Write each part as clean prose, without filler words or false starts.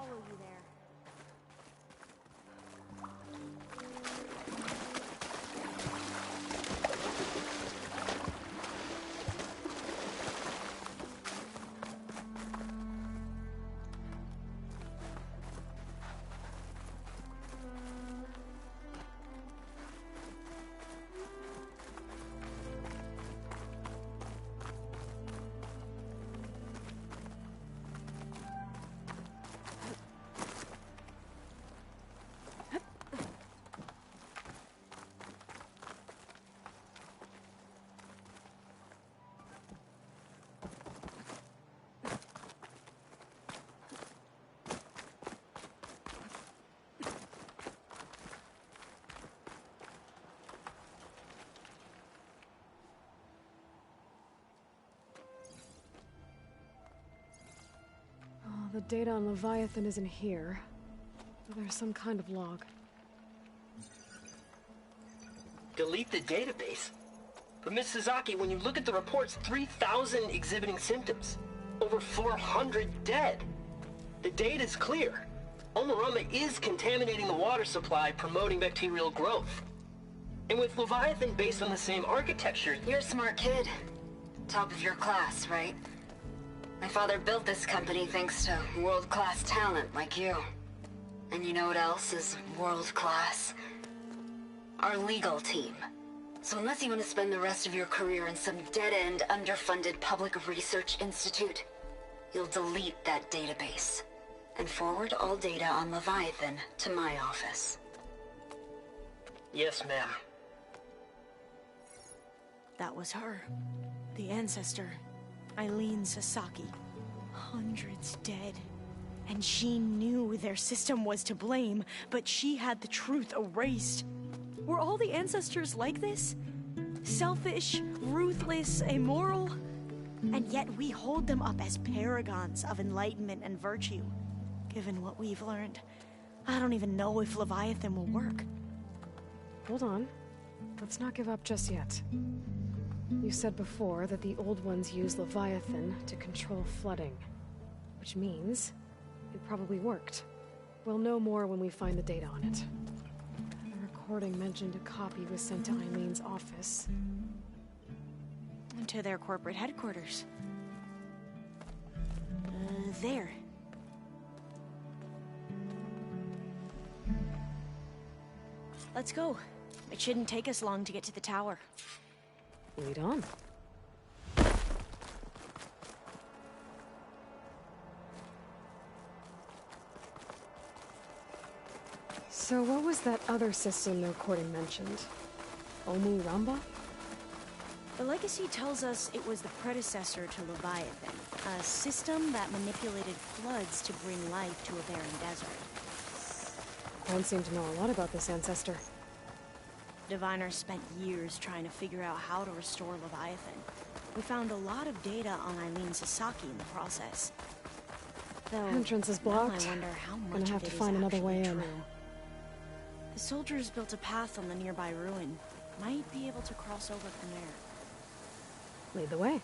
follow you there. The data on Leviathan isn't here, but there's some kind of log. Delete the database? But Miss Sasaki, when you look at the reports, 3,000 exhibiting symptoms. Over 400 dead. The data's clear. Omarama is contaminating the water supply, promoting bacterial growth. And with Leviathan based on the same architecture... You're a smart kid. Top of your class, right? My father built this company thanks to world-class talent like you. And you know what else is world-class? Our legal team. So unless you want to spend the rest of your career in some dead-end, underfunded public research institute, you'll delete that database and forward all data on Leviathan to my office. Yes, ma'am. That was her. The ancestor. Eileen Sasaki. Hundreds dead. And she knew their system was to blame, but she had the truth erased. Were all the ancestors like this? Selfish, ruthless, immoral? And yet we hold them up as paragons of enlightenment and virtue. Given what we've learned, I don't even know if Leviathan will work. Hold on. Let's not give up just yet. You said before that the old ones use Leviathan to control flooding. Which means it probably worked. We'll know more when we find the data on it. The recording mentioned a copy was sent to Eileen's office. To their corporate headquarters. There. Let's go. It shouldn't take us long to get to the tower. Lead on. So what was that other system the recording mentioned? Omu Ramba? The legacy tells us it was the predecessor to Leviathan, a system that manipulated floods to bring life to a barren desert. Don't seem to know a lot about this ancestor. Diviners spent years trying to figure out how to restore Leviathan. We found a lot of data on Eileen Sasaki in the process. Though, entrance is blocked. I wonder how much Gonna have to find another way in. The soldiers built a path on the nearby ruin. Might be able to cross over from there. Lead the way.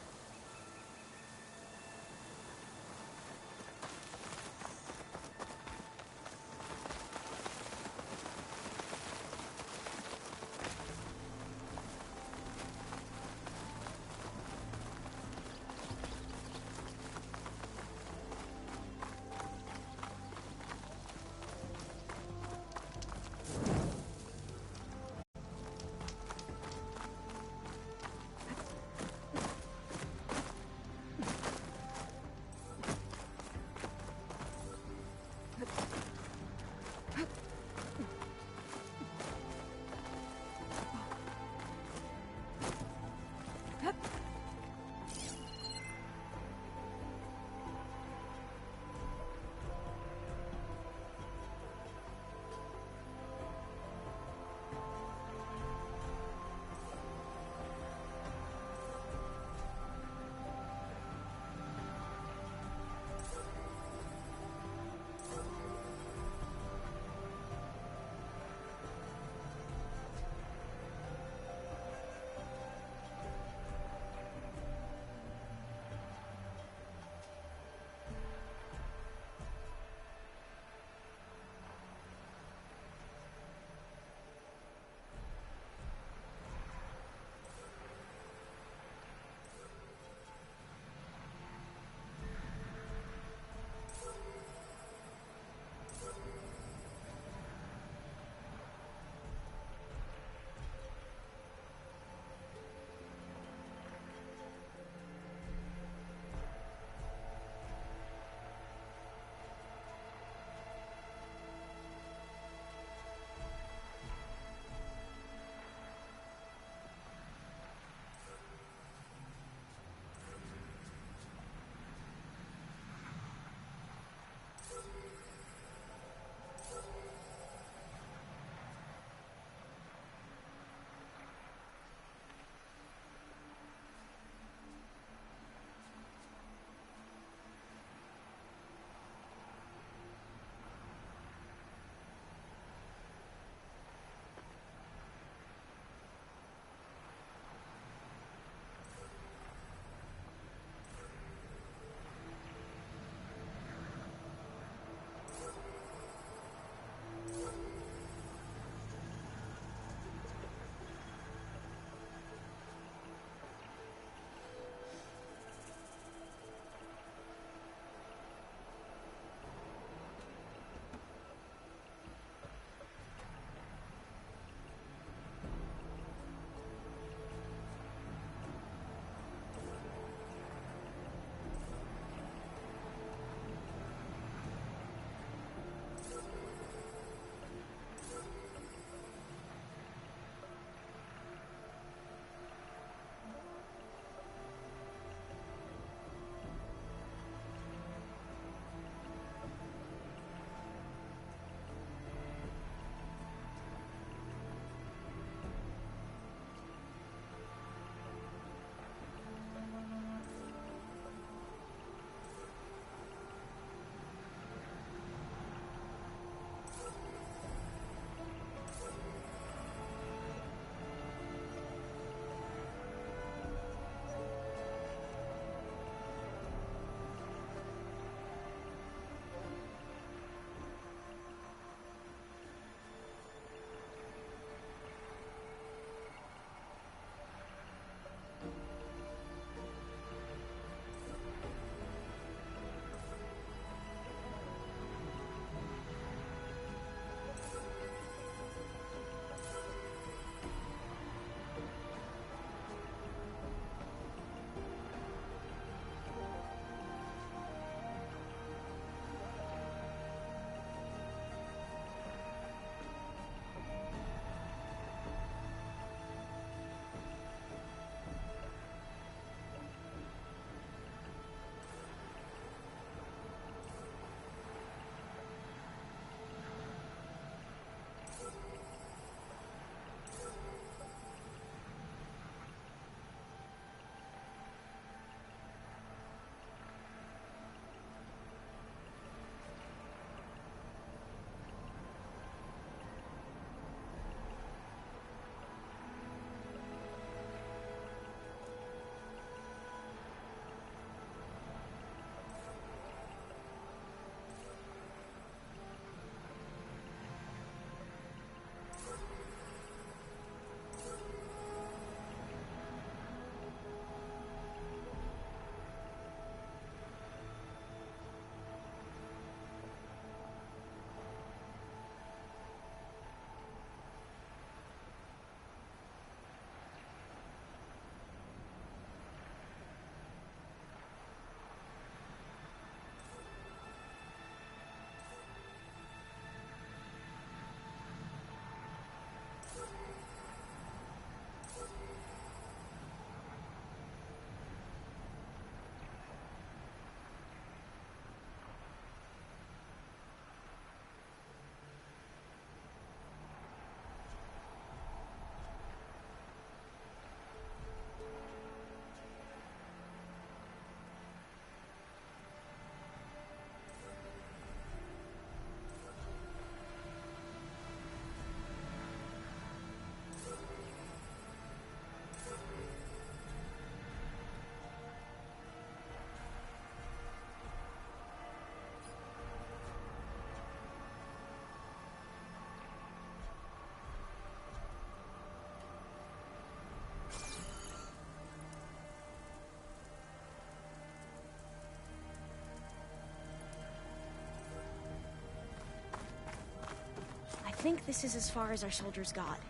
think this is as far as our soldiers got.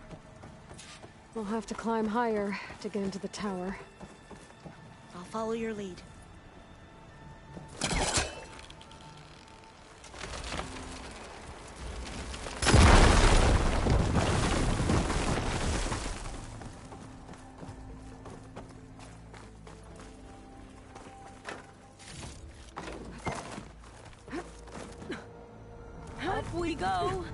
We'll have to climb higher to get into the tower. I'll follow your lead. Up we go!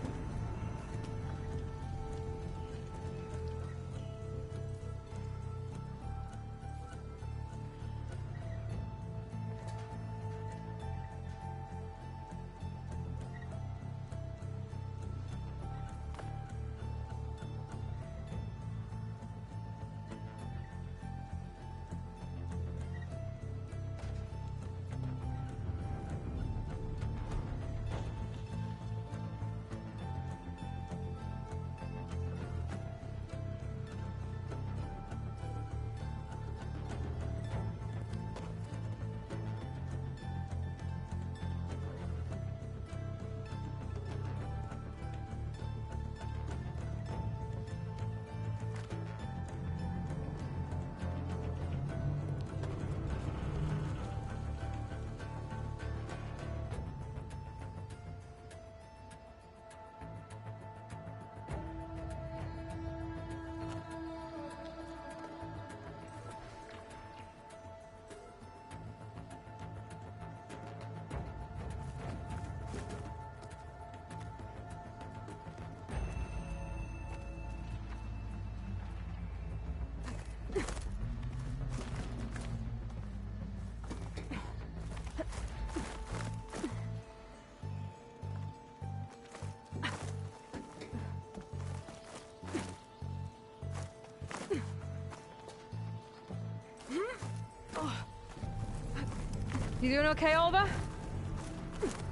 You doing okay, Olva?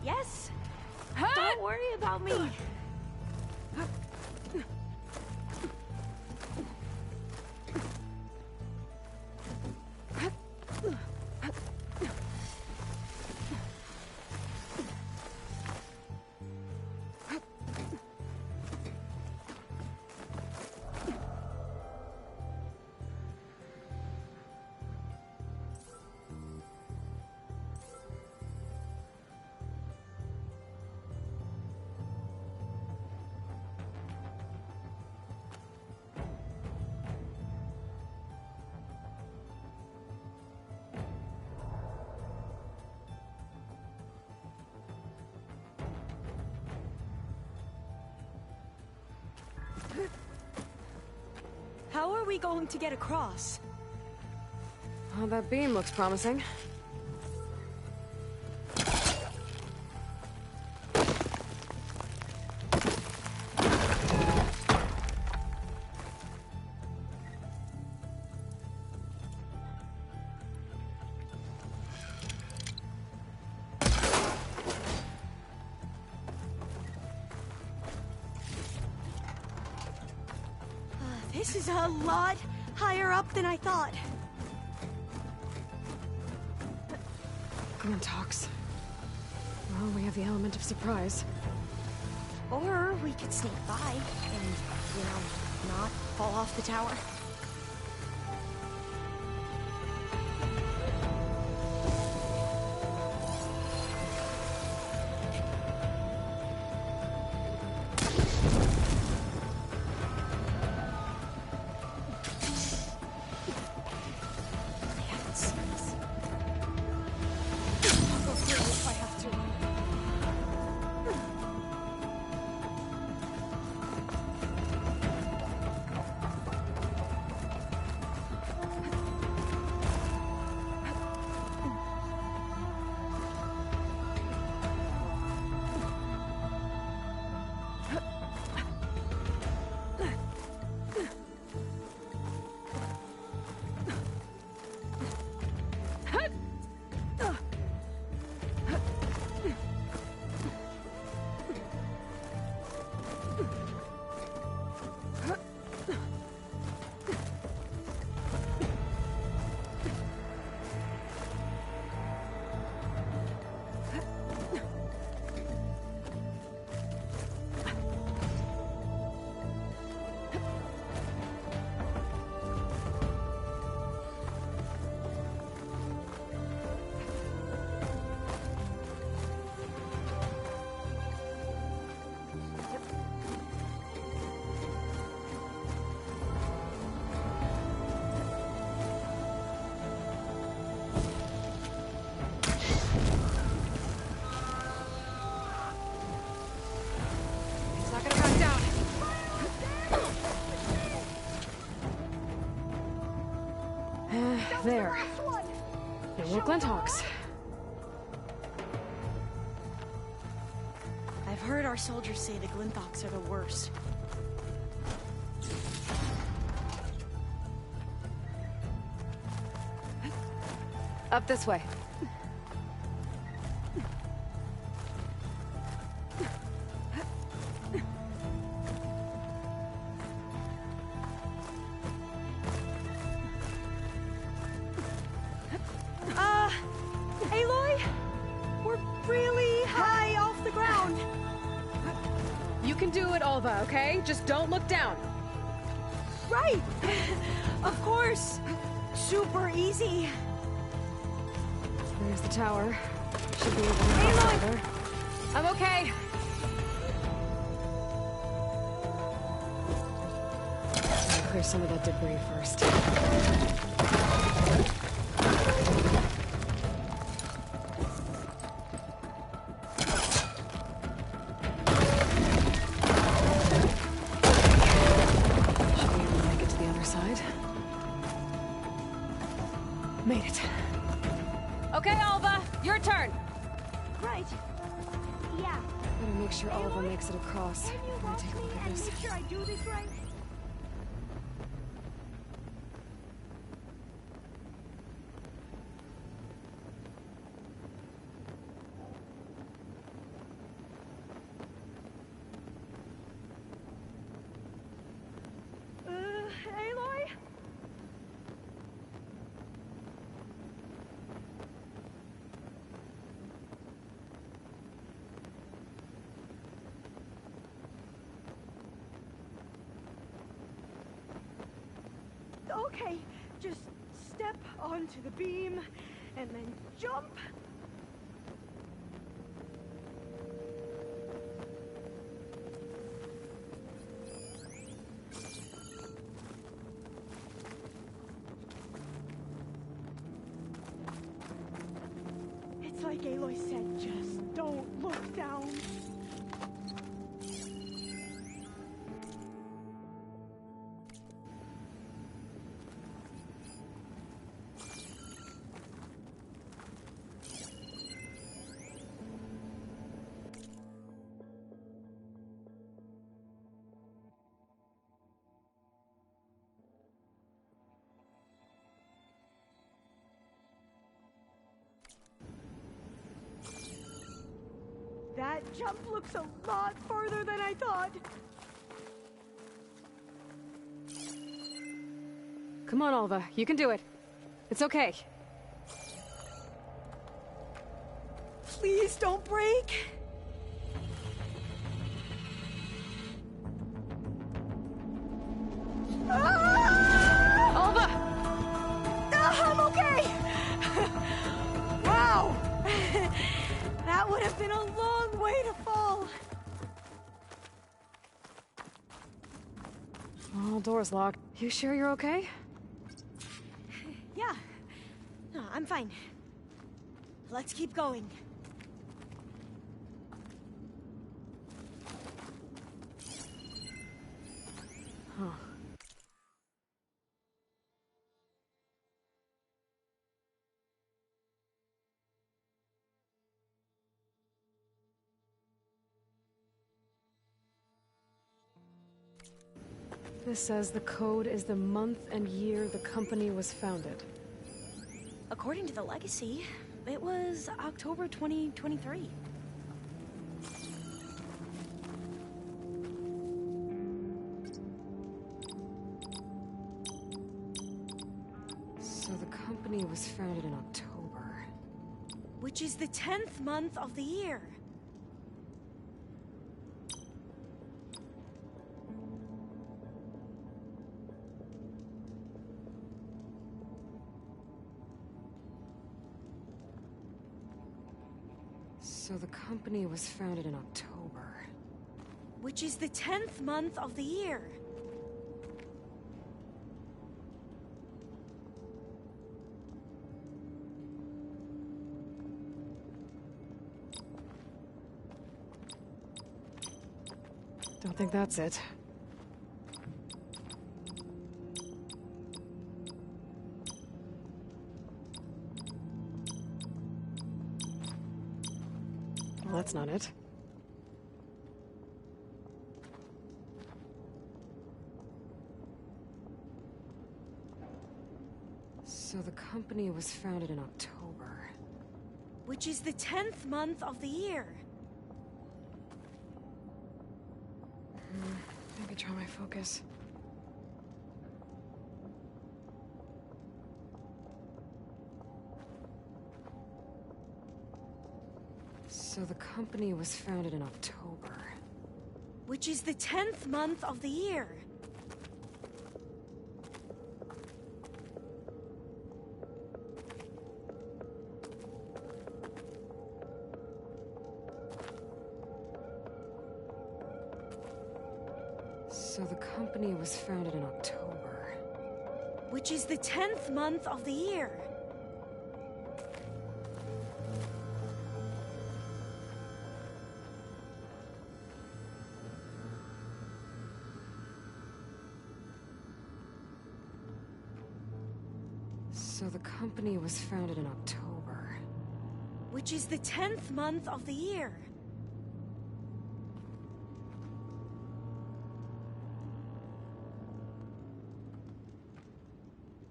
Yes? Don't worry about me. How are we going to get across? Oh, that beam looks promising. This is a lot higher up than I thought. Come on, Tox. Well, we have the element of surprise. Or we could sneak by and, not fall off the tower. I haven't seen this. I'll go through it if I have to. There. No more Glinthawks. I've heard our soldiers say the Glinthawks are the worst. Up this way. Aloy? We're really high off the ground. You can do it, Alva, okay? Just don't look down. Right! Of course! Super easy. There's the tower. Should be able to get there. I'm okay. I'll clear some of that debris first. Should be able to make it to the other side. Made it. Okay, Alva, your turn. Right. Yeah. Better make sure Alva makes it across. Can you I'm gonna watch take a me look at and this. make sure I do this right? Aloy? Okay, just step onto the beam and then jump. It's like Aloy said, just don't look down. That jump looks a lot farther than I thought. Come on, Alva. You can do it. It's okay. Please don't break. Alva! I'm okay. Wow. That would have been a long way to fall. Oh, door's locked. You sure you're okay? Yeah. No, I'm fine. Let's keep going. Huh. This says the code is the month and year the company was founded. According to the legacy, it was October 2023. So the company was founded in October. Which is the 10th month of the year. So the company was founded in October. Which is the 10th month of the year. Don't think that's it. that's not it. So the company was founded in October. Which is the 10th month of the year. Maybe try my focus. So the company was founded in October. Which is the 10th month of the year. So the company was founded in October. Which is the 10th month of the year. So the company was founded in October. Which is the 10th month of the year.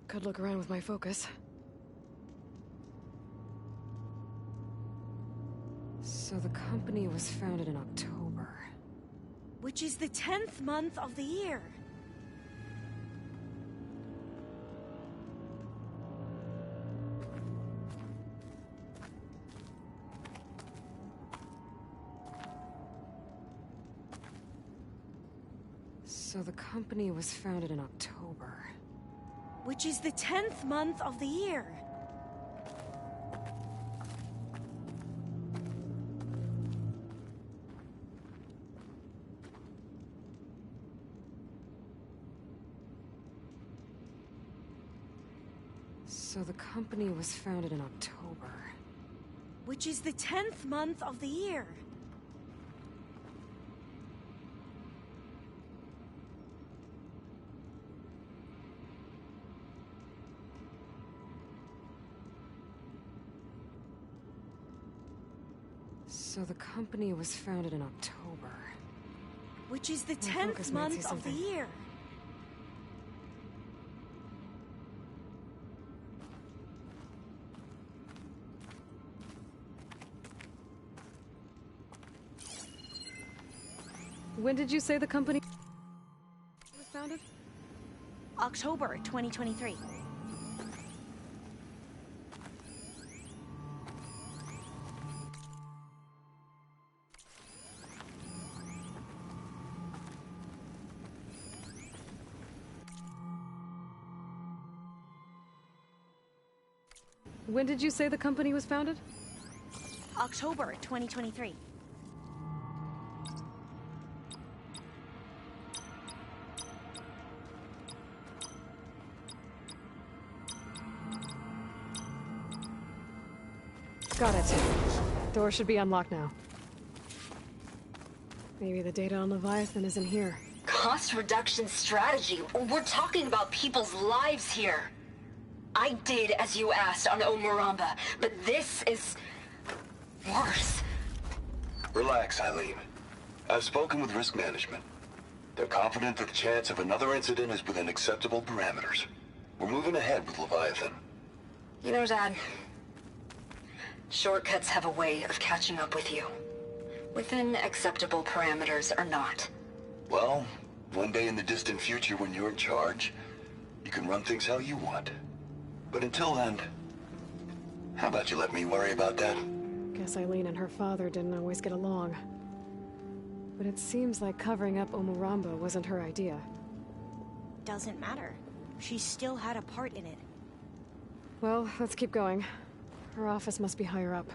Could look around with my focus. So the company was founded in October. Which is the 10th month of the year. So the company was founded in October. Which is the 10th month of the year. So the company was founded in October. Which is the 10th month of the year. So the company was founded in October. Which is the My 10th focus might see month of the something. year. When did you say the company was founded? October 2023. When did you say the company was founded? October 2023. Got it. Door should be unlocked now. Maybe the data on Leviathan isn't here. Cost reduction strategy? We're talking about people's lives here. I did as you asked on Omuramba, but this is worse. Relax, Eileen. I've spoken with risk management. They're confident that the chance of another incident is within acceptable parameters. We're moving ahead with Leviathan. You know, Dad, shortcuts have a way of catching up with you. Within acceptable parameters or not. Well, one day in the distant future when you're in charge, you can run things how you want. But until then, how about you let me worry about that? Guess Eileen and her father didn't always get along. But it seems like covering up Omuramba wasn't her idea. Doesn't matter. She still had a part in it. Well, let's keep going. Her office must be higher up.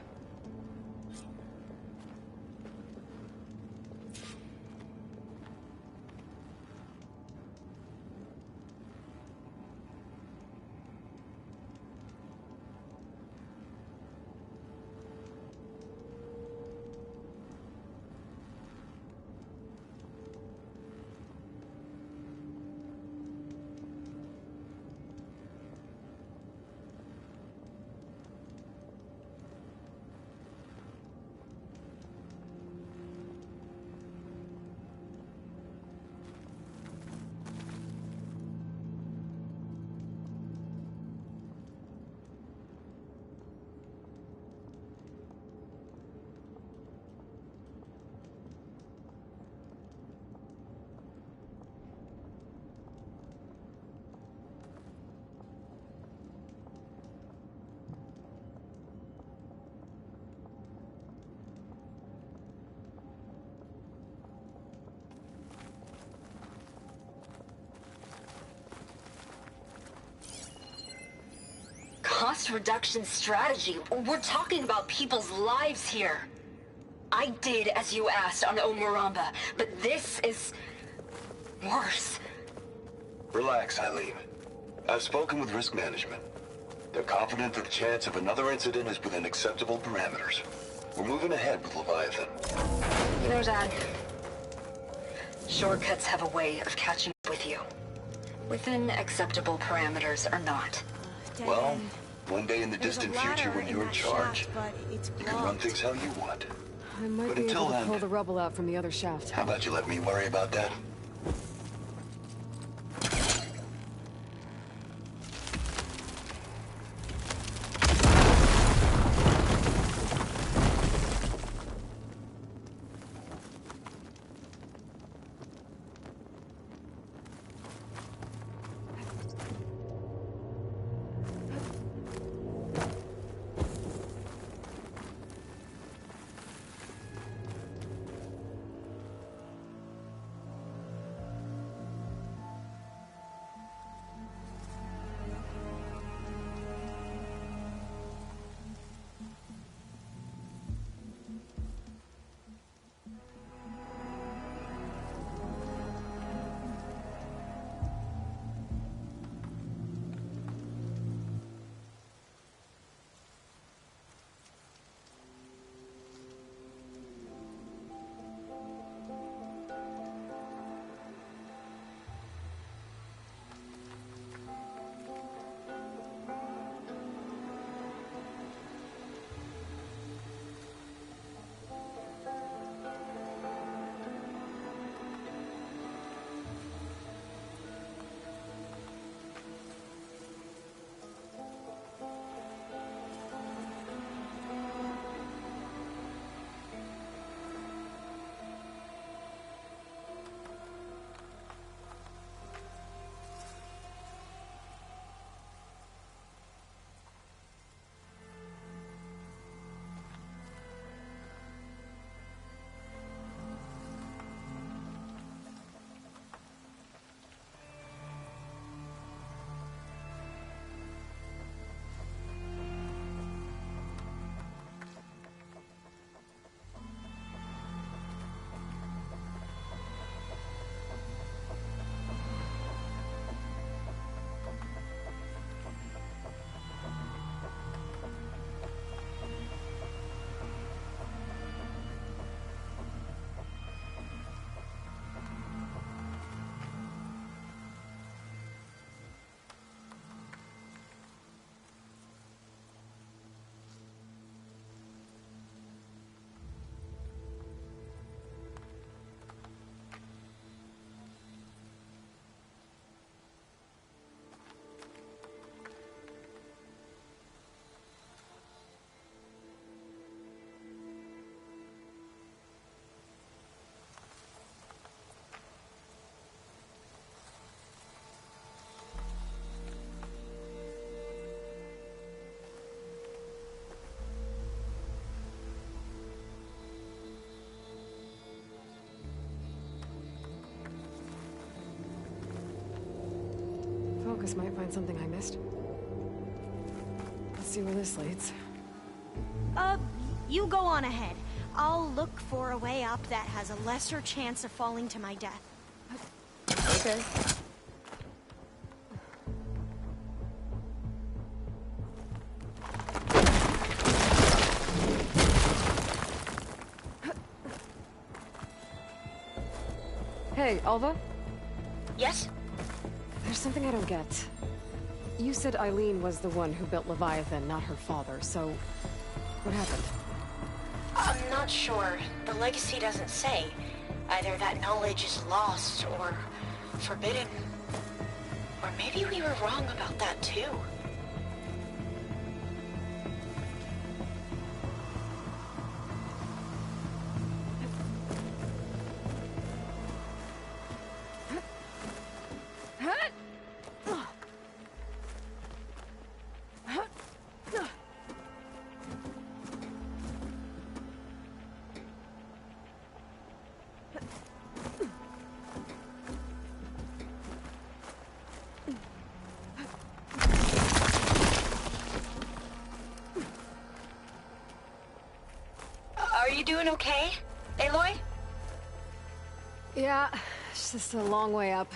cost reduction strategy. We're talking about people's lives here. I did as you asked on Omuramba, but this is worse. Relax, Eileen. I've spoken with risk management. They're confident that the chance of another incident is within acceptable parameters. We're moving ahead with Leviathan. You know, Dad, shortcuts have a way of catching up with you. Within acceptable parameters or not. Dead Well, end. one day in the There's a distant future ladder when in you're in that charge, shaft, but it's you can run blocked. things how you want. I might But be until able to then- pull the rubble out from the other shaft. How about you let me worry about that? Focus might find something I missed. Let's see where this leads. You go on ahead. I'll look for a way up that has a lesser chance of falling to my death. Okay. Hey, Alva? Yes? There's something I don't get. You said Eileen was the one who built Leviathan, not her father, so... what happened? I'm not sure. The legacy doesn't say. Either that knowledge is lost or forbidden. Or maybe we were wrong about that too. doing okay, Aloy? Yeah, it's just a long way up.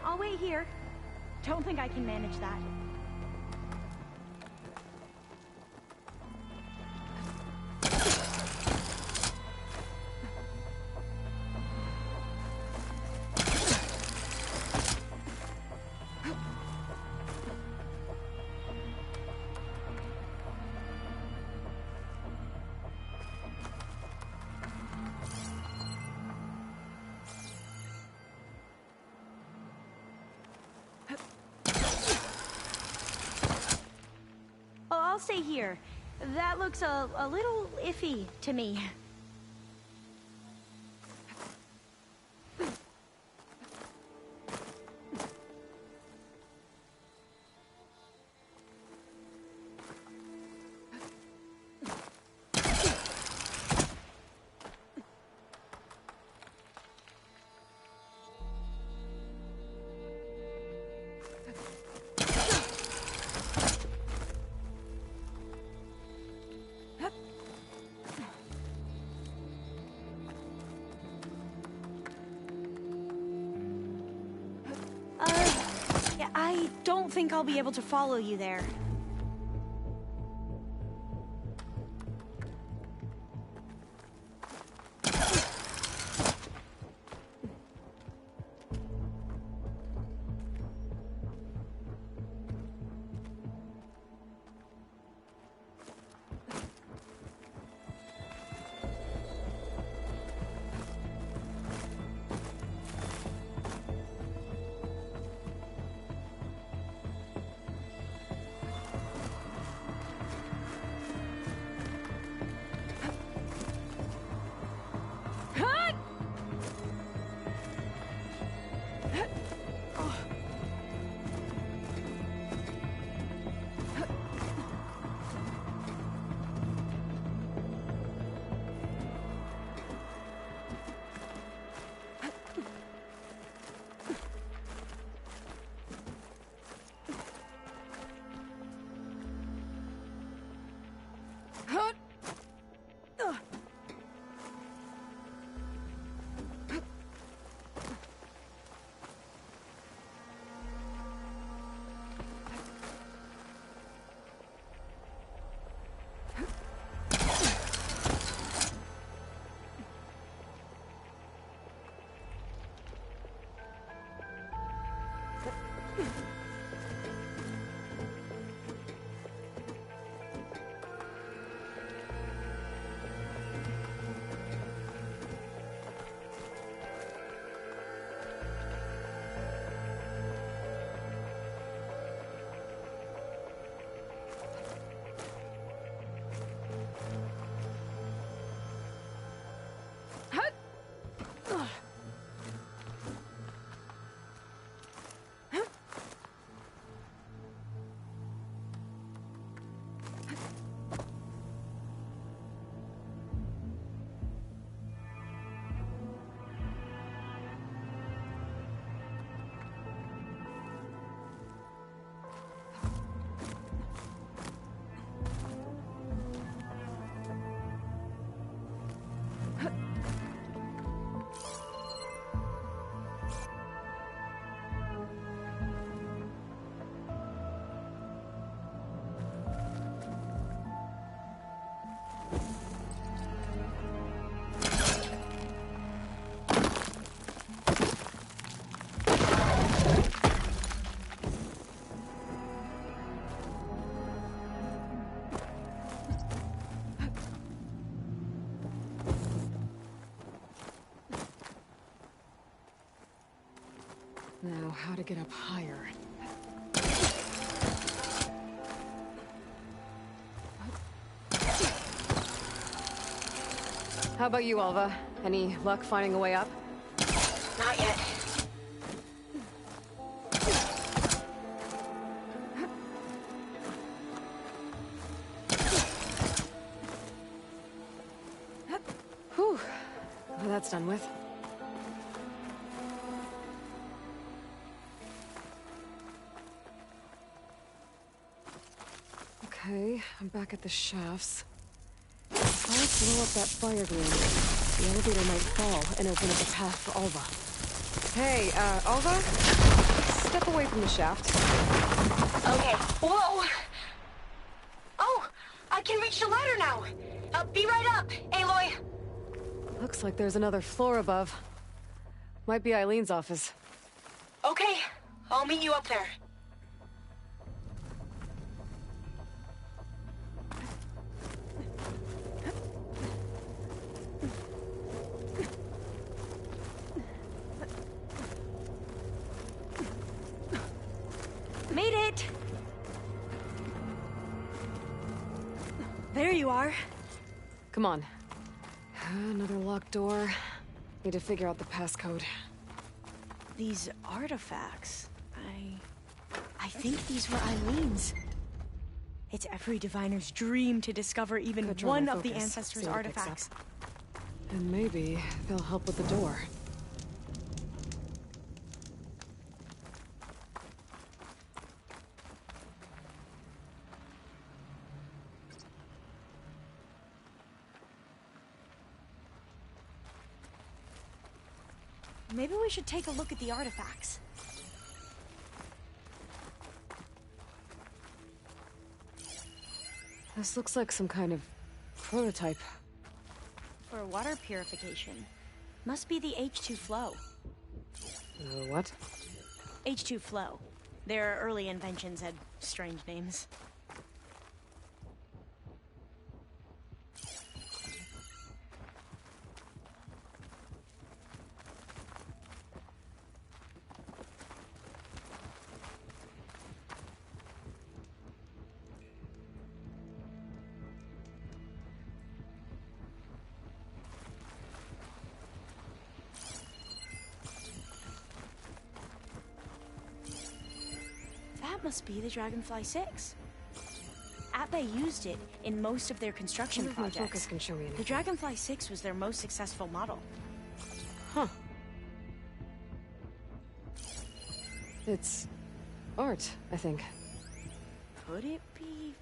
I'll wait here. Don't think I can manage that. I'll stay here. That looks a little iffy to me. Yeah, I don't think I'll be able to follow you there. Now, how to get up higher? How about you, Alva? Any luck finding a way up? Not yet. Whew. Well, that's done with. Okay, I'm back at the shafts. If I blow up that fire grenade, the elevator might fall and open up a path for Alva. Hey, Alva? Step away from the shaft. Okay. Whoa! Oh! I can reach the ladder now! Be right up, Aloy! Looks like there's another floor above. Might be Eileen's office. Okay, I'll meet you up there. Made it! There you are. Come on. Another locked door. Need to figure out the passcode. These artifacts, I think these were Eileen's. It's every diviner's dream to discover even Good, try one my of the focus. ancestors' See what it picks up. artifacts. And maybe they'll help with the door. Maybe we should take a look at the artifacts. This looks like some kind of prototype. For water purification. Must be the H2 flow. What? H2 flow. Their early inventions had strange names. That must be the Dragonfly 6. Atbay used it in most of their construction Wonder if my projects. focus can show me anything. The Dragonfly 6 was their most successful model. Huh. It's art, I think. Could it be?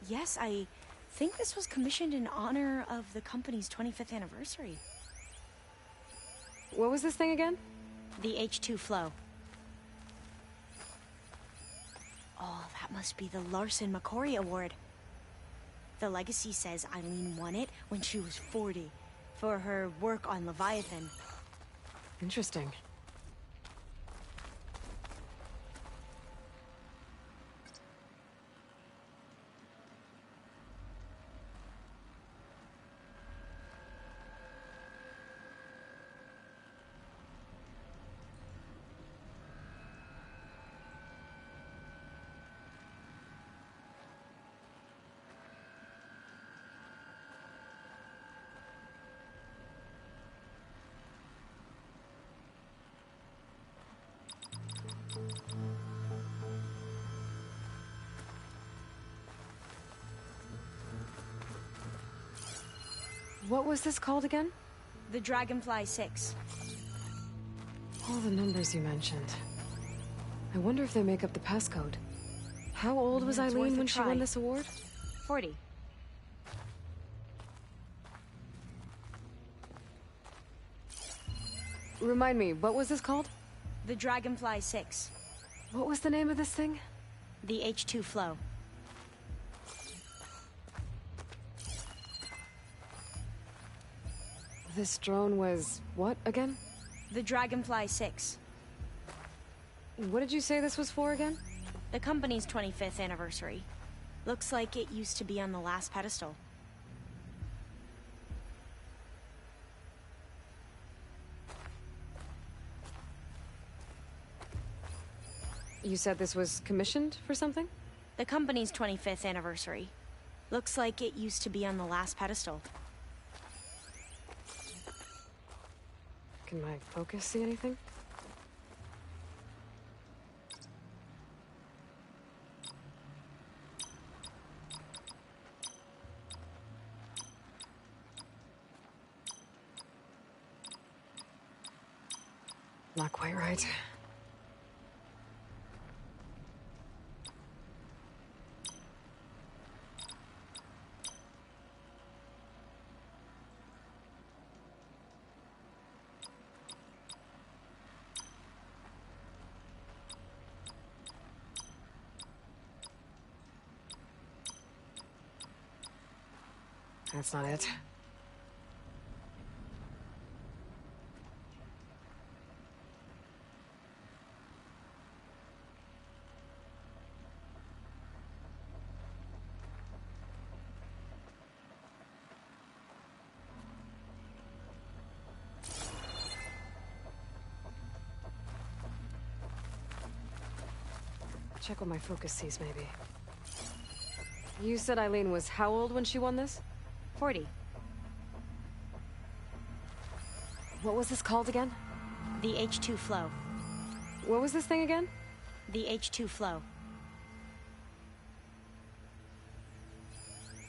Yes, I think this was commissioned in honor of the company's 25th anniversary. What was this thing again? The H2 flow. Oh, that must be the Larson McCory Award. The legacy says Eileen won it when she was 40 for her work on Leviathan. Interesting. What was this called again? The Dragonfly 6. All the numbers you mentioned. I wonder if they make up the passcode. How old was It's worth Eileen a when she try. won this award? 40. Remind me, what was this called? The Dragonfly 6. What was the name of this thing? The H2 flow. This drone was what again? The Dragonfly 6. What did you say this was for again? The company's 25th anniversary. Looks like it used to be on the last pedestal. You said this was commissioned for something? The company's 25th anniversary. Looks like it used to be on the last pedestal. Can my focus see anything? Not quite right. That's not it. Check what my focus sees, maybe. You said Eileen was how old when she won this? 40. What was this called again? The H2 flow. What was this thing again? The H2 flow.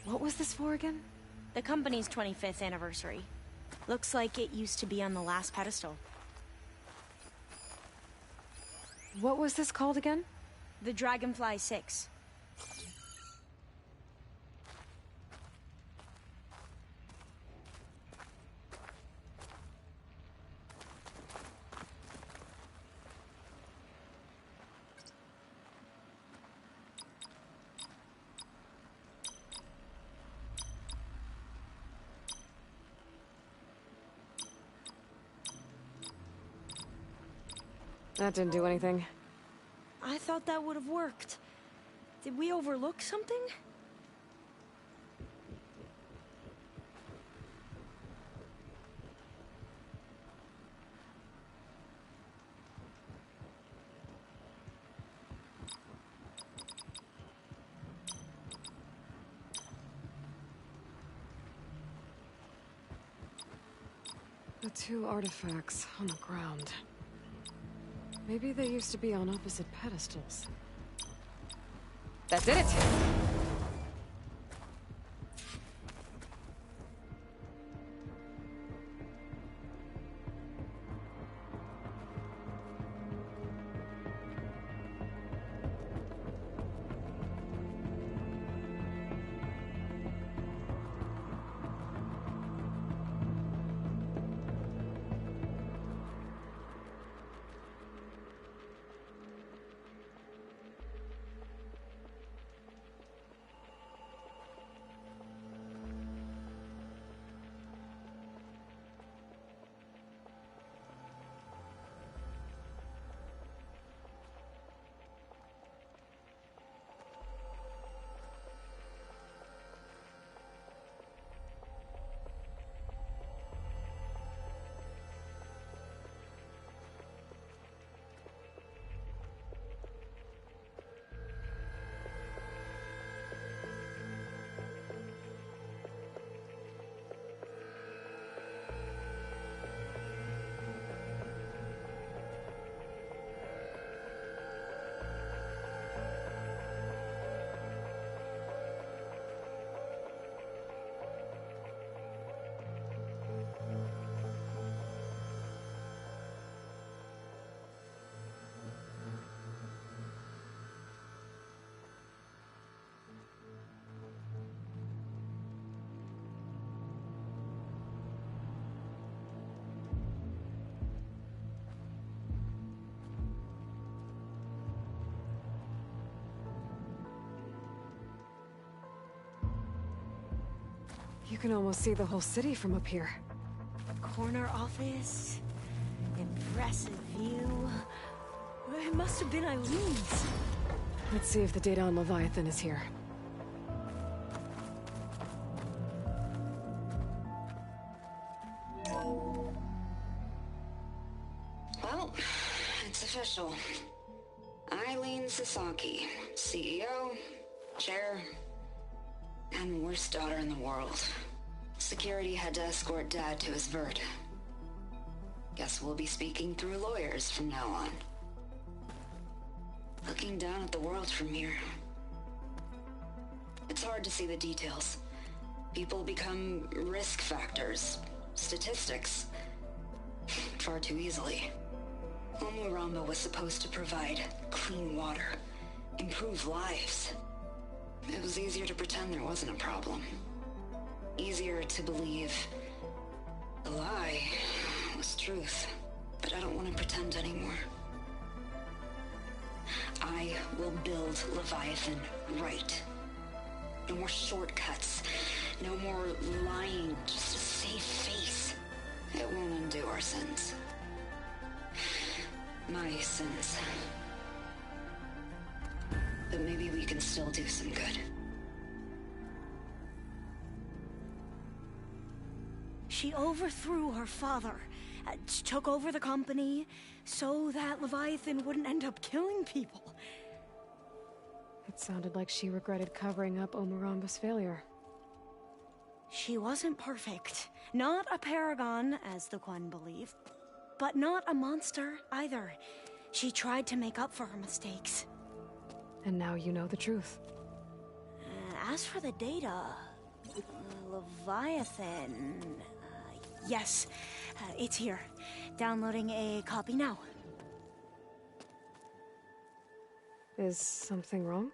What was this for again? The company's 25th anniversary. Looks like it used to be on the last pedestal. What was this called again? The Dragonfly 6. That didn't do anything. I thought that would have worked. Did we overlook something? The two artifacts on the ground. Maybe they used to be on opposite pedestals. That did it! You can almost see the whole city from up here. Corner office. Impressive view. It must have been Eileen's. Let's see if the data on Leviathan is here. Well, it's official. Eileen Sasaki, CEO, chair, and worst daughter in the world. Security had to escort Dad to his vert. Guess we'll be speaking through lawyers from now on. Looking down at the world from here. It's hard to see the details. People become risk factors, statistics, far too easily. Omuramba was supposed to provide clean water, improve lives. It was easier to pretend there wasn't a problem. Easier to believe the lie was truth. But I don't want to pretend anymore. I will build Leviathan right. No more shortcuts. No more lying just to save face. It won't undo our sins. My sins. But maybe we can still do some good. She overthrew her father, took over the company, so that Leviathan wouldn't end up killing people. It sounded like she regretted covering up Omuramba's failure. She wasn't perfect. Not a paragon, as the Quan believed, but not a monster either. She tried to make up for her mistakes. And now you know the truth. As for the data, Leviathan... yes, it's here. Downloading a copy now. Is something wrong?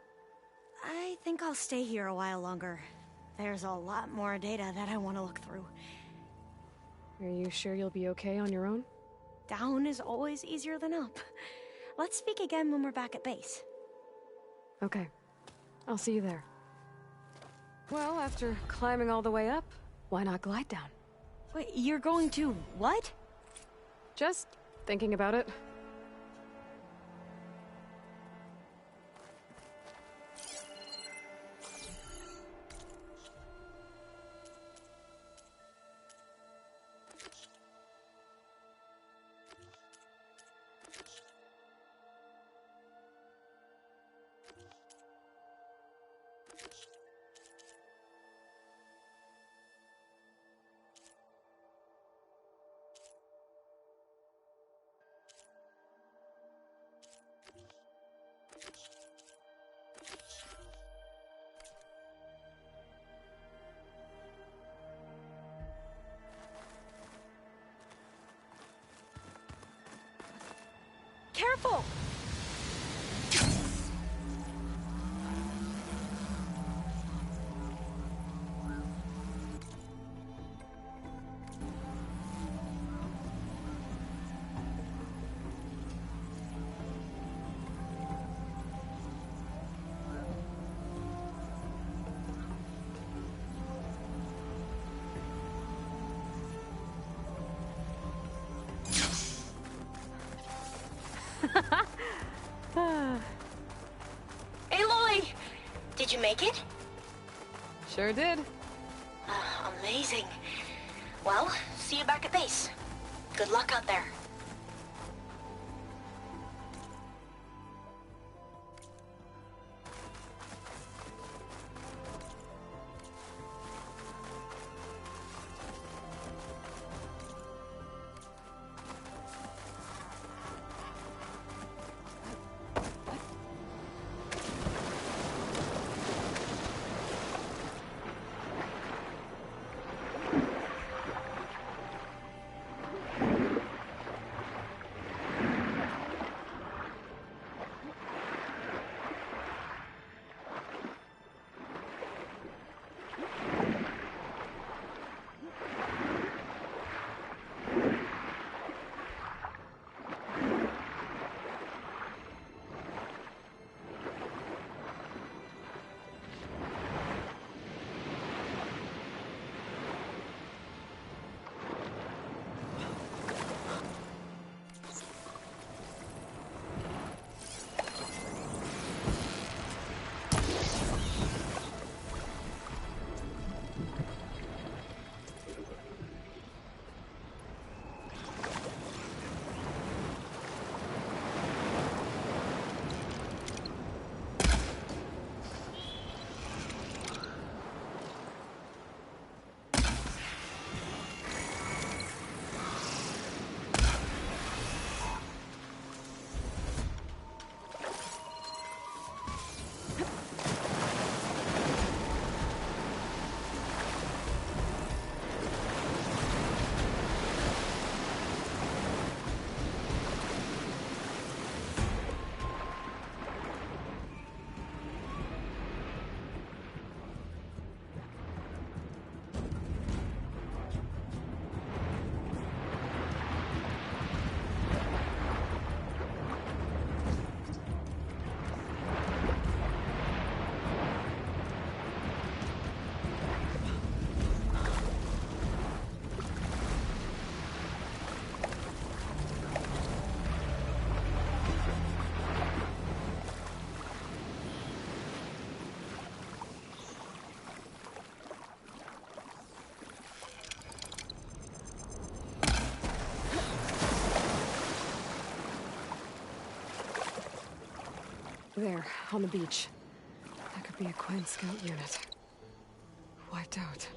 I think I'll stay here a while longer. There's a lot more data that I want to look through. Are you sure you'll be okay on your own? Down is always easier than up. Let's speak again when we're back at base. Okay. I'll see you there. Well, after climbing all the way up, why not glide down? Wait, you're going to what? Just thinking about it. Careful! Aloy! Did you make it? Sure did. Amazing. Well, see you back at base. Good luck out there. There, on the beach. That could be a Quinn scout unit. Wiped out.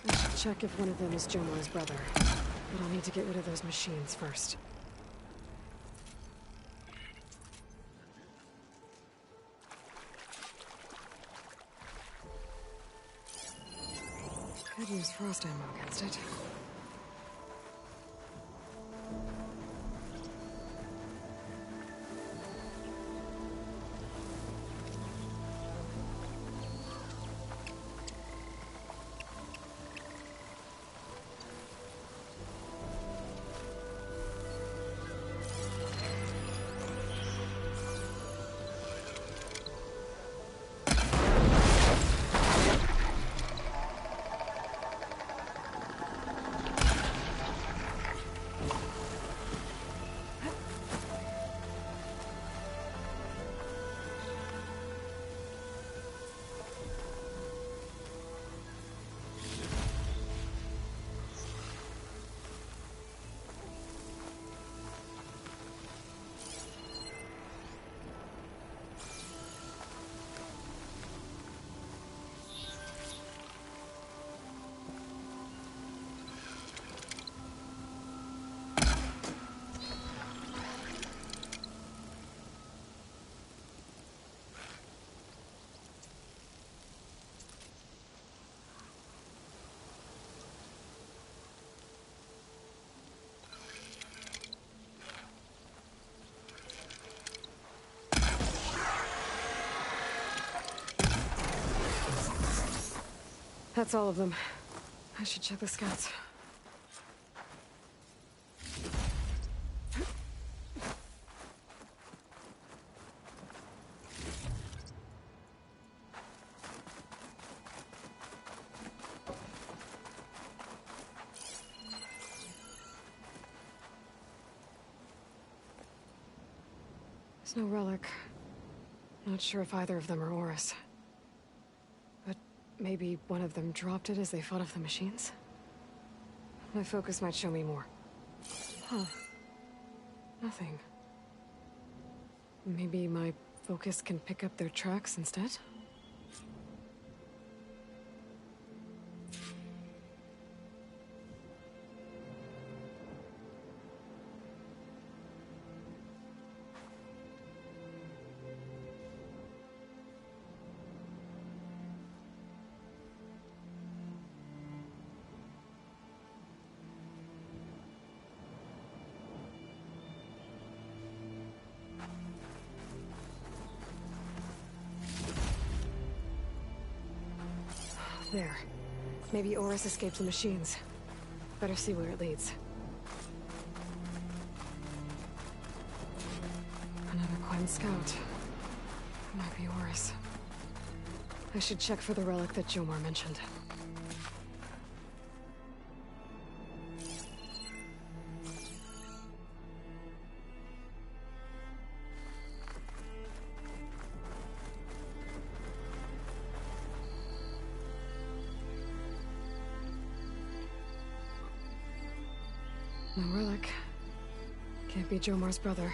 I should check if one of them is Jomar's brother. But I'll need to get rid of those machines first. Could use frost ammo against it. That's all of them. I should check the scouts. There's no relic. Not sure if either of them are Oris. But maybe one of them dropped it as they fought off the machines? My focus might show me more. Huh. Nothing. Maybe my focus can pick up their tracks instead? There. Maybe Oris escaped the machines. Better see where it leads. Another Quinn scout. Might be Oris. I should check for the relic that Jomar mentioned. No relic. Can't be Jomar's brother.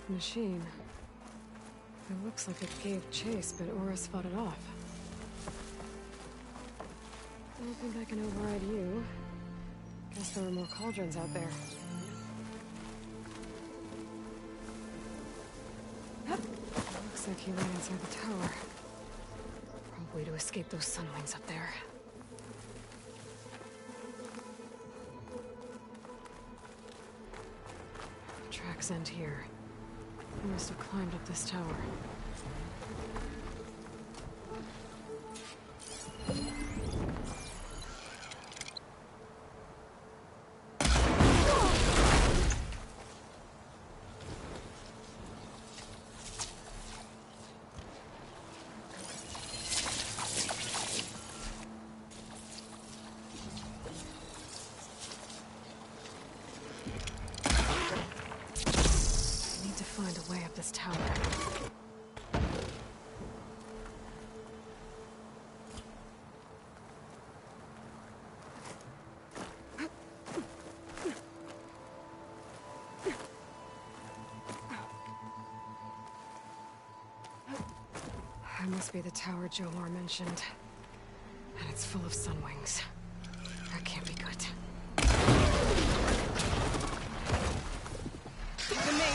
Machine. It looks like it gave chase, but Oris fought it off. Don't think I can override you. Guess there are more cauldrons out there. Looks like he ran inside the tower. Probably to escape those sunwings up there. The tracks end here. He must have climbed up this tower. this tower. That must be the tower Jomar mentioned. And it's full of sun wings. That can't be good. The maid!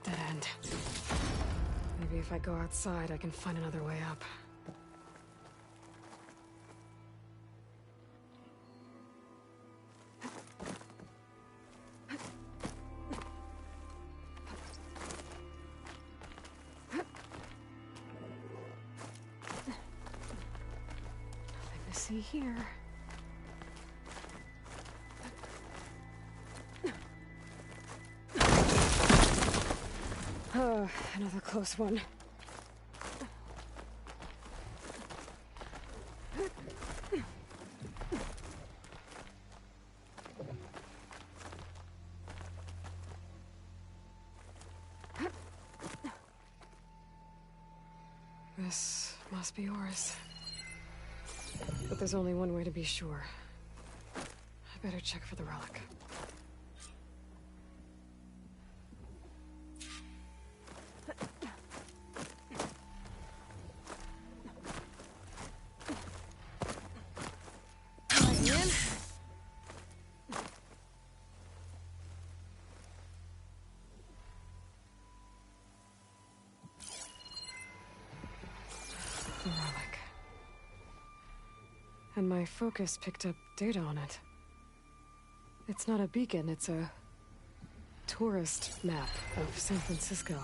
Dead end. Maybe if I go outside, I can find another way up. Nothing to see here. Another close one. This must be yours. But there's only one way to be sure. I better check for the relic. The relic. And my focus picked up data on it. It's not a beacon, it's a tourist map of San Francisco.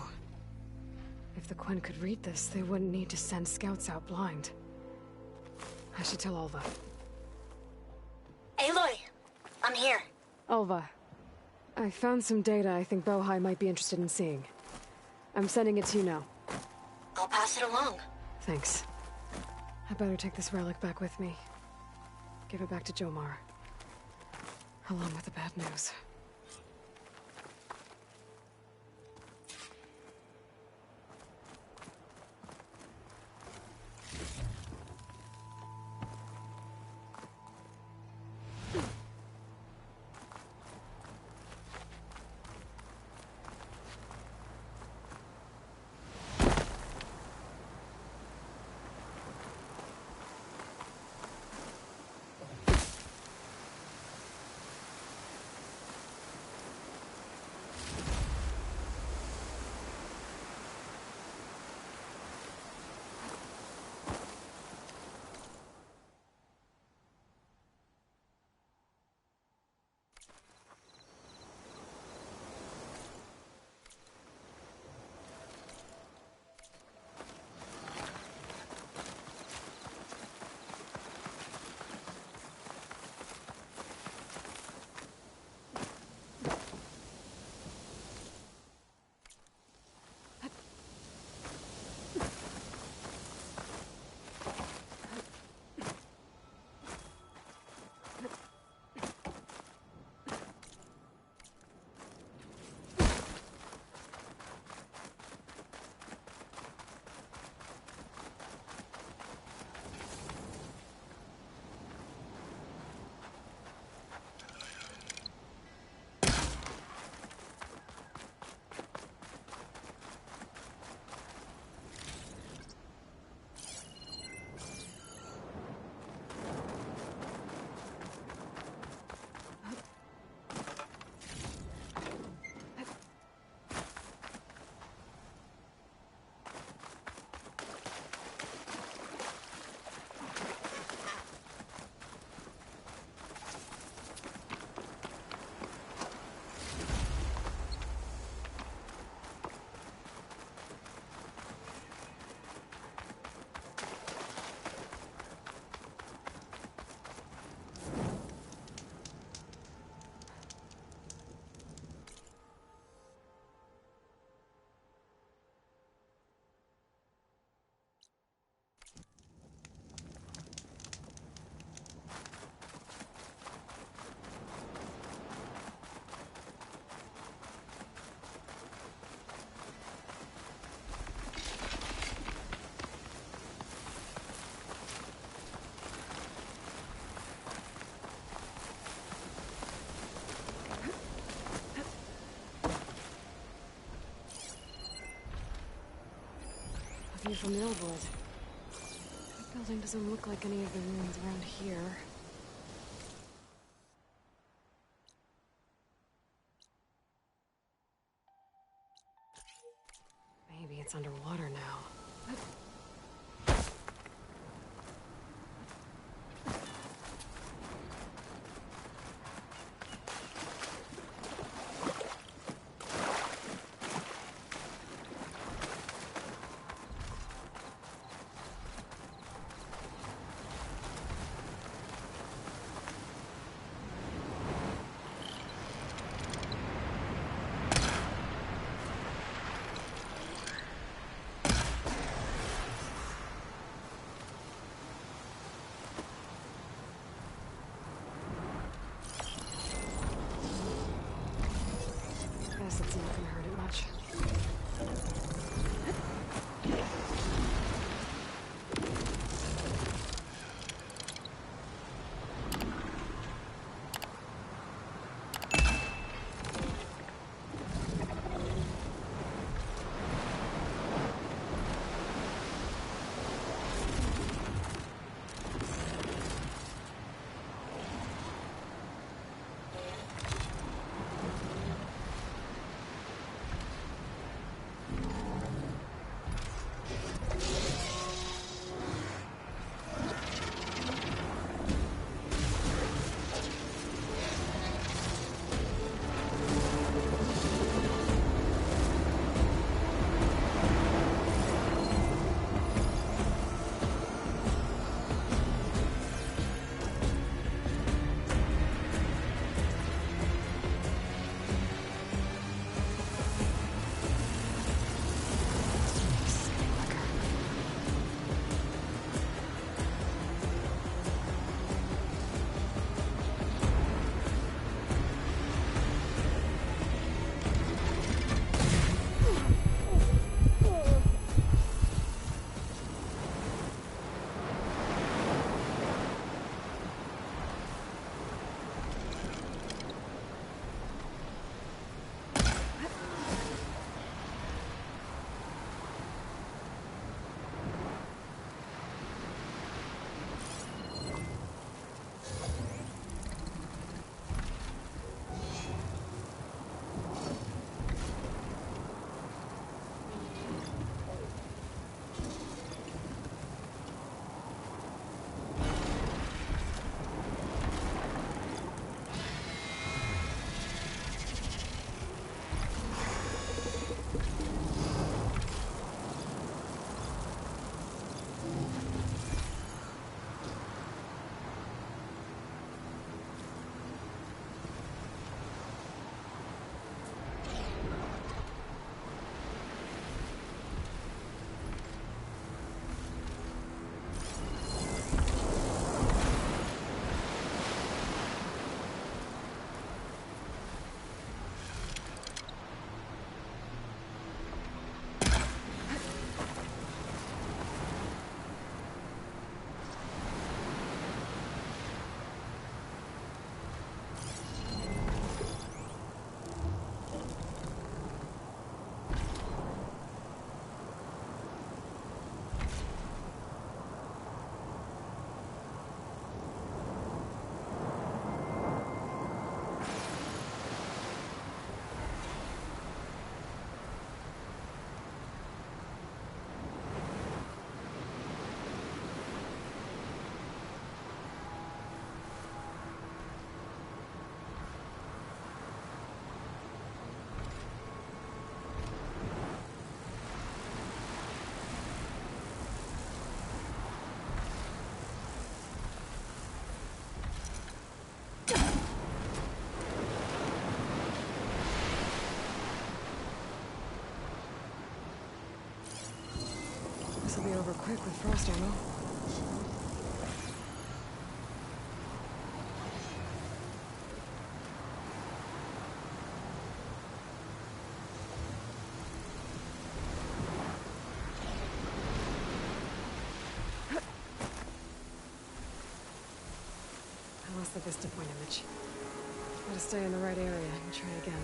If the Quen could read this, they wouldn't need to send scouts out blind. I should tell Alva. Aloy! I'm here. Alva, I found some data I think Bohai might be interested in seeing. I'm sending it to you now. I'll pass it along. Thanks. I better take this relic back with me. Give it back to Jomar. Along with the bad news. one from the old world. That building doesn't look like any of the ruins around here. Maybe it's underwater now. Guess it's not gonna hurt it much. This will be over quick with frost ammo. I lost the vista point image. Gotta stay in the right area and try again.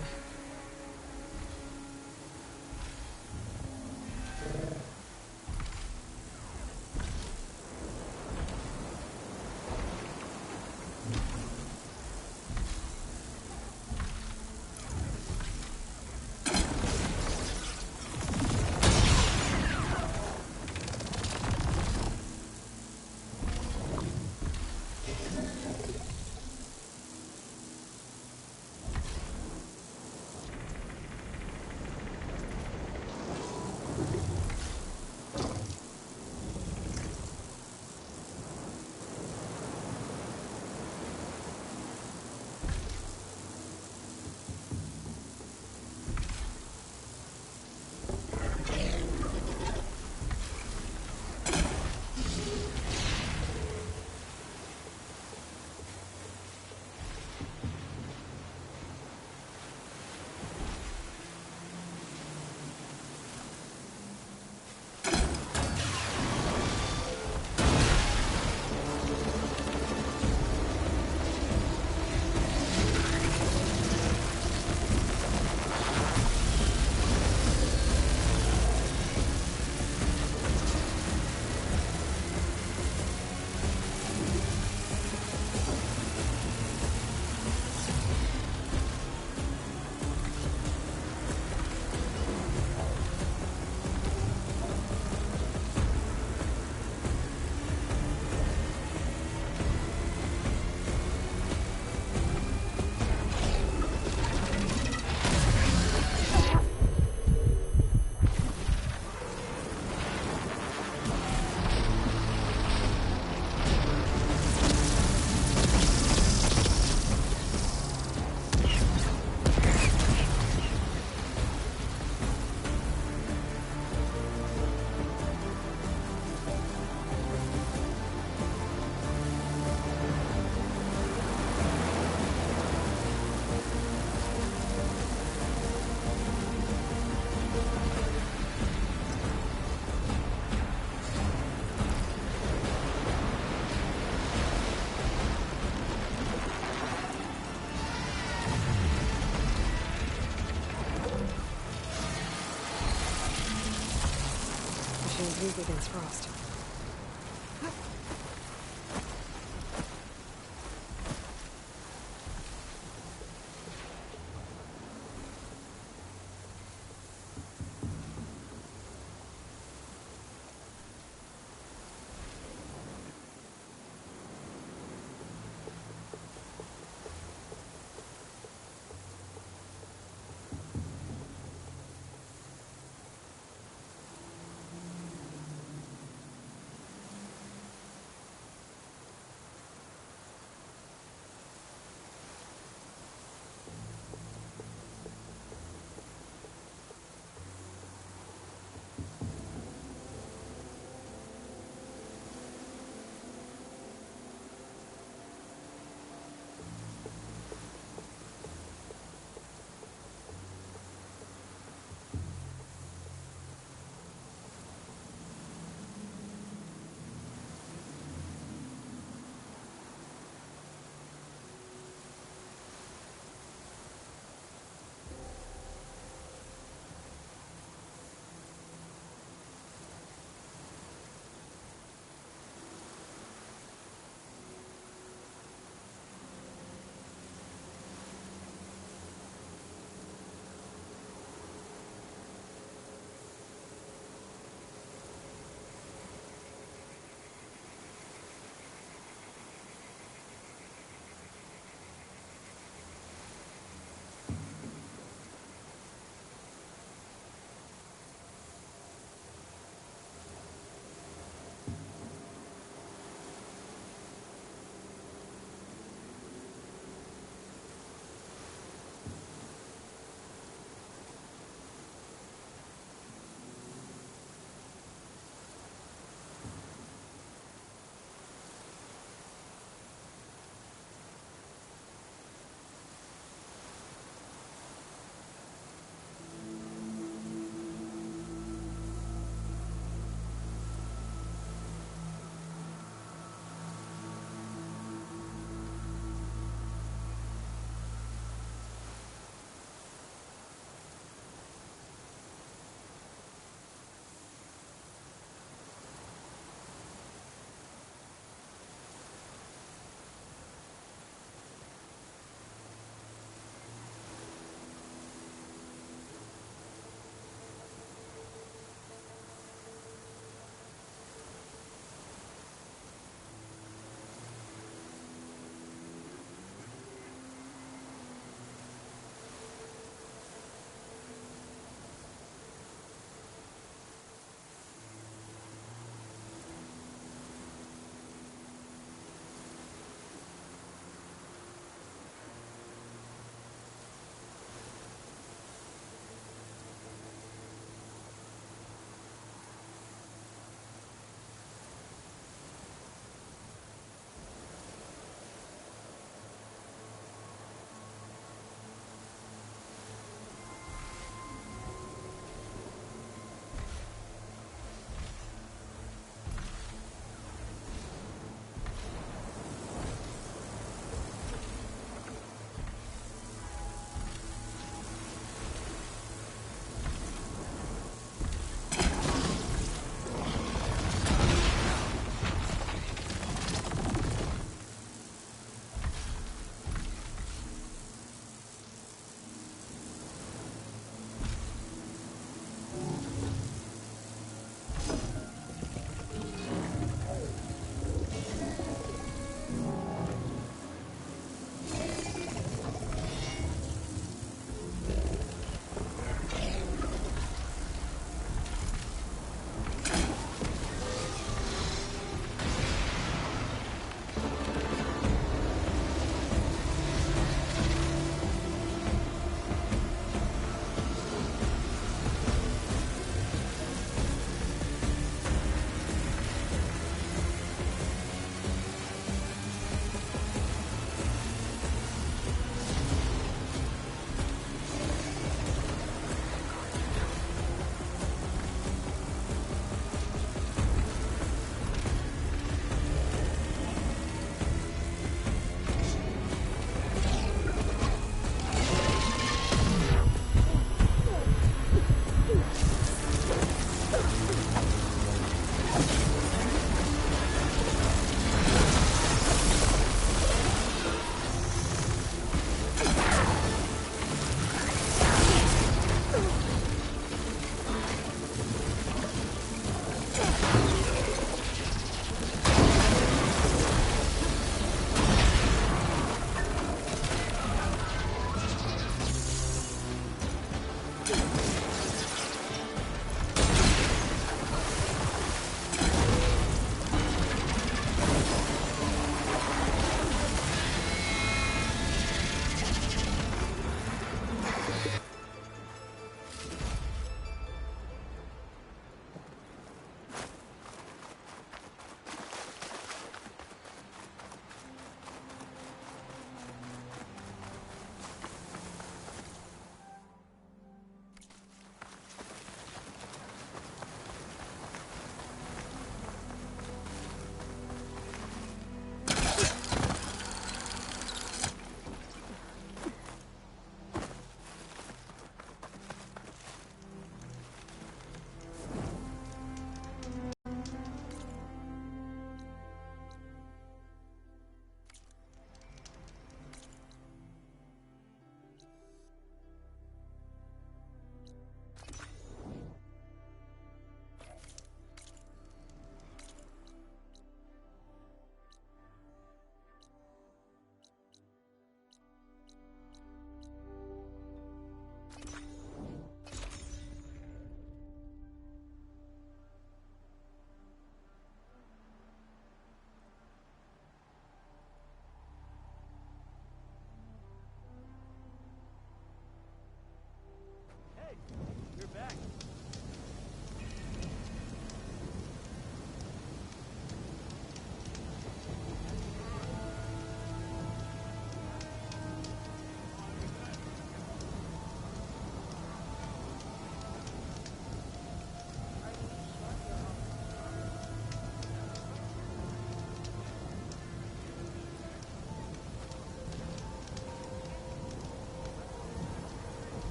everyone's weak against frost.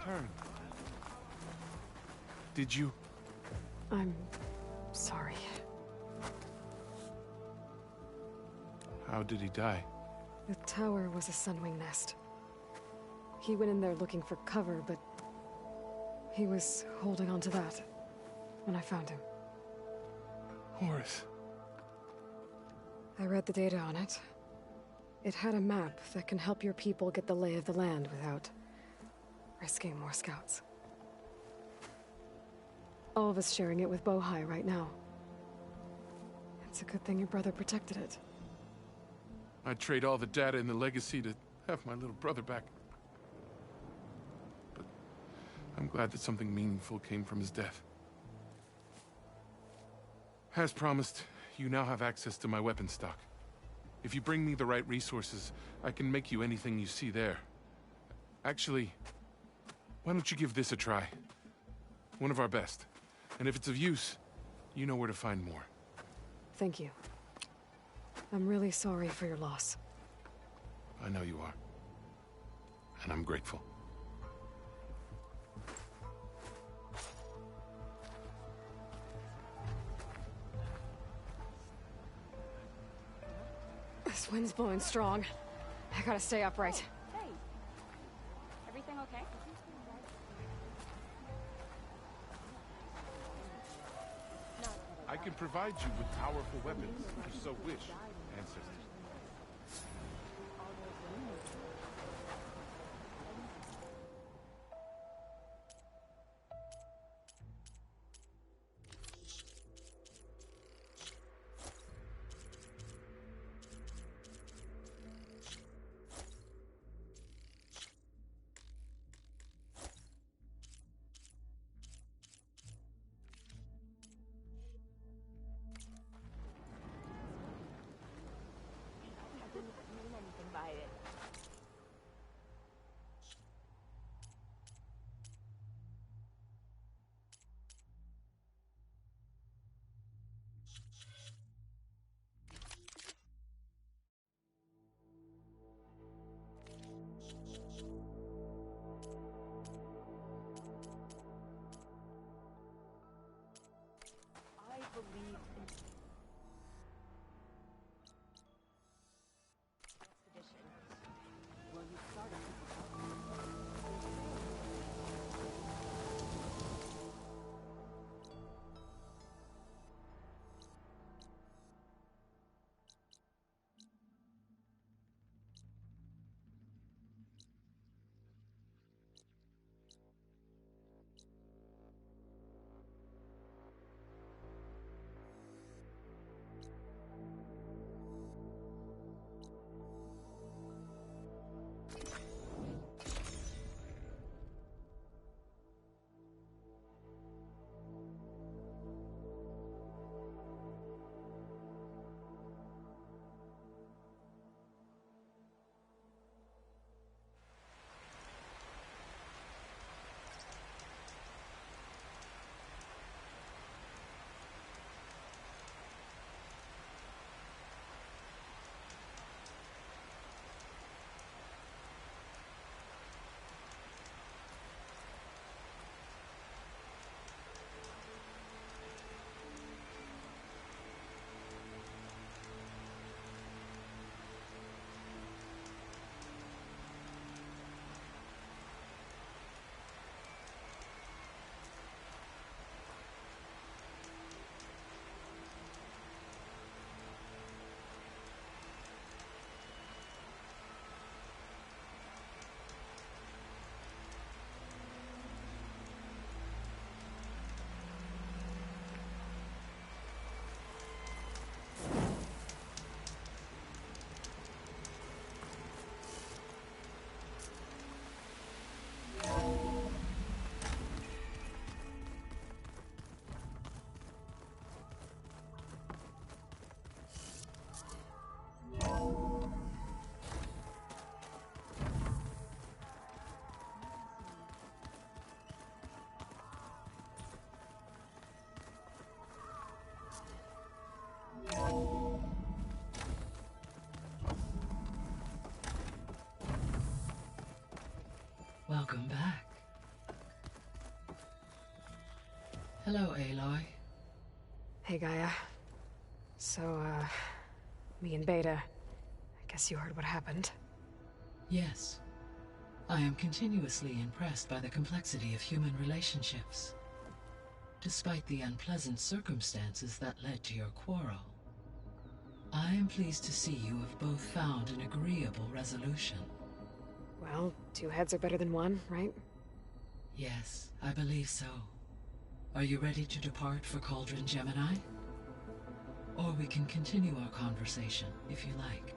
turn. Did you? I'm sorry. How did he die? The tower was a sunwing nest. He went in there looking for cover, but he was holding on to that when I found him. Horace. I read the data on it. It had a map that can help your people get the lay of the land without risking more scouts. All of us sharing it with Bohai right now. It's a good thing your brother protected it. I'd trade all the data in the legacy to have my little brother back. But I'm glad that something meaningful came from his death. As promised, you now have access to my weapon stock. If you bring me the right resources, I can make you anything you see there. Actually, why don't you give this a try? One of our best. And if it's of use, you know where to find more. Thank you. I'm really sorry for your loss. I know you are. And I'm grateful. This wind's blowing strong. I gotta stay upright. Hey, everything okay? I can provide you with powerful weapons, if you so wish, ancestors. Hello, Aloy. Hey, Gaia. So, me and Beta, I guess you heard what happened. Yes. I am continuously impressed by the complexity of human relationships. Despite the unpleasant circumstances that led to your quarrel, I am pleased to see you have both found an agreeable resolution. Well, two heads are better than one, right? Yes, I believe so. Are you ready to depart for Cauldron Gemini? Or we can continue our conversation, if you like.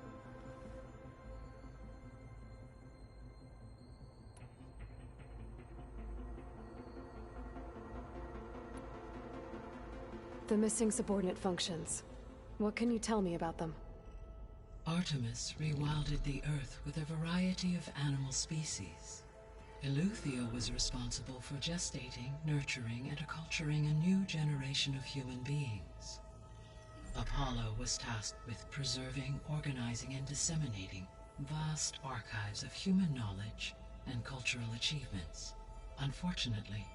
The missing subordinate functions. What can you tell me about them? Artemis rewilded the Earth with a variety of animal species. Eleuthia was responsible for gestating, nurturing, and acculturating a new generation of human beings. Apollo was tasked with preserving, organizing, and disseminating vast archives of human knowledge and cultural achievements. Unfortunately,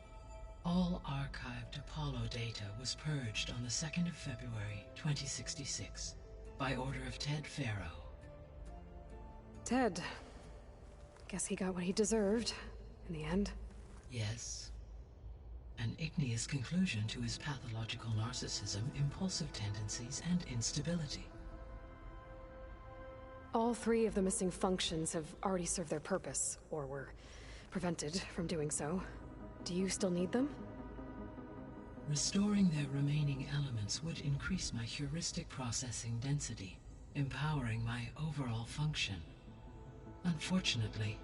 all archived Apollo data was purged on the 2nd of February, 2066, by order of Ted Faro. Ted. Guess he got what he deserved, in the end. Yes. An igneous conclusion to his pathological narcissism, impulsive tendencies, and instability. All three of the missing functions have already served their purpose, or were prevented from doing so. Do you still need them? Restoring their remaining elements would increase my heuristic processing density, empowering my overall function. Unfortunately,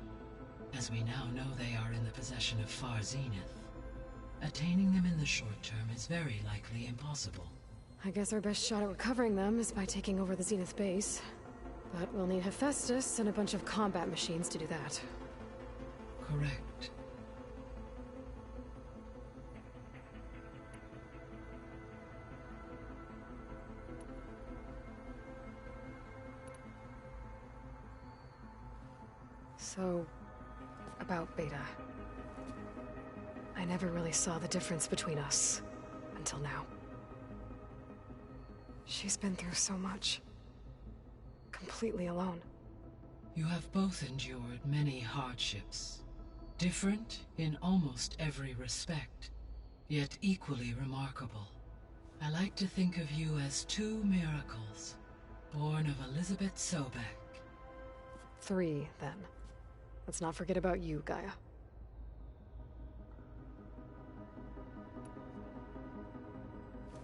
as we now know they are in the possession of Far Zenith, attaining them in the short term is very likely impossible. I guess our best shot at recovering them is by taking over the Zenith base. But we'll need Hephaestus and a bunch of combat machines to do that. Correct. So, about Beta. I never really saw the difference between us, until now. She's been through so much. Completely alone. You have both endured many hardships. Different in almost every respect, yet equally remarkable. I like to think of you as two miracles, born of Elizabeth Sobek. 3, then. Let's not forget about you, Gaia.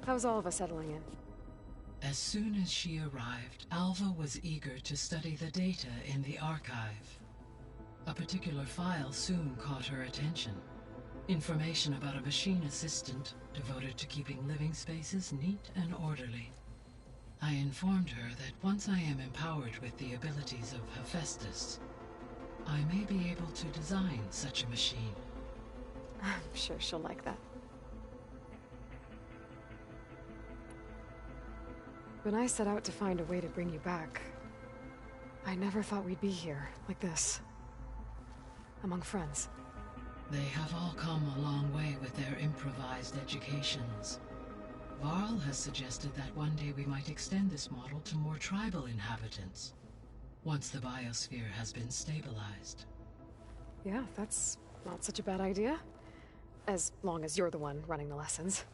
How's all of us settling in? As soon as she arrived, Alva was eager to study the data in the archive. A particular file soon caught her attention. Information about a machine assistant devoted to keeping living spaces neat and orderly. I informed her that once I am empowered with the abilities of Hephaestus, I may be able to design such a machine. I'm sure she'll like that. When I set out to find a way to bring you back, I never thought we'd be here, like this. Among friends. They have all come a long way with their improvised educations. Varl has suggested that one day we might extend this model to more tribal inhabitants, once the biosphere has been stabilized. Yeah, that's not such a bad idea. As long as you're the one running the lessons.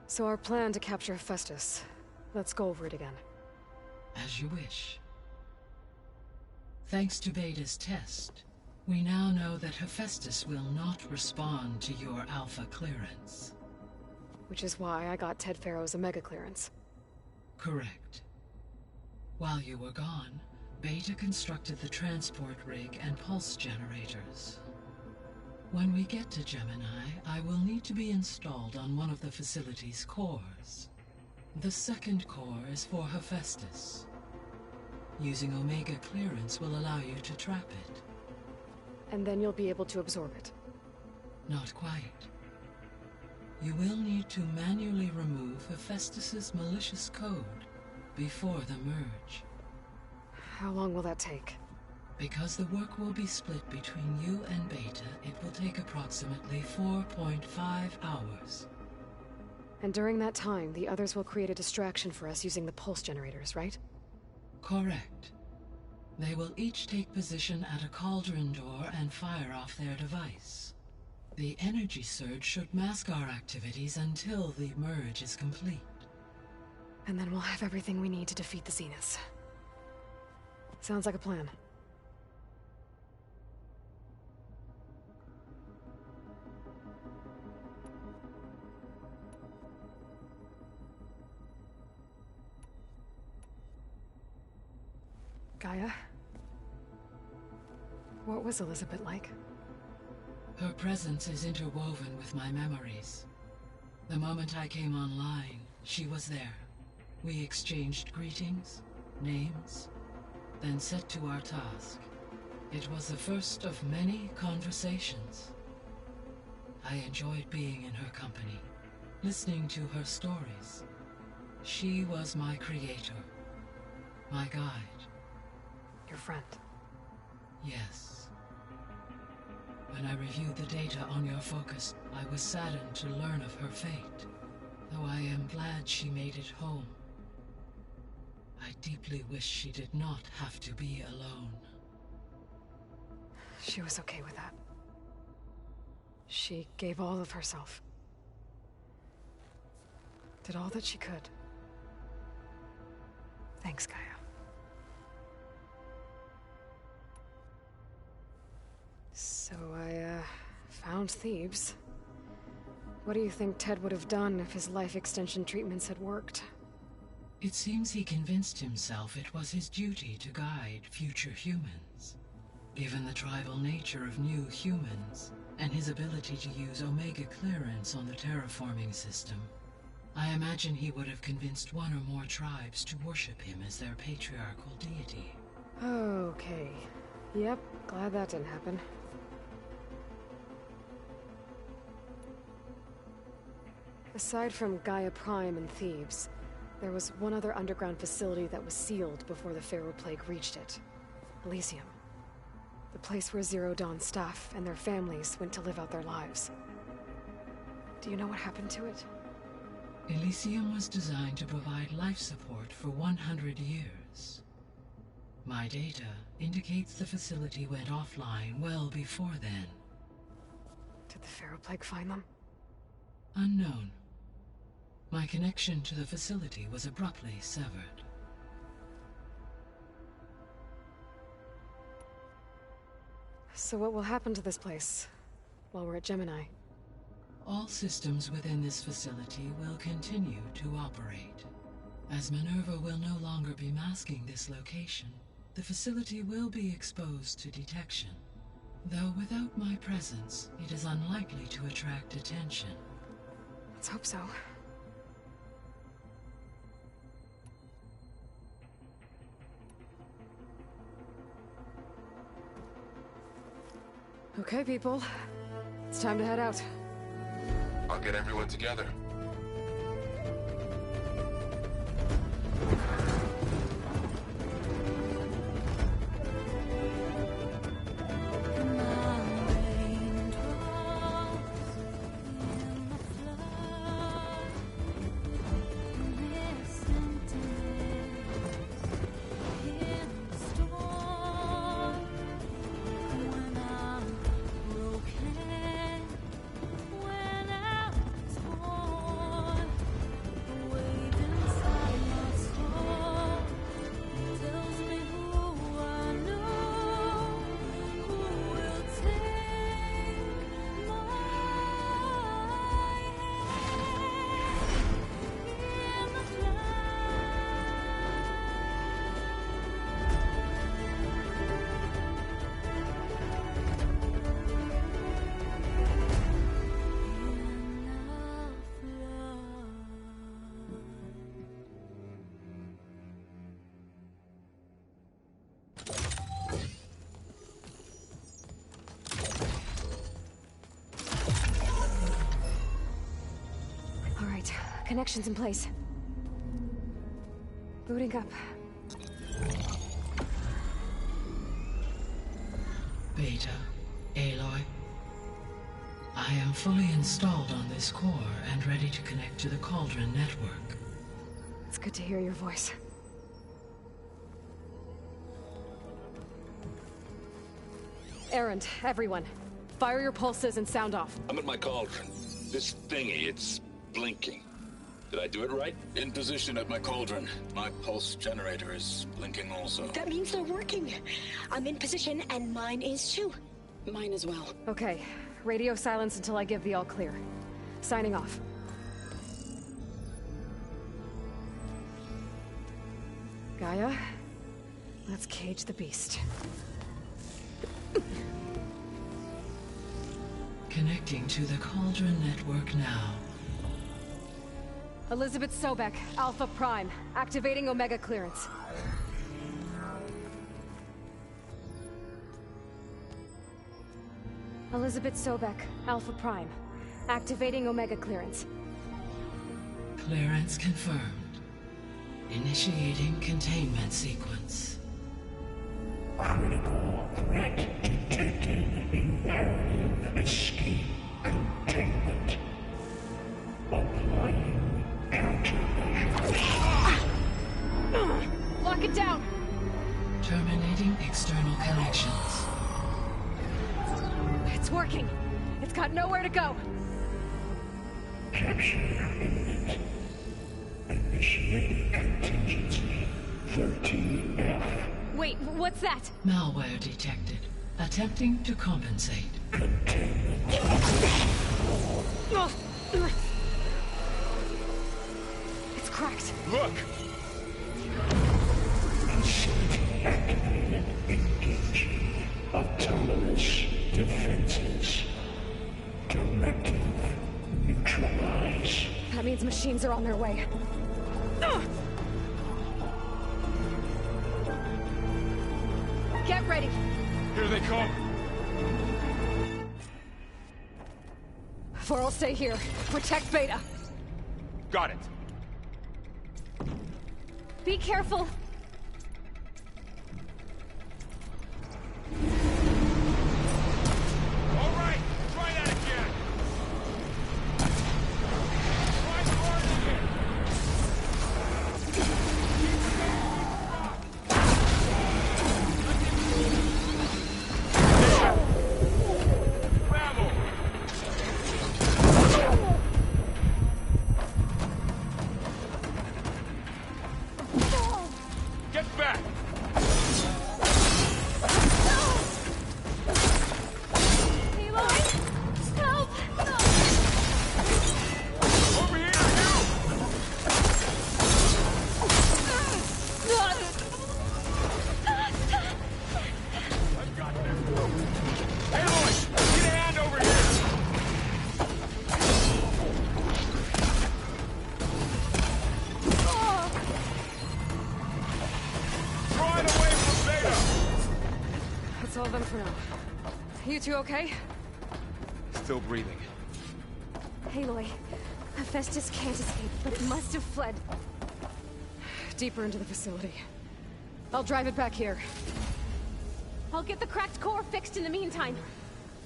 So our plan to capture Hephaestus. Let's go over it again. As you wish. Thanks to Beta's test, we now know that Hephaestus will not respond to your Alpha clearance. Which is why I got Ted Faro's Omega clearance. Correct. While you were gone, Beta constructed the transport rig and pulse generators. When we get to Gemini, I will need to be installed on one of the facility's cores. The second core is for Hephaestus. Using Omega clearance will allow you to trap it. And then you'll be able to absorb it. Not quite. You will need to manually remove Hephaestus's malicious code before the merge. How long will that take? Because the work will be split between you and Beta, it will take approximately 4.5 hours. And during that time, the others will create a distraction for us using the pulse generators, right? Correct. They will each take position at a cauldron door and fire off their device. The energy surge should mask our activities until the merge is complete. And then we'll have everything we need to defeat the Zeniths. Sounds like a plan. Gaia? What was Elizabeth like? Her presence is interwoven with my memories. The moment I came online, she was there. We exchanged greetings, names, then set to our task. It was the first of many conversations. I enjoyed being in her company, listening to her stories. She was my creator, my guide. Your friend. Yes. When I reviewed the data on your focus, I was saddened to learn of her fate, though I am glad she made it home. I deeply wish she did not have to be alone. She was okay with that. She gave all of herself. Did all that she could. Thanks, Gaia. So I, found Thebes. What do you think Ted would have done if his life extension treatments had worked? It seems he convinced himself it was his duty to guide future humans. Given the tribal nature of new humans, and his ability to use Omega clearance on the terraforming system, I imagine he would have convinced one or more tribes to worship him as their patriarchal deity. Okay. Yep, glad that didn't happen. Aside from Gaia Prime and Thebes, there was one other underground facility that was sealed before the Pharaoh Plague reached it. Elysium. The place where Zero Dawn staff and their families went to live out their lives. Do you know what happened to it? Elysium was designed to provide life support for 100 years. My data indicates the facility went offline well before then. Did the Pharaoh Plague find them? Unknown. My connection to the facility was abruptly severed. So what will happen to this place while we're at Gemini? All systems within this facility will continue to operate. As Minerva will no longer be masking this location, the facility will be exposed to detection. Though without my presence, it is unlikely to attract attention. Let's hope so. Okay, people. It's time to head out. I'll get everyone together. Connections in place. Booting up. Beta, Aloy. I am fully installed on this core and ready to connect to the Cauldron network. It's good to hear your voice. Errand, everyone. Fire your pulses and sound off. I'm at my cauldron. This thingy, it's blinking. Did I do it right? In position at my cauldron. My pulse generator is blinking also. That means they're working. I'm in position, and mine is too. Mine as well. Okay. Radio silence until I give the all clear. Signing off. Gaia, let's cage the beast. Connecting to the Cauldron network now. Elizabeth Sobek, Alpha Prime, activating Omega clearance. Elizabeth Sobek, Alpha Prime, activating Omega clearance. Clearance confirmed. Initiating containment sequence. Critical threat detected in narrative escape containment. Applying countermeasures. Lock it down! Terminating external connections. It's working. It's got nowhere to go. Capture imminent. Initiating contingency 13F. Wait, what's that? Malware detected. Attempting to compensate. Containment. It's cracked. Look! Facility activated. Engaging autonomous defenses. Directive neutralize. That means machines are on their way. Get ready. Here they come! Vor'll stay here. Protect Beta. Got it! Be careful. All right! Try that again! Try hard again! Bravo! Get back! Aloy! Help! Over here, I've got this! Aloy! Get a hand over here! Draw it away from Beta! That's all of them for now. You two okay? Still breathing. Aloy, Hephaestus can't escape, but it must have fled. Deeper into the facility. I'll drive it back here. I'll get the cracked core fixed in the meantime.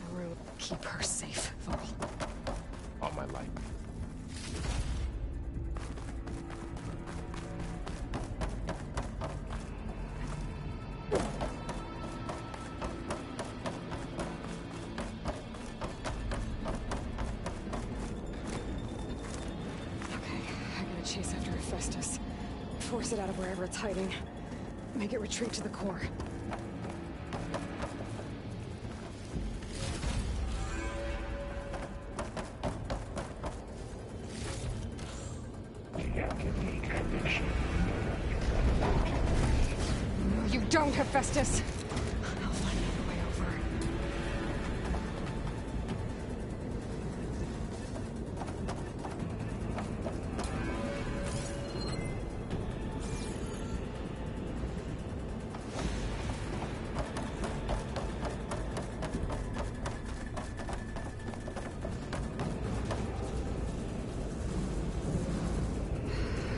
I will keep her safe, Varl. On my life. Okay, I gotta chase after Hephaestus. Force it out of wherever it's hiding. Make it retreat to the core. Deactivate connection. No, you don't, Hephaestus! I'll find another way over.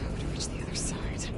How to reach the other side.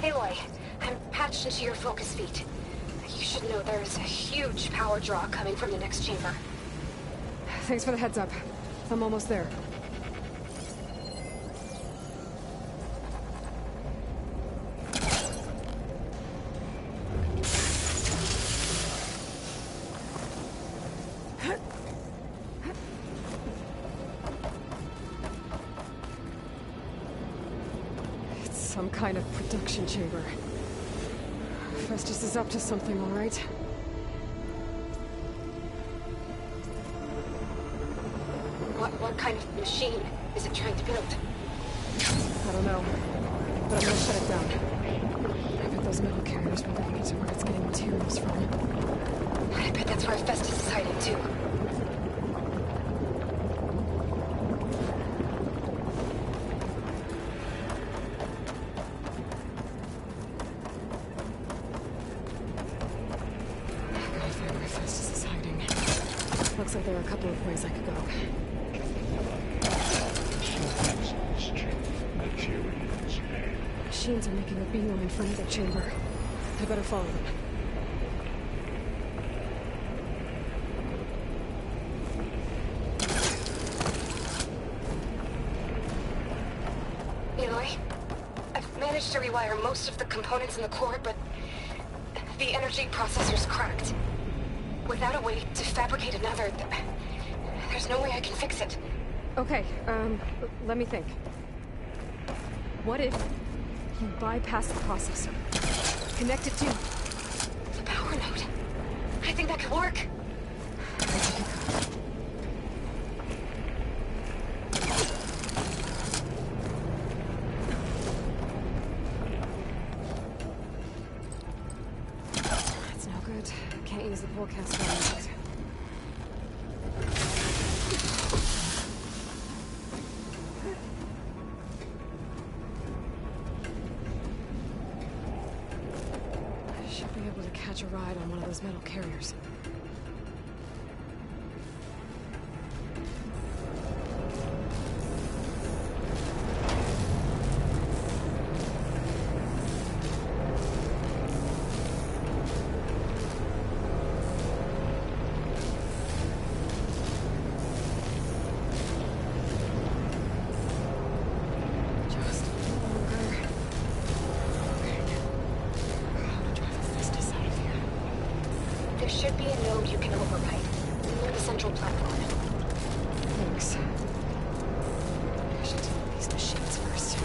Aloy, I'm patched into your focus feed. You should know there's a huge power draw coming from the next chamber. Thanks for the heads up. I'm almost there. It's some kind of production chamber. Festus is up to something, all right? What kind of machine is it trying to build? I don't know, but I'm gonna shut it down. I bet those metal carriers will lead me to where it's getting materials from. I bet that's where Festus is hiding, too. I gotta find where Festus is hiding. Looks like there are a couple of ways I could go. Machines are making a beeline for another chamber. I better follow them. Aloy, I've managed to rewire most of the components in the core, but the energy processor's cracked. Without a way to fabricate another, there's no way I can fix it. Okay, let me think. What if you bypass the processor? Connect it to the power node. I think that could work. That's no good. Can't use the forecast on it. Should be able to catch a ride on one of those metal carriers. Just a little longer. How to drive a Festus out of here. There should be a node you can override near the central platform. Thanks. I should deal with these machines first.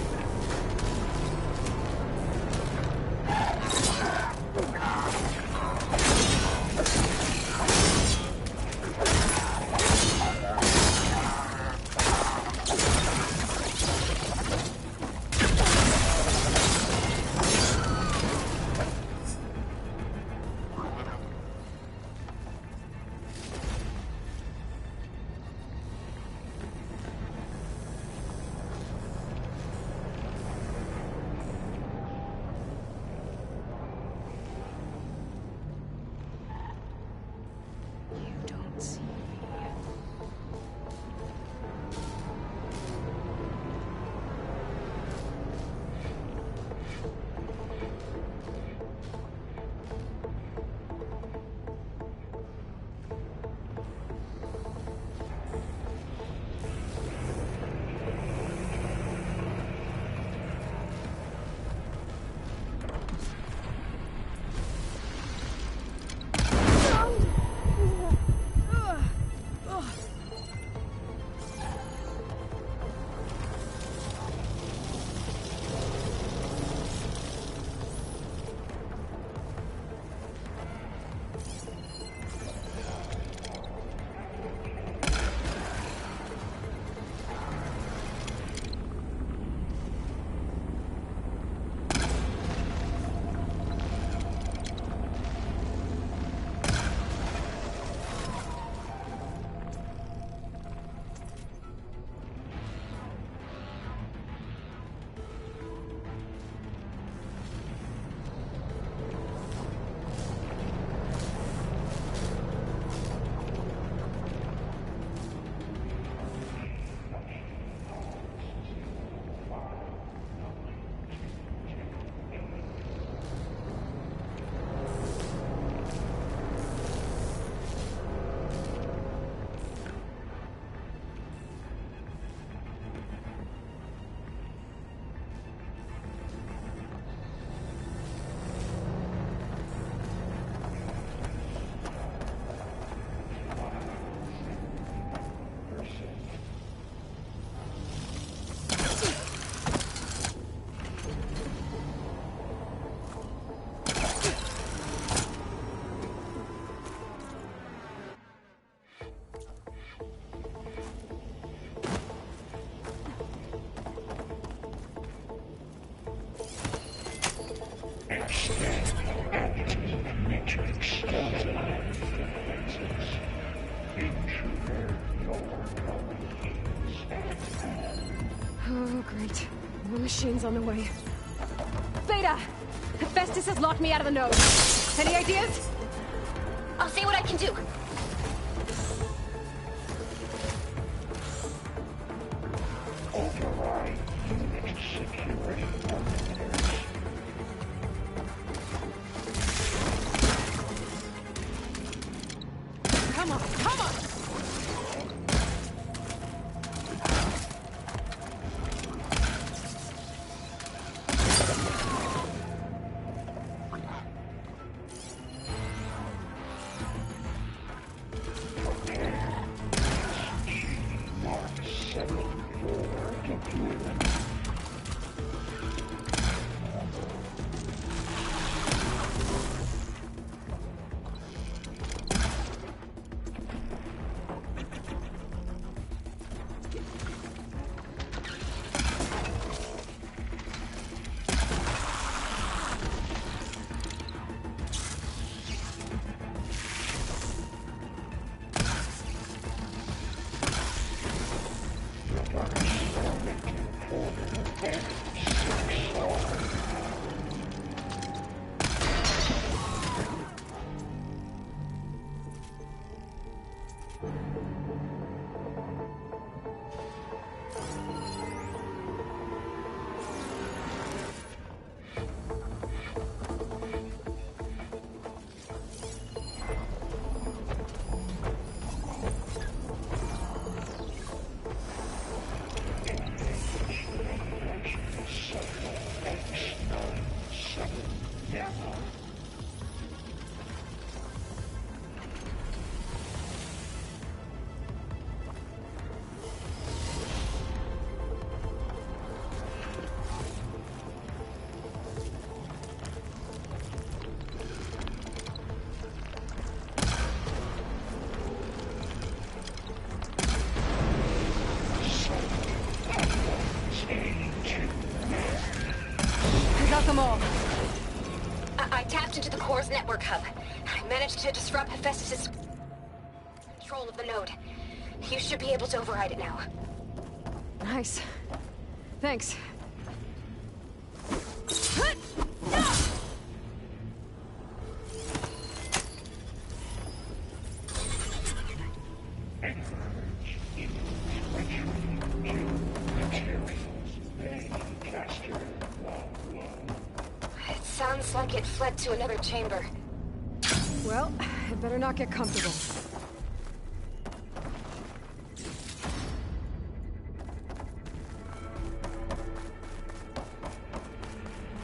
Great. More machines on the way. Beta! Hephaestus has locked me out of the node. Any ideas? I'll see what I can do. Override unit security parameters. Come on, come on! I tapped into the core's network hub. I managed to disrupt Hephaestus' control of the node. You should be able to override it now. Nice. Thanks. It sounds like it fled to another chamber. Well, it better not get comfortable.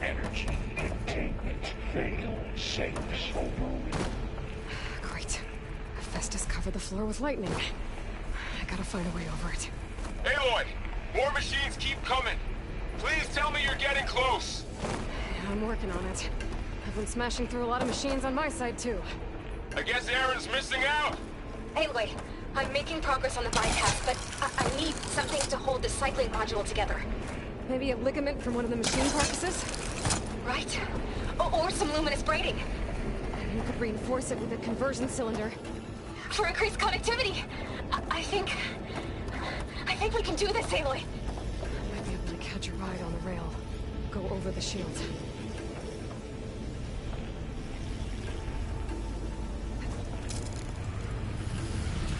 Energy containment fatal. Safe over. Great. Hephaestus covered the floor with lightning. I gotta find a way over it. Aloy! More machines keep coming! Please tell me you're getting close! Yeah, I'm working on it. I've been smashing through a lot of machines on my side, too. I guess Aaron's missing out! Aloy, I'm making progress on the bypass, but I need something to hold the cycling module together. Maybe a ligament from one of the machine carcasses? Right. Or some luminous braiding. You could reinforce it with a conversion cylinder. For increased connectivity! I think we can do this, Aloy. I might be able to catch a ride on the rail. Go over the shield.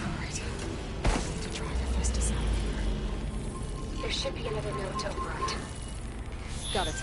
Alright. I need to drive Hephaestus out of here. There should be another node to override. Got it.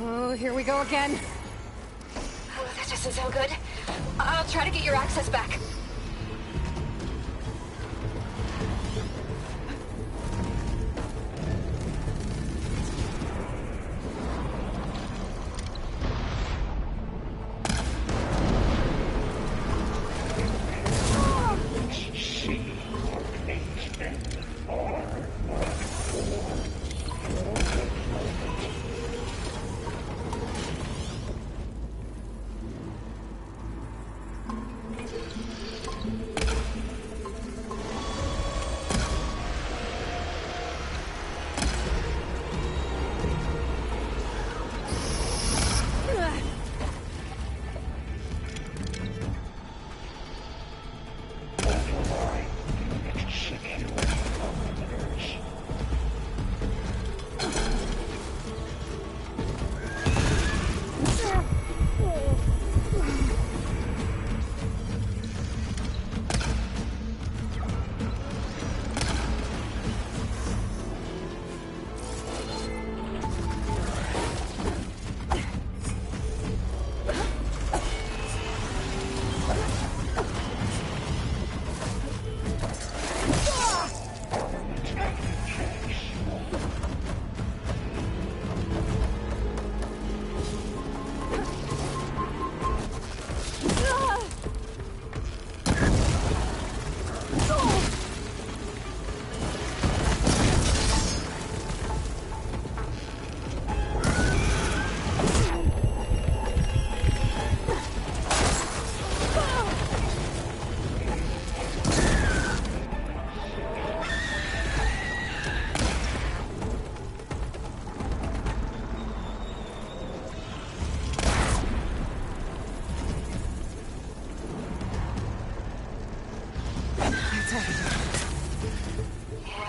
Oh, here we go again. Oh, that doesn't sound good. I'll try to get your access back.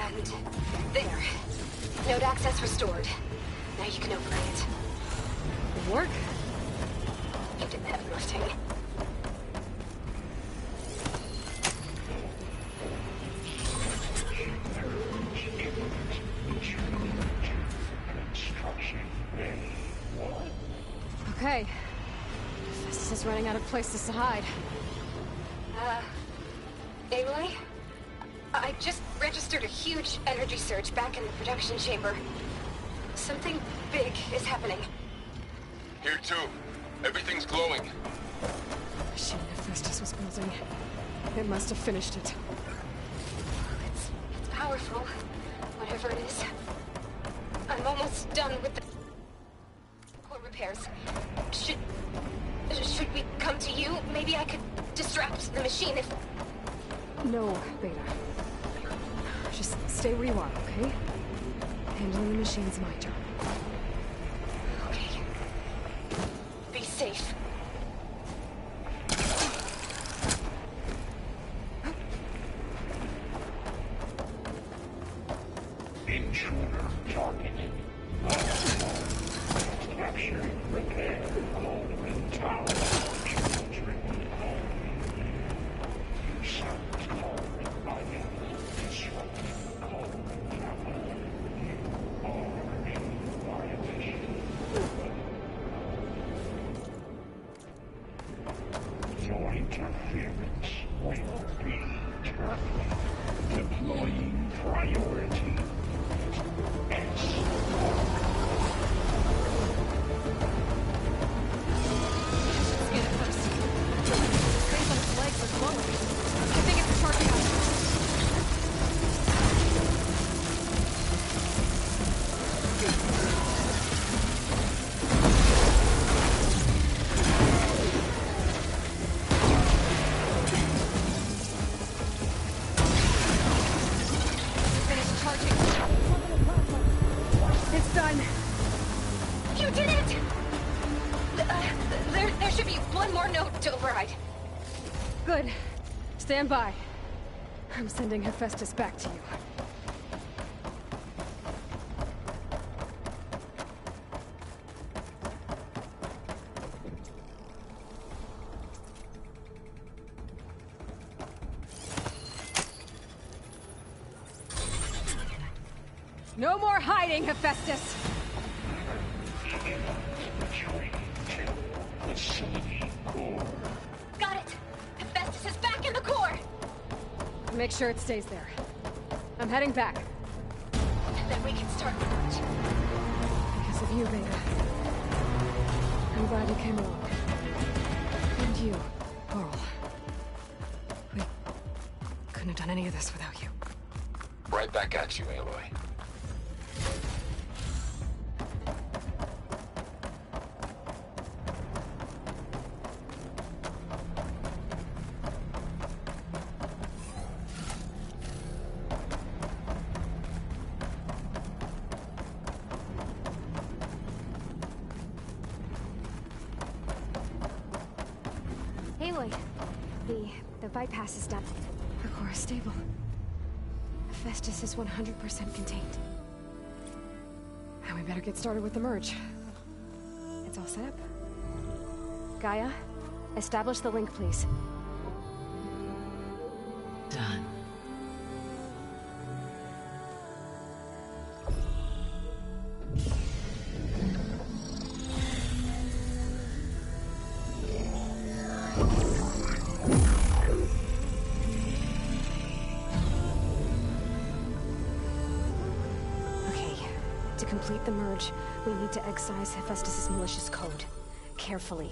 And there. Node access restored. Now you can override it. Good work. You did the heavy lifting. Okay. This is running out of places to hide. Aloy? I just registered a huge energy surge back in the production chamber. Something big is happening. Here too. Everything's glowing. The machine Hephaestus was building. It must have finished it. It's powerful, whatever it is. I'm almost done with the core repairs. Should we come to you? Maybe I could distract the machine if... No, Beta. Just stay where you are, okay? Handling the machine's my job. Okay. Be safe. Intruder targeted. Capture, repair, Coleman Tower. Children only. You sound Coleman. I am disrupting Coleman Tower. You are in violation. Your interference will be terminated. Deploying priority. Good. Stand by. I'm sending Hephaestus back to you. No more hiding, Hephaestus! Got it! Hephaestus is back in the core! Make sure it stays there. I'm heading back. Then we can start the march. Because of you, Beta. I'm glad you came along. And you, Coral. We couldn't have done any of this without you. Right back at you, Aloy. Aloy, the bypass is done. The core is stable. Hephaestus is 100% contained. And we better get started with the merge. It's all set up. Gaia, establish the link, please. Done. To complete the merge, we need to excise Hephaestus' malicious code. Carefully.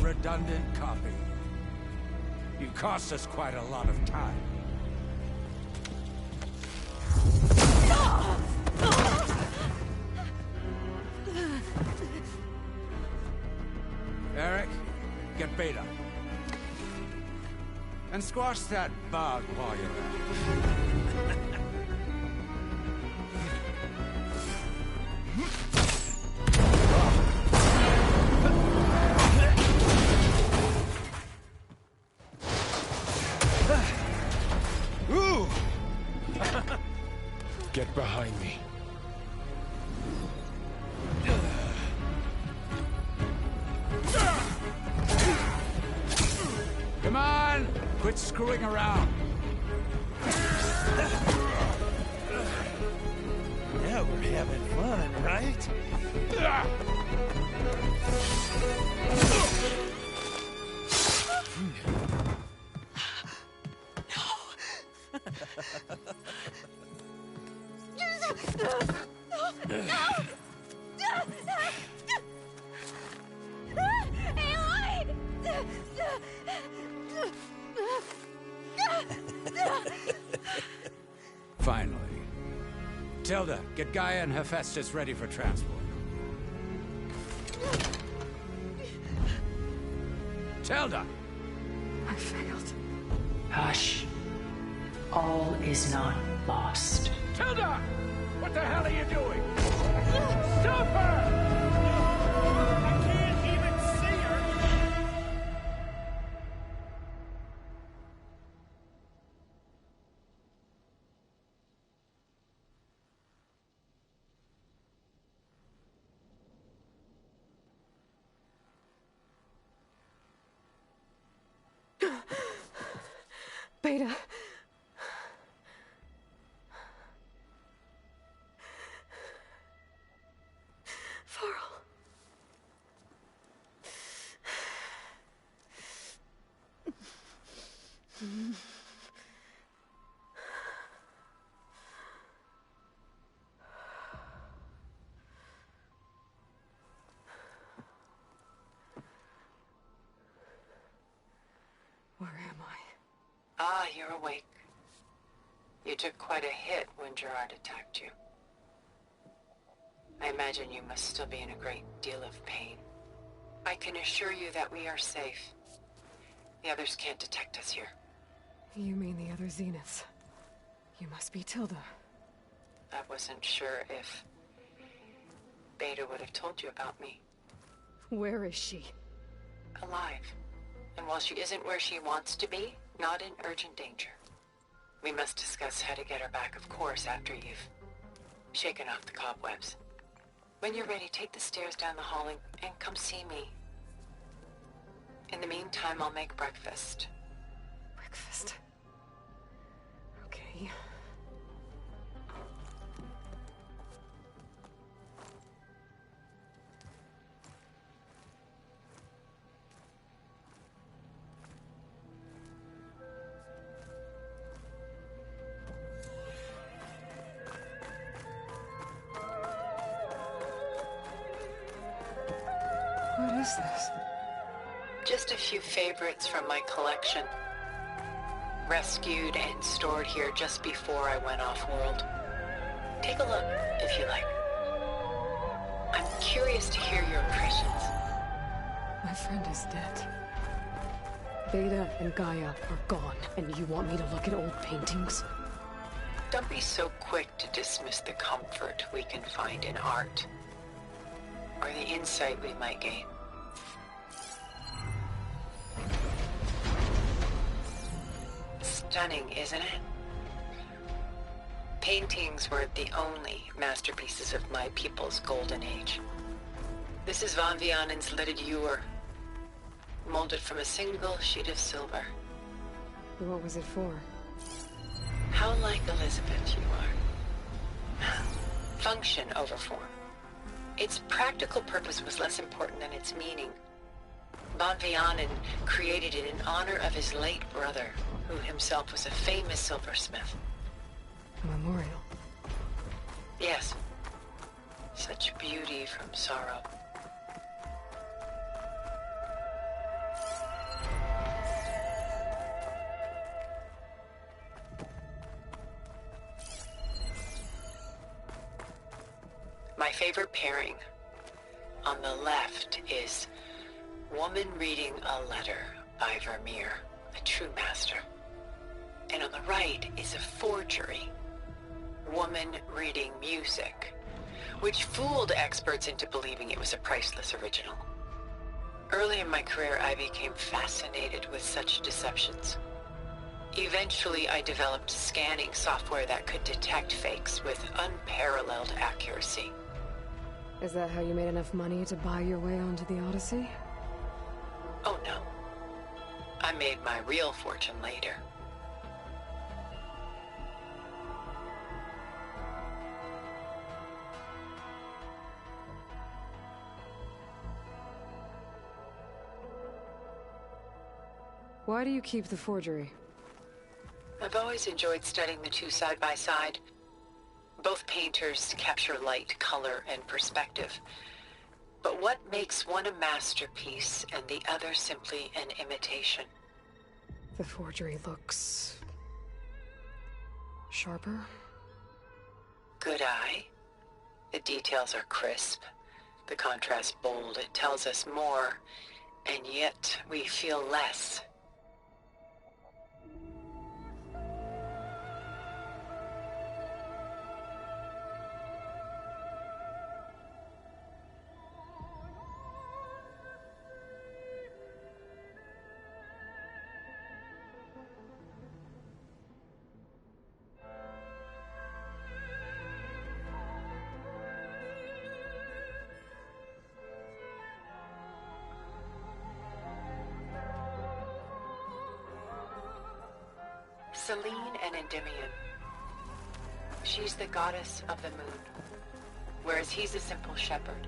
Redundant copy. You cost us quite a lot of time. Eric, get Beta. And squash that bug while you're at it. Get behind me. Come on! Quit screwing around. Now we're having fun, right? Finally. Tilda, get Gaia and Hephaestus ready for transport. Tilda! I failed. Hush. All is not lost. Tilda! What the hell are you doing? Stop her! I can't even see her! Beta. Where am I? Ah, you're awake. You took quite a hit when Gerard attacked you. I imagine you must still be in a great deal of pain. I can assure you that we are safe. The others can't detect us here. You mean the other Zeniths? You must be Tilda. I wasn't sure if Beta would have told you about me. Where is she? Alive. And while she isn't where she wants to be, not in urgent danger. We must discuss how to get her back, of course, after you've shaken off the cobwebs. When you're ready, take the stairs down the hall and come see me. In the meantime, I'll make breakfast. Breakfast? Okay. What is this? Just a few favorites from my collection. Rescued and stored here just before I went off-world. Take a look, if you like. I'm curious to hear your impressions. My friend is dead. Beta and Gaia are gone, and you want me to look at old paintings? Don't be so quick to dismiss the comfort we can find in art, or the insight we might gain. Stunning, isn't it? Paintings were the only masterpieces of my people's golden age. This is Von Vianen's leaded ewer, molded from a single sheet of silver. What was it for? How like Elizabeth you are. Function over form. Its practical purpose was less important than its meaning. Von Vianen created it in honor of his late brother, who himself was a famous silversmith. A memorial? Yes. Such beauty from sorrow. My favorite pairing on the left is Woman Reading a Letter by Vermeer, a true master. And on the right is a forgery, Woman Reading Music, which fooled experts into believing it was a priceless original. Early in my career, I became fascinated with such deceptions. Eventually, I developed scanning software that could detect fakes with unparalleled accuracy. Is that how you made enough money to buy your way onto the Odyssey? Oh no. I made my real fortune later. Why do you keep the forgery? I've always enjoyed studying the two side by side. Both painters capture light, color, and perspective. But what makes one a masterpiece and the other simply an imitation? The forgery looks sharper? Good eye. The details are crisp. The contrast bold. It tells us more, and yet we feel less. Selene and Endymion. She's the goddess of the moon, whereas he's a simple shepherd.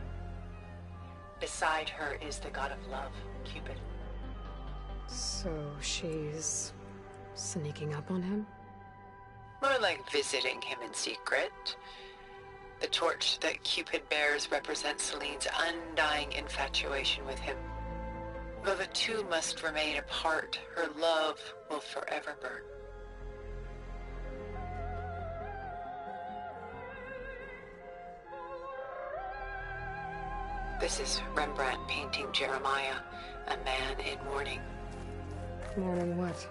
Beside her is the god of love, Cupid. So she's Sneaking up on him? More like visiting him in secret. The torch that Cupid bears represents Celine's undying infatuation with him. Though the two must remain apart, her love will forever burn. This is Rembrandt painting Jeremiah, a man in mourning. Mourning what?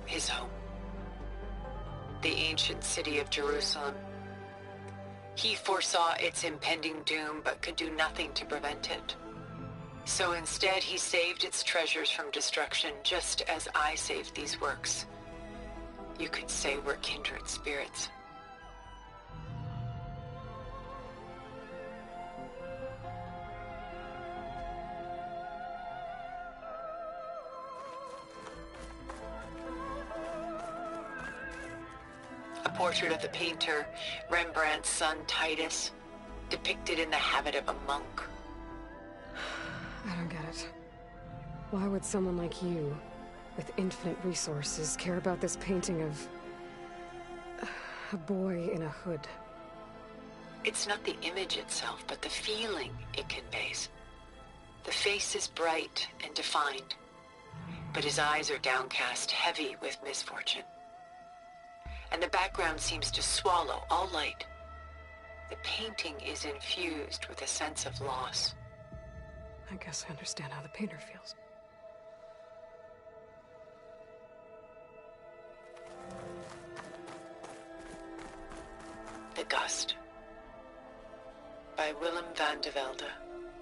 His home. The ancient city of Jerusalem. He foresaw its impending doom, but could do nothing to prevent it. So instead, he saved its treasures from destruction, just as I saved these works. You could say we're kindred spirits. A portrait of the painter, Rembrandt's son Titus, depicted in the habit of a monk. I don't get it. Why would someone like you, with infinite resources, care about this painting of a boy in a hood? It's not the image itself, but the feeling it conveys. The face is bright and defined, but his eyes are downcast, heavy with misfortune. And the background seems to swallow all light. The painting is infused with a sense of loss. I guess I understand how the painter feels. The Gust, by Willem van de Velde,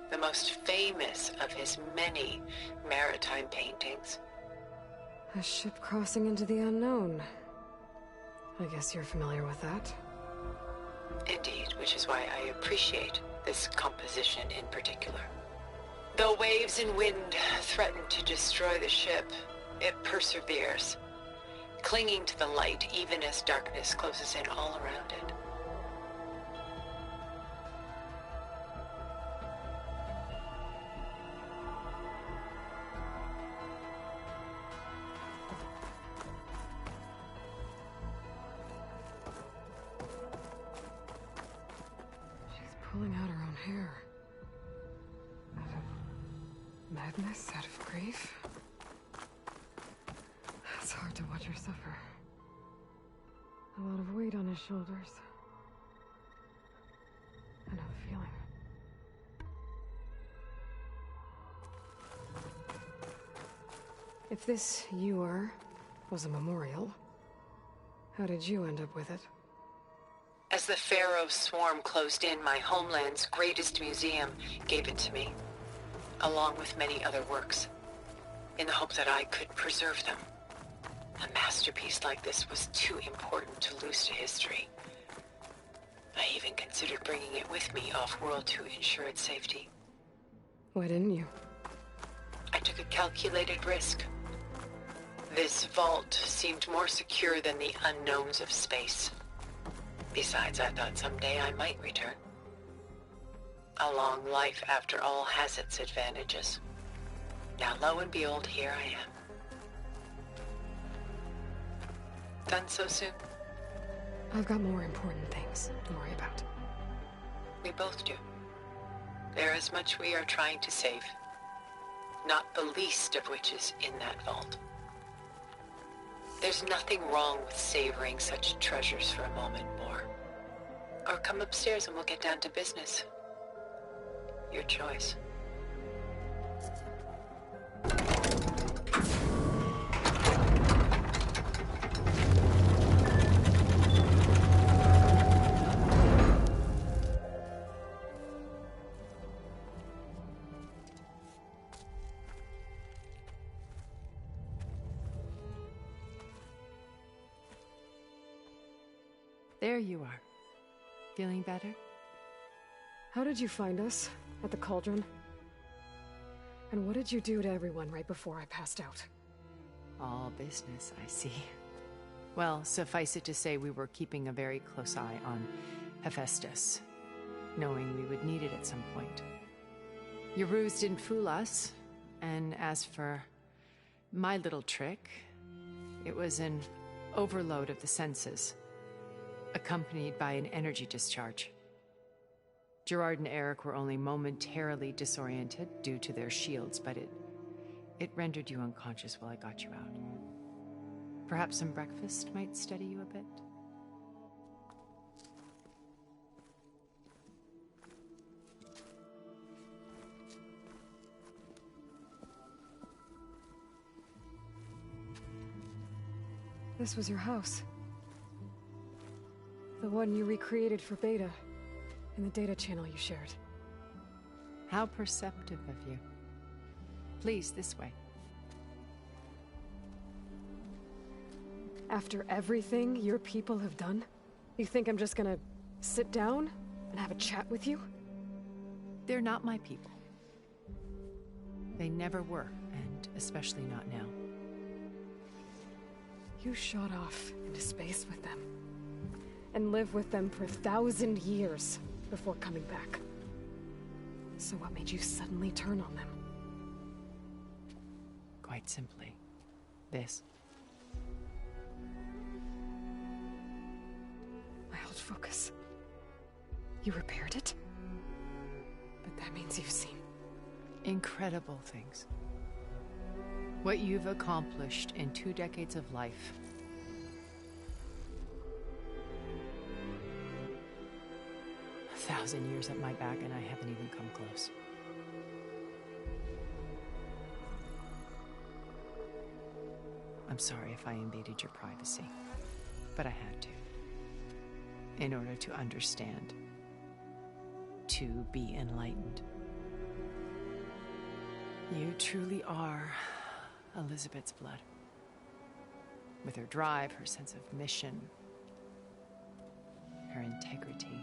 the most famous of his many maritime paintings. A ship crossing into the unknown. I guess you're familiar with that. Indeed, which is why I appreciate this composition in particular. Though waves and wind threaten to destroy the ship, it perseveres, clinging to the light even as darkness closes in all around it. Pulling out her own hair. Out of madness, out of grief. It's hard to watch her suffer. A lot of weight on his shoulders. I know the feeling. If this ewer was a memorial, how did you end up with it? As the Pharaoh swarm closed in, my homeland's greatest museum gave it to me, along with many other works, in the hope that I could preserve them. A masterpiece like this was too important to lose to history. I even considered bringing it with me off-world to ensure its safety. Why didn't you? I took a calculated risk. This vault seemed more secure than the unknowns of space. Besides, I thought someday I might return. A long life, after all, has its advantages. Now, lo and behold, here I am. Done so soon? I've got more important things to worry about. We both do. There is much we are trying to save. Not the least of which is in that vault. There's nothing wrong with savoring such treasures for a moment more. Or come upstairs and we'll get down to business. Your choice. There you are. Feeling better? How did you find us? At the cauldron? And what did you do to everyone right before I passed out? All business, I see. Well, suffice it to say we were keeping a very close eye on Hephaestus, knowing we would need it at some point. Your ruse didn't fool us, and as for my little trick, It was an overload of the senses, accompanied by an energy discharge. Gerard and Eric were only momentarily disoriented due to their shields, but it rendered you unconscious while I got you out. Perhaps some breakfast might steady you a bit? This was your house. The one you recreated for Beta, in the data channel you shared. How perceptive of you. Please, this way. After everything your people have done, you think I'm just gonna sit down and have a chat with you? They're not my people. They never were, and especially not now. You shot off into space with them, and lived with them for 1,000 years before coming back. So what made you suddenly turn on them? Quite simply, this. My old focus. You repaired it? But that means you've seen incredible things. What you've accomplished in 2 decades of life. A 1,000 years at my back, and I haven't even come close. I'm sorry if I invaded your privacy, but I had to. In order to understand. To be enlightened. You truly are Elizabeth's blood. With her drive, her sense of mission, her integrity.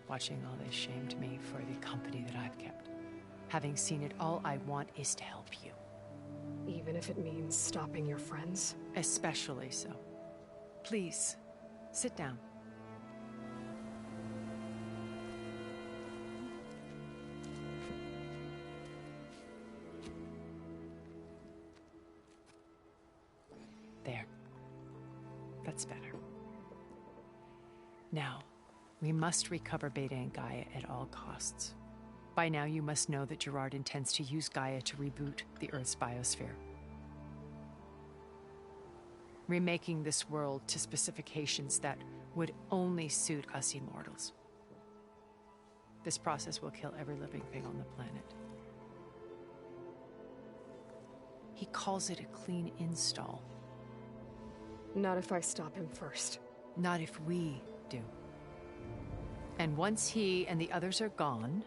Watching all this shamed me for the company that I've kept. Having seen it, all I want is to help you. Even if it means stopping your friends? Especially so. Please, sit down. There. That's better. Now, we must recover Beta and Gaia at all costs. By now, you must know that Gerard intends to use Gaia to reboot the Earth's biosphere. Remaking this world to specifications that would only suit us immortals. This process will kill every living thing on the planet. He calls it a clean install. Not if I stop him first. Not if we do. And once he and the others are gone,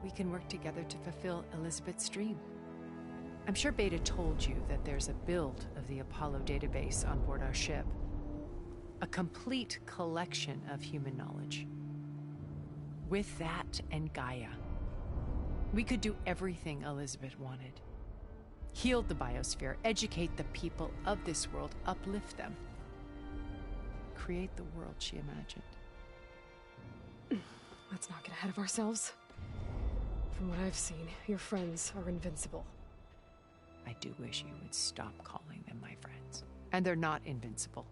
we can work together to fulfill Elizabeth's dream. I'm sure Beta told you that there's a build of the Apollo database on board our ship. A complete collection of human knowledge. With that and Gaia, we could do everything Elizabeth wanted. Heal the biosphere, educate the people of this world, uplift them. Create the world she imagined. Let's not get ahead of ourselves. From what I've seen, your friends are invincible. I do wish you would stop calling them my friends. And they're not invincible.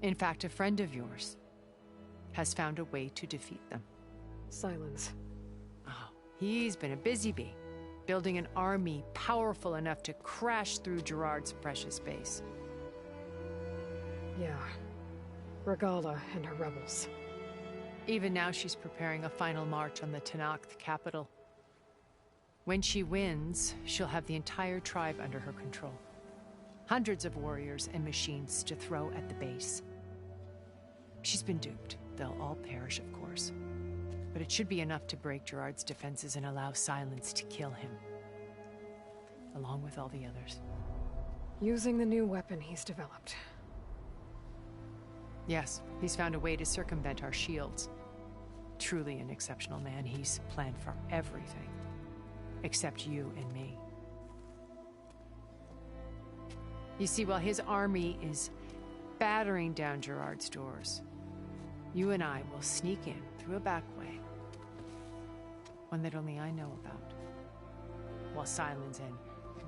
In fact, a friend of yours has found a way to defeat them. Silence. Oh, he's been a busy bee, building an army powerful enough to crash through Gerard's precious base. Yeah. Regala and her rebels. Even now, she's preparing a final march on the Tenakth capital. When she wins, she'll have the entire tribe under her control. Hundreds of warriors and machines to throw at the base. She's been duped. They'll all perish, of course. But it should be enough to break Gerard's defenses and allow Silence to kill him. Along with all the others. Using the new weapon he's developed. Yes, he's found a way to circumvent our shields. Truly an exceptional man. He's planned for everything. Except you and me. You see, while his army is battering down Gerard's doors, you and I will sneak in through a back way. One that only I know about. while Silence and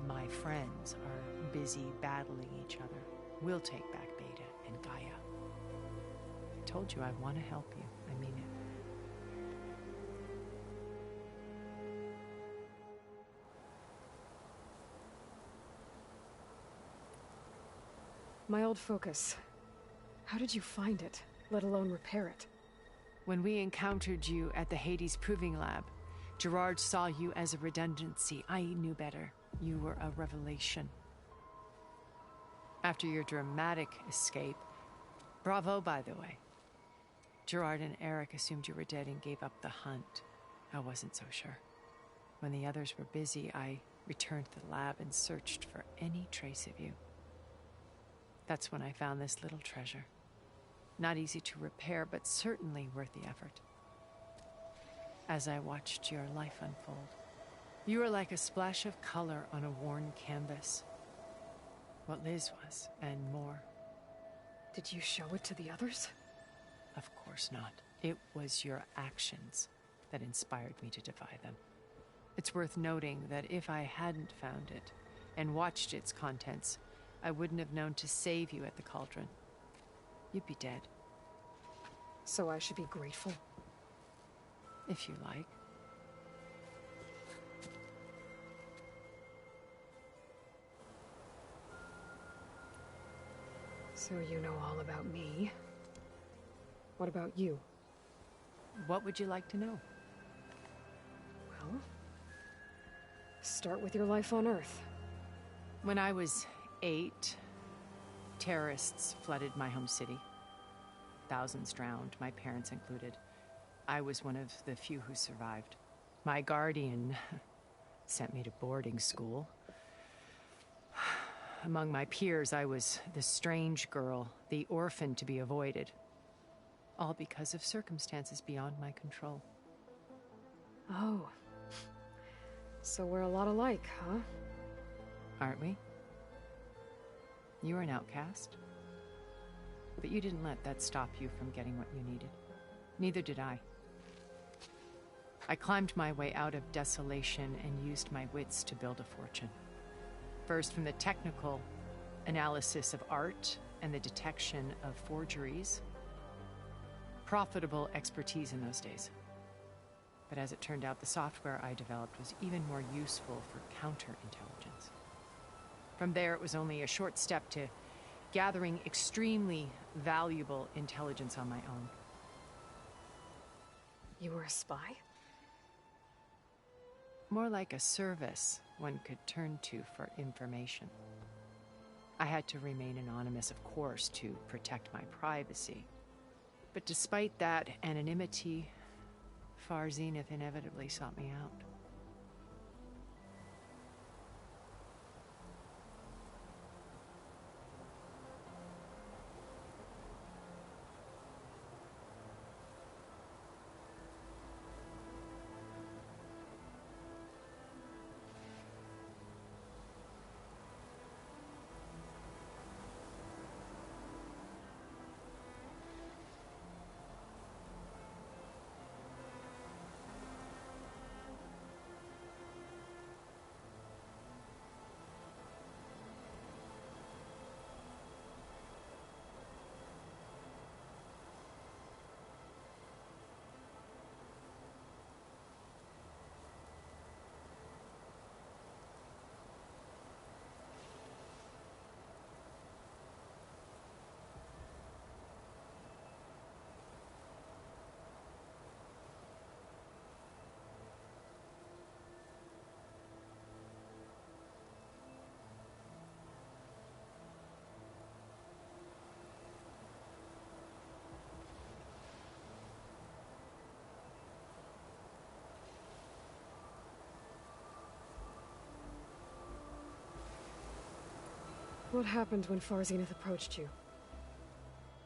my friends are busy battling each other, we'll take back Beta and Gaia. I told you I want to help you. I mean it. My old focus. How did you find it, let alone repair it? When we encountered you at the Hades Proving Lab, Gerard saw you as a redundancy. I knew better. You were a revelation. After your dramatic escape, bravo, by the way. Gerard and Eric assumed you were dead and gave up the hunt. I wasn't so sure. When the others were busy, I returned to the lab and searched for any trace of you. That's when I found this little treasure. Not easy to repair, but certainly worth the effort. As I watched your life unfold, you were like a splash of color on a worn canvas. What Liz was, and more. Did you show it to the others? Of course not. It was your actions that inspired me to defy them. It's worth noting that if I hadn't found it and watched its contents, I wouldn't have known to save you at the cauldron. You'd be dead. So I should be grateful? If you like. So you know all about me. What about you? What would you like to know? Well, start with your life on Earth. When I was 8, terrorists flooded my home city. Thousands drowned, my parents included. I was one of the few who survived. My guardian sent me to boarding school. Among my peers, I was the strange girl, the orphan to be avoided. All because of circumstances beyond my control. Oh. So we're a lot alike, huh? Aren't we? You were an outcast. But you didn't let that stop you from getting what you needed. Neither did I. I climbed my way out of desolation and used my wits to build a fortune. First, from the technical analysis of art and the detection of forgeries. Profitable expertise in those days. But as it turned out, the software I developed was even more useful for counterintelligence. From there, it was only a short step to gathering extremely valuable intelligence on my own. You were a spy? More like a service one could turn to for information. I had to remain anonymous, of course, to protect my privacy. But despite that anonymity, Far Zenith inevitably sought me out. What happened when Far Zenith approached you?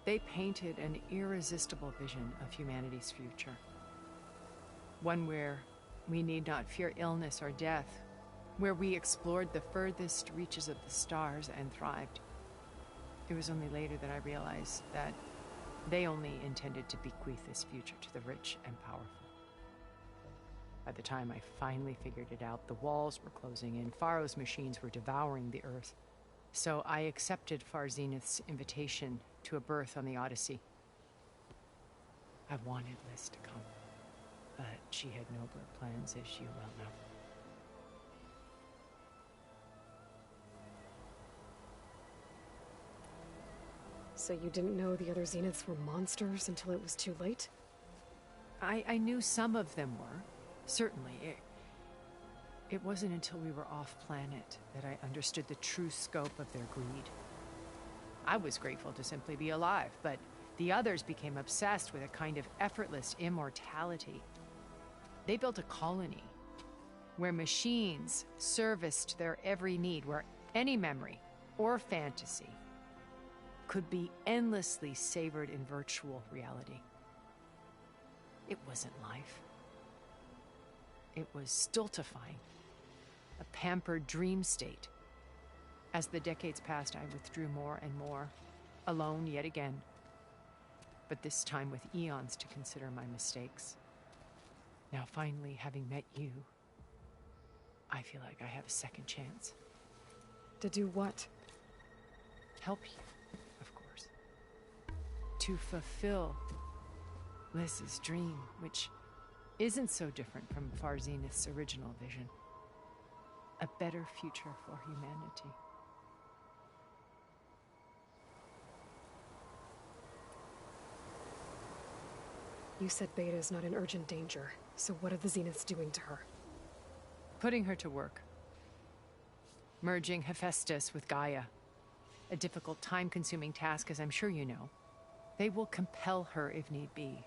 They painted an irresistible vision of humanity's future. One where we need not fear illness or death, where we explored the furthest reaches of the stars and thrived. It was only later that I realized that they only intended to bequeath this future to the rich and powerful. By the time I finally figured it out, the walls were closing in, Pharaoh's machines were devouring the Earth. So I accepted Far Zenith's invitation to a berth on the Odyssey. I wanted Liz to come, but she had nobler plans, as you well know. So you didn't know the other Zeniths were monsters until it was too late? I knew some of them were, certainly. It wasn't until we were off-planet that I understood the true scope of their greed. I was grateful to simply be alive, but the others became obsessed with a kind of effortless immortality. They built a colony where machines serviced their every need, where any memory or fantasy could be endlessly savored in virtual reality. It wasn't life. It was stultifying, a pampered dream state. As the decades passed, I withdrew more and more, alone yet again, but this time with eons to consider my mistakes. Now, finally, having met you, I feel like I have a second chance. To do what? Help you, of course. To fulfill Liz's dream, which isn't so different from Far Zenith's original vision. A better future for humanity. You said Beta is not in urgent danger, so what are the Zeniths doing to her? Putting her to work. Merging Hephaestus with Gaia. A difficult, time-consuming task, as I'm sure you know. They will compel her if need be.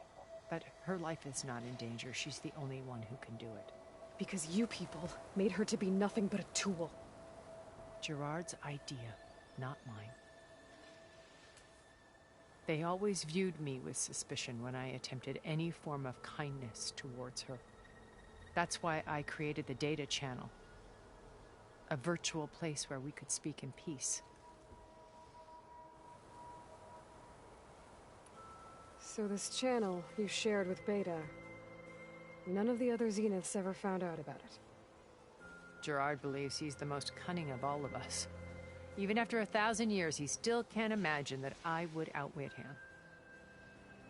But her life is not in danger. She's the only one who can do it. Because you people made her to be nothing but a tool. Gerard's idea, not mine. They always viewed me with suspicion when I attempted any form of kindness towards her. That's why I created the data channel. A virtual place where we could speak in peace. So this channel you shared with Beta, none of the other Zeniths ever found out about it? Gerard believes he's the most cunning of all of us. Even after 1,000 years, he still can't imagine that I would outwit him.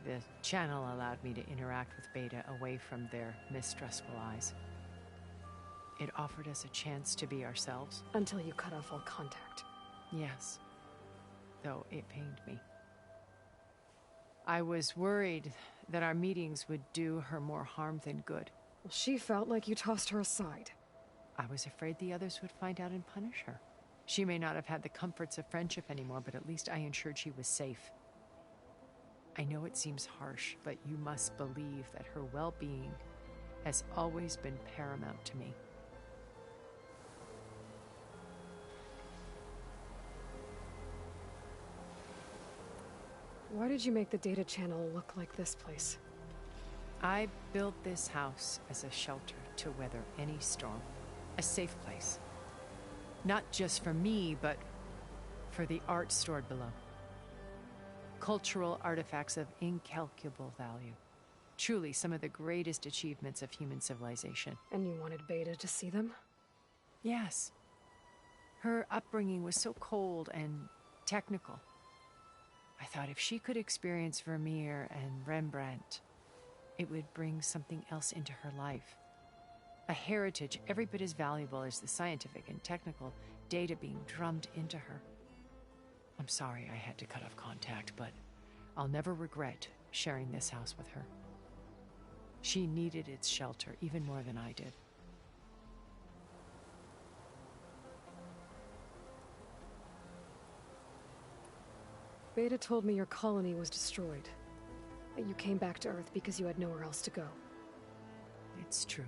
The channel allowed me to interact with Beta away from their mistrustful eyes. It offered us a chance to be ourselves. Until you cut off all contact. Yes. Though it pained me. I was worried that our meetings would do her more harm than good. Well, she felt like you tossed her aside. I was afraid the others would find out and punish her. She may not have had the comforts of friendship anymore, but at least I ensured she was safe. I know it seems harsh, but you must believe that her well-being has always been paramount to me. Why did you make the data channel look like this place? I built this house as a shelter to weather any storm. A safe place. Not just for me, but for the art stored below. Cultural artifacts of incalculable value. Truly some of the greatest achievements of human civilization. And you wanted Beta to see them? Yes. Her upbringing was so cold and technical. I thought if she could experience Vermeer and Rembrandt, it would bring something else into her life. A heritage every bit as valuable as the scientific and technical data being drummed into her. I'm sorry I had to cut off contact, but I'll never regret sharing this house with her. She needed its shelter even more than I did. Beta told me your colony was destroyed. That you came back to Earth because you had nowhere else to go. It's true.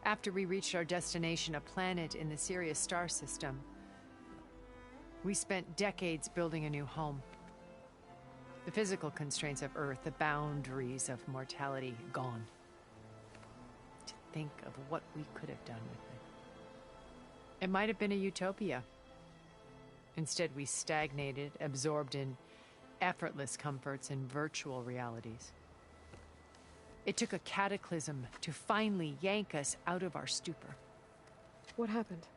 After we reached our destination, a planet in the Sirius star system, we spent decades building a new home. The physical constraints of Earth, the boundaries of mortality, gone. To think of what we could have done with it. It might have been a utopia. Instead, we stagnated, absorbed in effortless comforts and virtual realities. It took a cataclysm to finally yank us out of our stupor. What happened?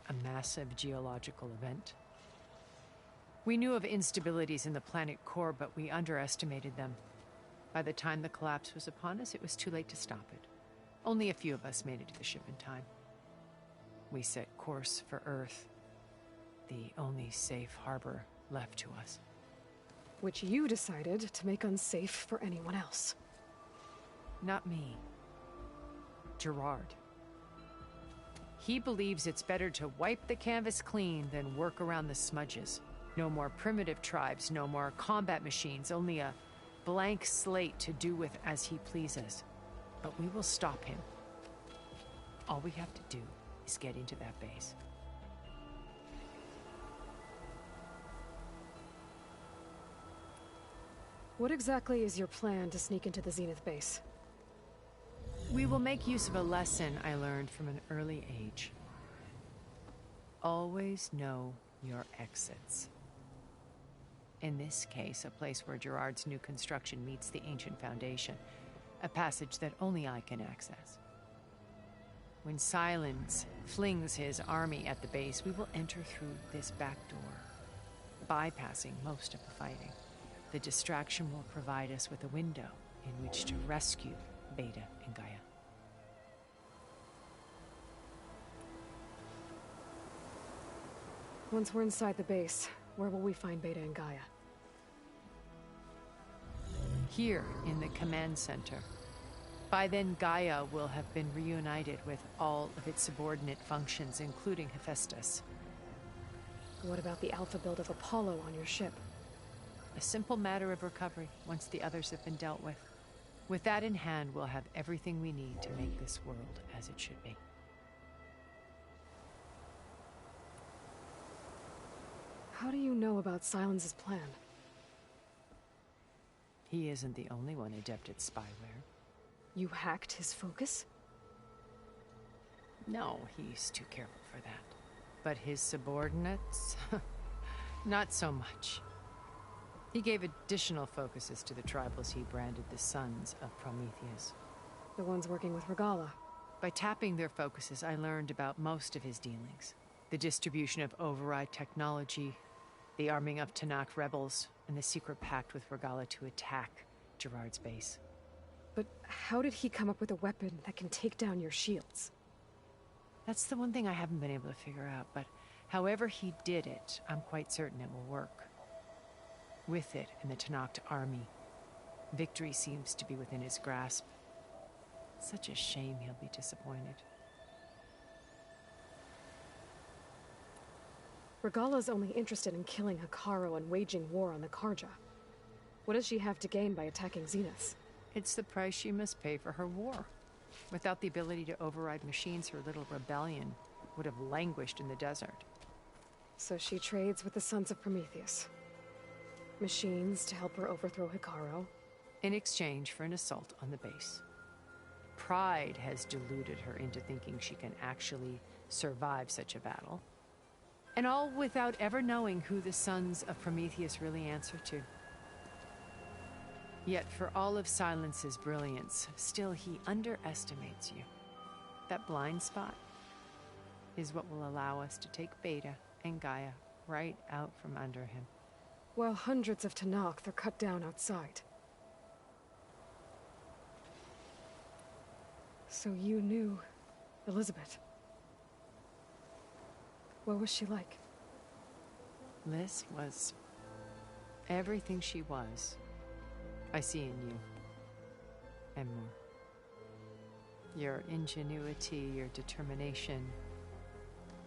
A massive geological event. We knew of instabilities in the planet core, but we underestimated them. By the time the collapse was upon us, it was too late to stop it. Only a few of us made it to the ship in time. We set course for Earth, the only safe harbor left to us. Which you decided to make unsafe for anyone else. Not me. Gerard. He believes it's better to wipe the canvas clean than work around the smudges. No more primitive tribes, no more combat machines, only a blank slate to do with as he pleases. But we will stop him. All we have to do is get into that base. What exactly is your plan to sneak into the Zenith base? We will make use of a lesson I learned from an early age. Always know your exits. In this case, a place where Gerard's new construction meets the ancient foundation, a passage that only I can access. When Silence flings his army at the base, we will enter through this back door, bypassing most of the fighting. The distraction will provide us with a window in which to rescue Beta and Gaia. Once we're inside the base, where will we find Beta and Gaia? Here in the command center. By then, Gaia will have been reunited with all of its subordinate functions, including Hephaestus. What about the alpha build of Apollo on your ship? A simple matter of recovery once the others have been dealt with. With that in hand, we'll have everything we need to make this world as it should be. How do you know about Silence's plan? He isn't the only one adept at spyware. You hacked his focus? No, he's too careful for that. But his subordinates? Not so much. He gave additional focuses to the tribals he branded the Sons of Prometheus. The ones working with Regala. By tapping their focuses, I learned about most of his dealings. The distribution of override technology, the arming of Tanakh rebels, and the secret pact with Regala to attack Gerard's base. But how did he come up with a weapon that can take down your shields? That's the one thing I haven't been able to figure out, but however he did it, I'm quite certain it will work. With it and the Tanakh army, victory seems to be within his grasp. Such a shame he'll be disappointed. Regala's only interested in killing Hekarro and waging war on the Karja. What does she have to gain by attacking Zenith? It's the price she must pay for her war. Without the ability to override machines, her little rebellion would have languished in the desert. So she trades with the Sons of Prometheus. Machines to help her overthrow Hekarro. In exchange for an assault on the base. Pride has deluded her into thinking she can actually survive such a battle. And all without ever knowing who the Sons of Prometheus really answer to. Yet for all of Silence's brilliance, still he underestimates you. That blind spot is what will allow us to take Beta and Gaia right out from under him. While hundreds of Tanakh are cut down outside. So you knew Elizabeth. What was she like? Liz was everything she was. I see in you. And more. Your ingenuity, your determination,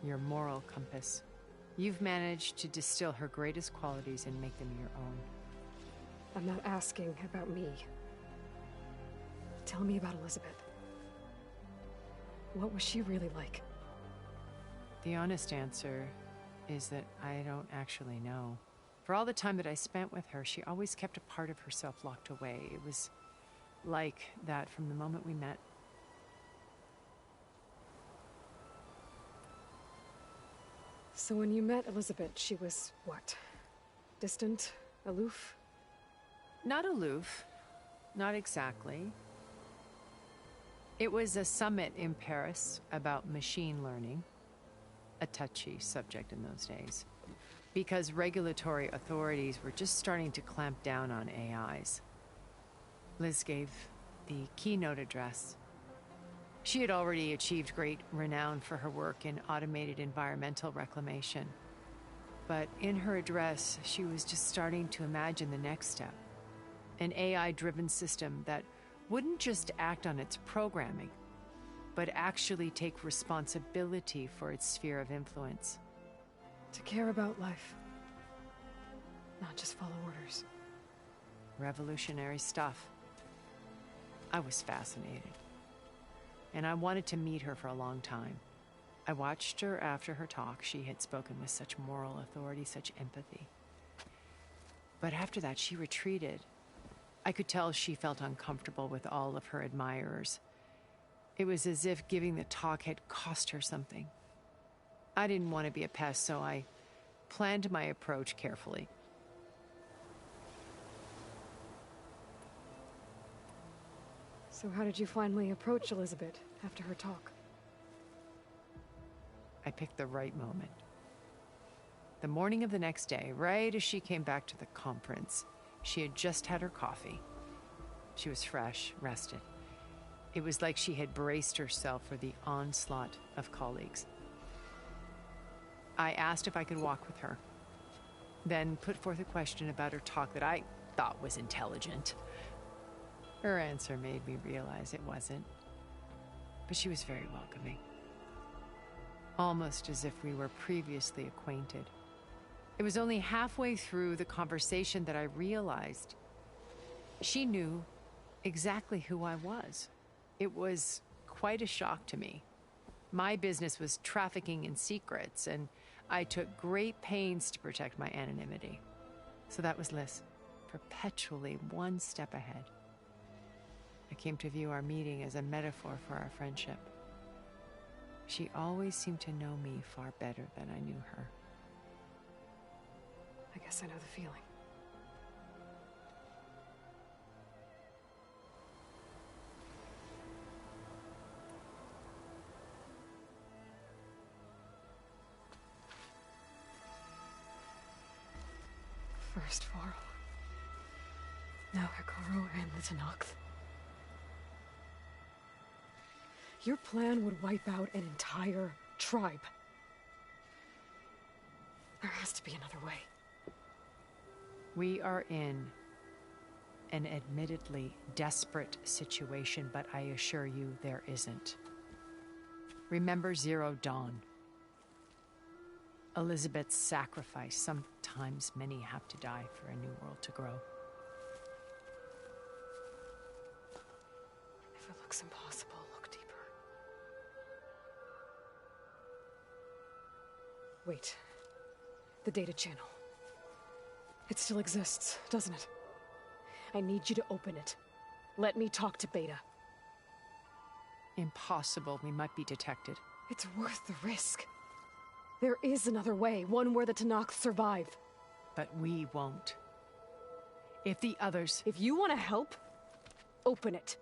your moral compass. You've managed to distill her greatest qualities and make them your own. I'm not asking about me. Tell me about Elizabeth. What was she really like? The honest answer is that I don't actually know. For all the time that I spent with her, she always kept a part of herself locked away. It was like that from the moment we met. So when you met Elizabeth, she was what? Distant? Aloof? Not aloof. Not exactly. It was a summit in Paris about machine learning, a touchy subject in those days, because regulatory authorities were just starting to clamp down on AIs. Liz gave the keynote address. She had already achieved great renown for her work in automated environmental reclamation. But in her address, she was just starting to imagine the next step. An AI-driven system that wouldn't just act on its programming, but actually take responsibility for its sphere of influence. To care about life, not just follow orders. Revolutionary stuff. I was fascinated, and I wanted to meet her for a long time. I watched her after her talk. She had spoken with such moral authority, such empathy. But after that, she retreated. I could tell she felt uncomfortable with all of her admirers. It was as if giving the talk had cost her something. I didn't want to be a pest, so I planned my approach carefully. So how did you finally approach Elizabeth after her talk? I picked the right moment. The morning of the next day, right as she came back to the conference, she had just had her coffee. She was fresh, rested. It was like she had braced herself for the onslaught of colleagues. I asked if I could walk with her, then put forth a question about her talk that I thought was intelligent. Her answer made me realize it wasn't, but she was very welcoming. Almost as if we were previously acquainted. It was only halfway through the conversation that I realized she knew exactly who I was. It was quite a shock to me. My business was trafficking in secrets, and I took great pains to protect my anonymity. So that was Liz, perpetually one step ahead. I came to view our meeting as a metaphor for our friendship. She always seemed to know me far better than I knew her. I guess I know the feeling. First Varl. Now Hikaru and the Tenakth. Your plan would wipe out an entire tribe. There has to be another way. We are in an admittedly desperate situation, but I assure you there isn't. Remember Zero Dawn. Elizabeth's sacrifice. Sometimes many have to die for a new world to grow. If it looks impossible, look deeper. Wait. The data channel. It still exists, doesn't it? I need you to open it. Let me talk to Beta. Impossible. We might be detected. It's worth the risk. There is another way, one where the Tenakth survive. But we won't. If the others... If you want to help, open it.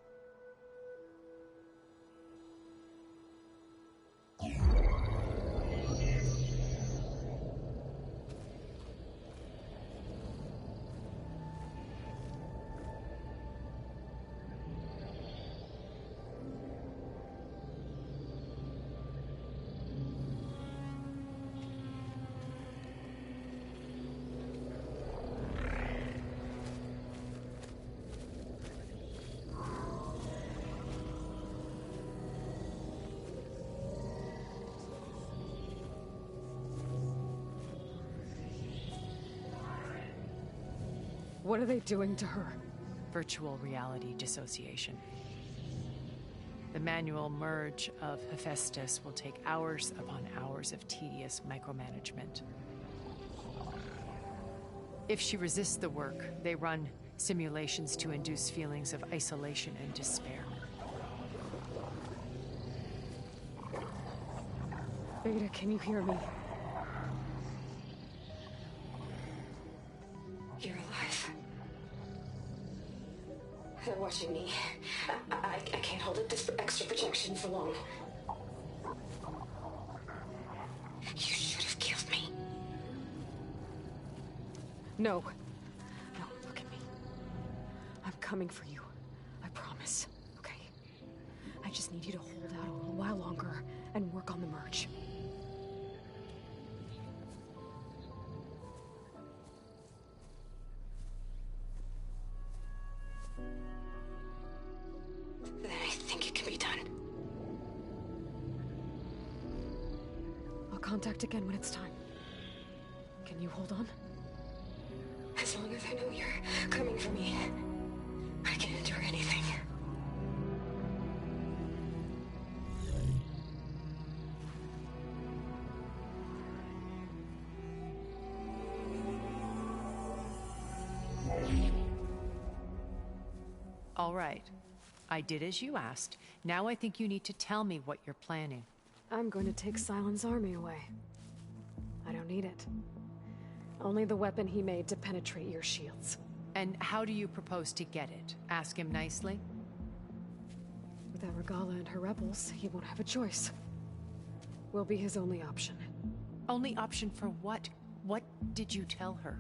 What are they doing to her? Virtual reality dissociation. The manual merge of Hephaestus will take hours upon hours of tedious micromanagement. If she resists the work, they run simulations to induce feelings of isolation and despair. Beta, can you hear me? You're alive. They're watching me. I can't hold it this extra mission for long. You should have killed me. No. No, look at me. I'm coming for you. I promise. Okay? I just need you to hold out a little while longer and work on the merge. Then I think it can be done. I'll contact again when it's time. Can you hold on? As long as I know you're coming for me, I can endure anything. All right. I did as you asked. Now I think you need to tell me what you're planning. I'm going to take Sylens' army away. I don't need it. Only the weapon he made to penetrate your shields. And how do you propose to get it? Ask him nicely? Without Regala and her rebels, he won't have a choice. We'll be his only option. Only option for what? What did you tell her?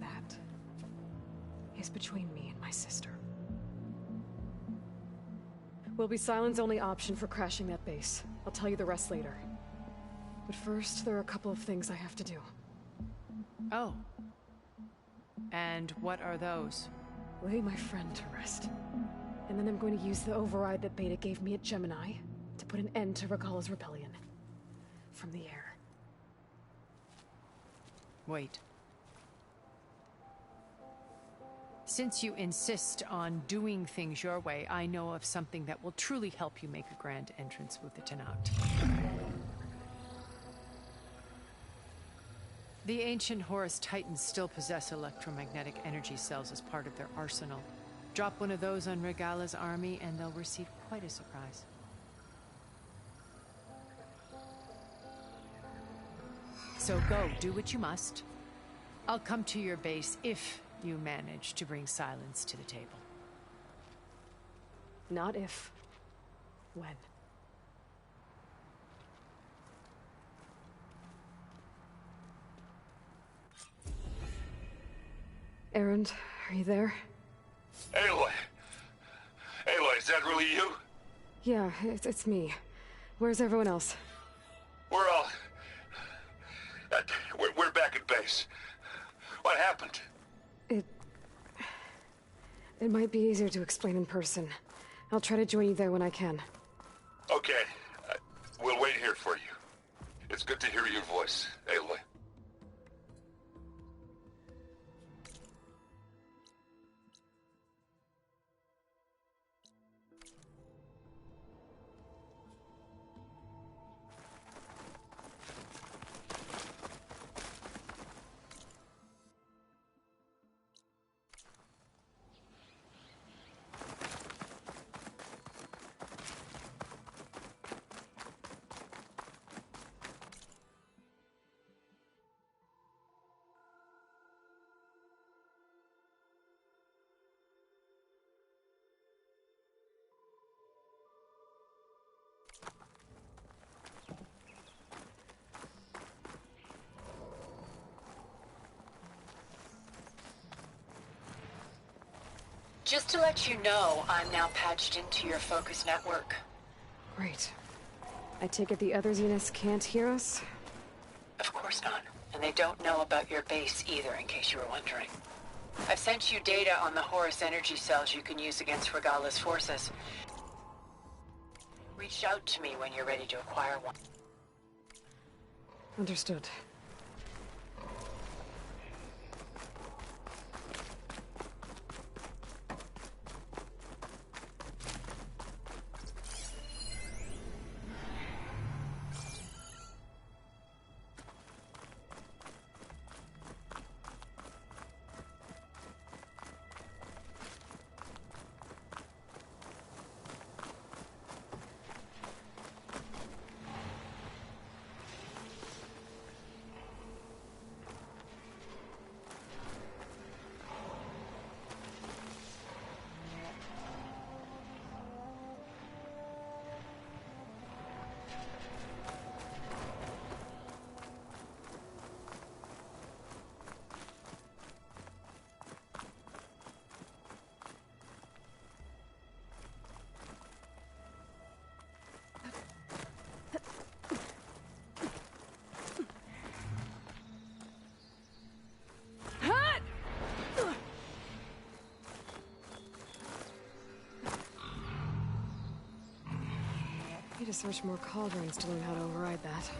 That is between me and my sister. Will be Sylens' only option for crashing that base. I'll tell you the rest later. But first, there are a couple of things I have to do. Oh. And what are those? Lay my friend to rest. And then I'm going to use the override that Beta gave me at Gemini to put an end to Regala's rebellion. From the air. Wait. Since you insist on doing things your way, I know of something that will truly help you make a grand entrance with the Tenat. The ancient Horus Titans still possess electromagnetic energy cells as part of their arsenal. Drop one of those on Regala's army and they'll receive quite a surprise. So go, do what you must. I'll come to your base if you manage to bring Sylens to the table. Not if. When. Erend, are you there? Aloy! Aloy, is that really you? Yeah, it's me. Where's everyone else? We're all... We're back at base. What happened? It might be easier to explain in person. I'll try to join you there when I can. Okay. We'll wait here for you. It's good to hear your voice, Aloy. Just to let you know, I'm now patched into your focus network. Great. I take it the other Zeniths can't hear us? Of course not. And they don't know about your base either, in case you were wondering. I've sent you data on the Horus energy cells you can use against Regala's forces. Reach out to me when you're ready to acquire one. Understood. Need to search more cauldrons to learn how to override that.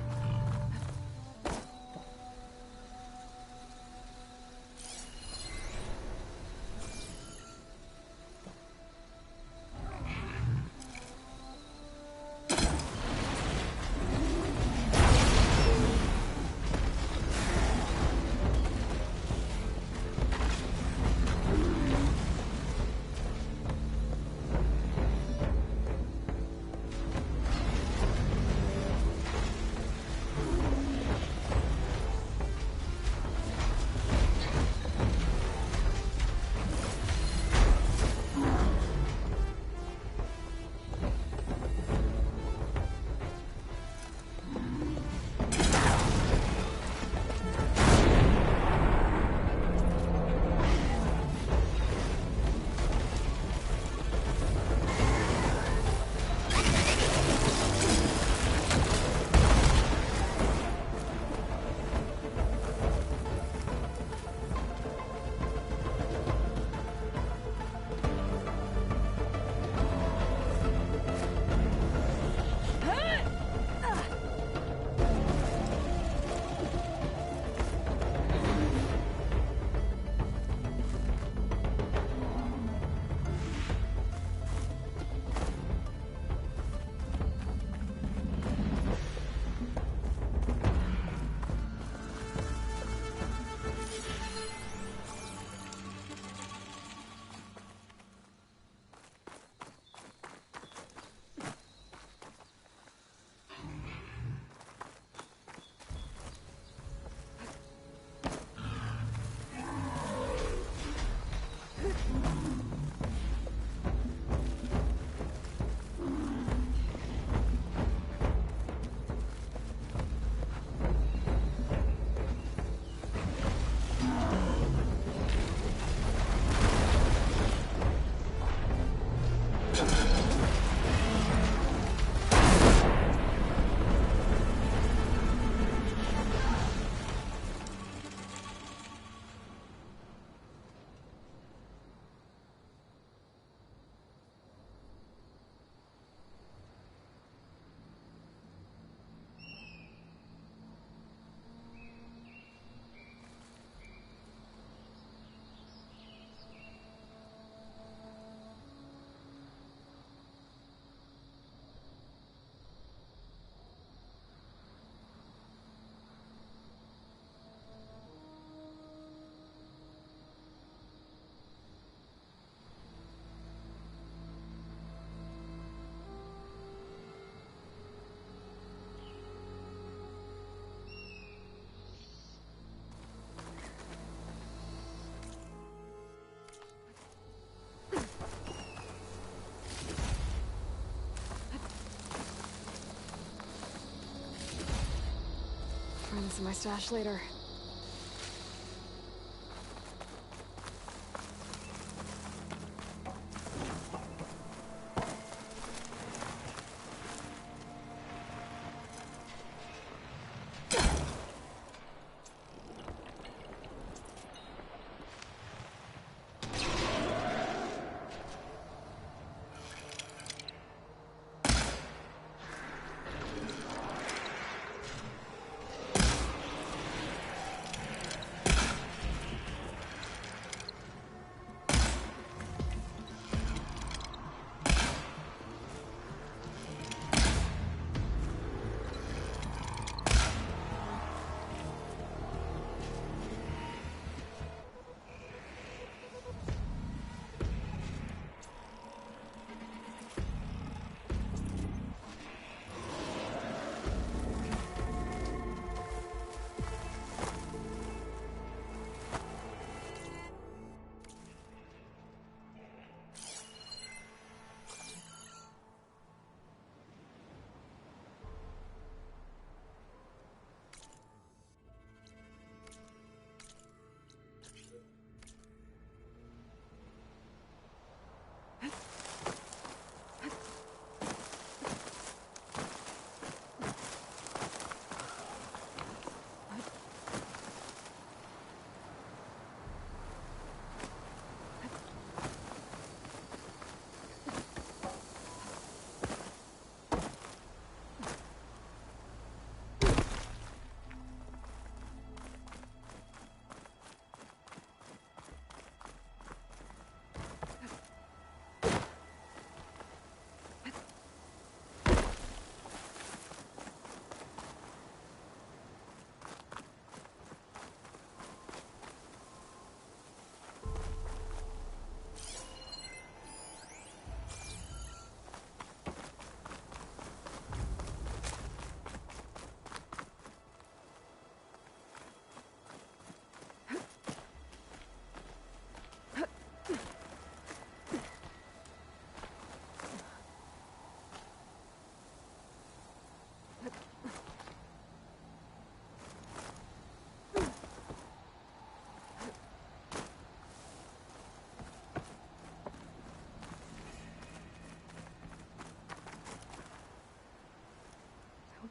Find this in my stash later.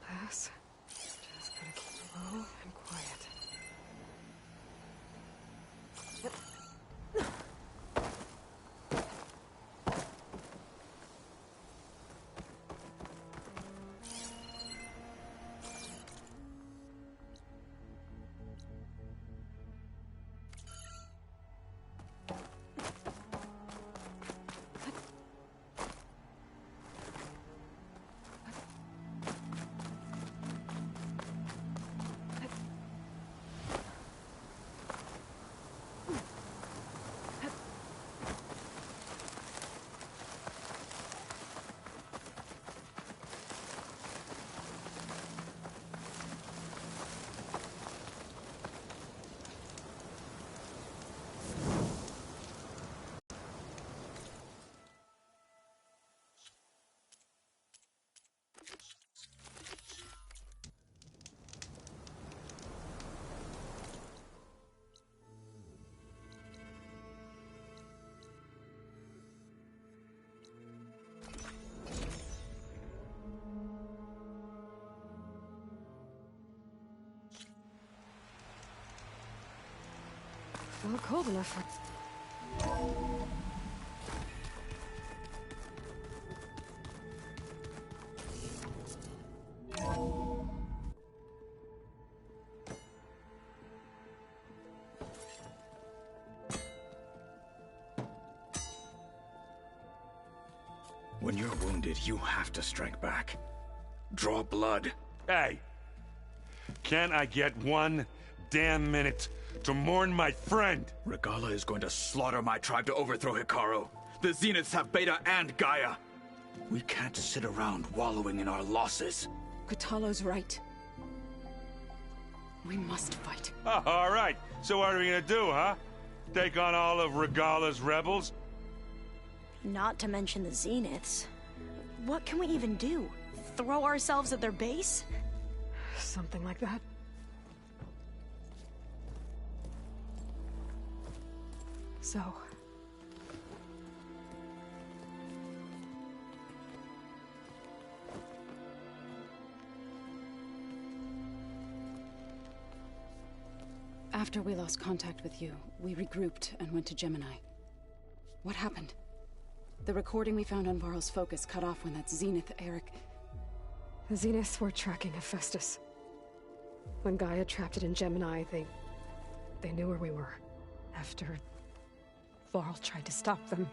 pass. Just gotta keep low and quiet. Well, cold enough for... When you're wounded, you have to strike back. Draw blood. Hey! Can't I get one damn minute to mourn my friend? Regala is going to slaughter my tribe to overthrow Hikaru. The Zeniths have Beta and Gaia. We can't sit around wallowing in our losses. Kotallo's right. We must fight. Oh, all right. So what are we gonna do, huh? Take on all of Regala's rebels? Not to mention the Zeniths. What can we even do? Throw ourselves at their base? Something like that. So... After we lost contact with you, we regrouped and went to Gemini. What happened? The recording we found on Varl's focus cut off when that Zenith, Eric... The Zeniths were tracking Hephaestus. When Gaia trapped it in Gemini, they knew where we were. After Varl tried to stop them.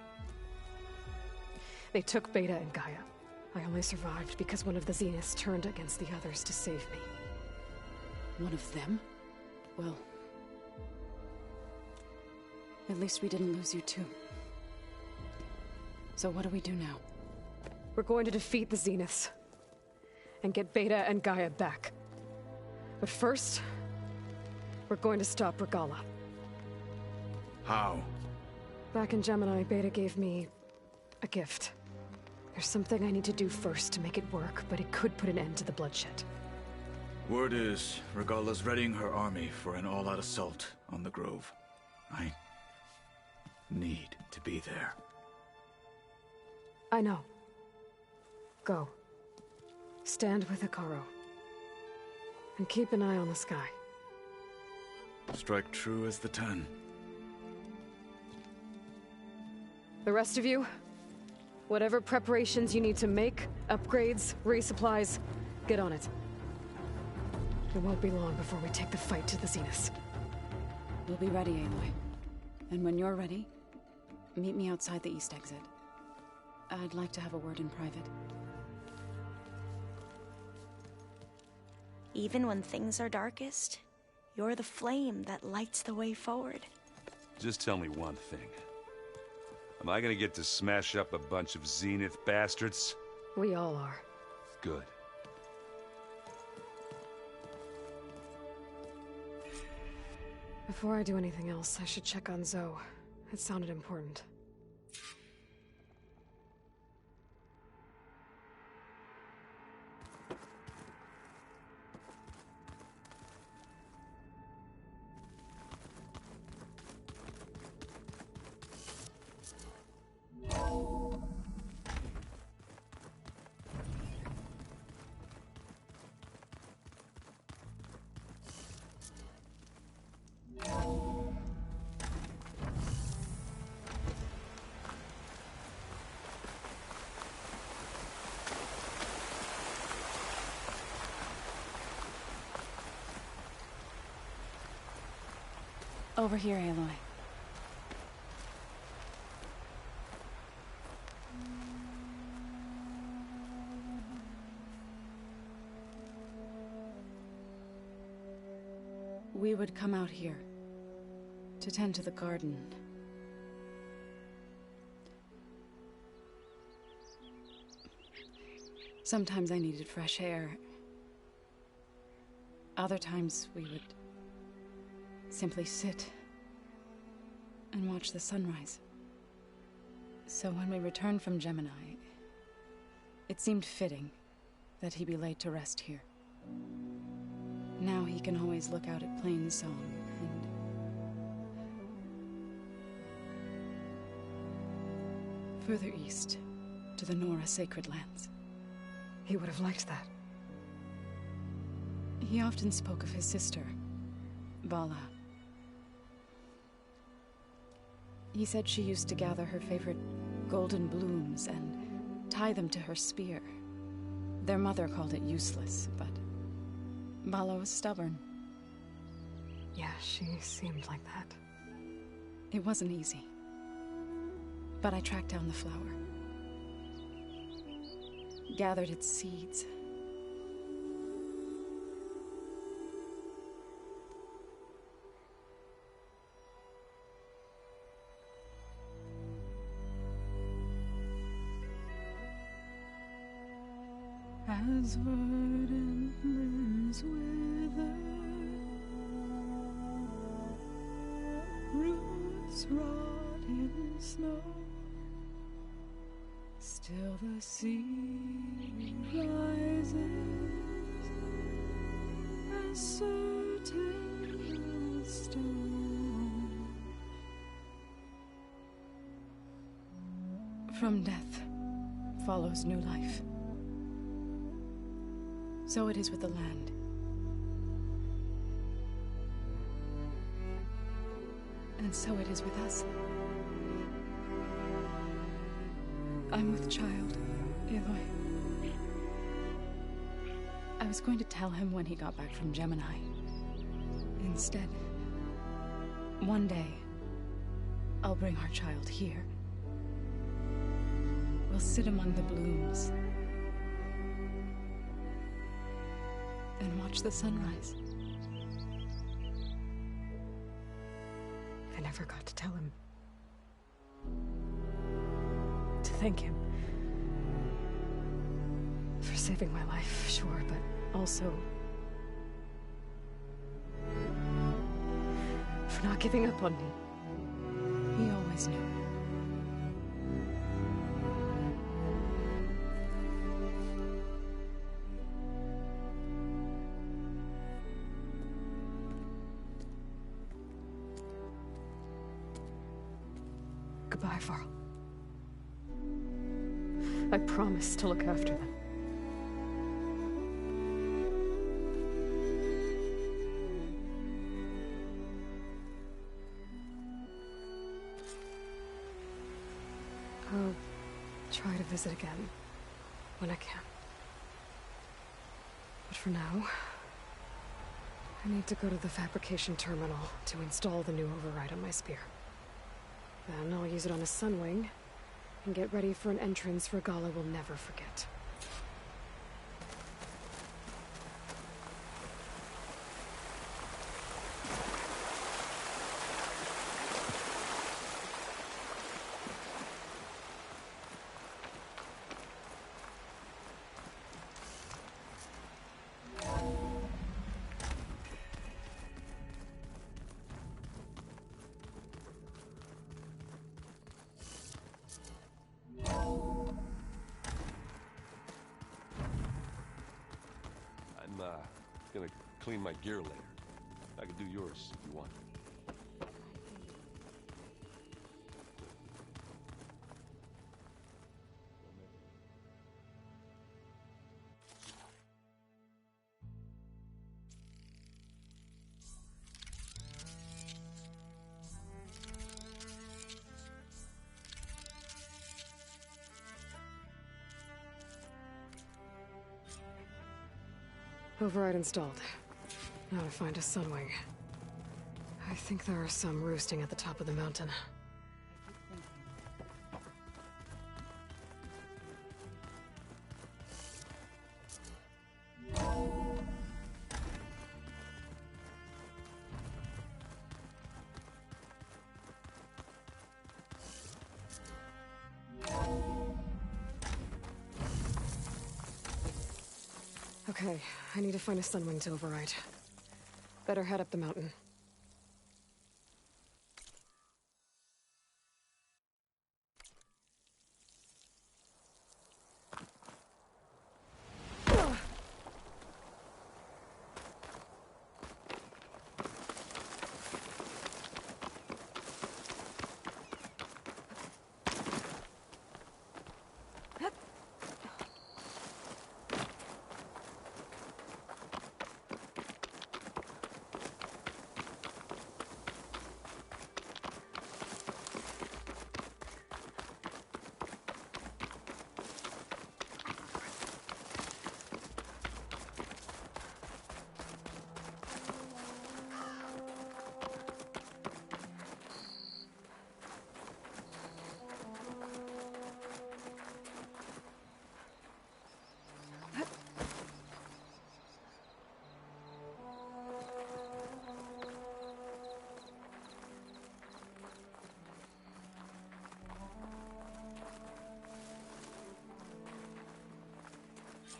They took Beta and Gaia. I only survived because one of the Zeniths turned against the others to save me. One of them? Well... at least we didn't lose you too. So what do we do now? We're going to defeat the Zeniths. And get Beta and Gaia back. But first... we're going to stop Regala. How? Back in Gemini, Beta gave me... a gift. There's something I need to do first to make it work, but it could put an end to the bloodshed. Word is, Regala's readying her army for an all-out assault on the Grove. I... need to be there. I know. Go. Stand with Hikaru. And keep an eye on the sky. Strike true as the 10. The rest of you, whatever preparations you need to make, upgrades, resupplies, get on it. It won't be long before we take the fight to the Zeniths. We'll be ready, Aloy. And when you're ready, meet me outside the east exit. I'd like to have a word in private. Even when things are darkest, you're the flame that lights the way forward. Just tell me one thing. Am I gonna get to smash up a bunch of Zenith bastards? We all are. Good. Before I do anything else, I should check on Zoe. It sounded important. Over here, Aloy. We would come out here to tend to the garden. Sometimes I needed fresh air. Other times we would simply sit and watch the sunrise. So when we returned from Gemini, it seemed fitting that he be laid to rest here. Now he can always look out at Plainsong and... further east, to the Nora Sacred Lands. He would have liked that. He often spoke of his sister, Vala. He said she used to gather her favorite golden blooms and tie them to her spear. Their mother called it useless, but Vala was stubborn. Yeah, she seemed like that. It wasn't easy. But I tracked down the flower. Gathered its seeds. As verdant limbs wither, roots rot in snow, still the sea rises, as certain as stone. From death follows new life. So it is with the land. And so it is with us. I'm with child, Aloy. I was going to tell him when he got back from Gemini. Instead, one day, I'll bring our child here. We'll sit among the blooms and watch the sunrise. I never got to tell him. To thank him. For saving my life, sure, but also... for not giving up on me. He always knew. Goodbye, Varl. I promise to look after them. I'll try to visit again when I can. But for now, I need to go to the fabrication terminal to install the new override on my spear. Then I'll use it on a sunwing, and get ready for an entrance Regala will never forget. Gonna clean my gear later. I can do yours if you want. Override installed. Now to find a sunwing. I think there are some roosting at the top of the mountain. Okay, I need to find a sunwing to override. Better head up the mountain.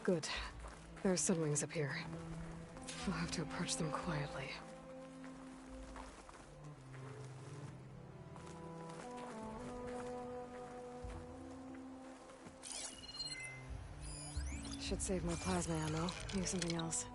Good. There are sunwings up here. We'll have to approach them quietly. Should save more plasma ammo. Use something else.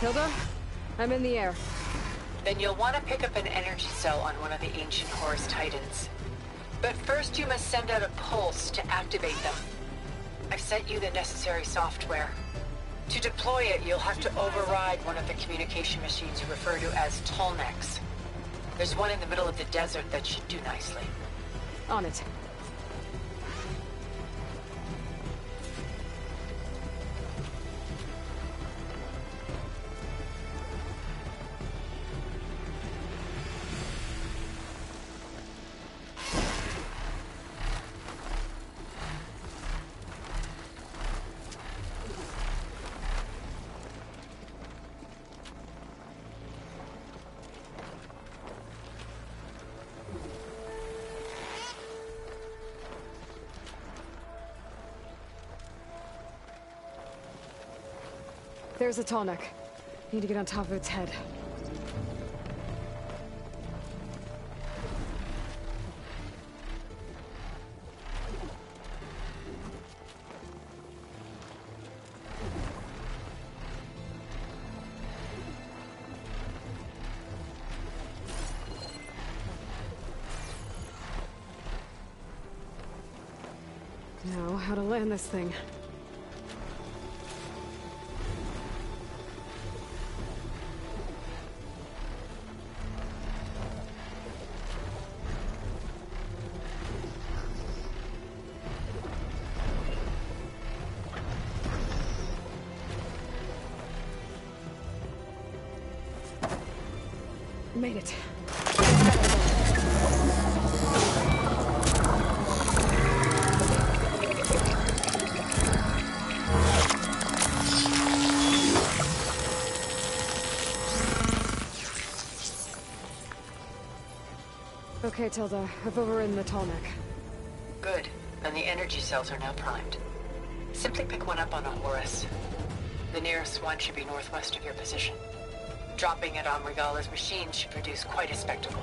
Hilda, I'm in the air. Then you'll want to pick up an energy cell on one of the ancient Horus Titans. But first you must send out a pulse to activate them. I've sent you the necessary software. To deploy it, you'll have to override one of the communication machines you refer to as Tolnecs. There's one in the middle of the desert that should do nicely. On it. There's a Tolnec. Need to get on top of its head. Now, how to land this thing. Made it. Okay, Tilda. I've overridden the tall neck. Good. And the energy cells are now primed. Simply pick one up on a Horus. The nearest one should be northwest of your position. Dropping it on Regala's machine should produce quite a spectacle.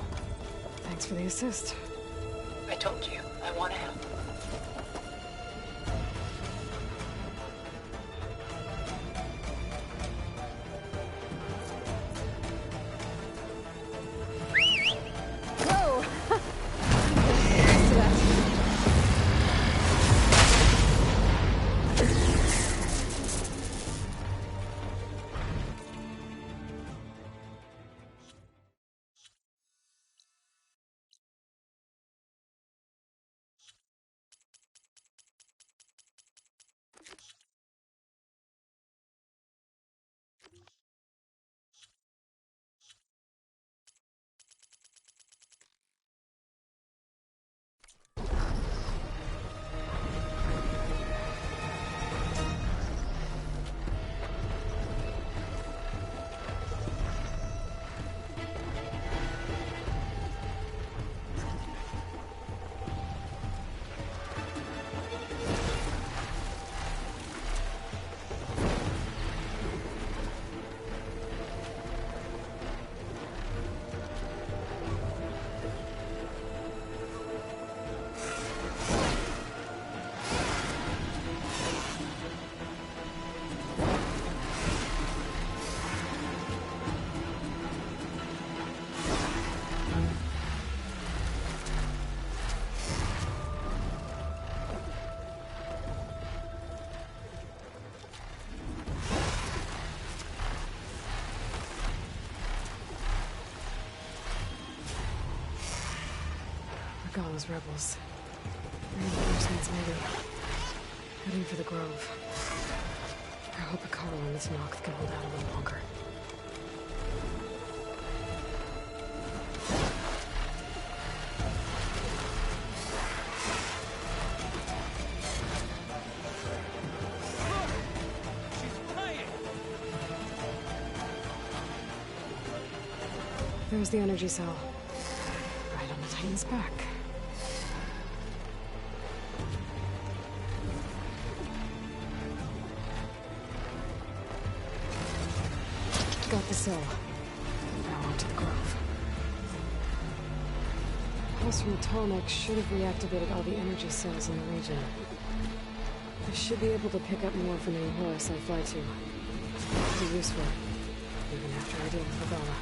Thanks for the assist. I told you, I want to help. Whoa! Regala's rebels. Reinforcements, maybe. Heading for the Grove. I hope Hikaru and this Noct can hold out a little longer. There's the energy cell. Right on the Titan's back. Got the cell. Now onto the Grove. Pulse from the tall neck should have reactivated all the energy cells in the region. I should be able to pick up more from any Horus I fly to. Pretty useful, even after I deal with Regala.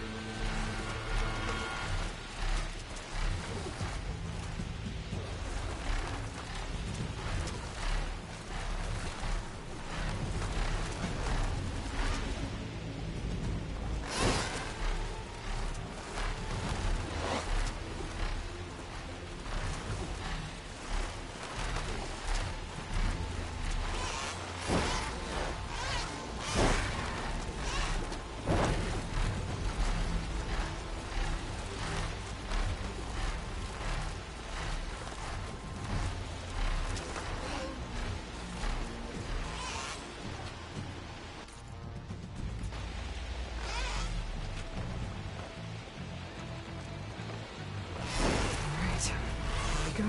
Go.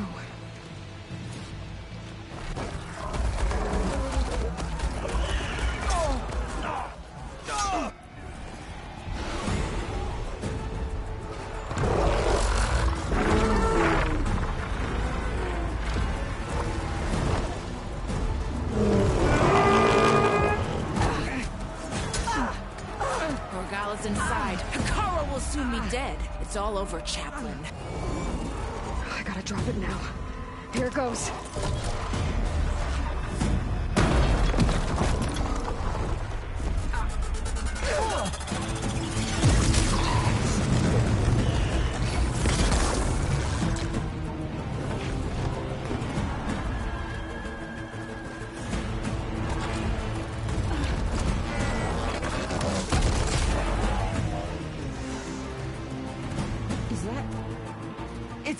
Regala's inside. Hikaru will soon be dead. It's all over, Chaplain. I gotta drop it now. Here it goes.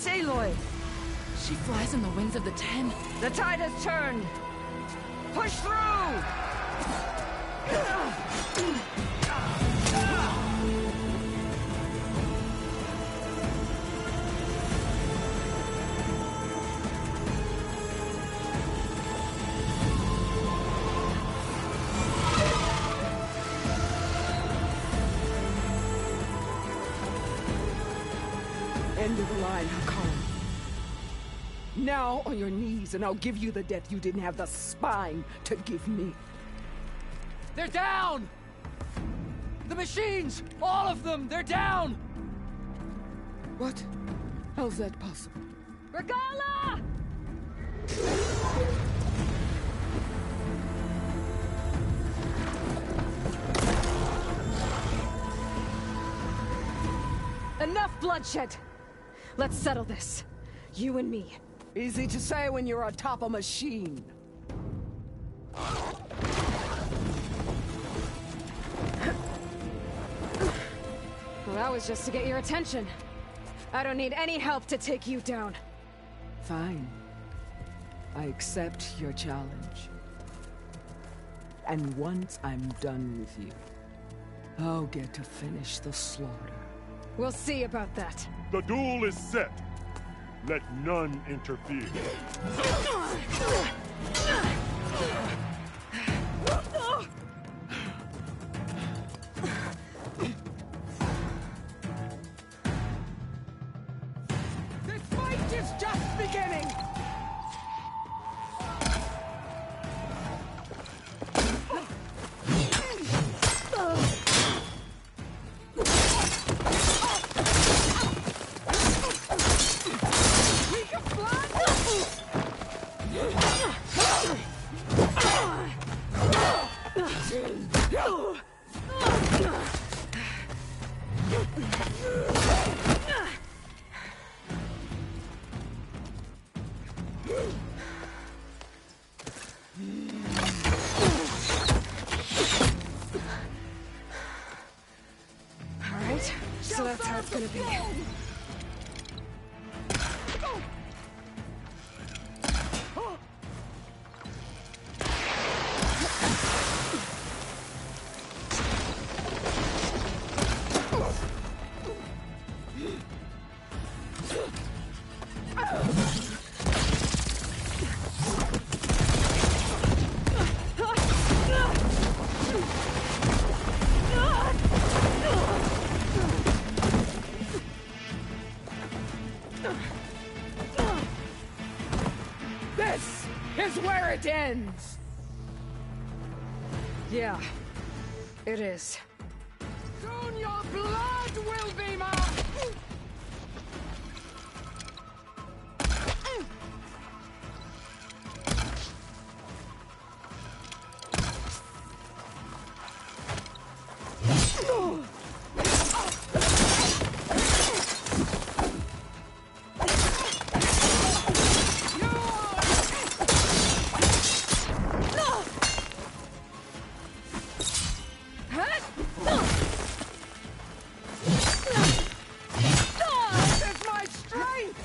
It's Aloy! She flies on the wings of the 10. The tide has turned! Push through! End of the line, Hakon. Now on your knees, and I'll give you the death you didn't have the spine to give me. They're down! The machines! All of them! They're down! What? How's that possible? Regala! Enough bloodshed! Let's settle this. You and me. Easy to say when you're atop a machine. Well, that was just to get your attention. I don't need any help to take you down. Fine. I accept your challenge. And once I'm done with you, I'll get to finish the slaughter. We'll see about that. The duel is set. Let none interfere. This fight is just beginning! Alright, so that's how it's gonna be. This is where it ends! Yeah, it is. Soon your blood will be mine! This is my strength!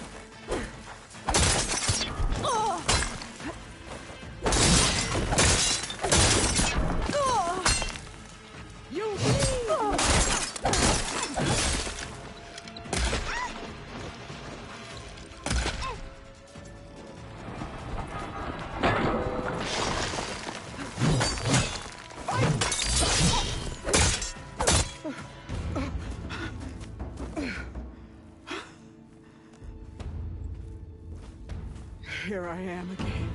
You Here I am again,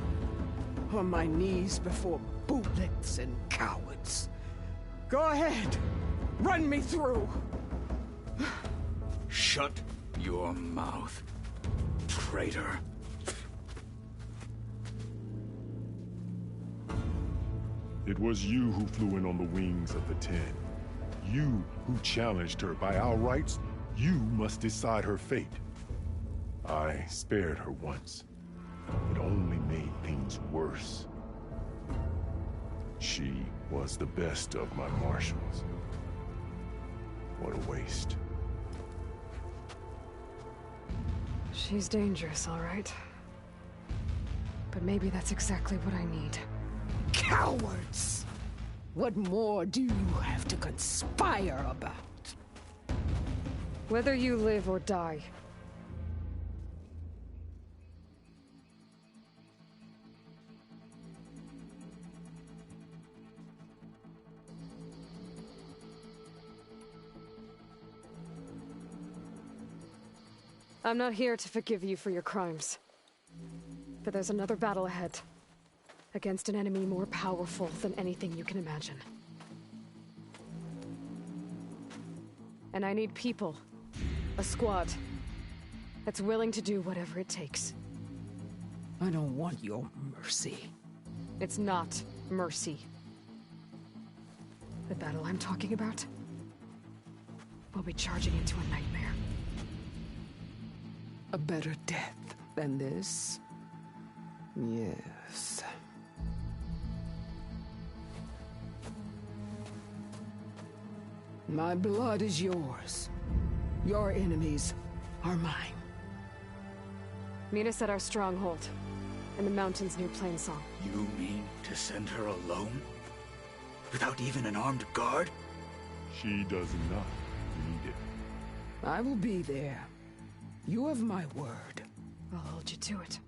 on my knees before bootlets and cowards. Go ahead, run me through. Shut your mouth, traitor. It was you who flew in on the wings of the 10. You who challenged her. By our rights, you must decide her fate. I spared her once. It only made things worse. She was the best of my marshals. What a waste. She's dangerous, all right. But maybe that's exactly what I need. Cowards! What more do you have to conspire about? Whether you live or die. I'm not here to forgive you for your crimes. But there's another battle ahead. Against an enemy more powerful than anything you can imagine. And I need people. A squad. That's willing to do whatever it takes. I don't want your mercy. It's not mercy. The battle I'm talking about will be charging into a nightmare. A better death than this? Yes. My blood is yours. Your enemies are mine. Meet us at our stronghold, in the mountains near Plainsong. You mean to send her alone? Without even an armed guard? She does not need it. I will be there. You have my word. I'll hold you to it.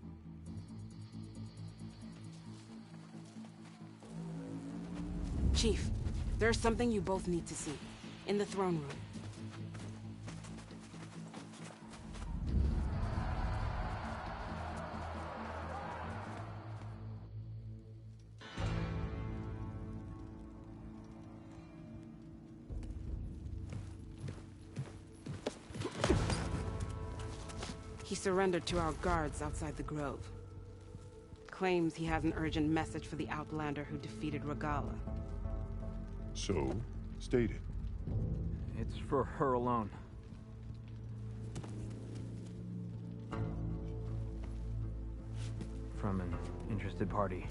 Chief, there's something you both need to see. In the throne room. He surrendered to our guards outside the grove. Claims he has an urgent message for the Outlander who defeated Regala. So, state it. It's for her alone. From an interested party.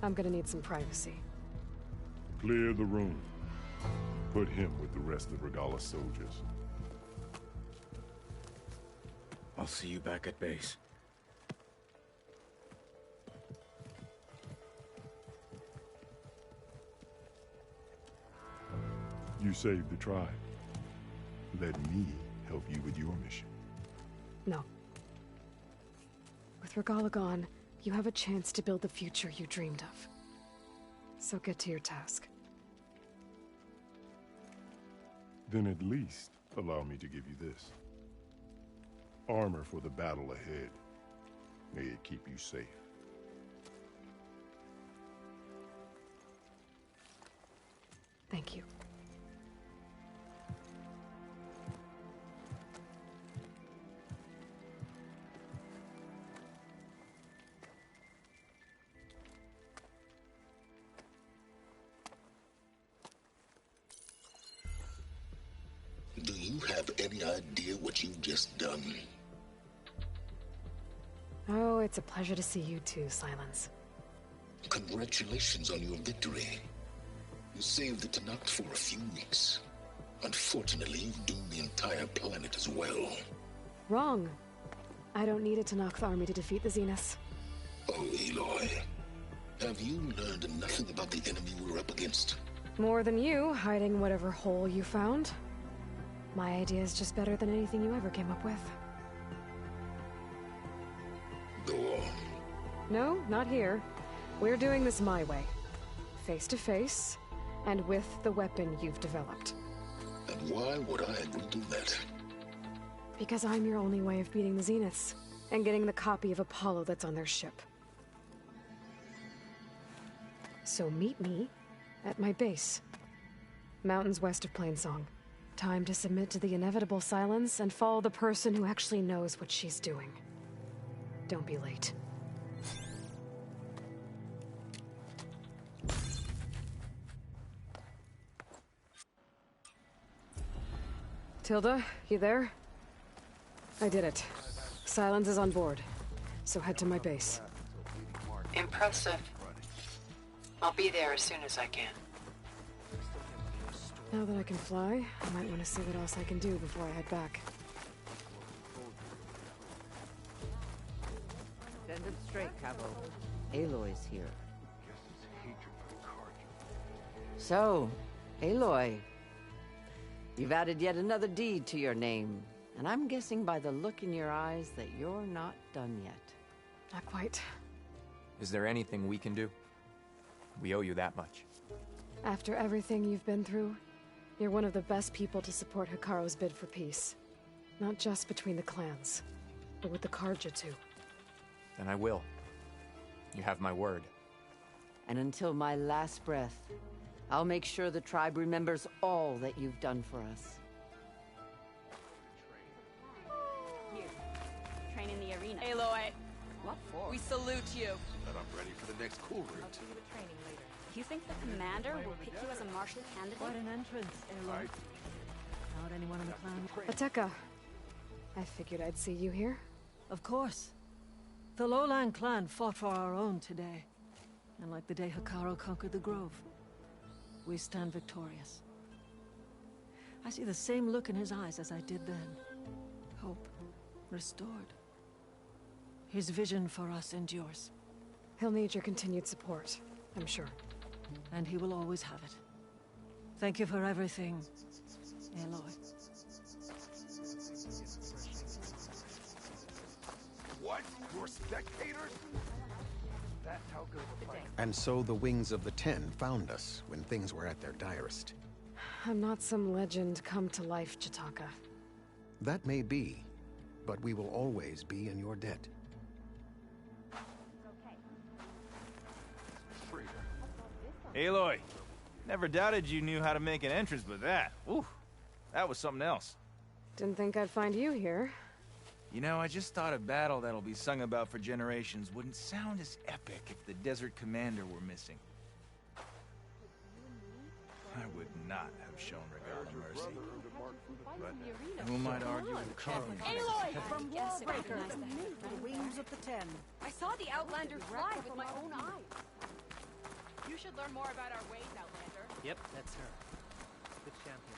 I'm gonna need some privacy. Clear the room. Put him with the rest of Regala's soldiers. I'll see you back at base. You saved the tribe. Let me help you with your mission. No. With Regala gone, you have a chance to build the future you dreamed of. So get to your task. Then at least allow me to give you this. Armor for the battle ahead. May it keep you safe. Thank you. Do you have any idea what you've just done? Oh, it's a pleasure to see you too, Silence. Congratulations on your victory. You saved the Tanakh for a few weeks. Unfortunately, you've doomed the entire planet as well. Wrong. I don't need a Tanakh army to defeat the Zeniths. Oh, Aloy. Have you learned nothing about the enemy we're up against? More than you, hiding whatever hole you found. My idea is just better than anything you ever came up with. Go on. No, not here. We're doing this my way. Face to face, and with the weapon you've developed. And why would I agree to that? Because I'm your only way of beating the Zeniths, and getting the copy of Apollo that's on their ship. So meet me at my base. Mountains west of Plainsong. Time to submit to the inevitable silence and follow the person who actually knows what she's doing. Don't be late. Tilda, you there? I did it. Silence is on board, so head to my base. Impressive. I'll be there as soon as I can. Now that I can fly, I might want to see what else I can do before I head back. Send it straight, Cabo. Aloy's here. So, Aloy, you've added yet another deed to your name, and I'm guessing by the look in your eyes that you're not done yet. Not quite. Is there anything we can do? We owe you that much. After everything you've been through, you're one of the best people to support Hikaru's bid for peace. Not just between the clans, but with the Carja too. Then I will. You have my word. And until my last breath, I'll make sure the tribe remembers all that you've done for us. You. Train in the arena. Aloy. What for? We salute you. But I'm ready for the next cool route. You think the commander will pick you as a martial candidate? What an entrance, Aloy. Not anyone in the clan. Ateka. I figured I'd see you here. Of course. The Lowland clan fought for our own today. And like the day Hikaru conquered the Grove, we stand victorious. I see the same look in his eyes as I did then. Hope restored. His vision for us endures. He'll need your continued support, I'm sure. And he will always have it. Thank you for everything, Aloy. What? You're spectators? That's how good of a fight. And so the Wings of the Ten found us when things were at their direst. I'm not some legend come to life, Chitaka. That may be, but we will always be in your debt. Aloy, never doubted you knew how to make an entrance, but that, ooh, that was something else. Didn't think I'd find you here. You know, I just thought a battle that'll be sung about for generations wouldn't sound as epic if the Desert Commander were missing. I would not have shown Regala mercy. But who might argue with the champion? Aloy from Wallbreaker! The Wings of the Ten. I saw the Outlander fly with my own eyes. You should learn more about our ways, Outlander. Yep, that's her. Good champion.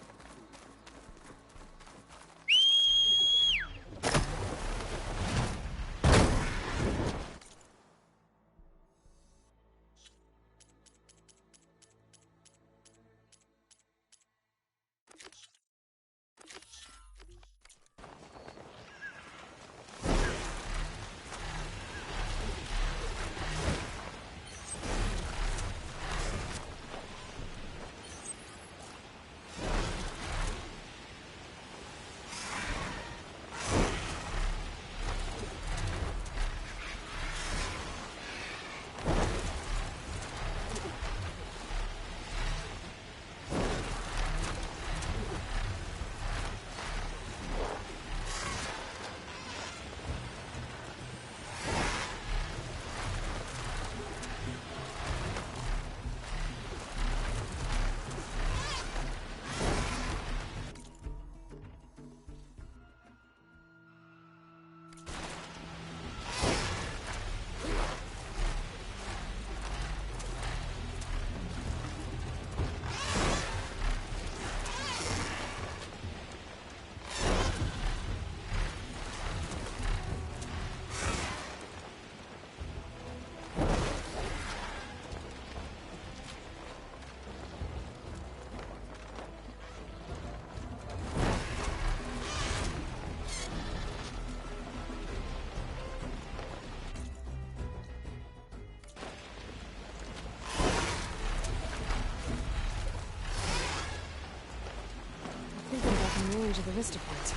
Range of the vista point.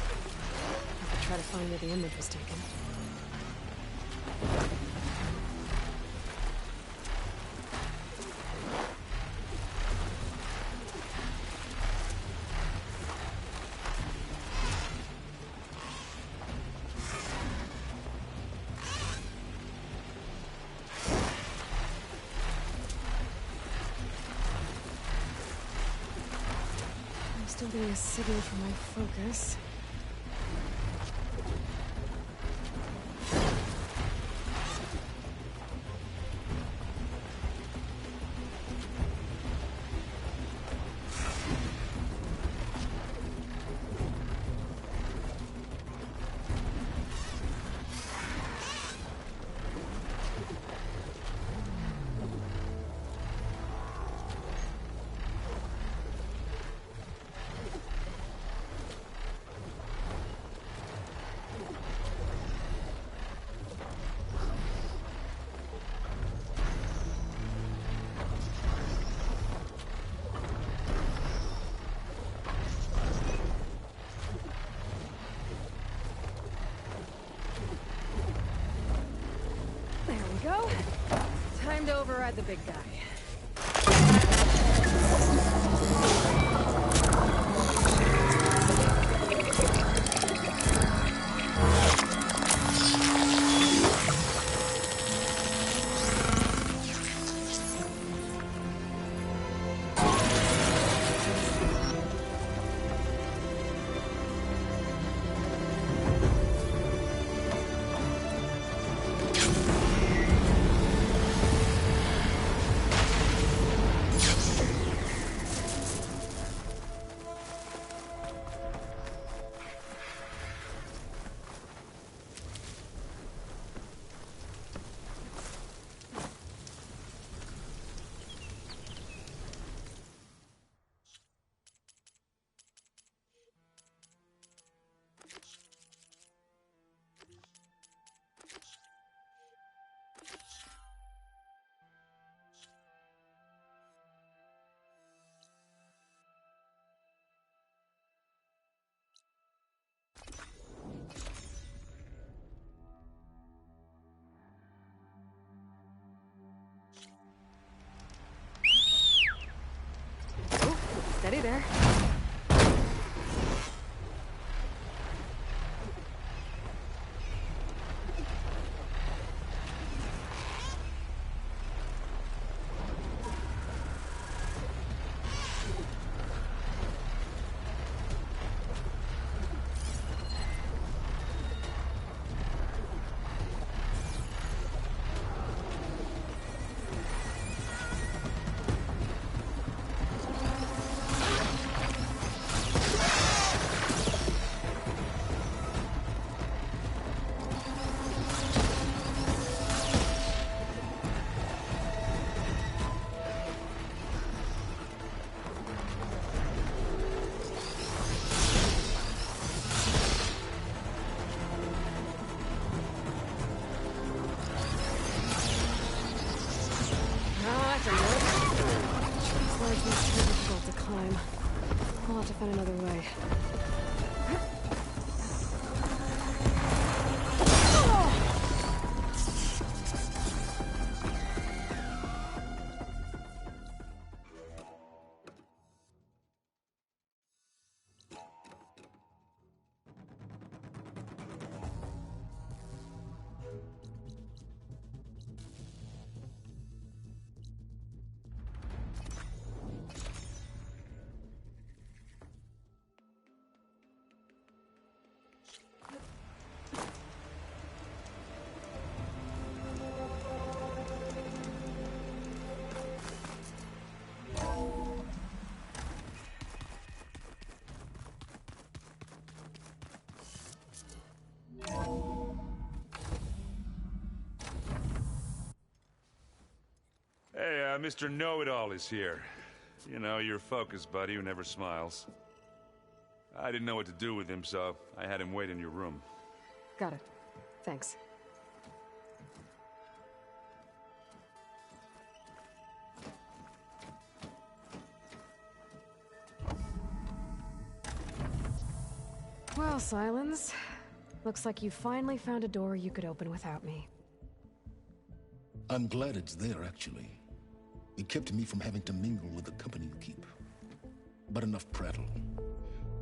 I could try to find where the image was taken. Still getting a signal for my focus. override the big guy. Steady there. Difficult to climb. I'll have to find another way. Hey, Mr. Know-It-All is here. You know, your focus buddy who never smiles. I didn't know what to do with him, so I had him wait in your room. Got it. Thanks. Well, Silence. Looks like you finally found a door you could open without me. I'm glad it's there, actually. It kept me from having to mingle with the company you keep. But enough prattle.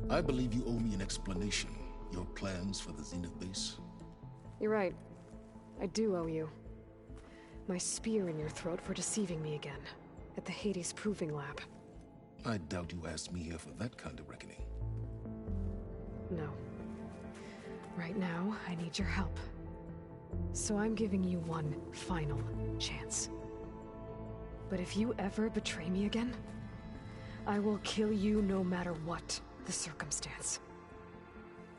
I believe you owe me an explanation. Your plans for the Zenith base? You're right. I do owe you. My spear in your throat for deceiving me again. At the Hades Proving Lab. I doubt you asked me here for that kind of reckoning. No. Right now, I need your help. So I'm giving you one final chance. But if you ever betray me again, I will kill you no matter what the circumstance.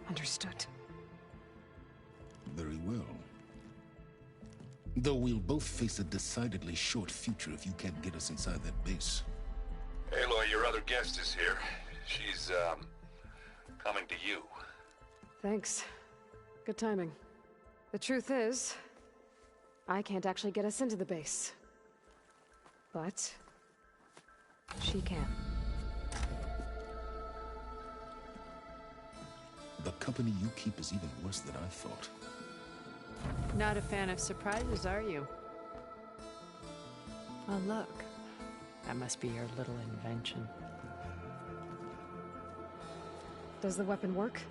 Understood? Very well. Though we'll both face a decidedly short future if you can't get us inside that base. Aloy, your other guest is here. She's, coming to you. Thanks. Good timing. The truth is, I can't actually get us into the base. But she can. The company you keep is even worse than I thought. Not a fan of surprises, are you? Oh, look. That must be your little invention. Does the weapon work?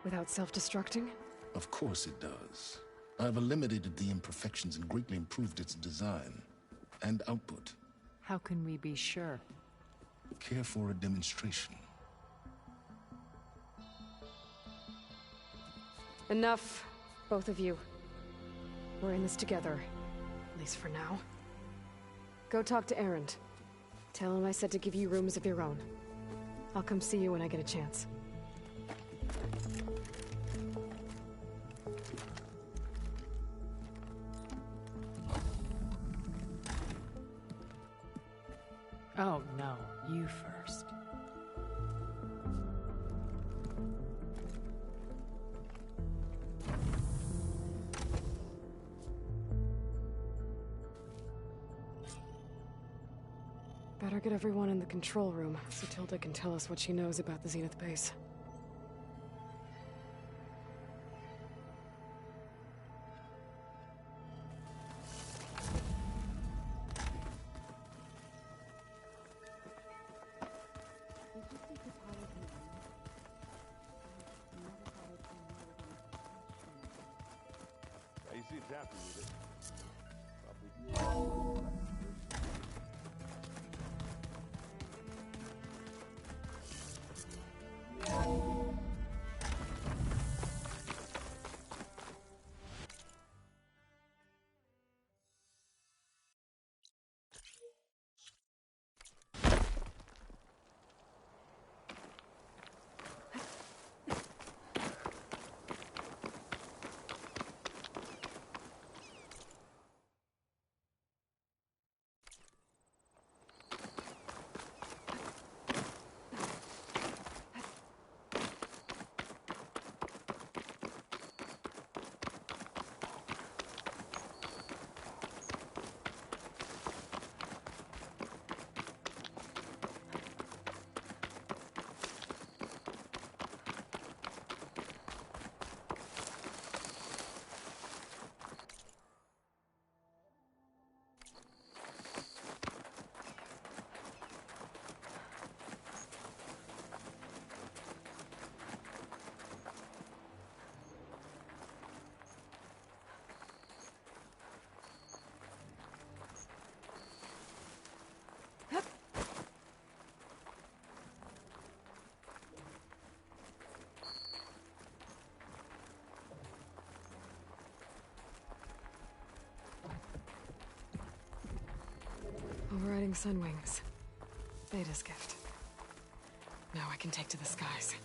Without self-destructing? Of course it does. I've eliminated the imperfections and greatly improved its design and output. How can we be sure? Care for a demonstration? Enough, both of you. We're in this together, at least for now. Go talk to Erend. Tell him I said to give you rooms of your own. I'll come see you when I get a chance. Oh, no. You first. Better get everyone in the control room so Tilda can tell us what she knows about the Zenith base. You seem happy with it. Overriding Sunwings. Beta's gift. Now I can take to the skies.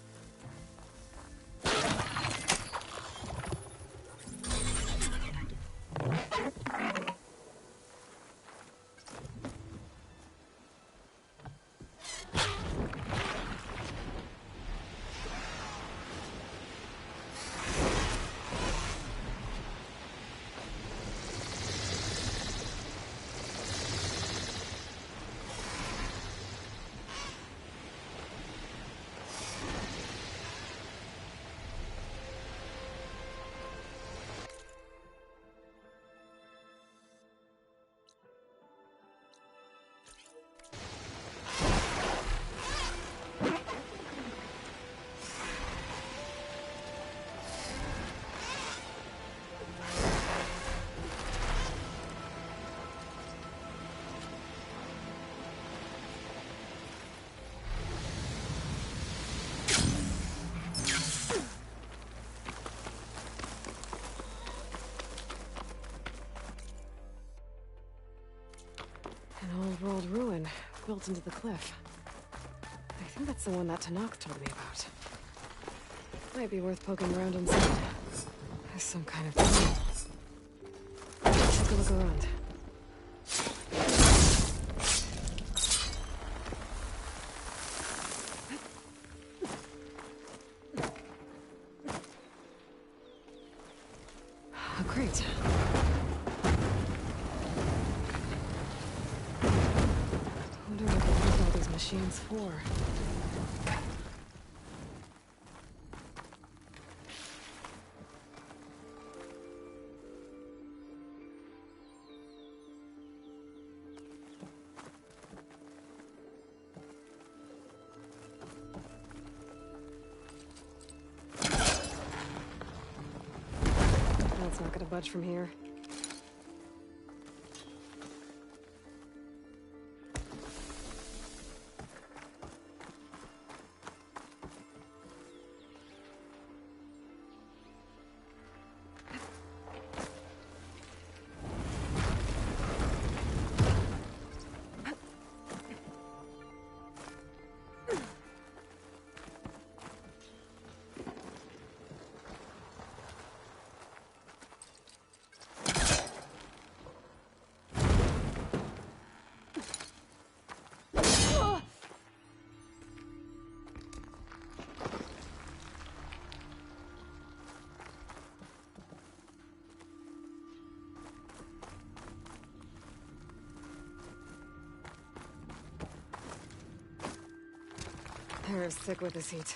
An old-world ruin built into the cliff. I think that's the one that Tanakh told me about. Might be worth poking around inside. There's some kind of tunnel. Take a look around. Oh, great. Wonder what they built all these machines for. not gonna budge from here. They're sick with this heat.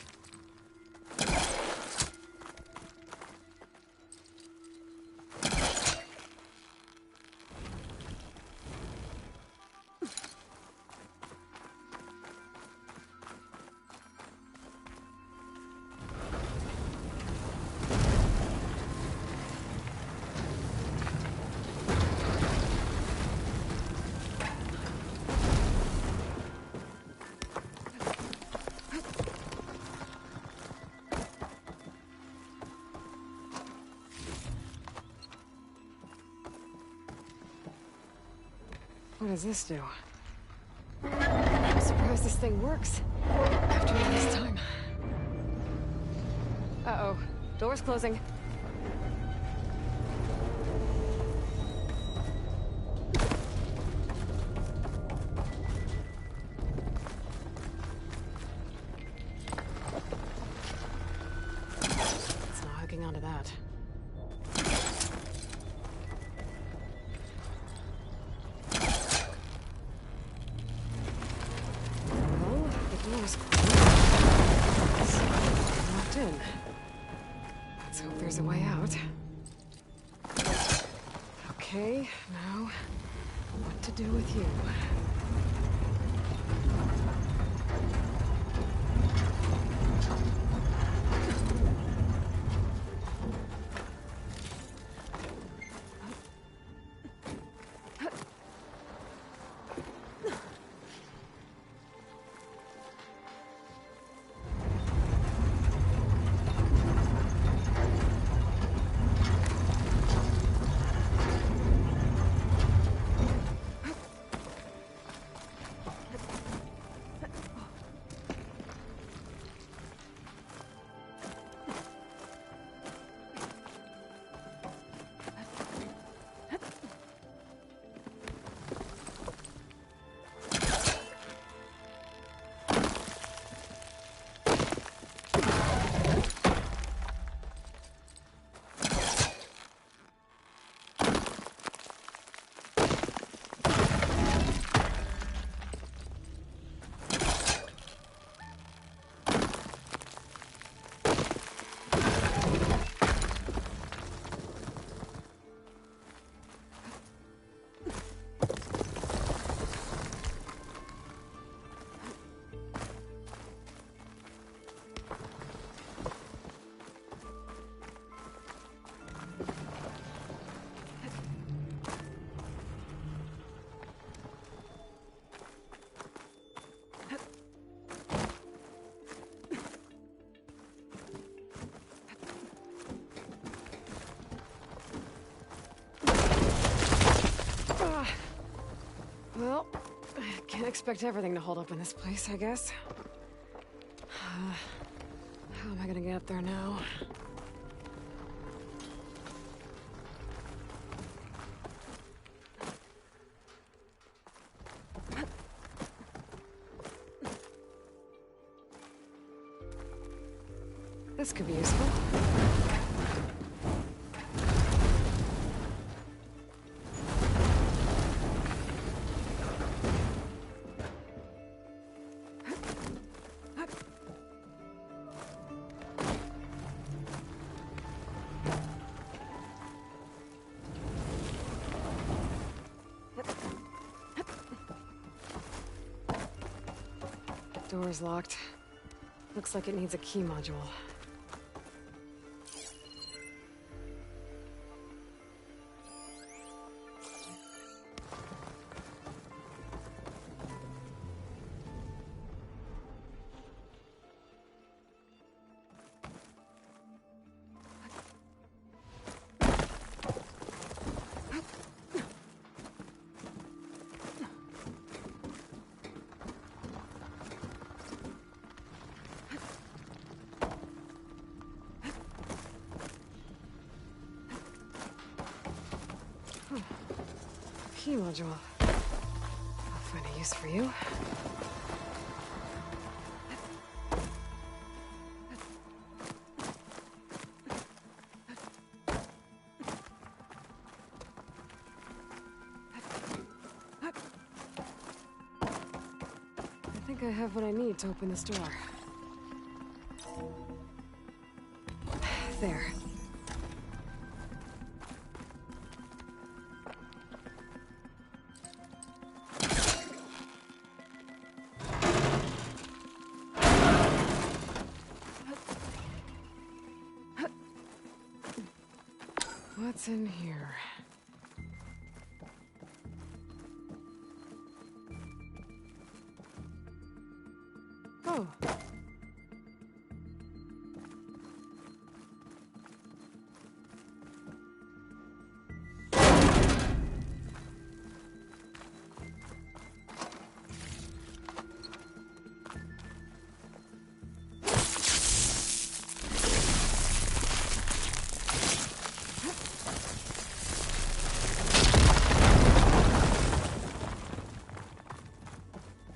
What does this do? I'm surprised this thing works. After all this time. Uh-oh. Door's closing. It's not hooking onto that. Locked in. Let's hope there's a way out. Okay, now what to do with you? Well, I can't expect everything to hold up in this place, I guess. How am I gonna get up there now? This could be useful. Door's locked. Looks like it needs a key module. key module. I'll find a use for you. I think I have what I need to open this door. There. What's in here? Oh.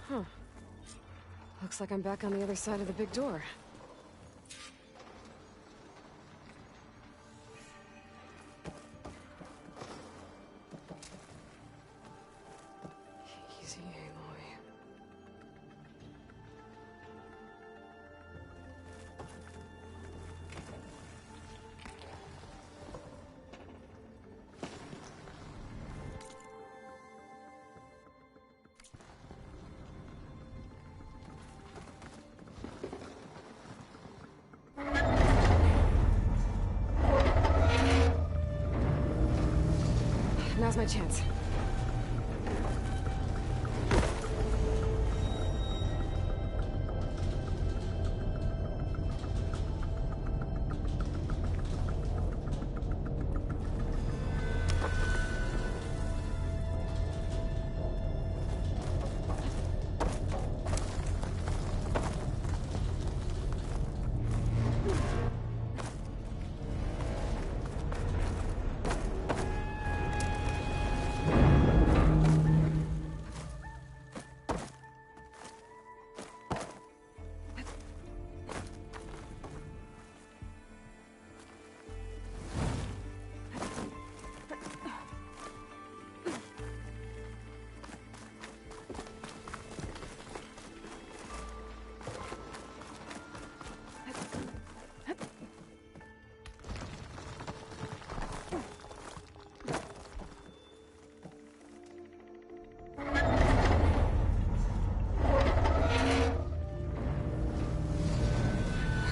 Huh. Looks like I'm back on the other side of the big door. Easy, Aloy. Now's my chance.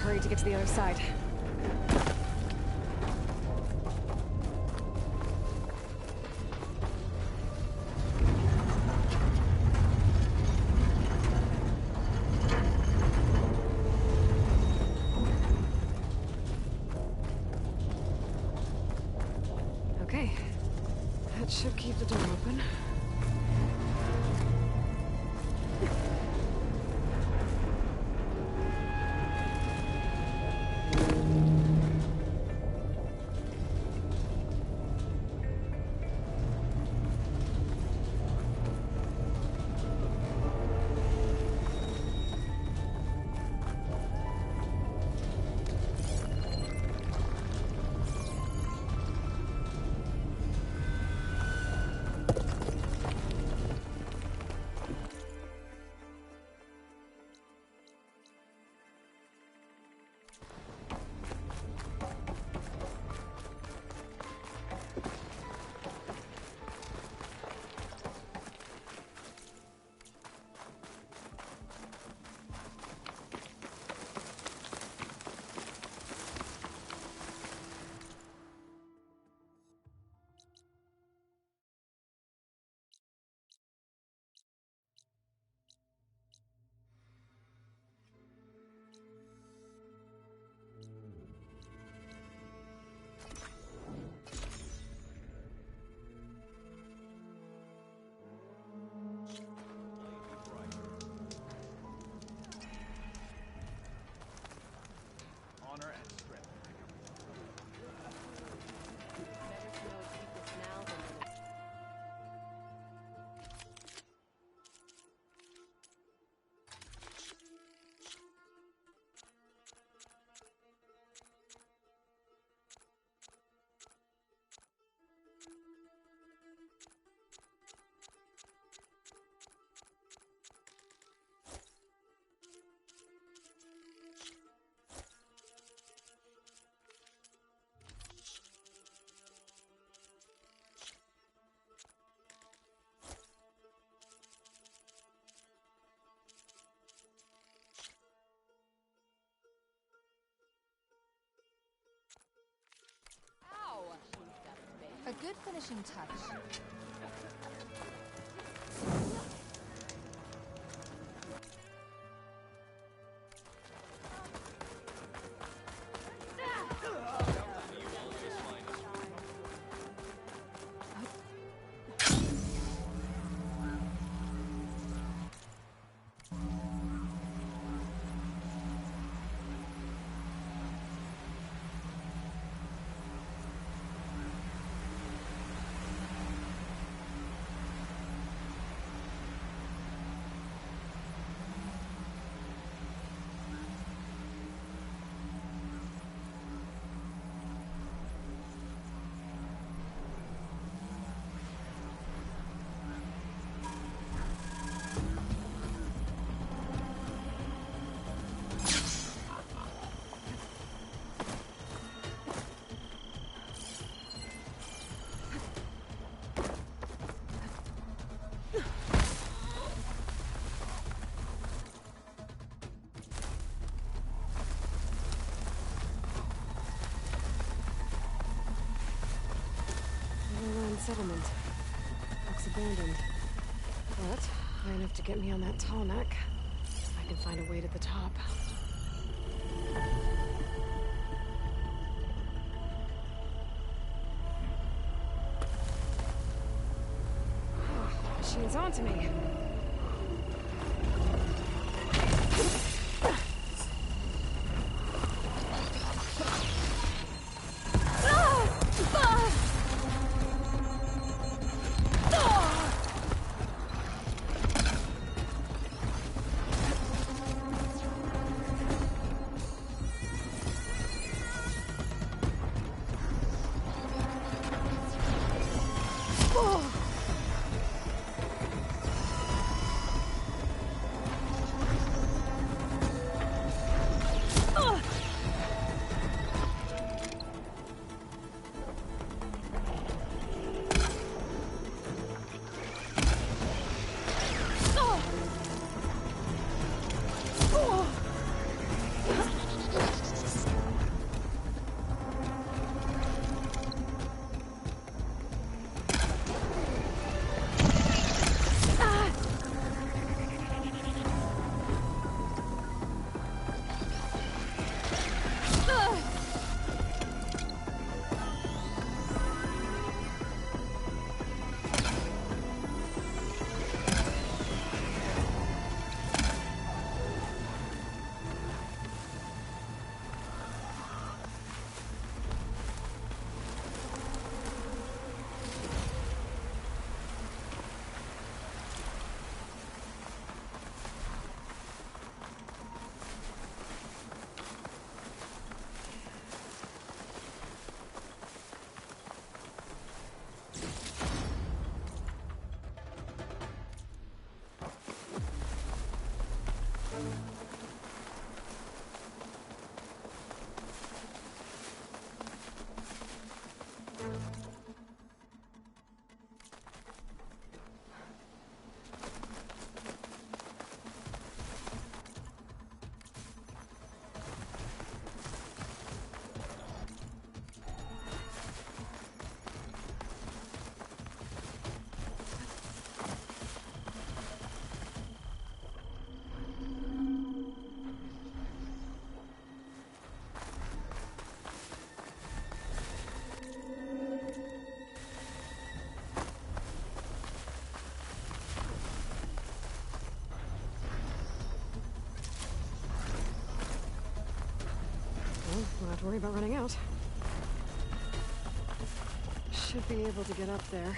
Hurry to get to the other side. Okay. That should keep the door open. A good finishing touch. Settlement. Looks abandoned. But high enough to get me on that tall neck. I can find a way to the top. Machine's onto me. Don't have to worry about running out. Should be able to get up there.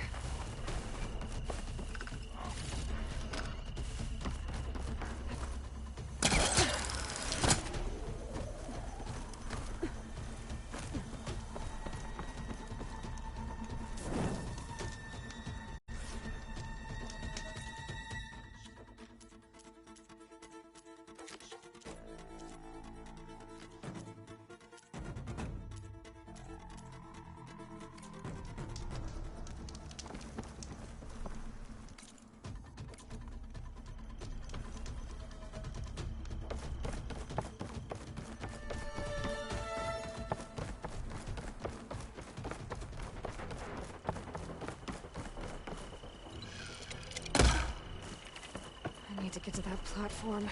to get to that platform.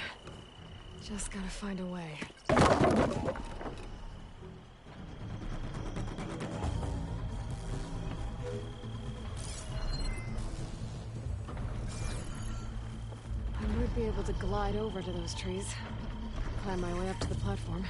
Just gotta find a way. I might be able to glide over to those trees. Climb my way up to the platform.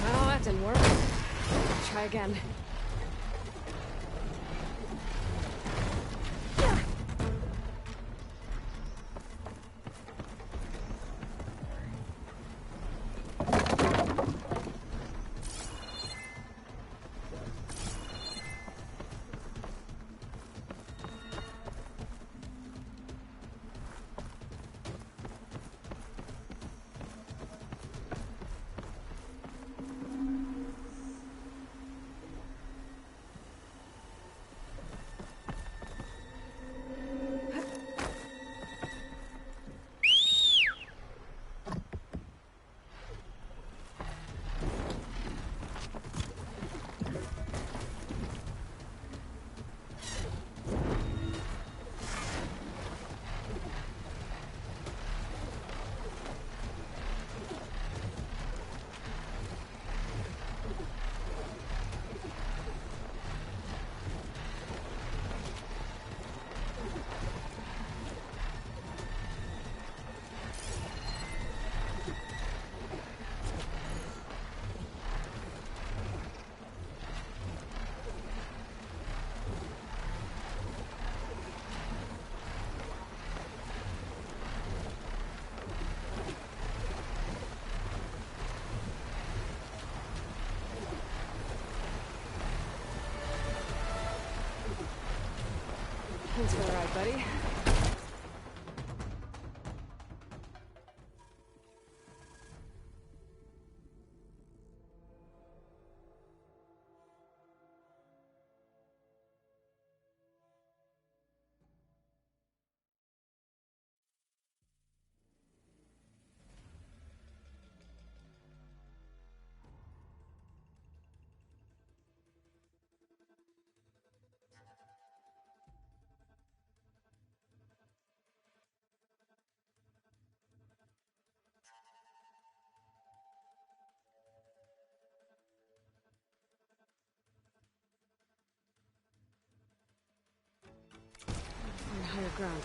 Well, that didn't work. Try again. Thanks for the ride, buddy. On higher ground.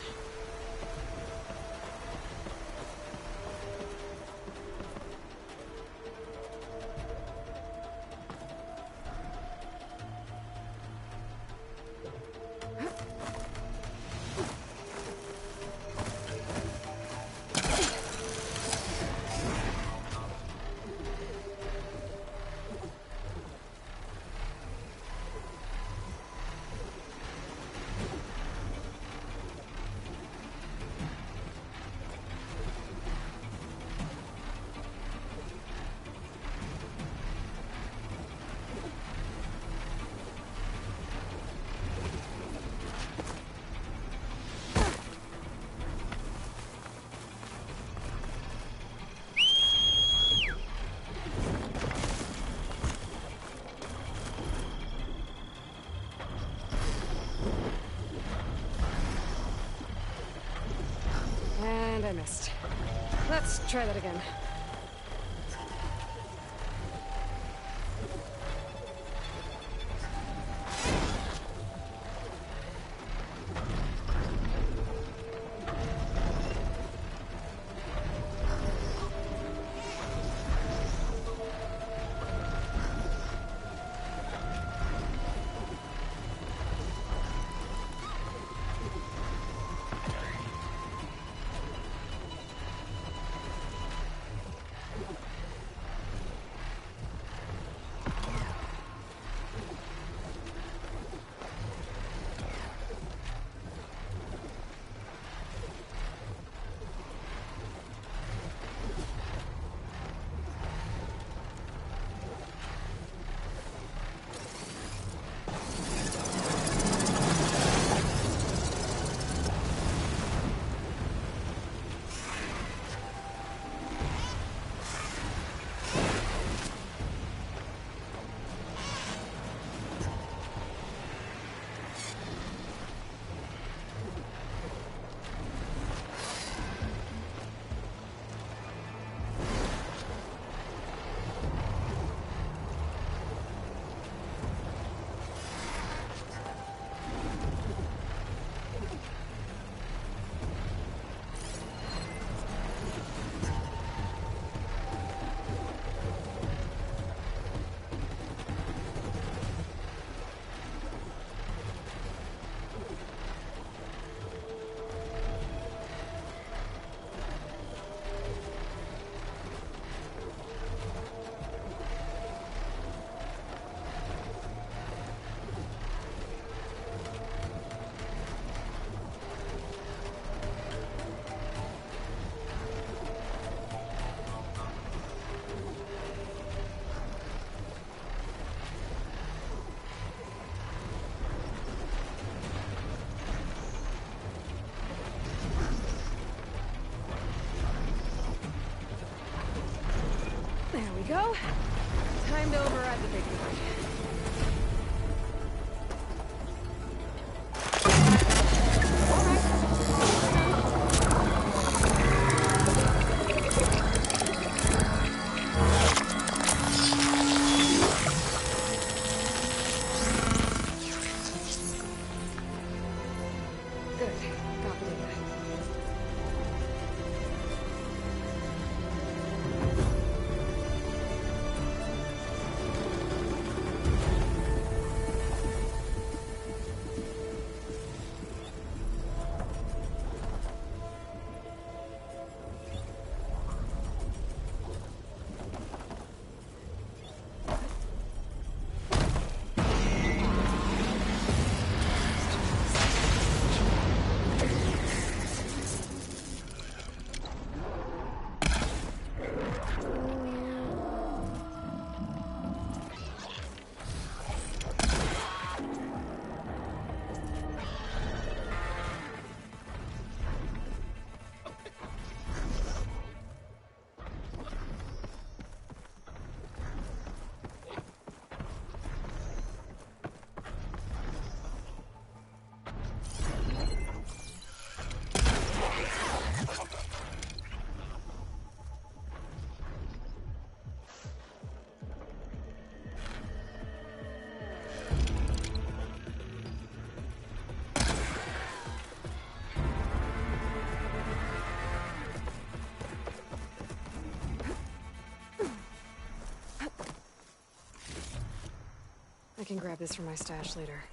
And I missed. Let's try that again. There we go. Time to override the big boy. I can grab this from my stash later.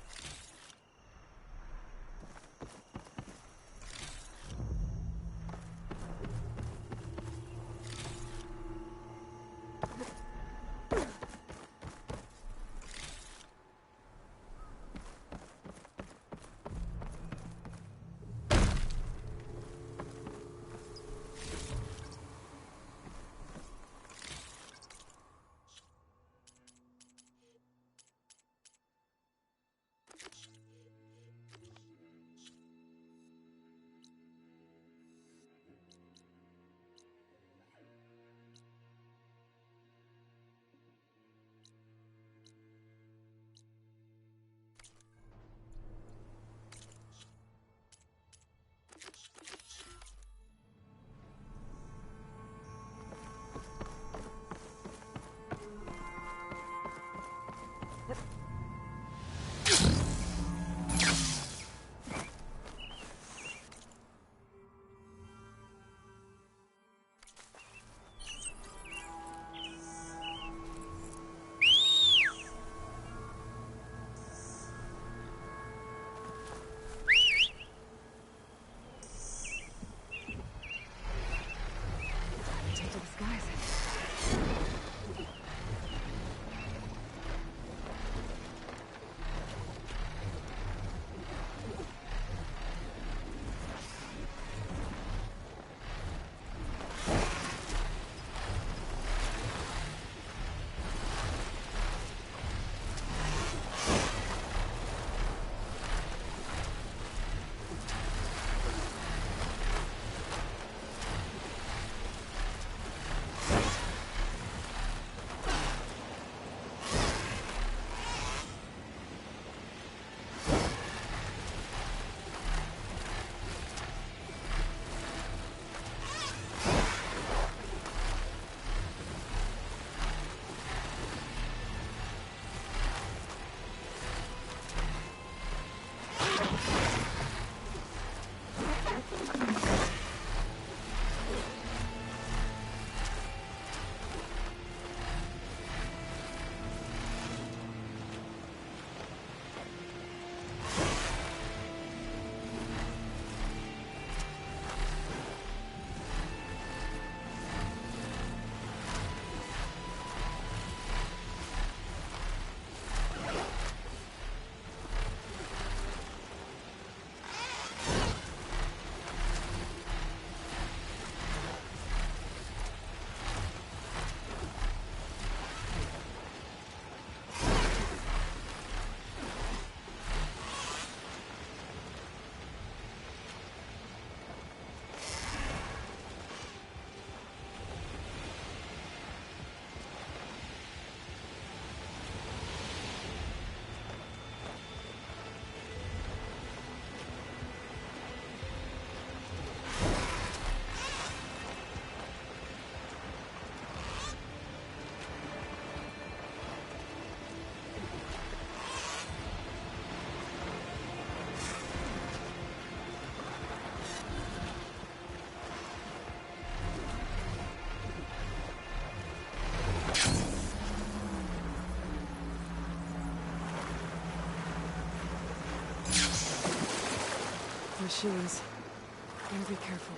machines. Better be careful.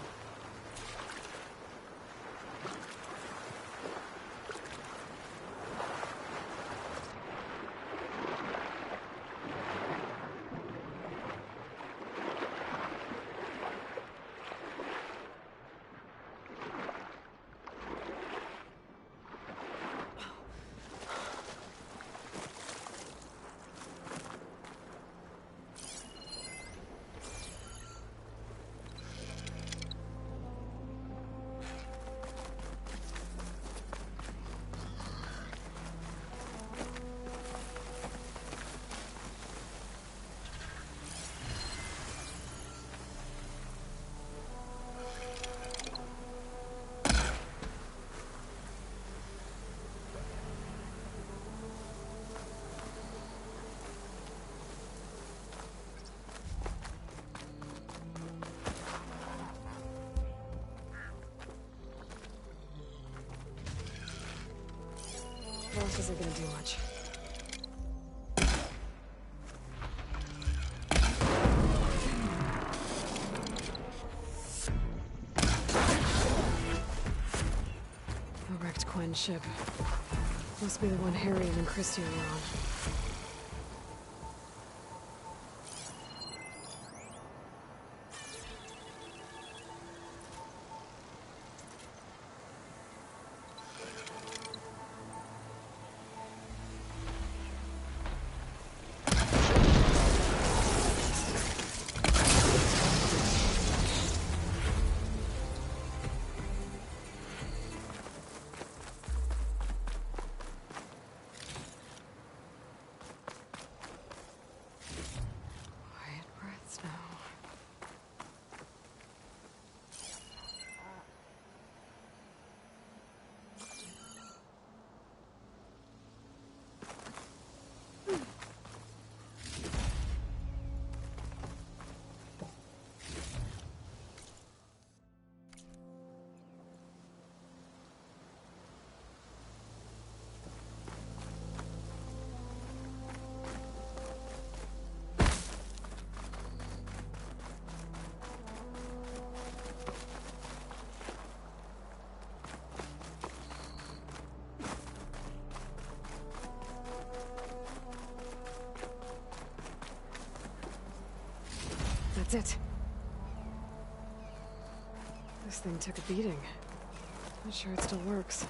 This isn't gonna do much. A wrecked Quen ship. Must be the one Harry and Christian were on. That's it. This thing took a beating. Not sure it still works.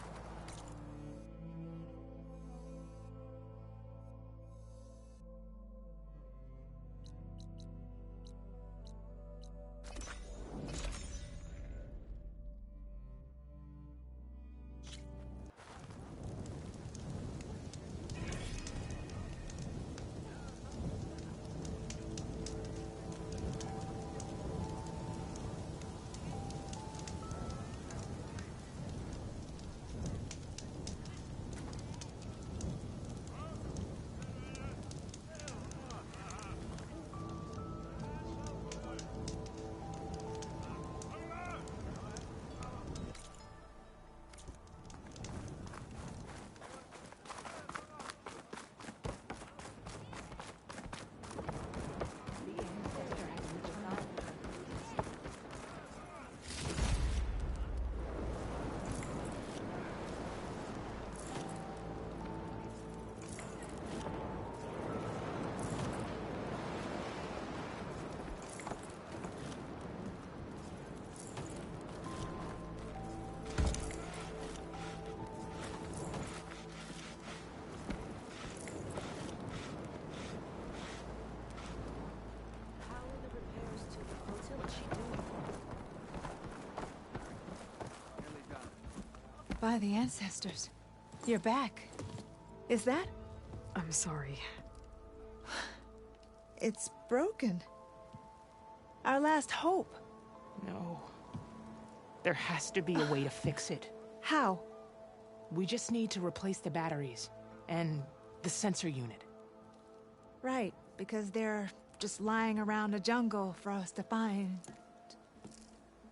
By the ancestors. You're back. Is that? I'm sorry. It's broken. Our last hope. No. There has to be a way to fix it. How? We just need to replace the batteries. And the sensor unit. Right, because they're just lying around a jungle for us to find.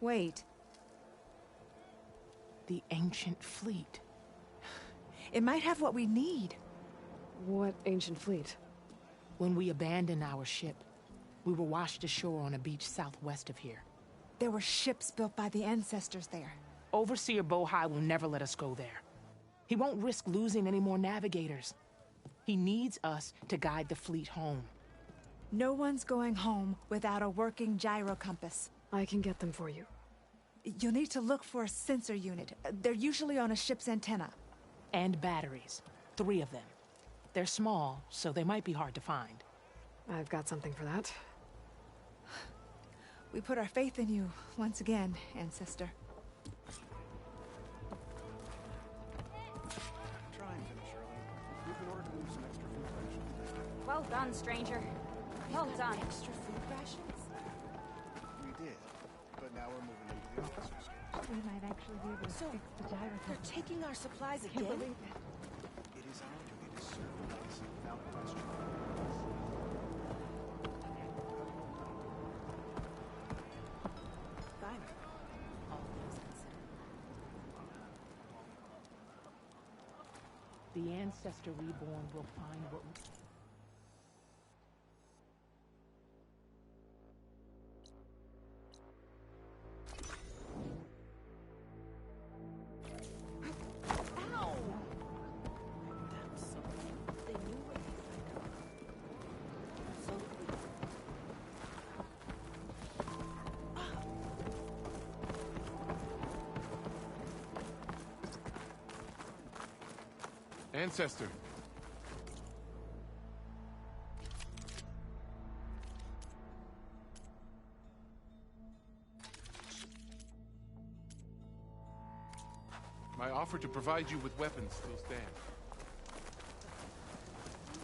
Wait. The ancient fleet. It might have what we need. What ancient fleet? When we abandoned our ship, We were washed ashore on a beach southwest of here. There were ships built by the ancestors there. Overseer Bohai will never let us go there. He won't risk losing any more navigators. He needs us to guide the fleet home. No one's going home without a working gyro compass. I can get them for you. You'll need to look for a sensor unit. They're usually on a ship's antenna. And batteries. 3 of them. They're small, so they might be hard to find. I've got something for that. We put our faith in you once again, Ancestor. Try and finish early. We've been ordered to move some extra food rations. Well done, stranger. Well done. Extra food rations? We did, but now we're moving into the officers' quarters. We might actually be able to fix the gyro compass. They're taking our supplies Can't again? believe it. It is our duty to serve the legacy without question. Fine. All things considered. The Ancestor Reborn will find what... Ancestor. My offer to provide you with weapons still stands.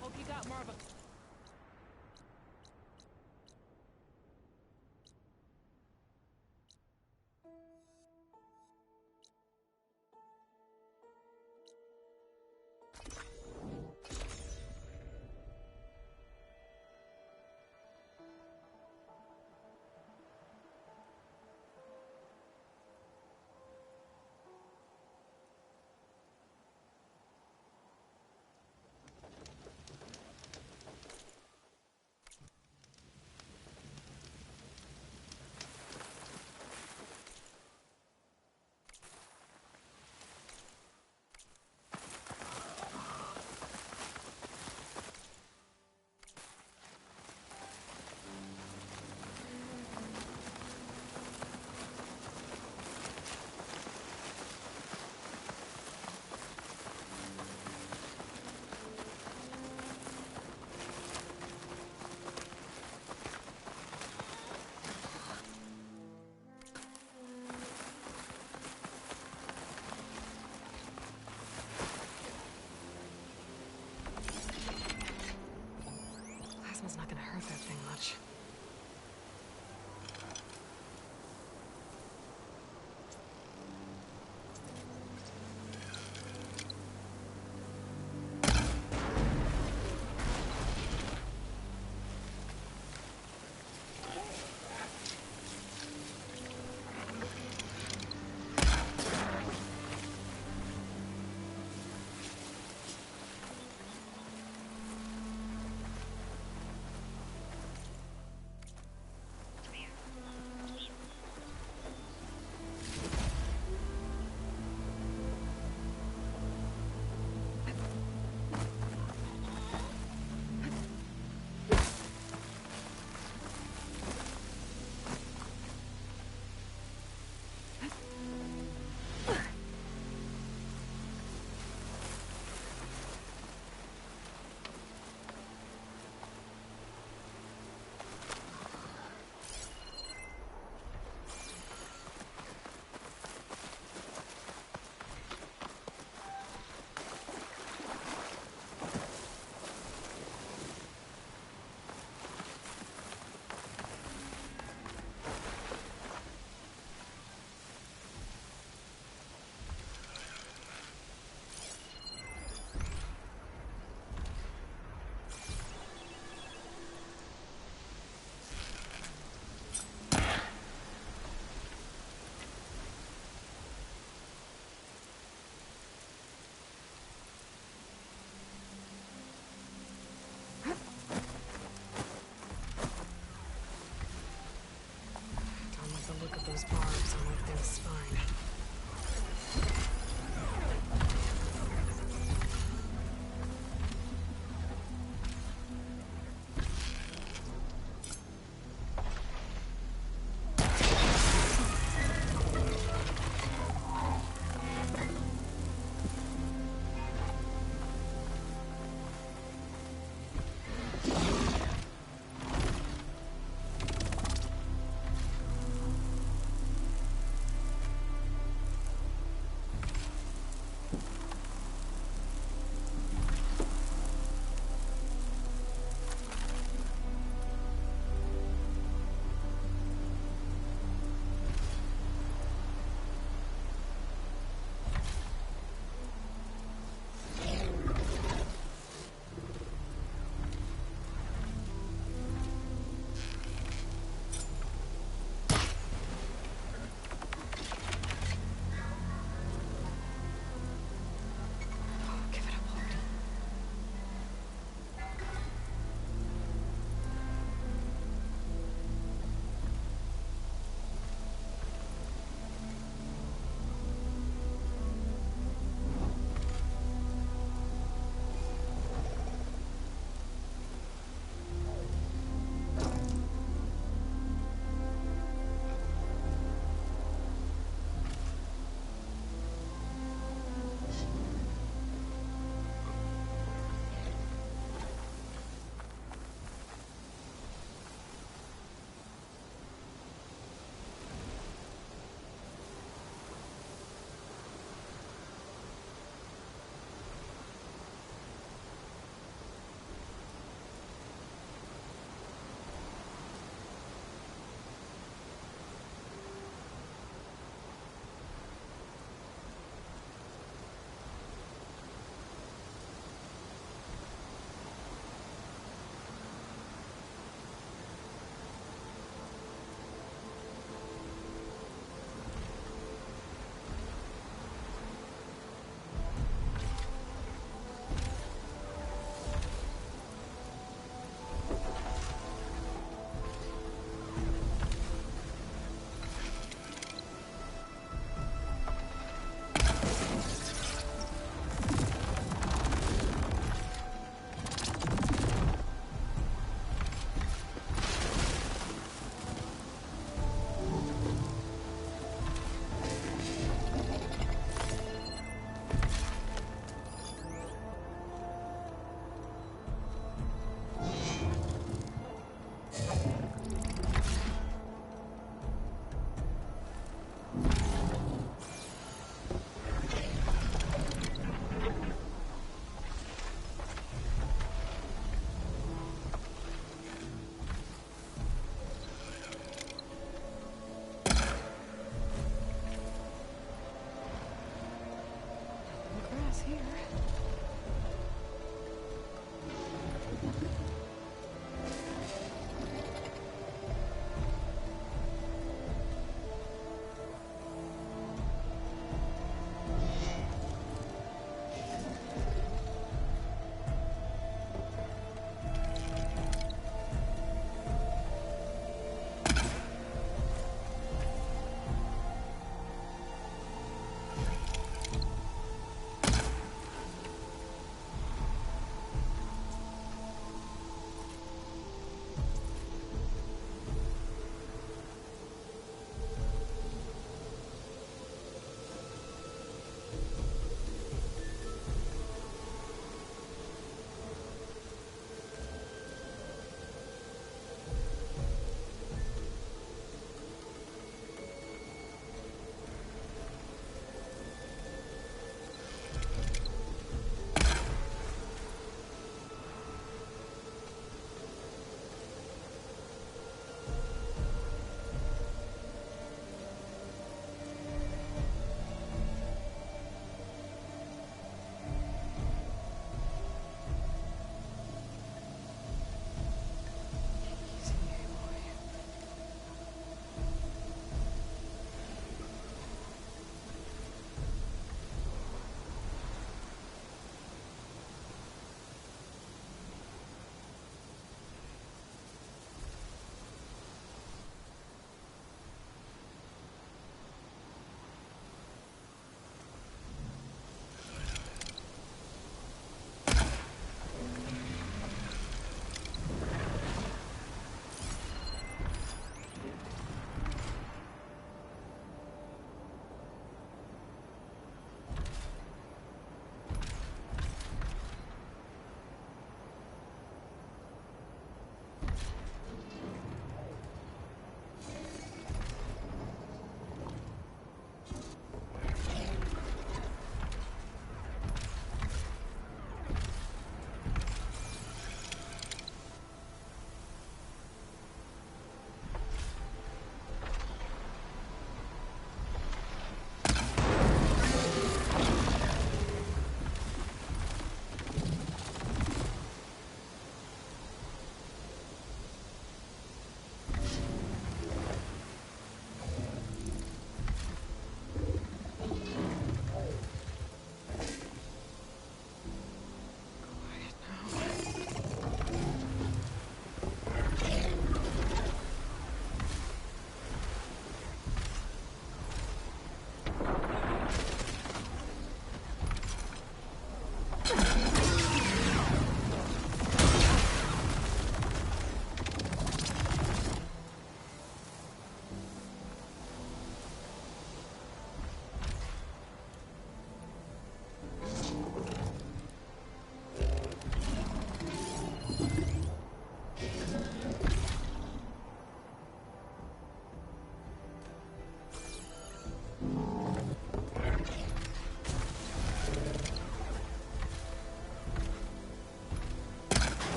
Hope you got Marva.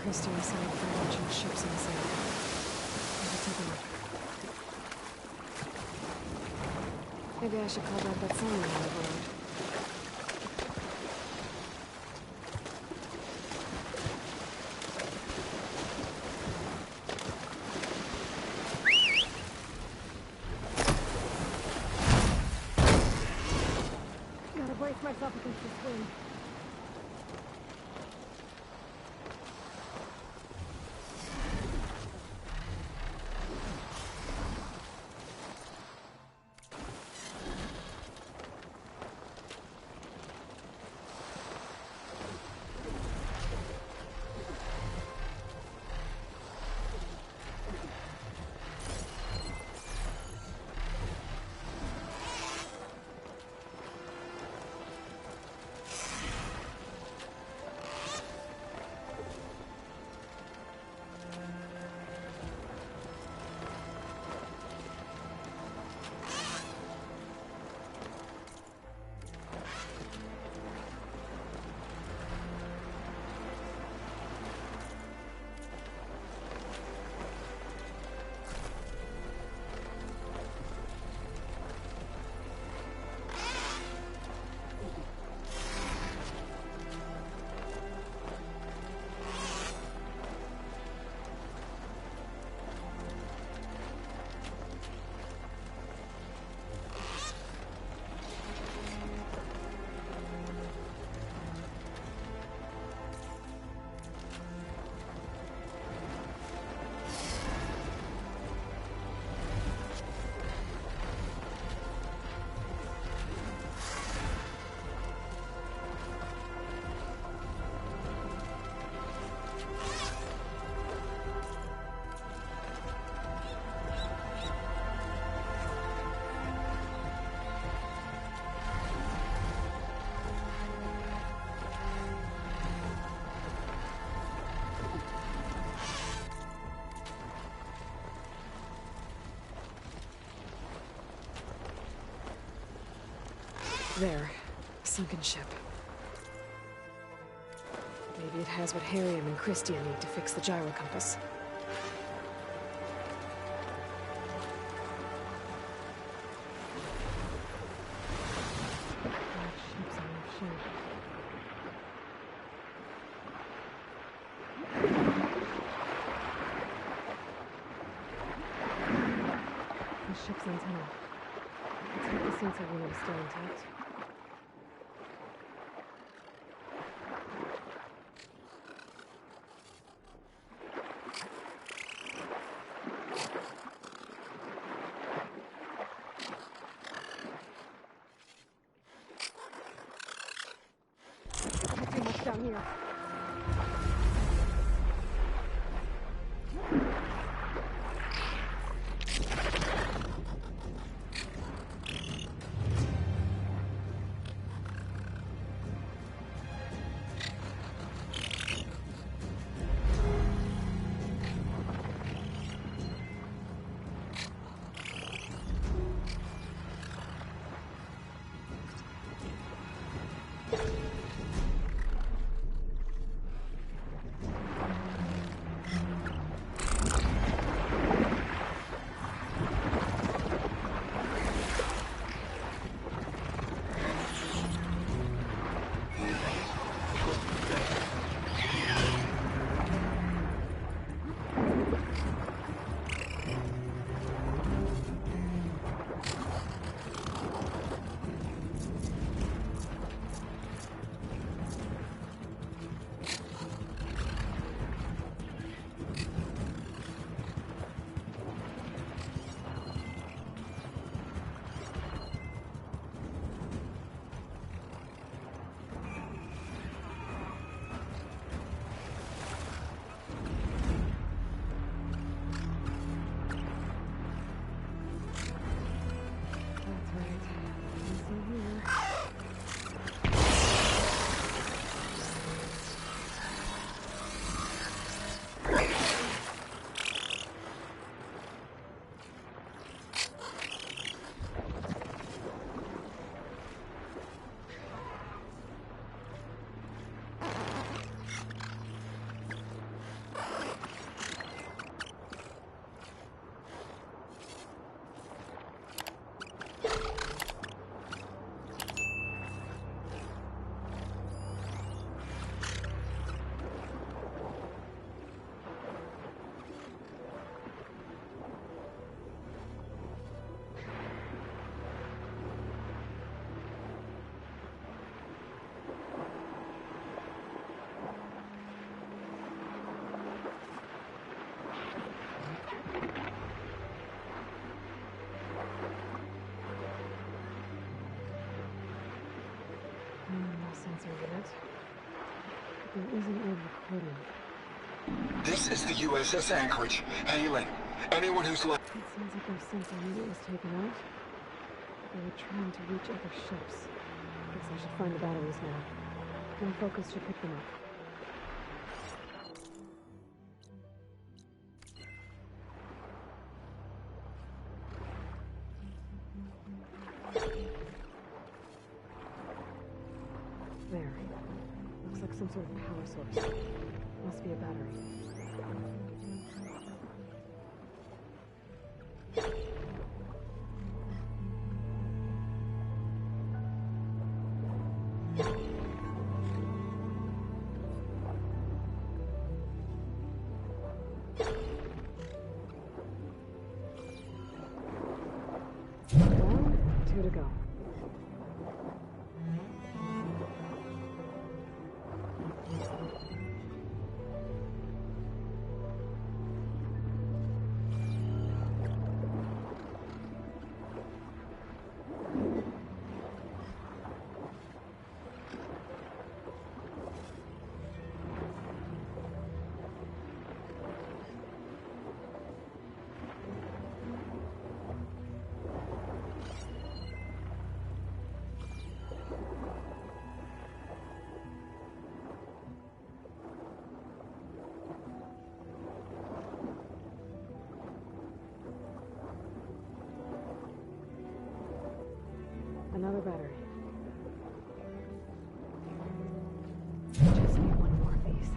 Christian sent French ships in this area. I should take a look. Maybe I should call back that sign on the road. Gotta brace myself against this wind. There. A sunken ship. Maybe it has what Harriam and Christian need to fix the gyro compass. Ship's in rough shape. The ship's antenna. Let's hope the sensor unit is still intact. Not too much down here. sensor unit. But there isn't a recording. This is the USS Anchorage. Hailing. Anyone who's left. It sounds like their sensor unit was taken out. They were trying to reach other ships. Guess I should find the batteries now. My focus should pick them up. There. Looks like some sort of power source. Must be a battery. Well, 2 to go. Another battery. Just need one more of these.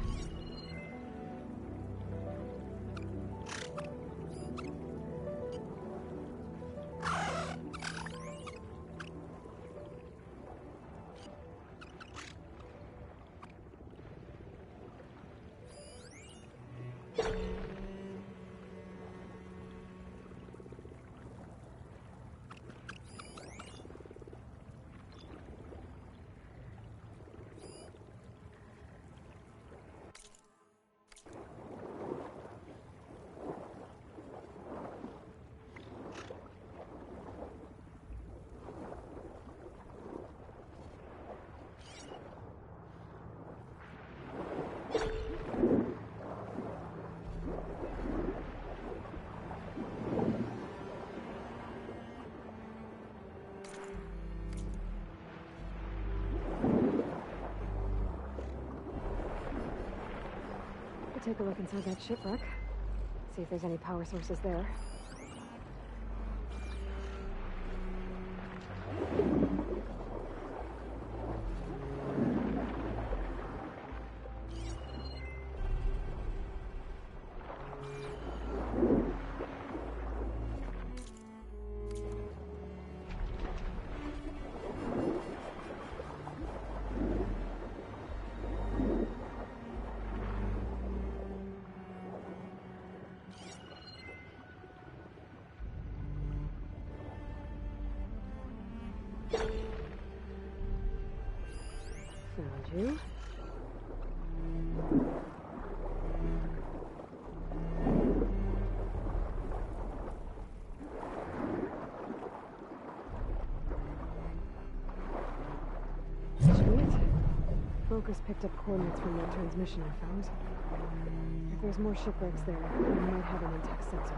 Take a look inside that shipwreck. See if there's any power sources there. Found you. Sweet. Focus picked up coordinates from that transmission I found. If there's more shipwrecks there, we might have an intact sensor.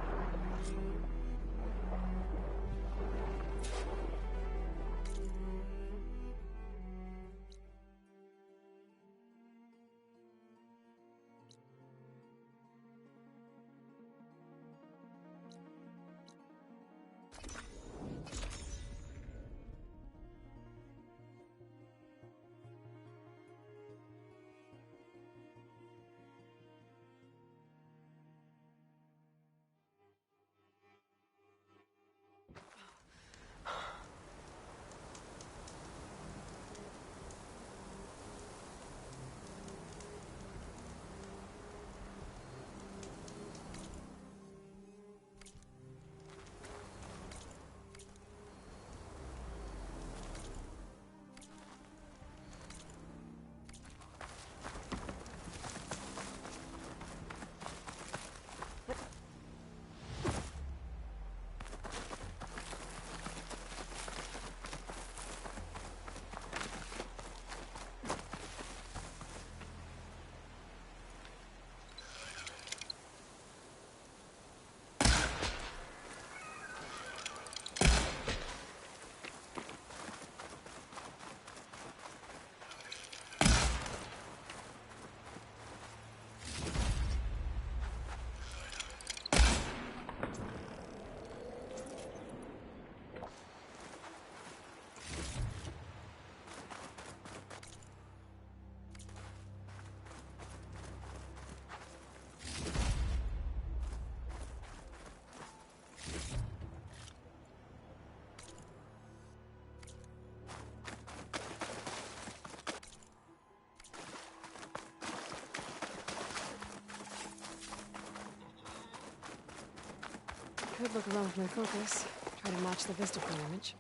Could look around with my focus. Try to match the Vistaphone image.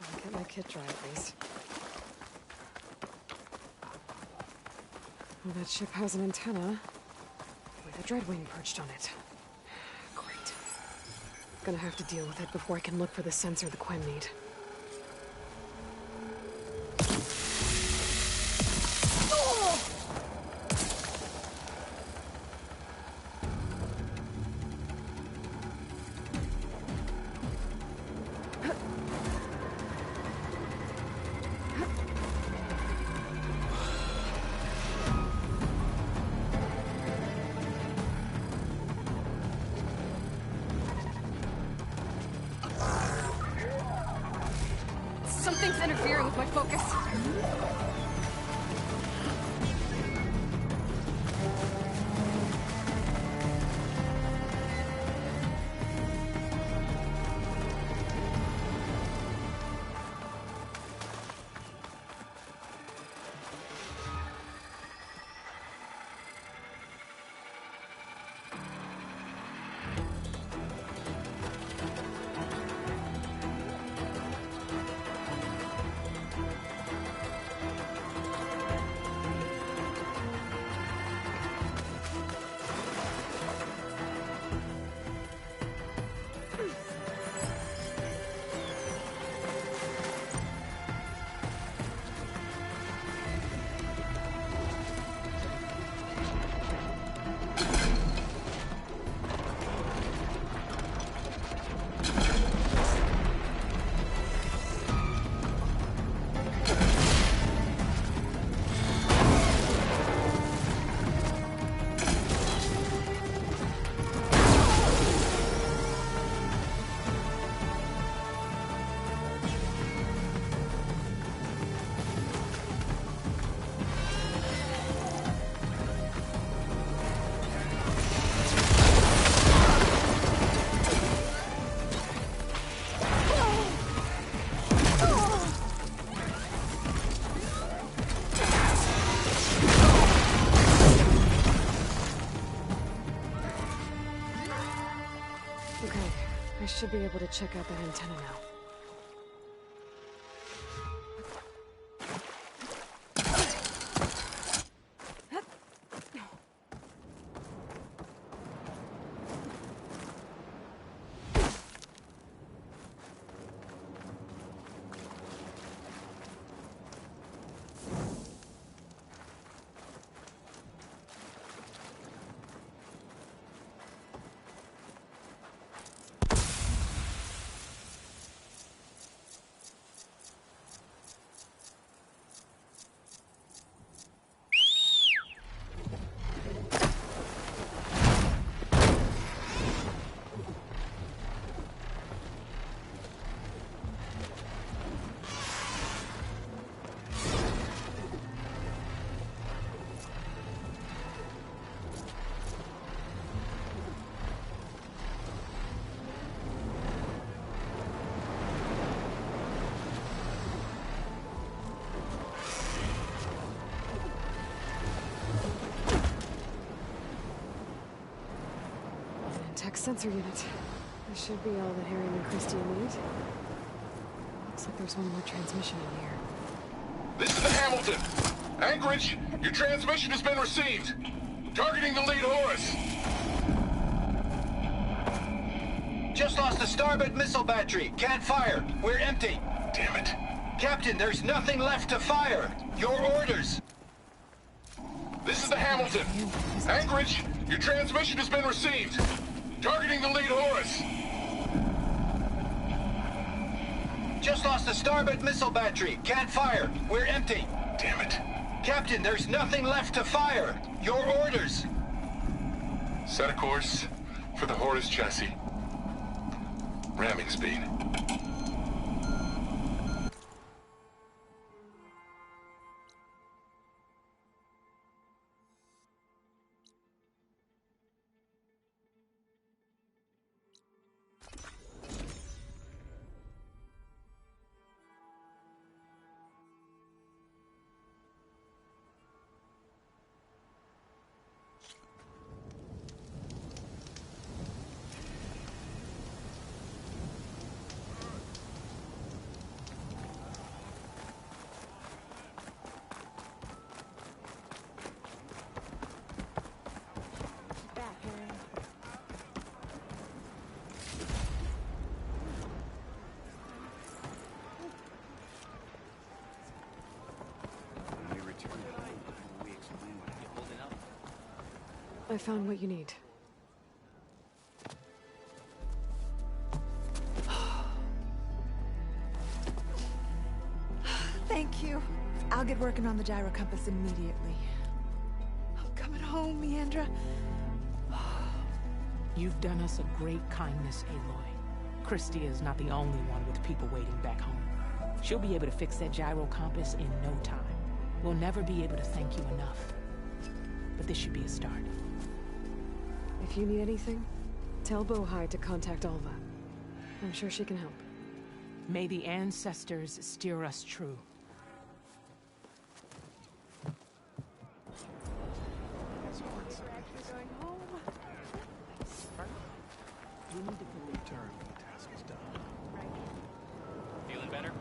I'll get my kit dry at least. Well, that ship has an antenna with a dreadwing perched on it. Great. Gonna have to deal with it before I can look for the sensor the Quen need. Something's interfering with my focus. I should be able to check out that antenna now. Sensor unit. This should be all that Harry and Christie need. Looks like there's one more transmission in here. This is the Hamilton. Anchorage, your transmission has been received. Targeting the lead Horus. Just lost the starboard missile battery. Can't fire. We're empty. Damn it. Captain, there's nothing left to fire. Your orders. This is the Hamilton. Anchorage, your transmission has been received. Targeting the lead Horus. Just lost the starboard missile battery. Can't fire. We're empty. Damn it. Captain, there's nothing left to fire. Your orders. Set a course for the Horus chassis. Ramming speed. I found what you need. Thank you. I'll get working on the gyro compass immediately. I'm coming home, Meandra. You've done us a great kindness, Aloy. Christy is not the only one with people waiting back home. She'll be able to fix that gyro compass in no time. We'll never be able to thank you enough. But this should be a start. If you need anything, tell Bohai to contact Alva. I'm sure she can help. May the ancestors steer us true. We need to get the turret when the task is done. Feeling better?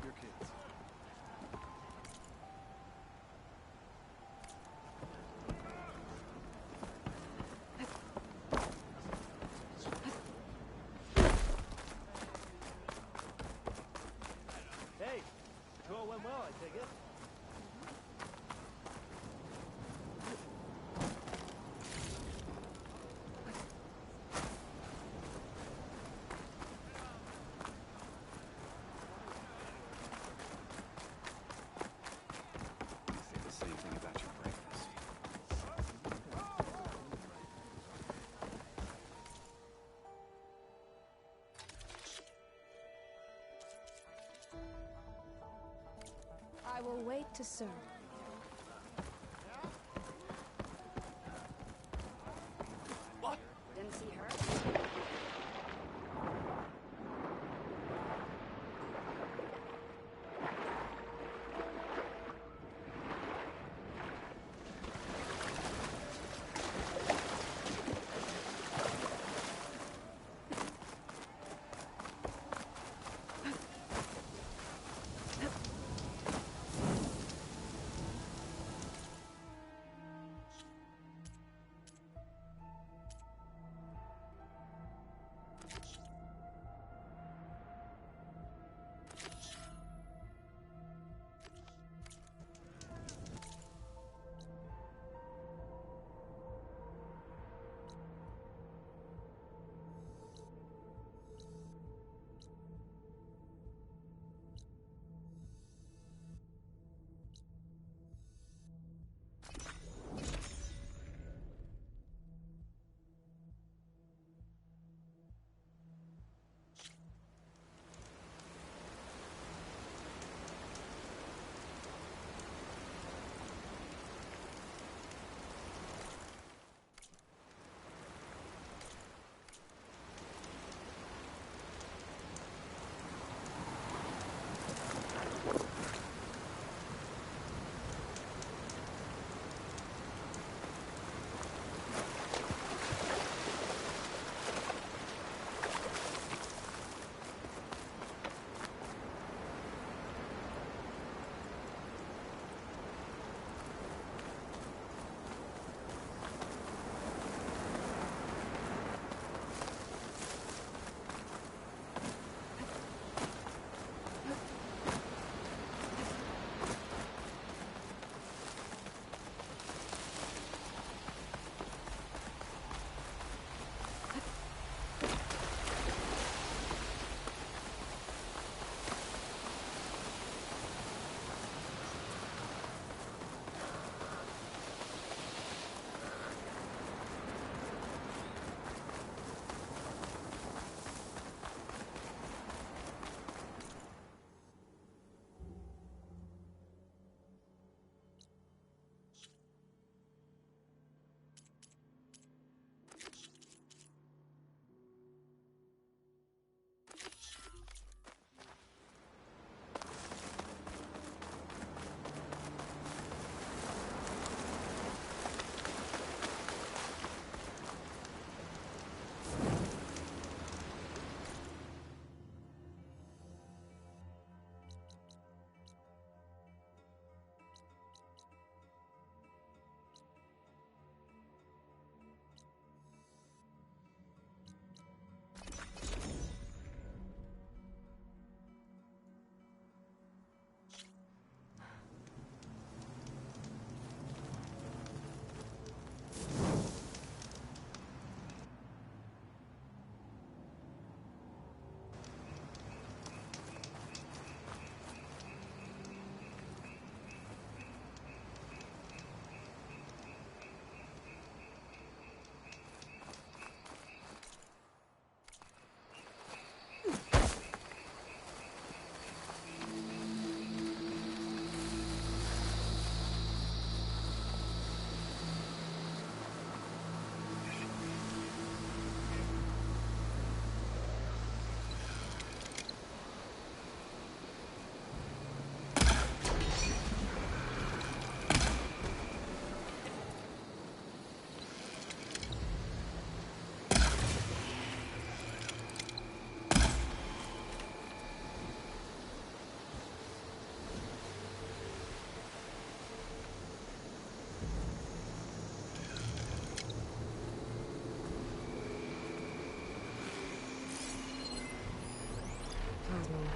Your kids. Hey, tour went well, I take it. Say the same thing about your breakfast. I will wait to serve. What? Didn't see her?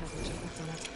package up what's in it.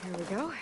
Here we go.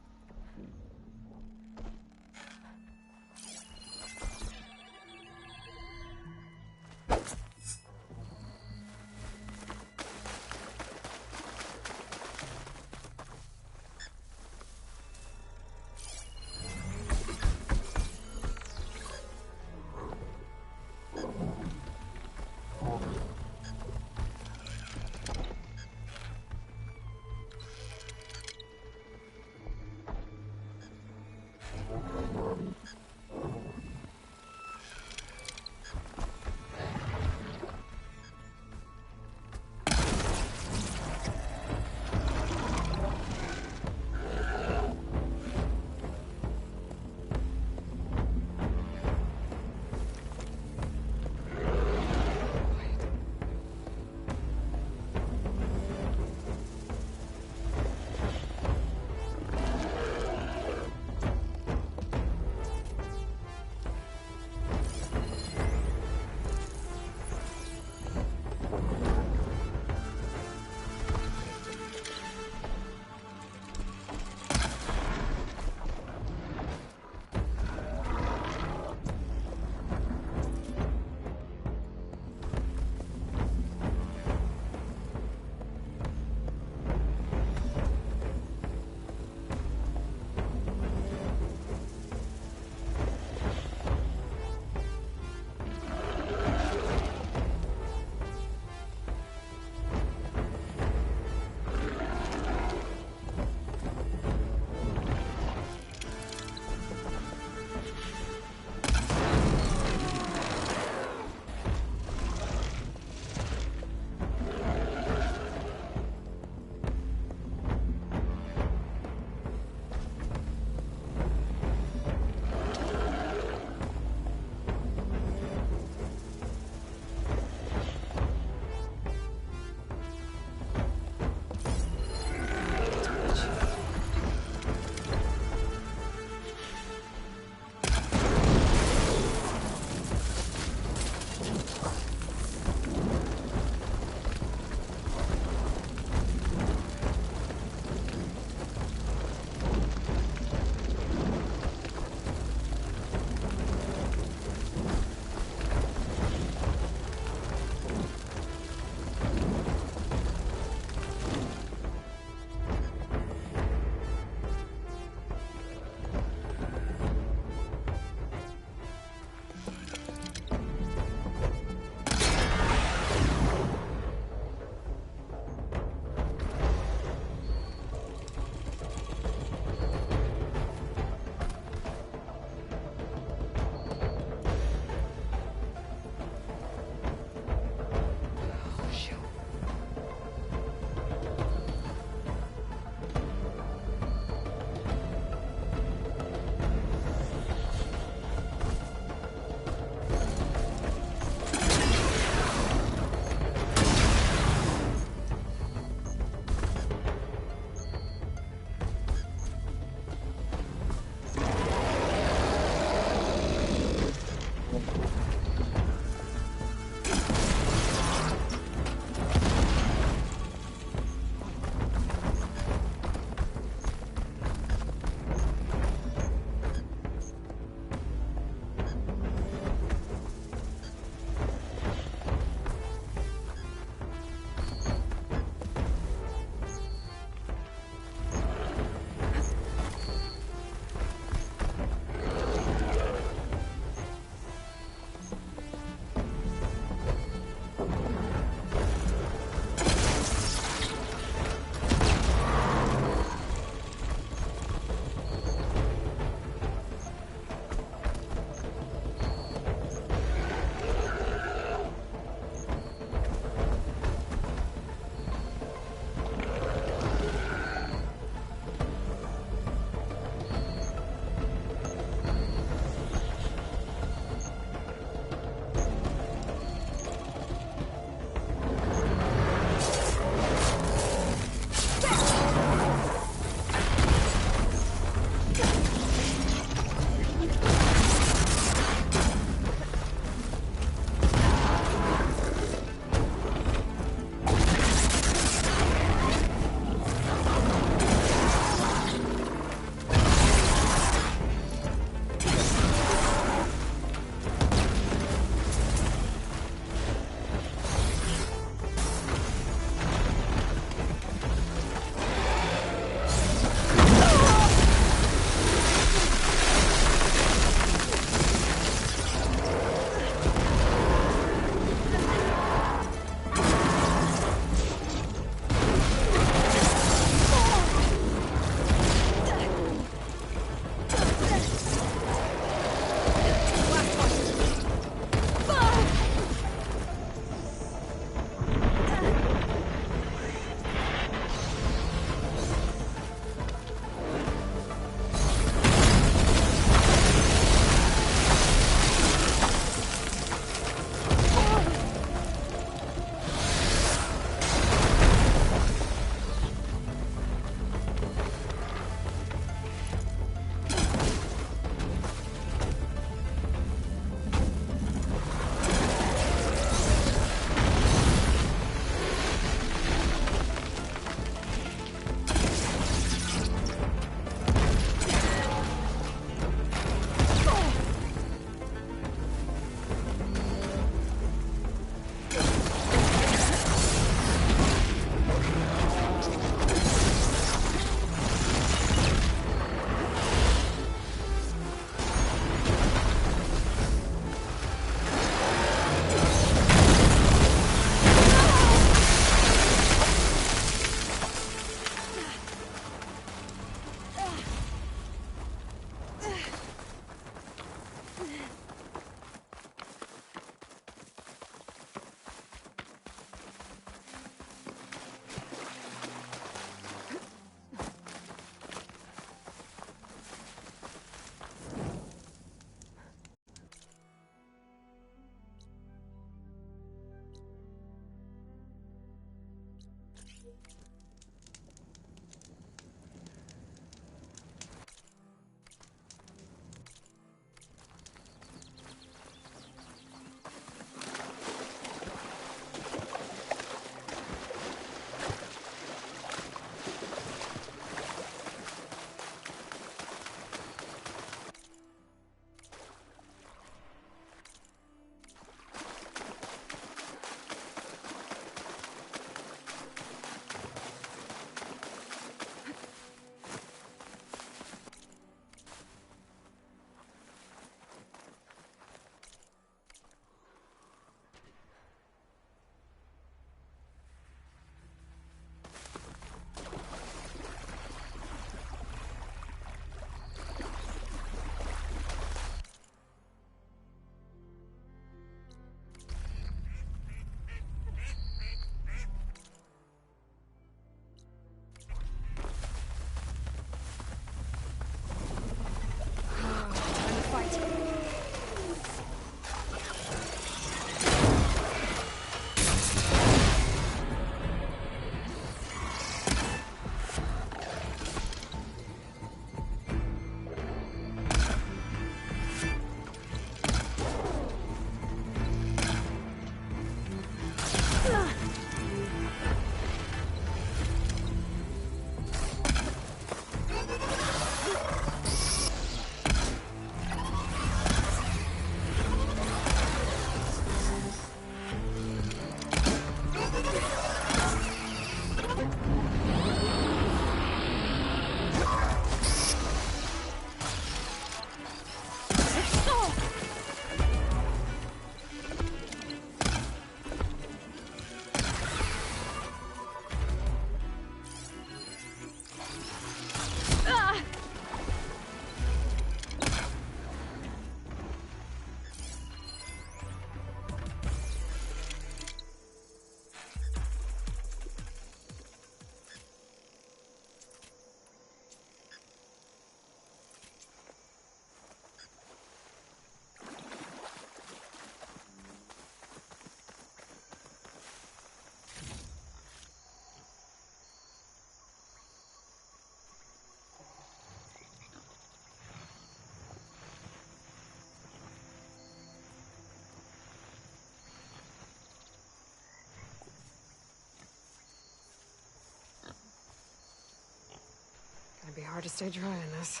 hard to stay dry in this.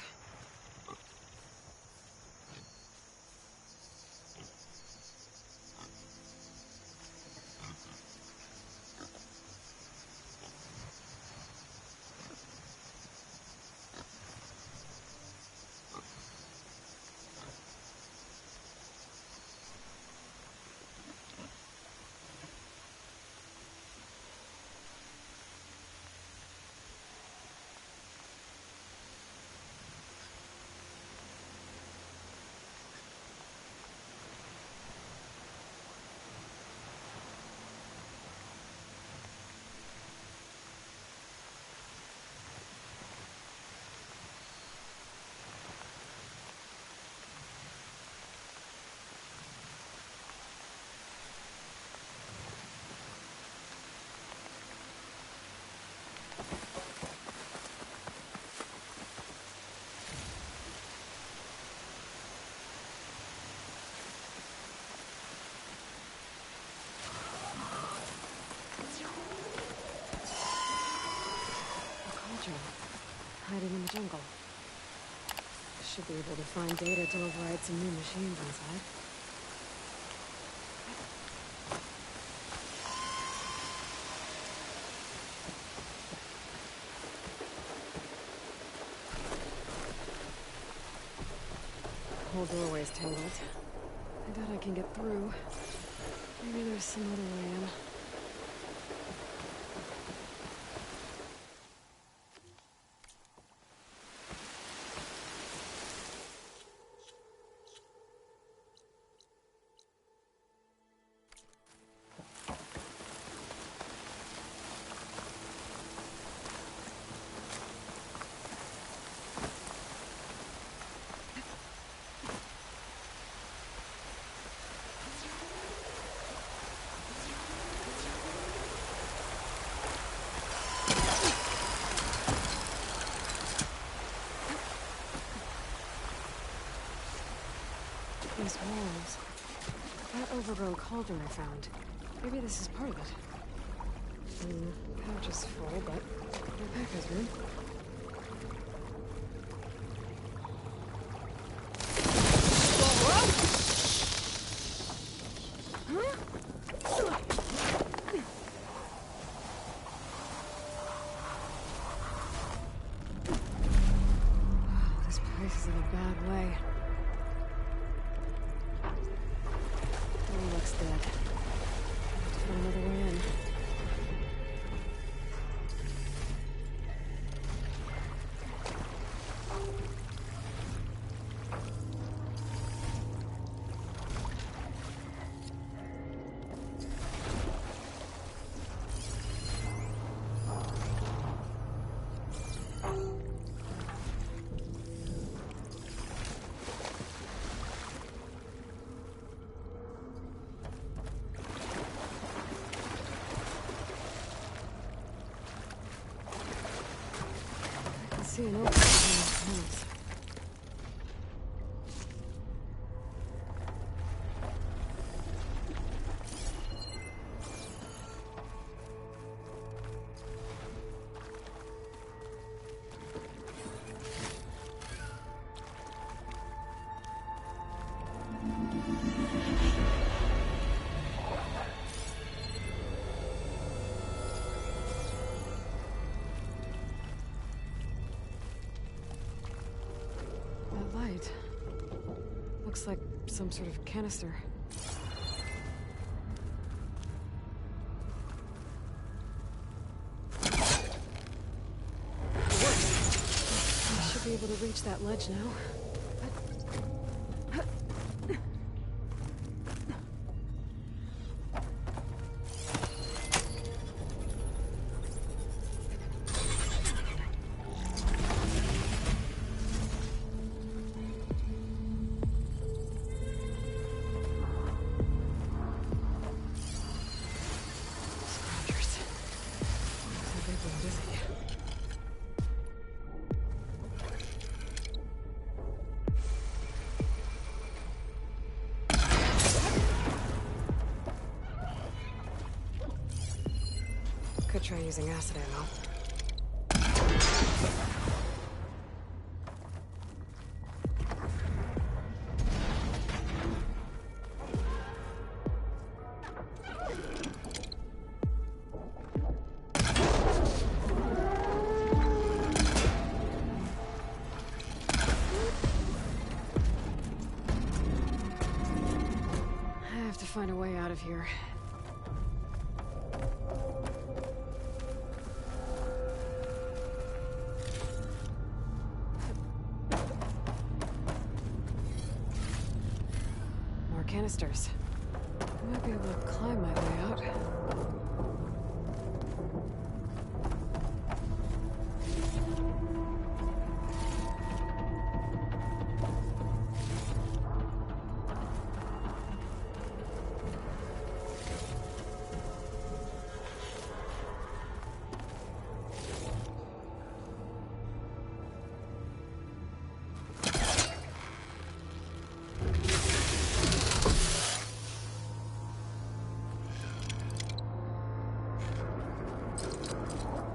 Hiding in the jungle. Should be able to find data to override some new machines inside. The whole doorway's tangled. I doubt I can get through. Maybe there's some other way in. These walls. That overgrown cauldron I found. Maybe this is part of it. Pouch is full, but my pack has room. This place is in a bad way. Looks dead. I have to find another way in. See an opening in this house. Light. Looks like some sort of canister. It works. I should be able to reach that ledge now. Could try using acid ammo. find a way out of here. More canisters. I might be able to climb my way out.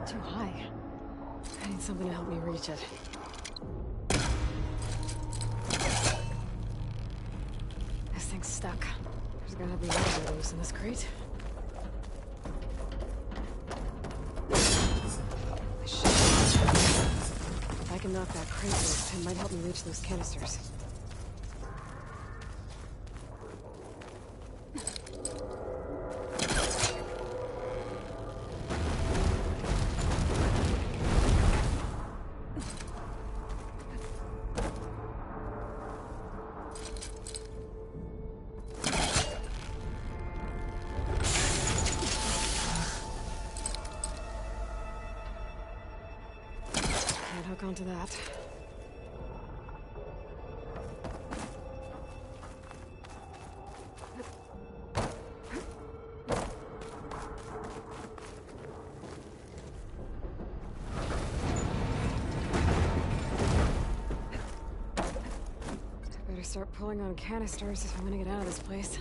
Too high. I need something to help me reach it. This thing's stuck. There's gotta be more loose in this crate. Shit. If I can knock that crate loose, it might help me reach those canisters. Can't hook onto that. I better start pulling on canisters if I'm gonna get out of this place.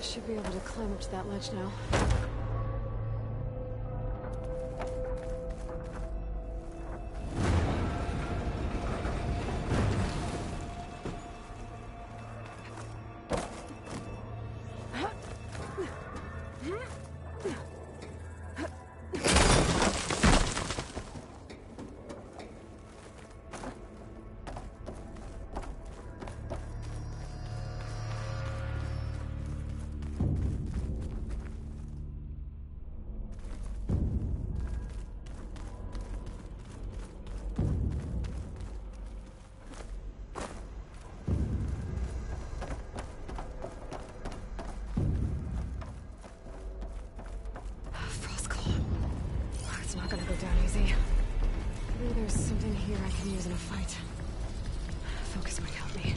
Should be able to climb up to that ledge now. It's not gonna go down easy. Maybe there's something here I can use in a fight. Focus might help me.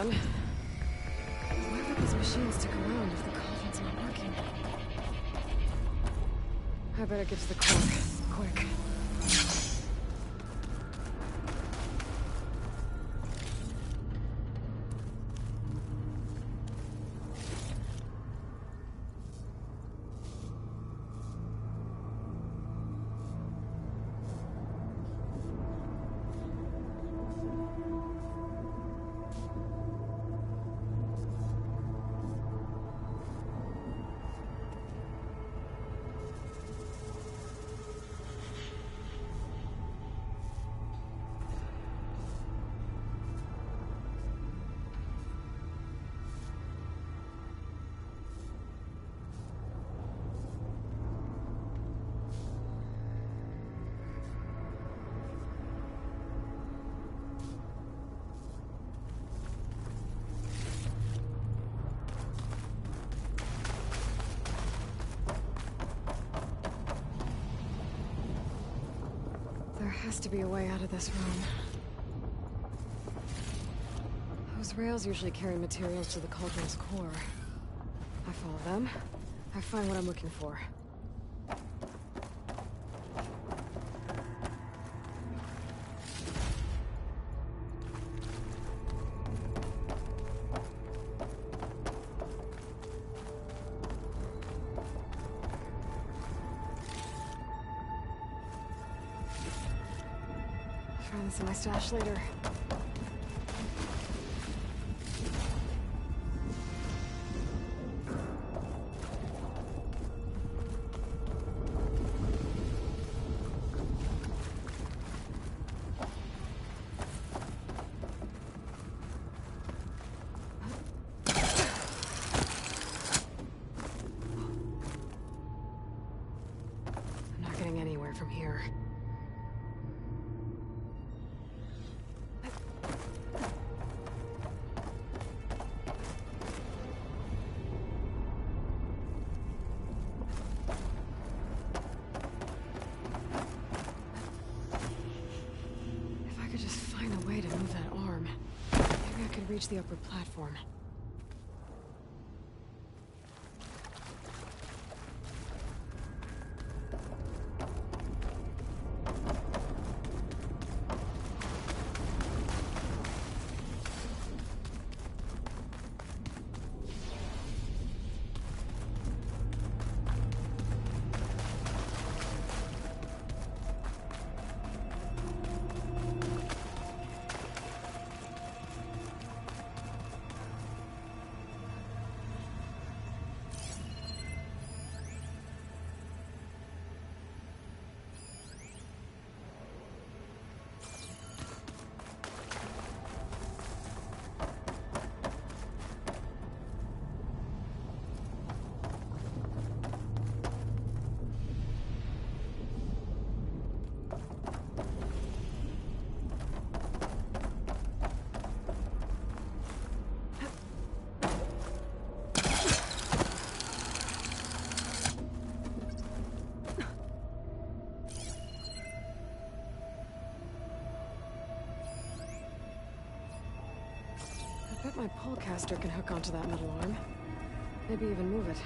done. Why would these machines stick around if the cauldron's not working? I better get to the core, quick. There has to be a way out of this room. Those rails usually carry materials to the cauldron's core. I follow them. I find what I'm looking for. Find this in my stash later. I'm not getting anywhere from here. Reach the upper platform. I bet my polecaster can hook onto that metal arm. Maybe even move it.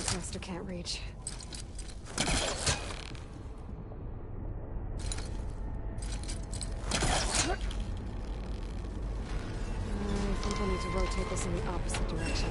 Huntmaster can't reach. I think I need to rotate this in the opposite direction.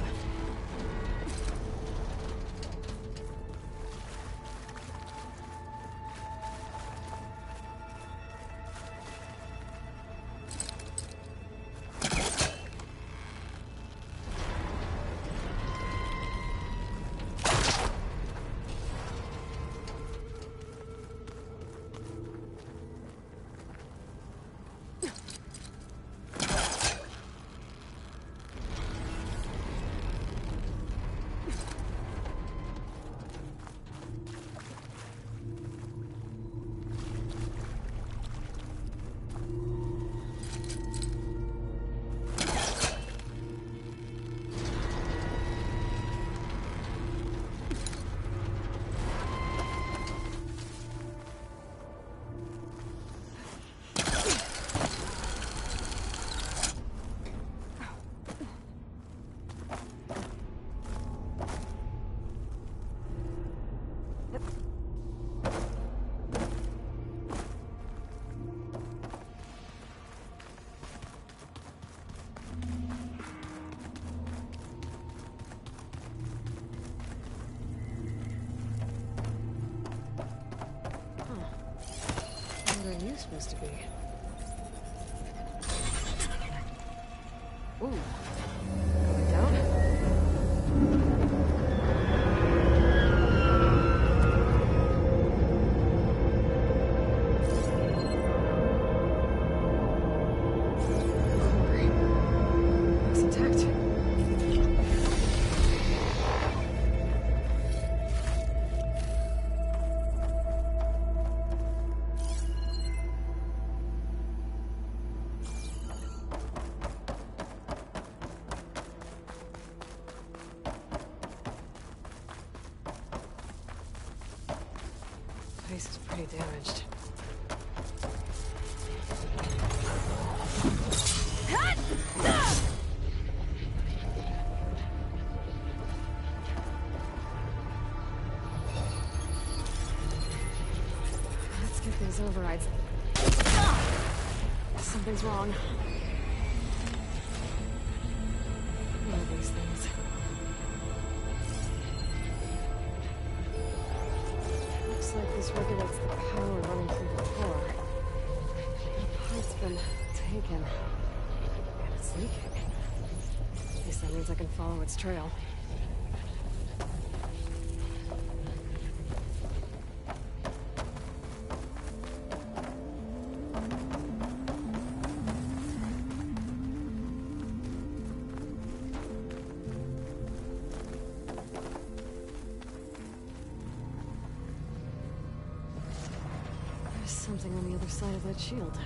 What are you supposed to be? Ooh. Going down? Looks intact. Place is pretty damaged. Let's get these overrides. Something's wrong. What are these things? Looks like this regulates the power running through the core. The part's been taken. And it's leaking. At least that means I can follow its trail. There's something on the other side of that shield.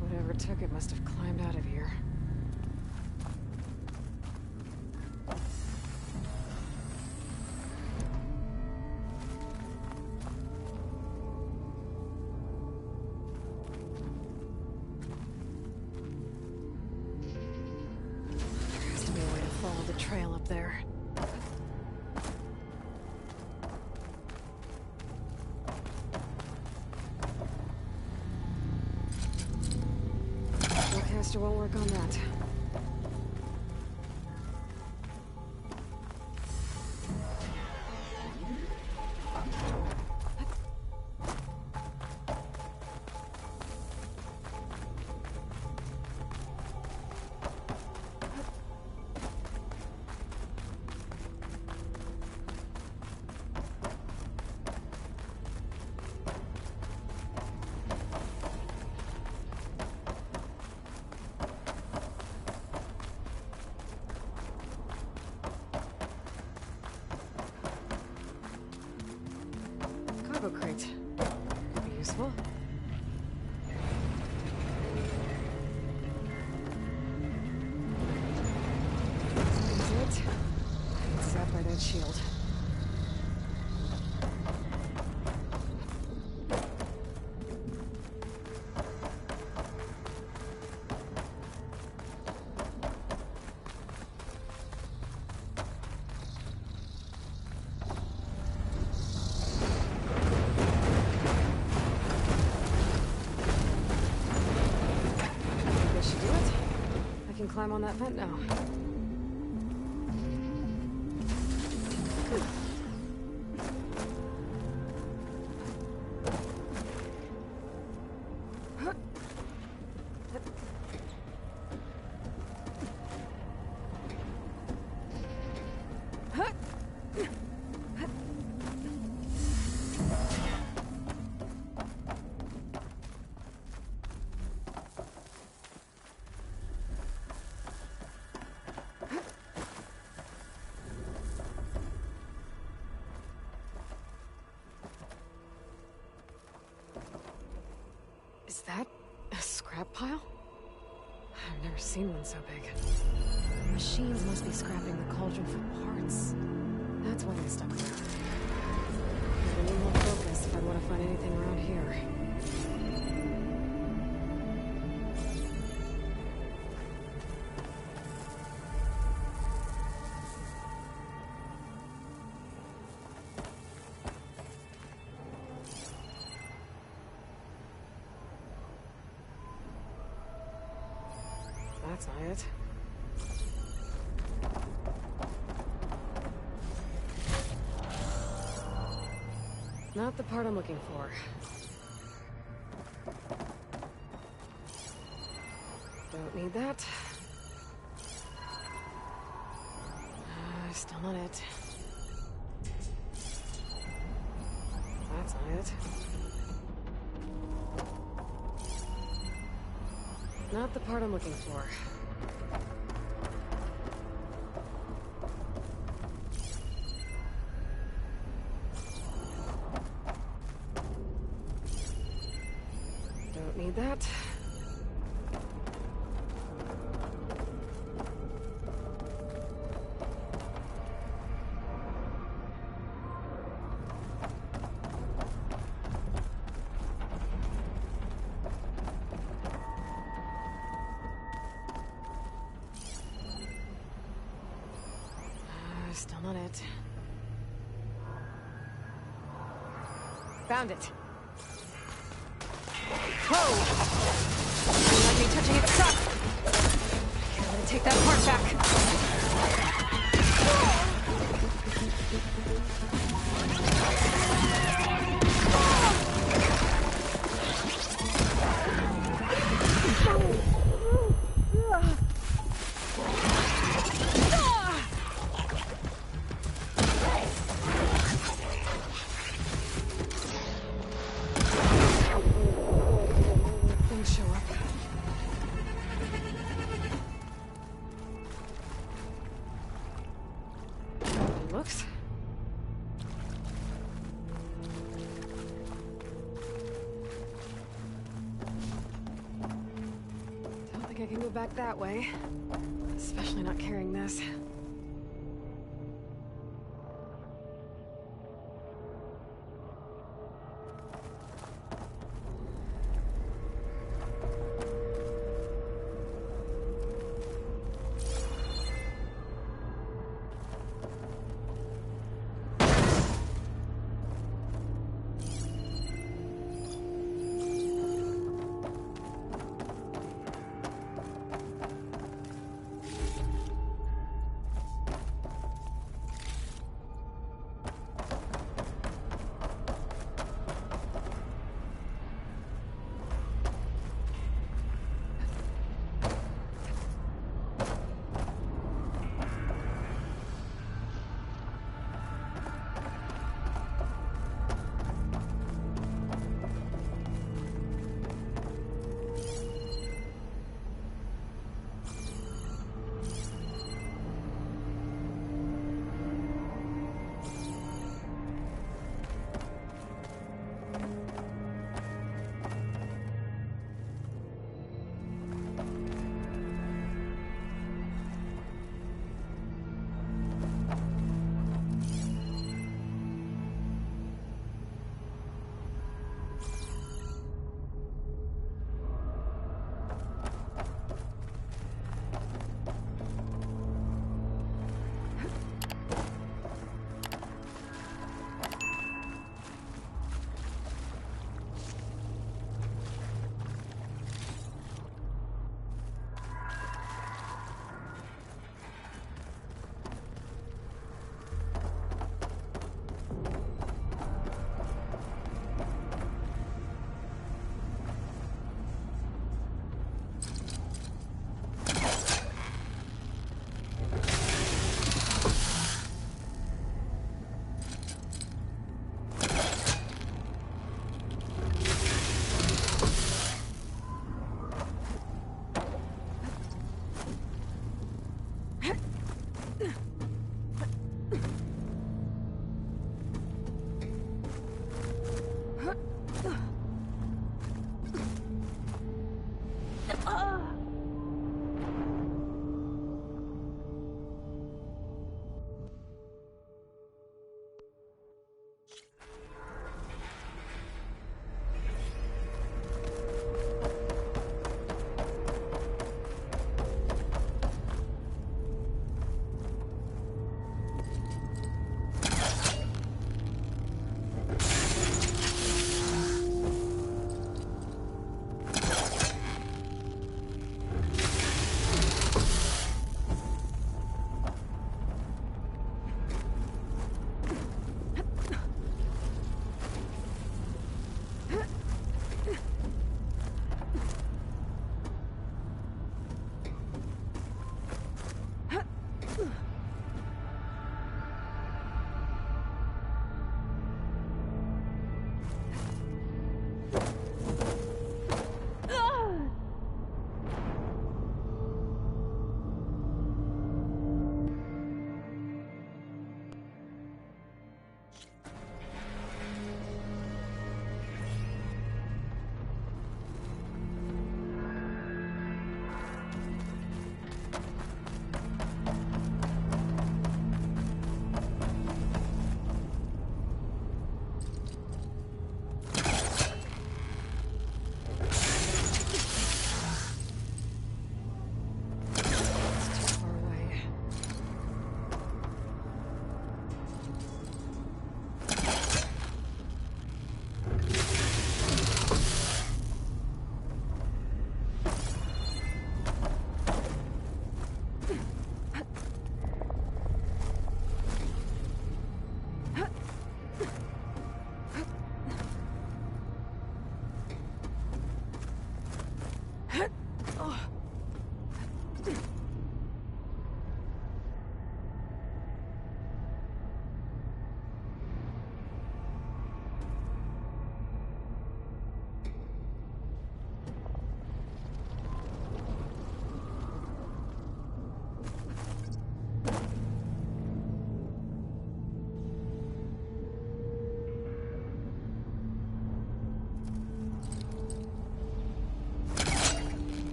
Whatever took it must have climbed out of here. There has to be a way to follow the trail up there. Caster won't work on that. Cargo crate. Could be useful. That's it. It's sat by that shield. can climb on that vent now. Is that a scrap pile? I've never seen one so big. Machines must be scrapping the cauldron for parts. That's why they stuck around. I need more focus if I want to find anything around here. That's not it. Not the part I'm looking for. Don't need that. Still not it. That's not it. Not the part I'm looking for. Don't need that. Still not it. Found it. Whoa! Don't like me touching its stuff. I'm gonna take that part back. Looks. Don't think I can go back that way. Especially not carrying this.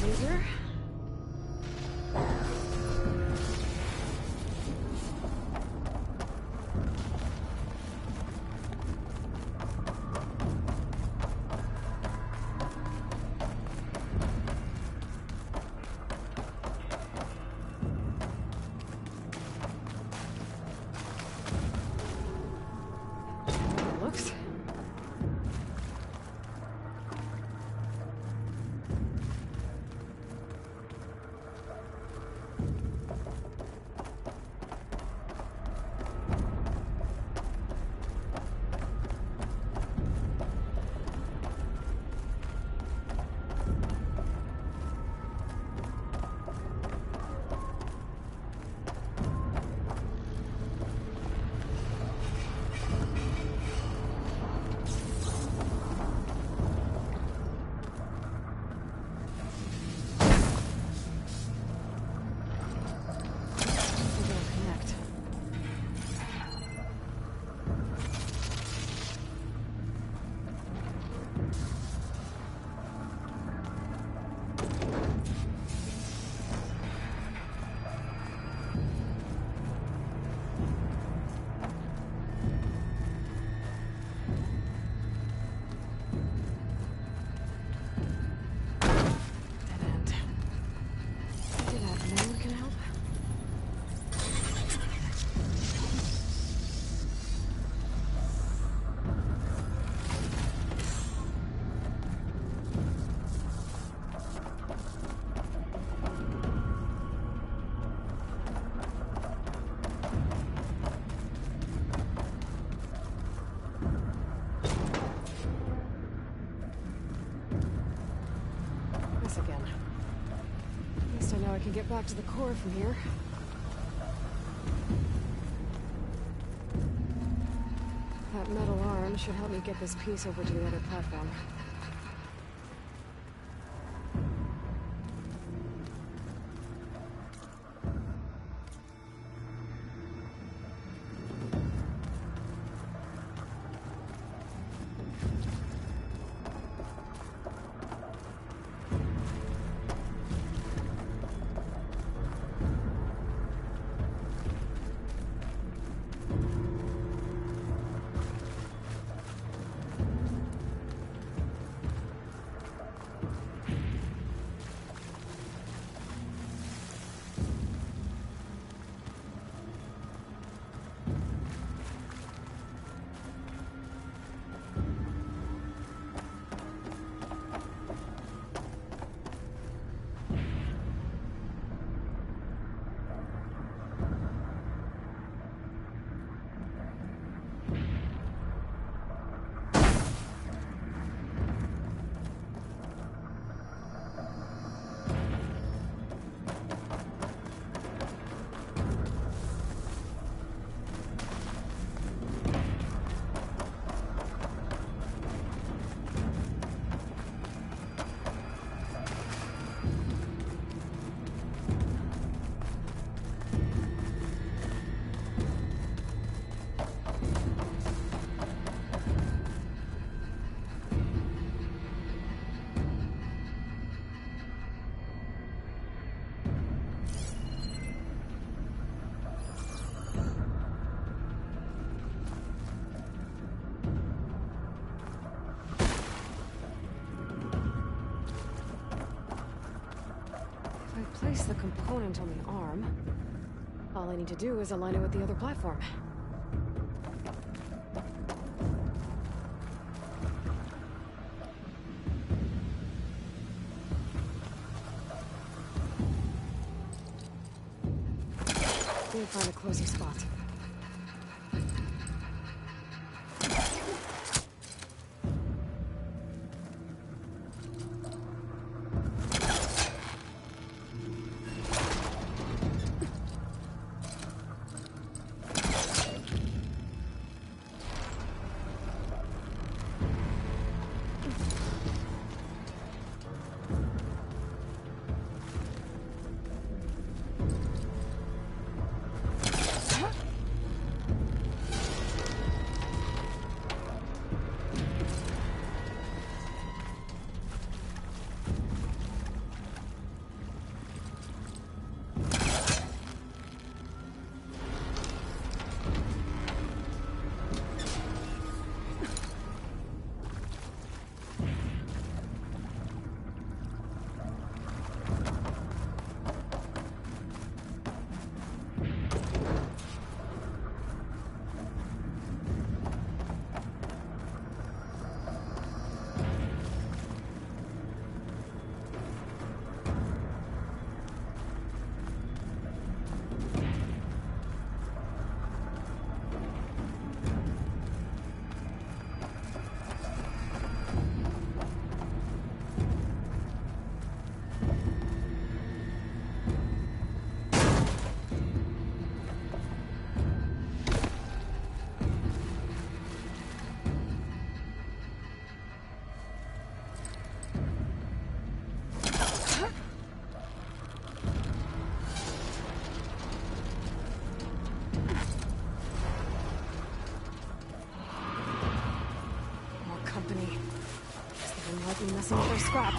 User. Looks. Again. At least I know I can get back to the core from here. That metal arm should help me get this piece over to the other platform. Place the component on the arm. All I need to do is align it with the other platform. Need to find a closer spot. Messing with their scrap.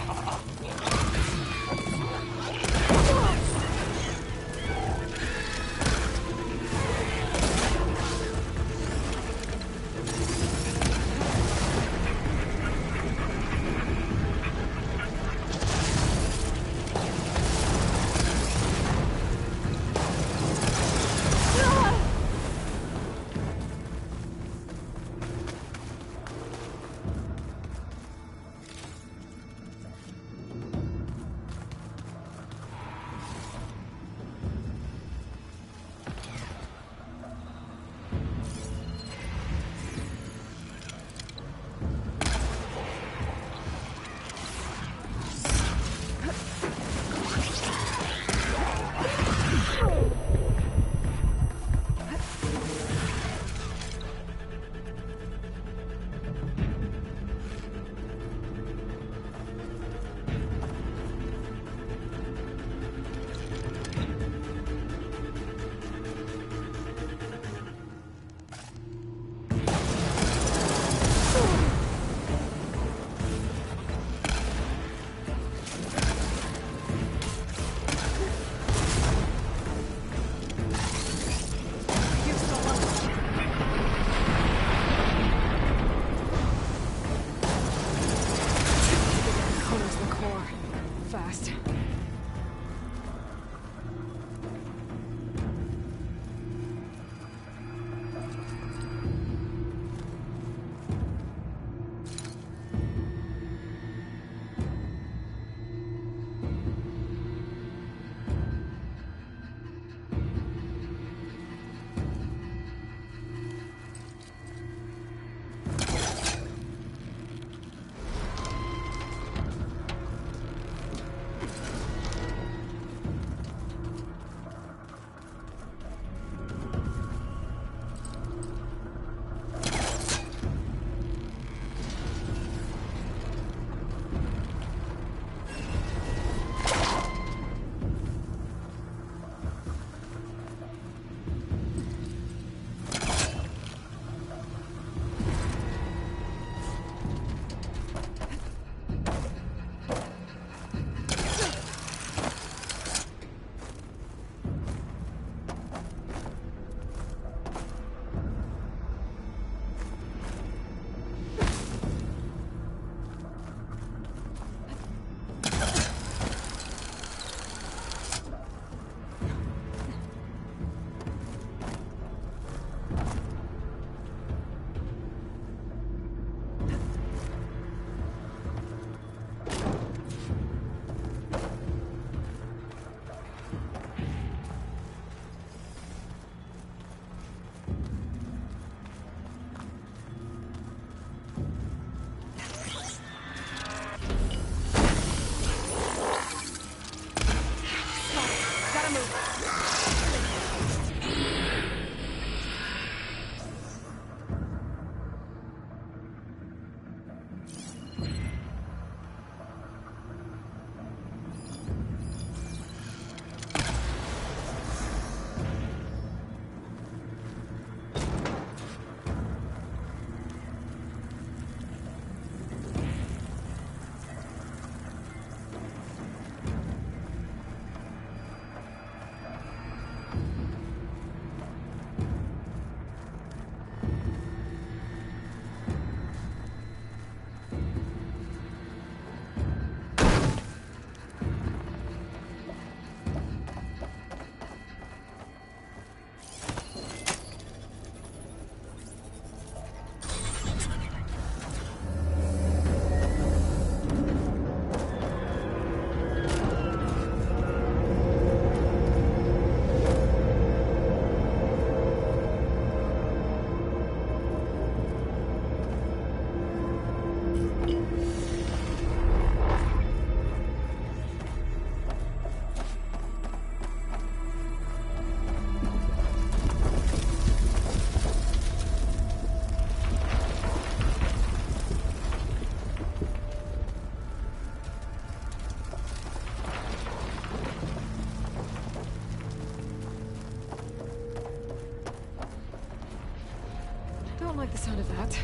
Don't like the sound of that.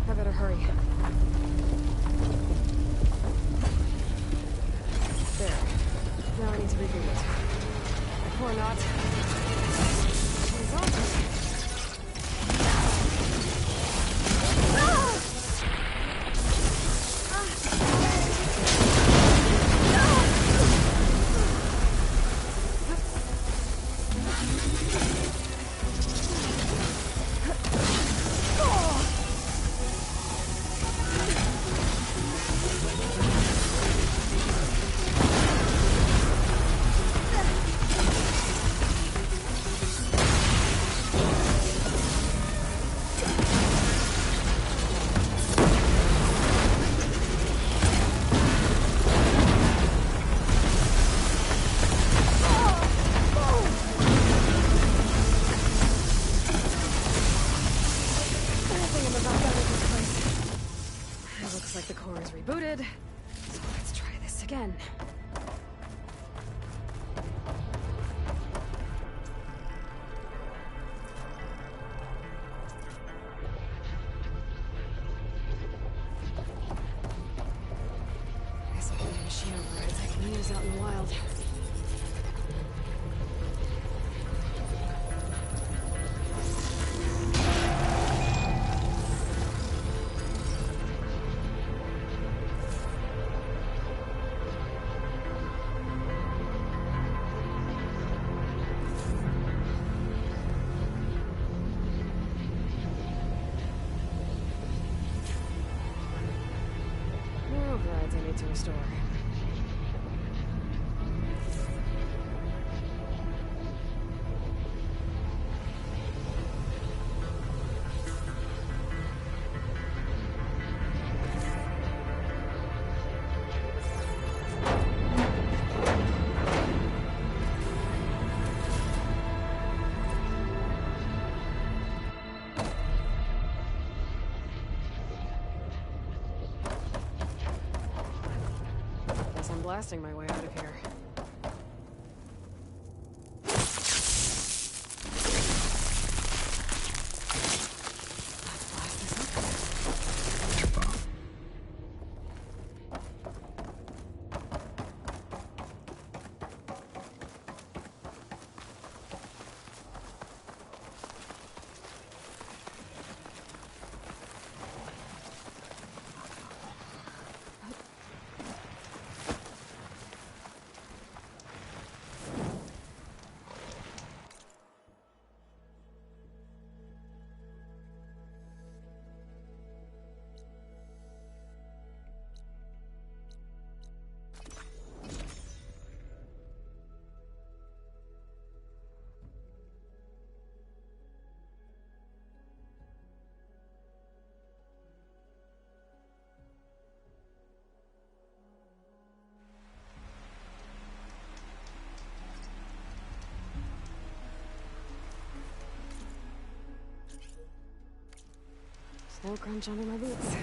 I better hurry. There. Now I need to reboot it. Or not. She's on. Again. Guess I'll get a machine overrides I can use out in the wild. Overrides I need to restore. I'm blasting my way out of here. Let's blast this up. Snow crunch under my boots.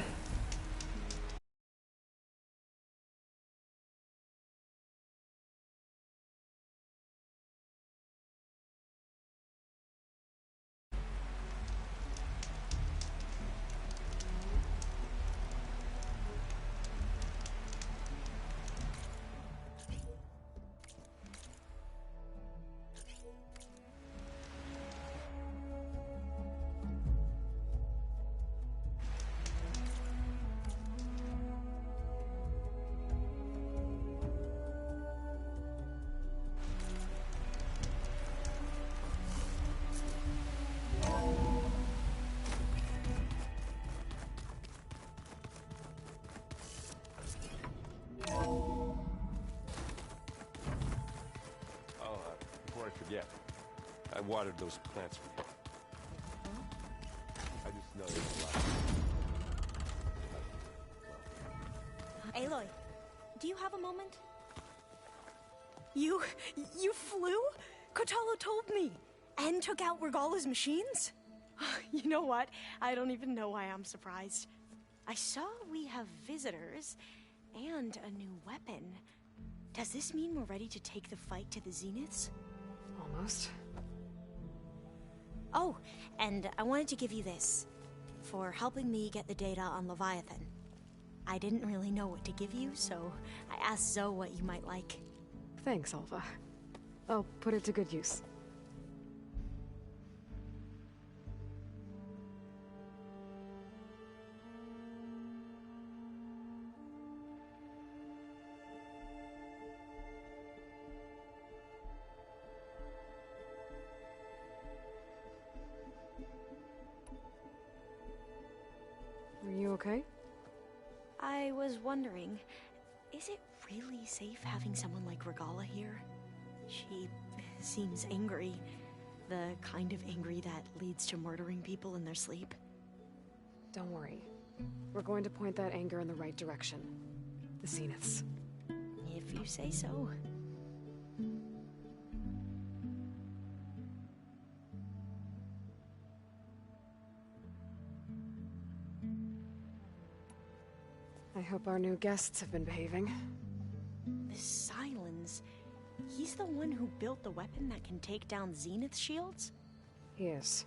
Yeah, I watered those plants for you. I just know there's a lot. Aloy, do you have a moment? You flew? Kotalo told me. And took out Regala's machines? You know what? I don't even know why I'm surprised. I saw we have visitors and a new weapon. Does this mean we're ready to take the fight to the Zeniths? Almost. Oh, and I wanted to give you this. for helping me get the data on Leviathan. I didn't really know what to give you, so I asked Zoe what you might like. Thanks, Alva. I'll put it to good use. Are you okay? I was wondering, is it really safe having someone like Regala here? She seems angry. The kind of angry that leads to murdering people in their sleep. Don't worry. We're going to point that anger in the right direction. The Zeniths. If you say so. I hope our new guests have been behaving. This Silence, he's the one who built the weapon that can take down Zenith shields? He is.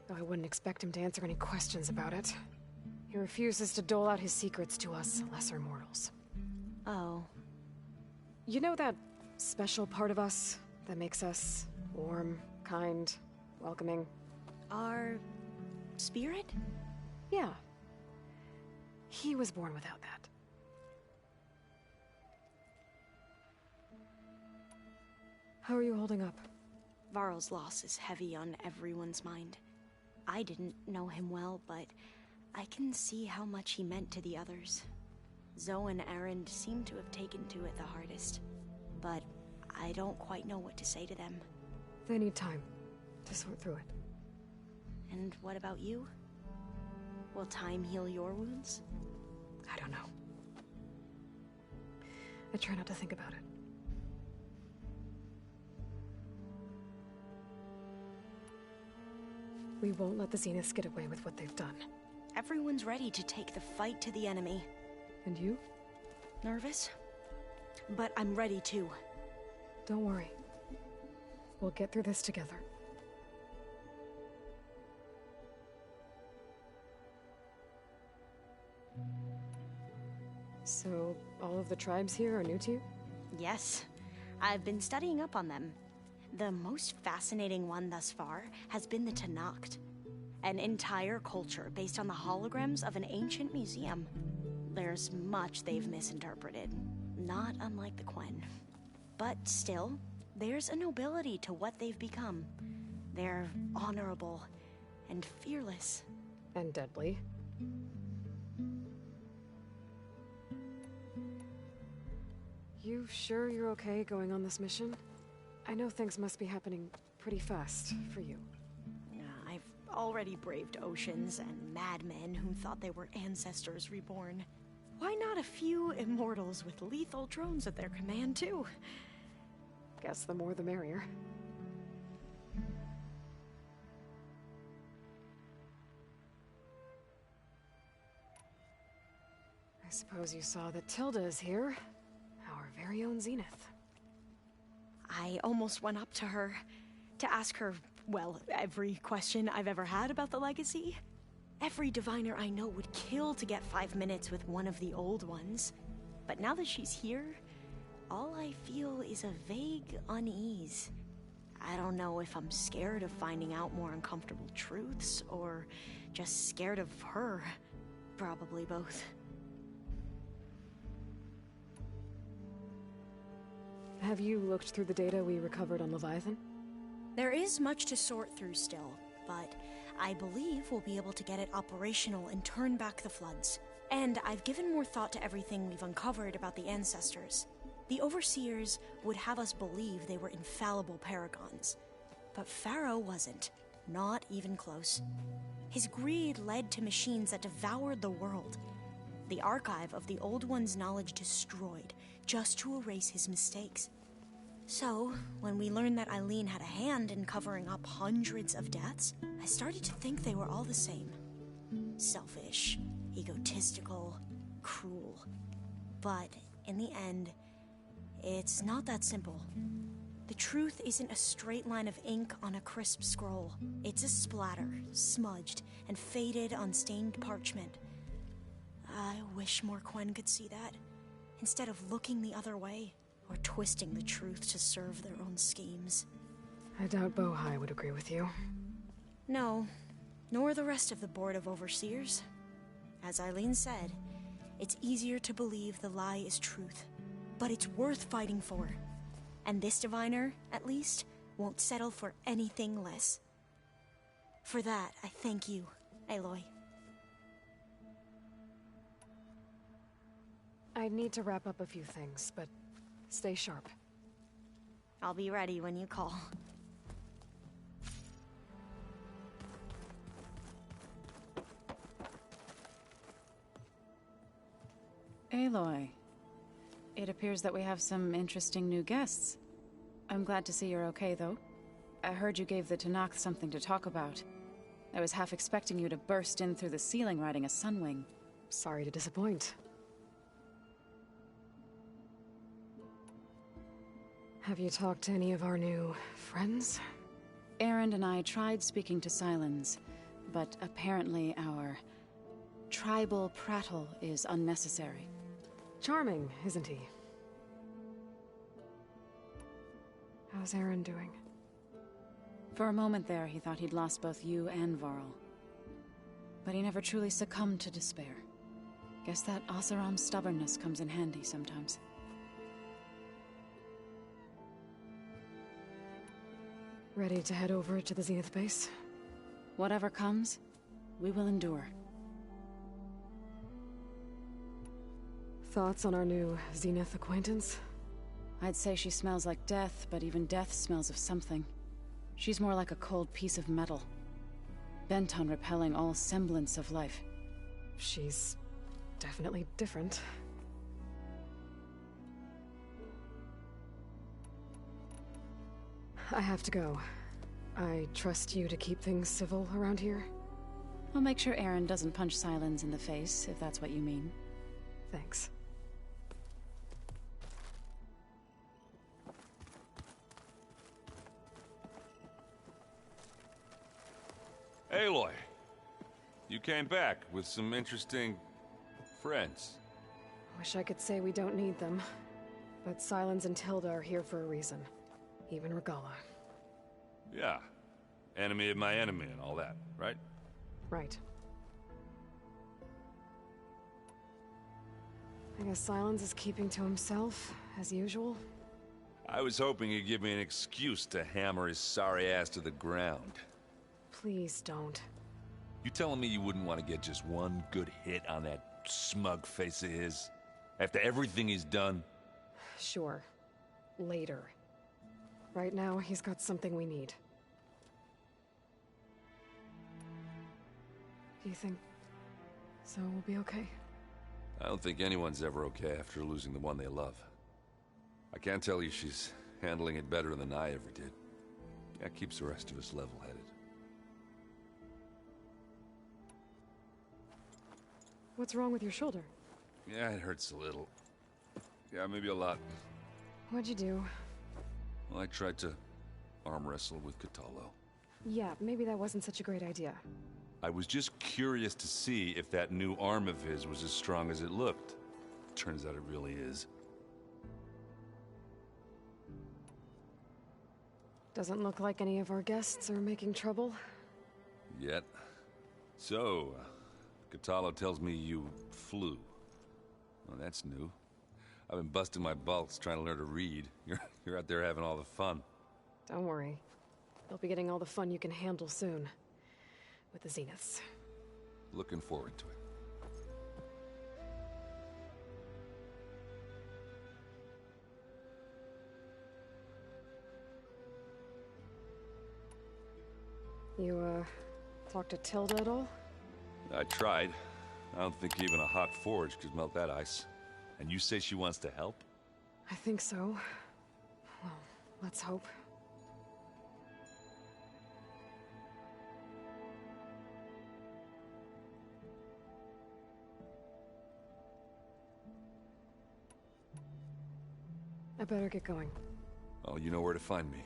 Though I wouldn't expect him to answer any questions about it. He refuses to dole out his secrets to us lesser mortals. Oh. You know that special part of us that makes us warm, kind, welcoming? Our spirit? Yeah. He was born without that. How are you holding up? Varl's loss is heavy on everyone's mind. I didn't know him well, but I can see how much he meant to the others. Zoe and Aaron seem to have taken to it the hardest, but I don't quite know what to say to them. They need time to sort through it. And what about you? Will time heal your wounds? I don't know. I try not to think about it. We won't let the Zeniths get away with what they've done. Everyone's ready to take the fight to the enemy. And you? Nervous? But I'm ready too. Don't worry. We'll get through this together. So, all of the tribes here are new to you? Yes. I've been studying up on them. The most fascinating one thus far has been the Tenakth, an entire culture based on the holograms of an ancient museum. There's much they've misinterpreted, not unlike the Quen. But still, there's a nobility to what they've become. They're honorable and fearless. And deadly. You sure you're okay going on this mission? I know things must be happening pretty fast for you. I've already braved oceans and madmen who thought they were ancestors reborn. Why not a few immortals with lethal drones at their command, too? Guess the more the merrier. I suppose you saw that Tilda is here. Our very own Zenith. I almost went up to her to ask her, well, every question I've ever had about the legacy. Every diviner I know would kill to get 5 minutes with one of the old ones. But now that she's here, all I feel is a vague unease. I don't know if I'm scared of finding out more uncomfortable truths, or just scared of her. Probably both. Have you looked through the data we recovered on Leviathan? There is much to sort through still, but I believe we'll be able to get it operational and turn back the floods. And I've given more thought to everything we've uncovered about the ancestors. The Overseers would have us believe they were infallible paragons. But Pharaoh wasn't. Not even close. His greed led to machines that devoured the world. The archive of the Old One's knowledge destroyed, just to erase his mistakes. So, when we learned that Eileen had a hand in covering up hundreds of deaths, I started to think they were all the same. Selfish, egotistical, cruel. But, in the end, it's not that simple. The truth isn't a straight line of ink on a crisp scroll. It's a splatter, smudged and faded on stained parchment. I wish more Quen could see that, instead of looking the other way, or twisting the truth to serve their own schemes. I doubt Bohai would agree with you. No, nor the rest of the Board of Overseers. As Eileen said, it's easier to believe the lie is truth, but it's worth fighting for. And this diviner, at least, won't settle for anything less. For that, I thank you, Aloy. I need to wrap up a few things, but stay sharp. I'll be ready when you call. Aloy, it appears that we have some interesting new guests. I'm glad to see you're okay, though. I heard you gave the Tanakh something to talk about. I was half expecting you to burst in through the ceiling riding a sunwing. Sorry to disappoint. Have you talked to any of our new friends? Erend and I tried speaking to Silence, but apparently our tribal prattle is unnecessary. Charming, isn't he? How's Erend doing? For a moment there, he thought he'd lost both you and Varl. But he never truly succumbed to despair. Guess that Oseram's stubbornness comes in handy sometimes. Ready to head over to the Zenith base? Whatever comes, we will endure. Thoughts on our new Zenith acquaintance? I'd say she smells like death, but even death smells of something. She's more like a cold piece of metal, bent on repelling all semblance of life. She's definitely different. I have to go. I trust you to keep things civil around here? I'll make sure Erend doesn't punch Silence in the face, if that's what you mean. Thanks. Aloy, you came back with some interesting friends. Wish I could say we don't need them, but Silence and Tilda are here for a reason. Even Regala. Yeah. Enemy of my enemy and all that, right? Right. I guess Silence is keeping to himself, as usual. I was hoping he'd give me an excuse to hammer his sorry ass to the ground. Please don't. You telling me you wouldn't want to get just one good hit on that smug face of his? After everything he's done? Sure. Later. Right now, he's got something we need. Do you think so will be okay? I don't think anyone's ever okay after losing the one they love. I can't tell you she's handling it better than I ever did. That keeps the rest of us level-headed. What's wrong with your shoulder? Yeah, it hurts a little. Yeah, maybe a lot. What'd you do? Well, I tried to arm wrestle with Kotallo. Yeah, maybe that wasn't such a great idea. I was just curious to see if that new arm of his was as strong as it looked. Turns out it really is. Doesn't look like any of our guests are making trouble. Yet. So, Kotallo tells me you flew. Well, that's new. I've been busting my balls trying to learn to read. You're out there having all the fun. Don't worry. You'll be getting all the fun you can handle soon. With the Zeniths. Looking forward to it. You, talked to Tilda at all? I tried. I don't think even a hot forge could melt that ice. And you say she wants to help? I think so. Well, let's hope. I better get going. Oh, you know where to find me.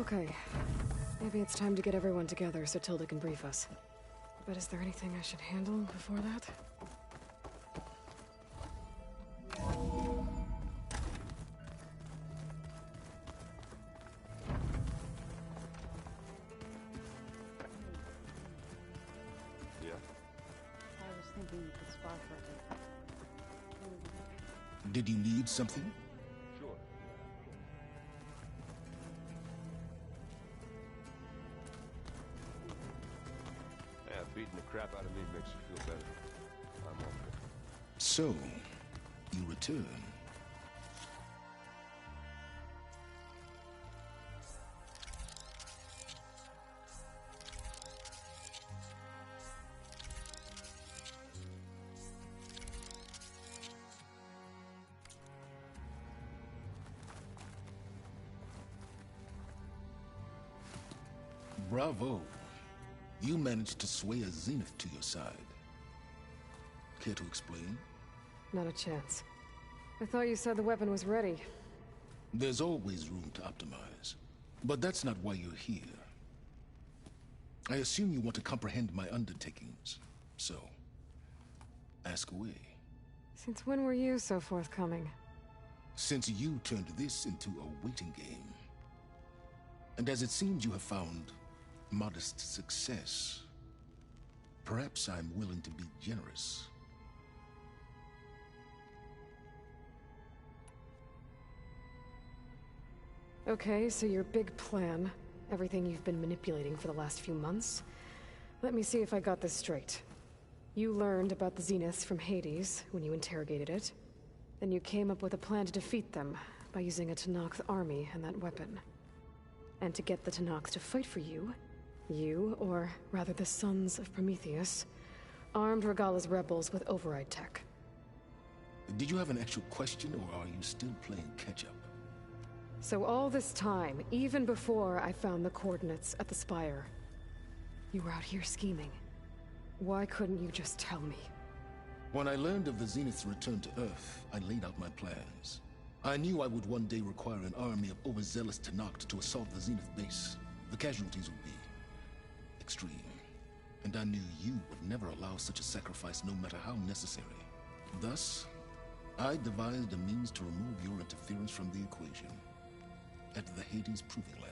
Okay. Maybe it's time to get everyone together so Tilda can brief us. But is there anything I should handle before that? Yeah. I was thinking you could spar for a bit. Did you need something? Sure. Yeah, beating the crap out of me makes you feel better. I'm all good. So, you return. Bravo. You managed to sway a Zenith to your side. Care to explain? Not a chance. I thought you said the weapon was ready. There's always room to optimize. But that's not why you're here. I assume you want to comprehend my undertakings. So, ask away. Since when were you so forthcoming? Since you turned this into a waiting game. And as it seems you have found modest success, perhaps I'm willing to be generous. Okay, so your big plan, everything you've been manipulating for the last few months. Let me see if I got this straight. You learned about the Zeniths from Hades when you interrogated it. Then you came up with a plan to defeat them by using a Tenakth army and that weapon. And to get the Tenakth to fight for you, or rather the Sons of Prometheus, armed Regalla's rebels with override tech. Did you have an actual question, or are you still playing catch-up? So all this time, even before I found the coordinates at the Spire, you were out here scheming. Why couldn't you just tell me? When I learned of the Zenith's return to Earth, I laid out my plans. I knew I would one day require an army of overzealous Tenakth to assault the Zenith base. The casualties would be extreme. And I knew you would never allow such a sacrifice, no matter how necessary. Thus, I devised a means to remove your interference from the equation at the Hades Proving Lab.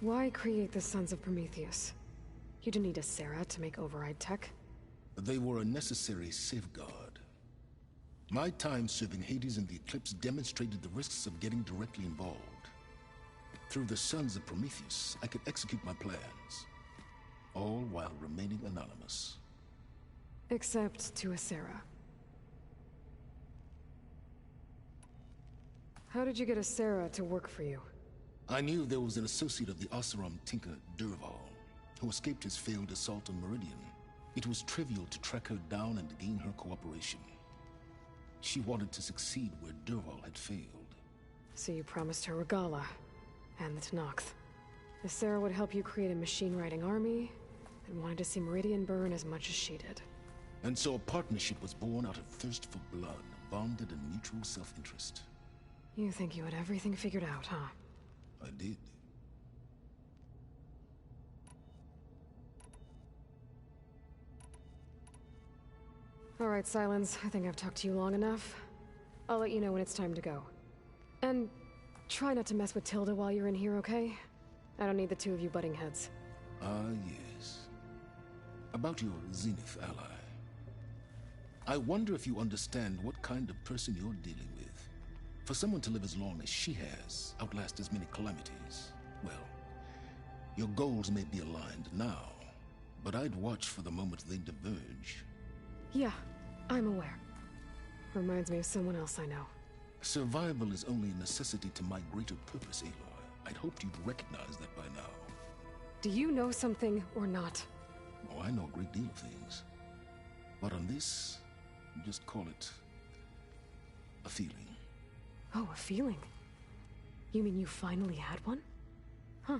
Why create the Sons of Prometheus? You didn't need a Sarah to make override tech. They were a necessary safeguard. My time serving Hades in the Eclipse demonstrated the risks of getting directly involved. Through the Sons of Prometheus, I could execute my plans, all while remaining anonymous. Except to a Sarah. How did you get a Sarah to work for you? I knew there was an associate of the Oseram tinker, Durval, who escaped his failed assault on Meridian. It was trivial to track her down and gain her cooperation. She wanted to succeed where Durval had failed. So you promised her Regalla, and the Tenakth. The Sarah would help you create a machine-riding army, and wanted to see Meridian burn as much as she did. And so a partnership was born out of thirst for blood, bonded in mutual self-interest. You think you had everything figured out, huh? I did. All right, Silence. I think I've talked to you long enough. I'll let you know when it's time to go. And try not to mess with Tilda while you're in here, okay? I don't need the two of you butting heads. Ah, yes. About your Zenith ally. I wonder if you understand what kind of person you're dealing with. For someone to live as long as she has, outlast as many calamities, well, your goals may be aligned now, but I'd watch for the moment they diverge. Yeah, I'm aware. Reminds me of someone else I know. Survival is only a necessity to my greater purpose, Aloy. I'd hoped you'd recognize that by now. Do you know something or not? Oh, I know a great deal of things. But on this, just call it a feeling. Oh, a feeling? You mean you finally had one? Huh.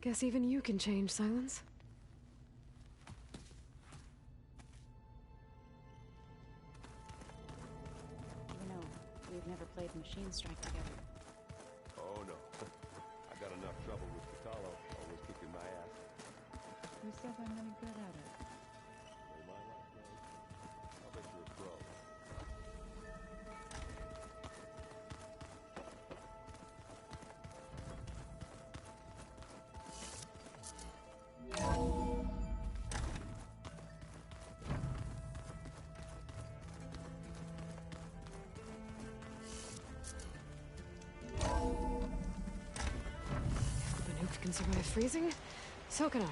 Guess even you can change, Silence. You know, we've never played Machine Strike together. Oh no. I got enough trouble with Catalo, always kicking my ass. Who says I'm any good at it? Way my life goes. I'll bet you're a pro. If the Banuk can survive freezing, so can I.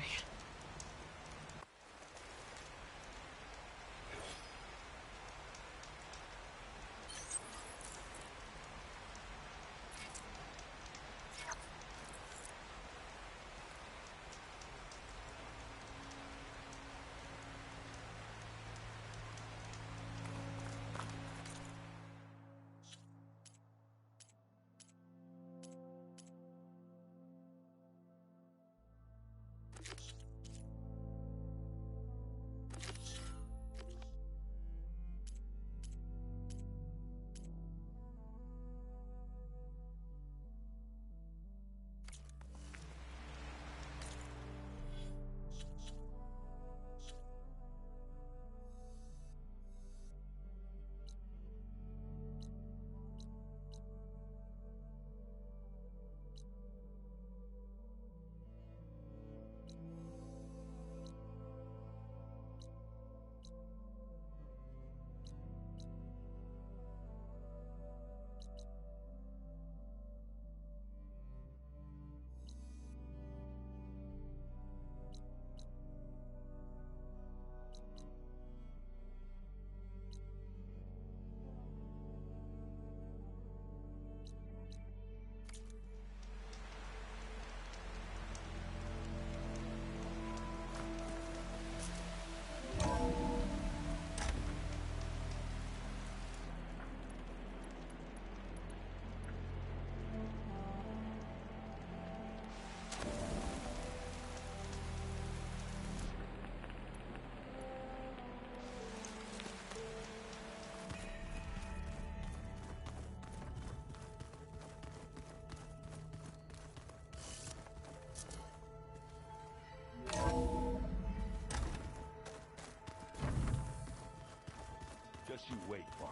Just you wait, Farm.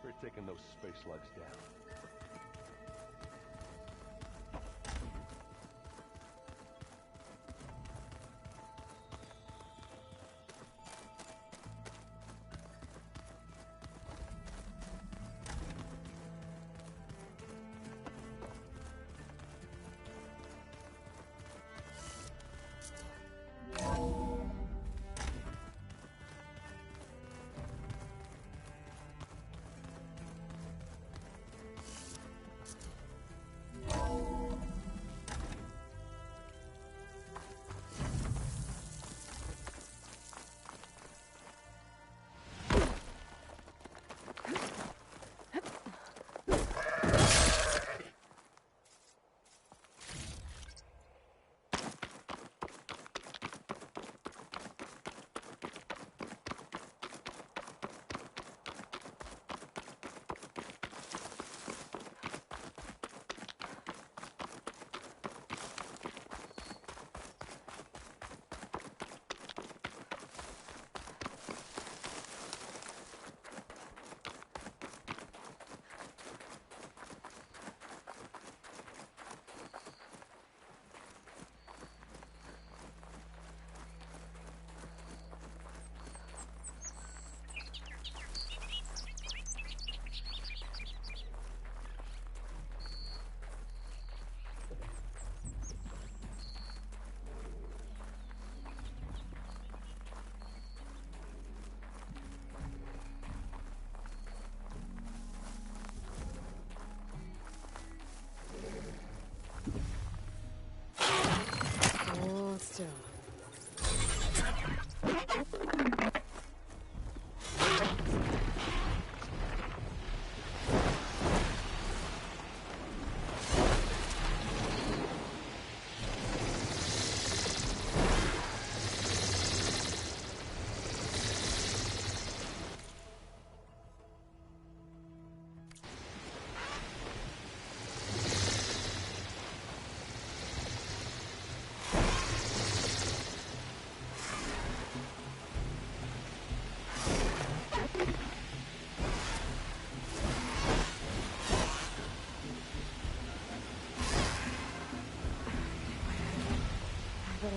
We're taking those space slugs down.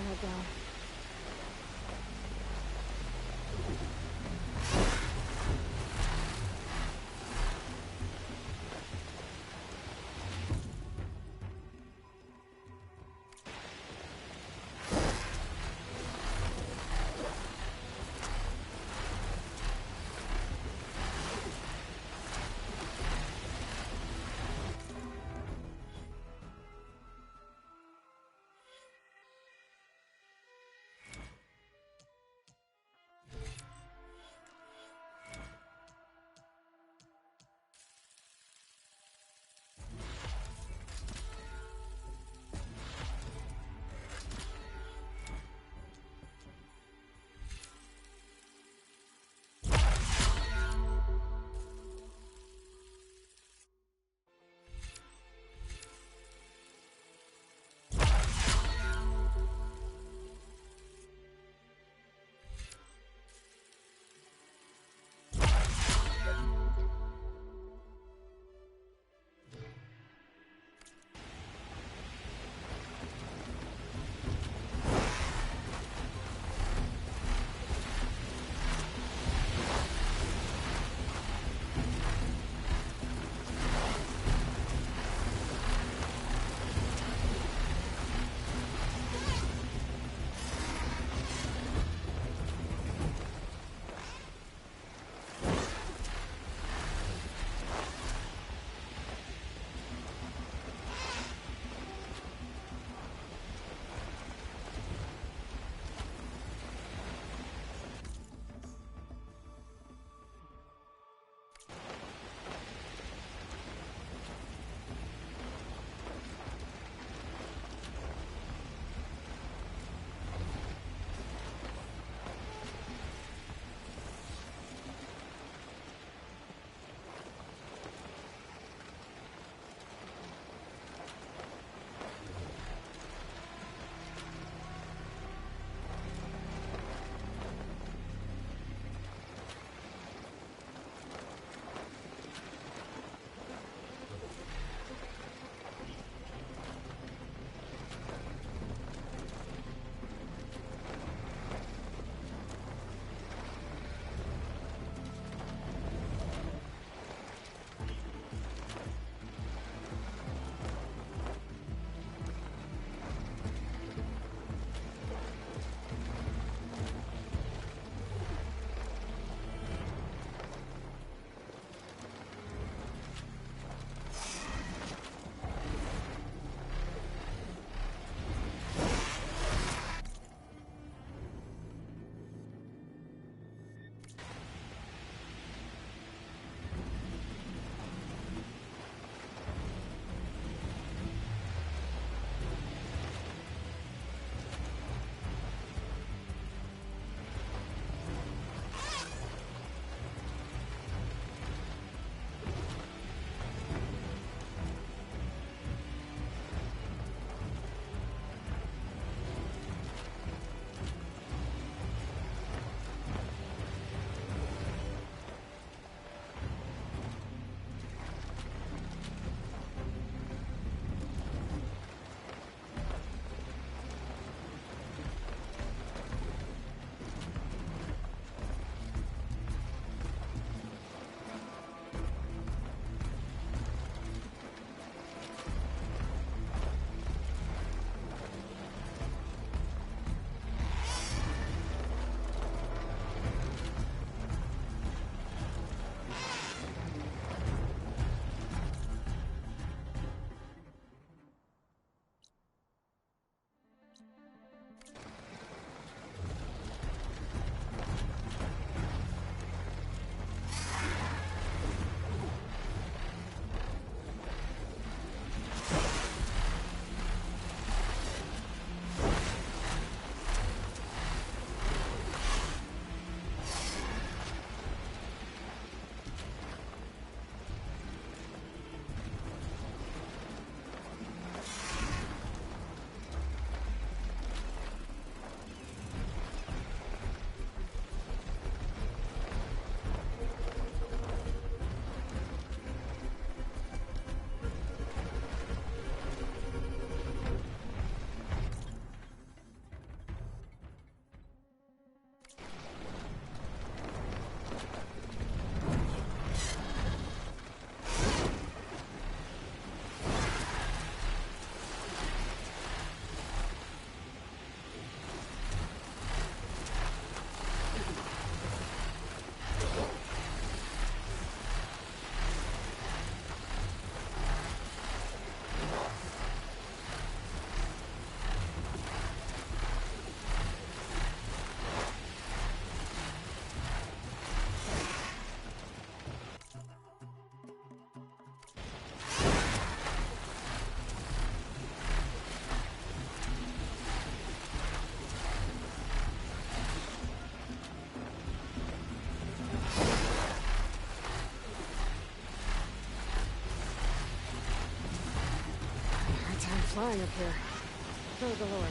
head down. flying up here. So the Lord.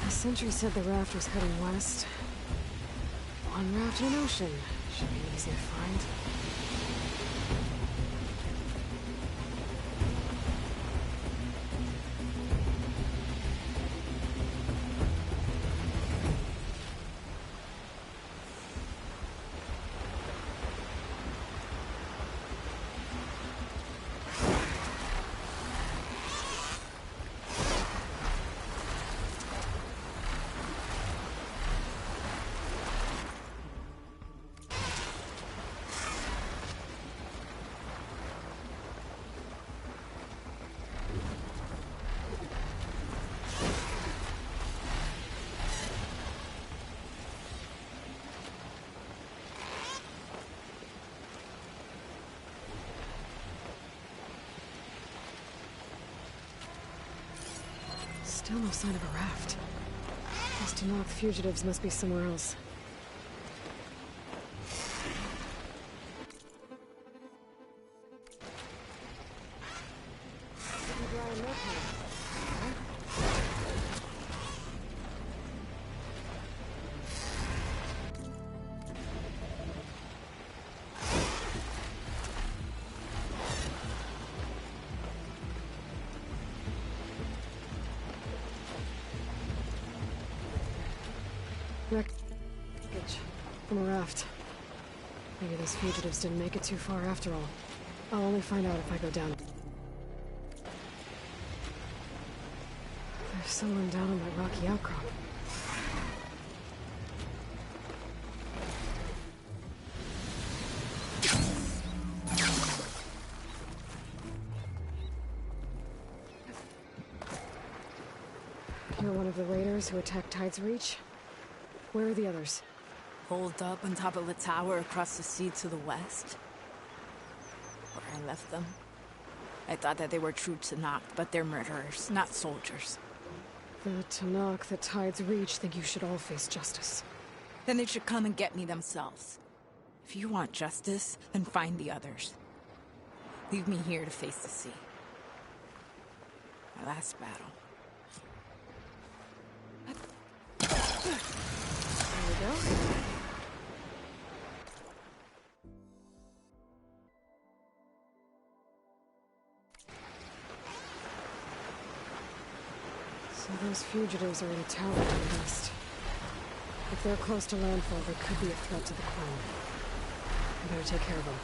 The sentry said the raft was heading west. One raft in an ocean. Should be easy to find. Still no sign of a raft. Those Tenok fugitives must be somewhere else. Wreckage from a raft. Maybe those fugitives didn't make it too far after all. I'll only find out if I go down. There's someone down on that rocky outcrop. You're one of the raiders who attacked Tide's Reach? Where are the others? Holed up on top of a tower across the sea to the west. Where I left them. I thought that they were true Tenok, but they're murderers, not soldiers. The Tenok that Tide's Reach think you should all face justice. Then they should come and get me themselves. If you want justice, then find the others. Leave me here to face the sea. My last battle. There we go. So those fugitives are in a tower to the west. If they're close to landfall, they could be a threat to the Crown. I better take care of them.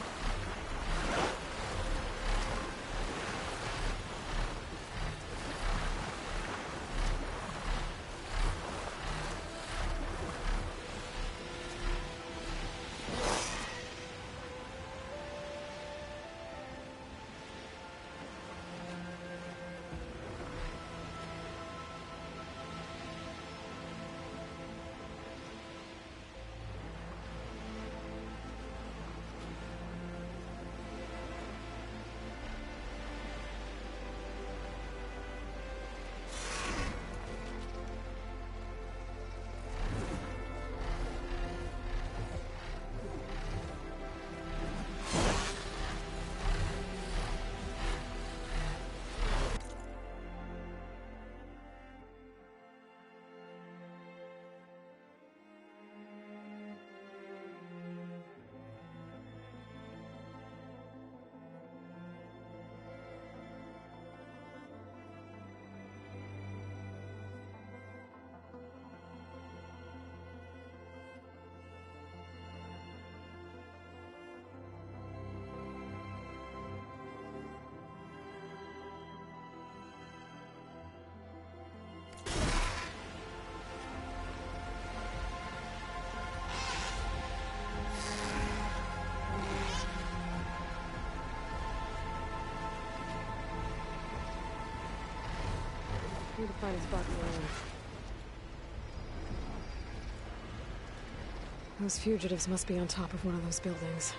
find a spot in the room. Those fugitives must be on top of one of those buildings.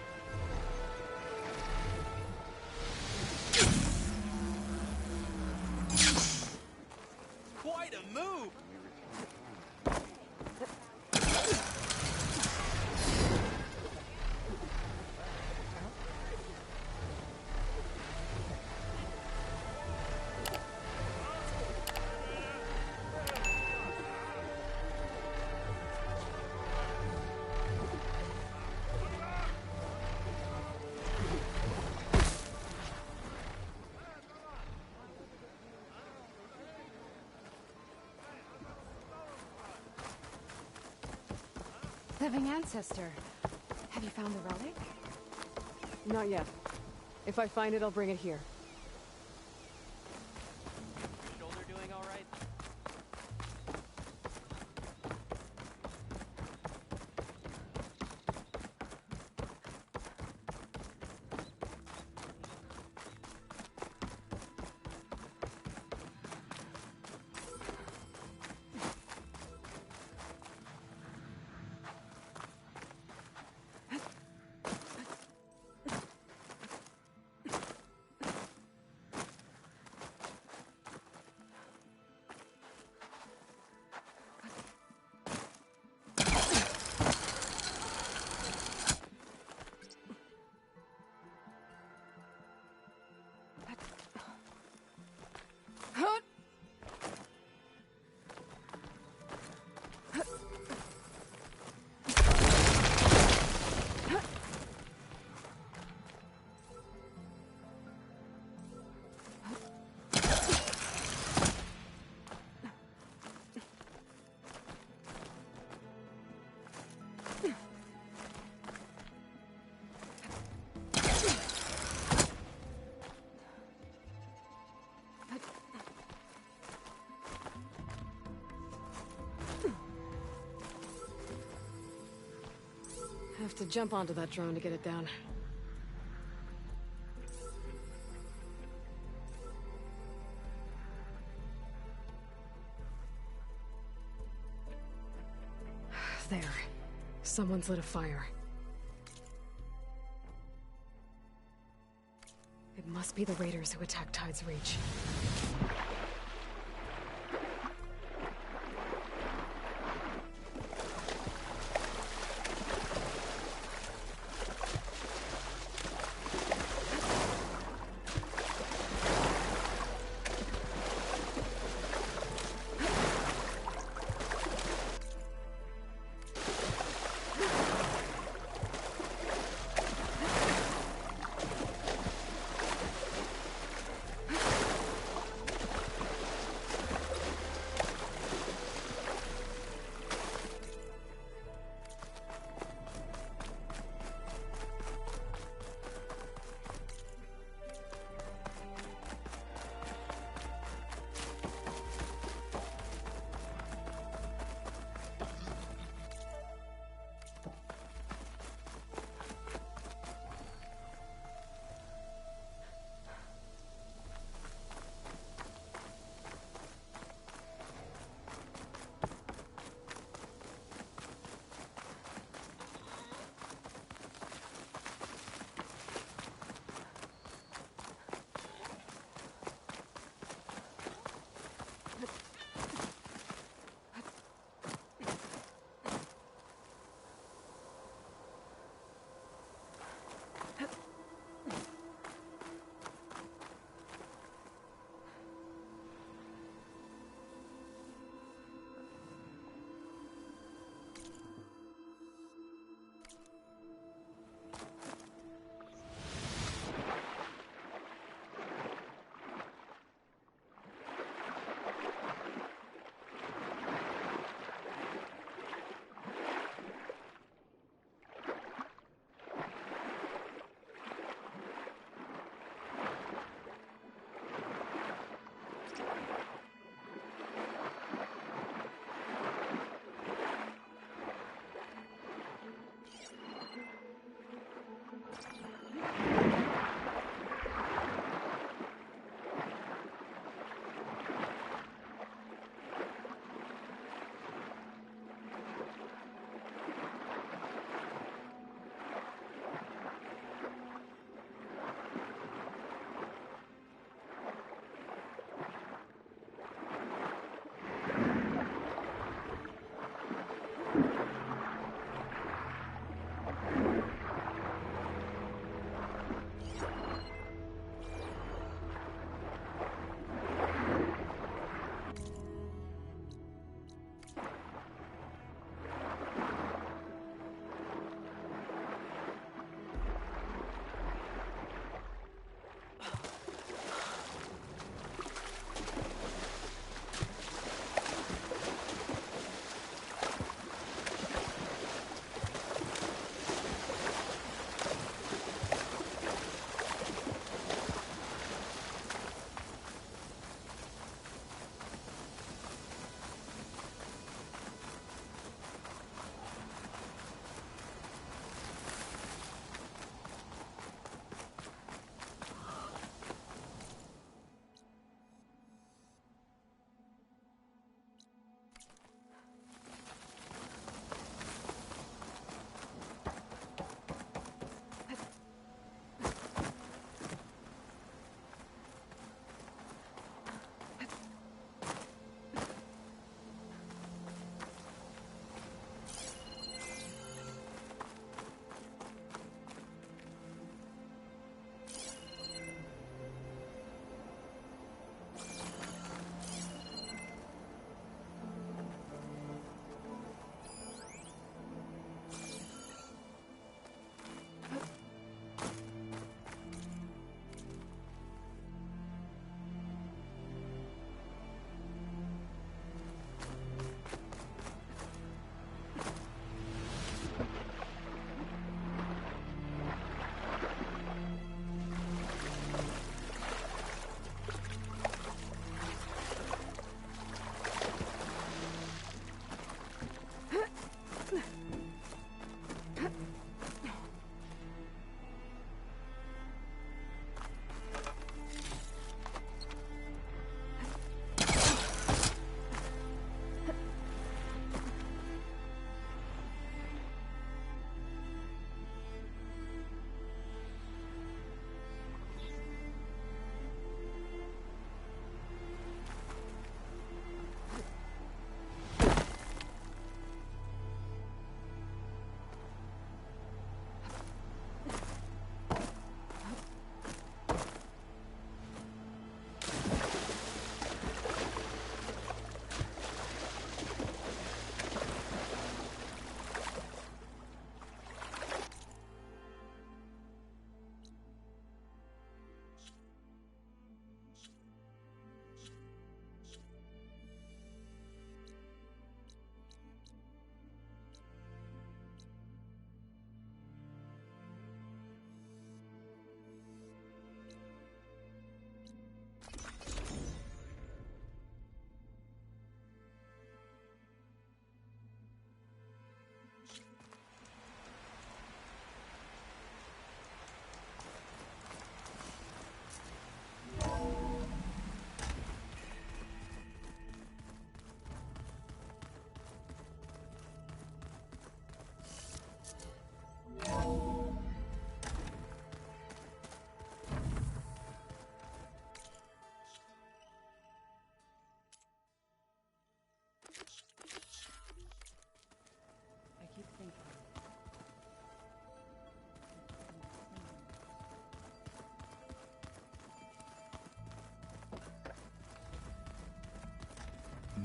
Quite a move! Living ancestor. Have you found the relic? Not yet. If I find it, I'll bring it here. Shoulder doing all right? Have to jump onto that drone to get it down. There. Someone's lit a fire. It must be the raiders who attacked Tide's Reach.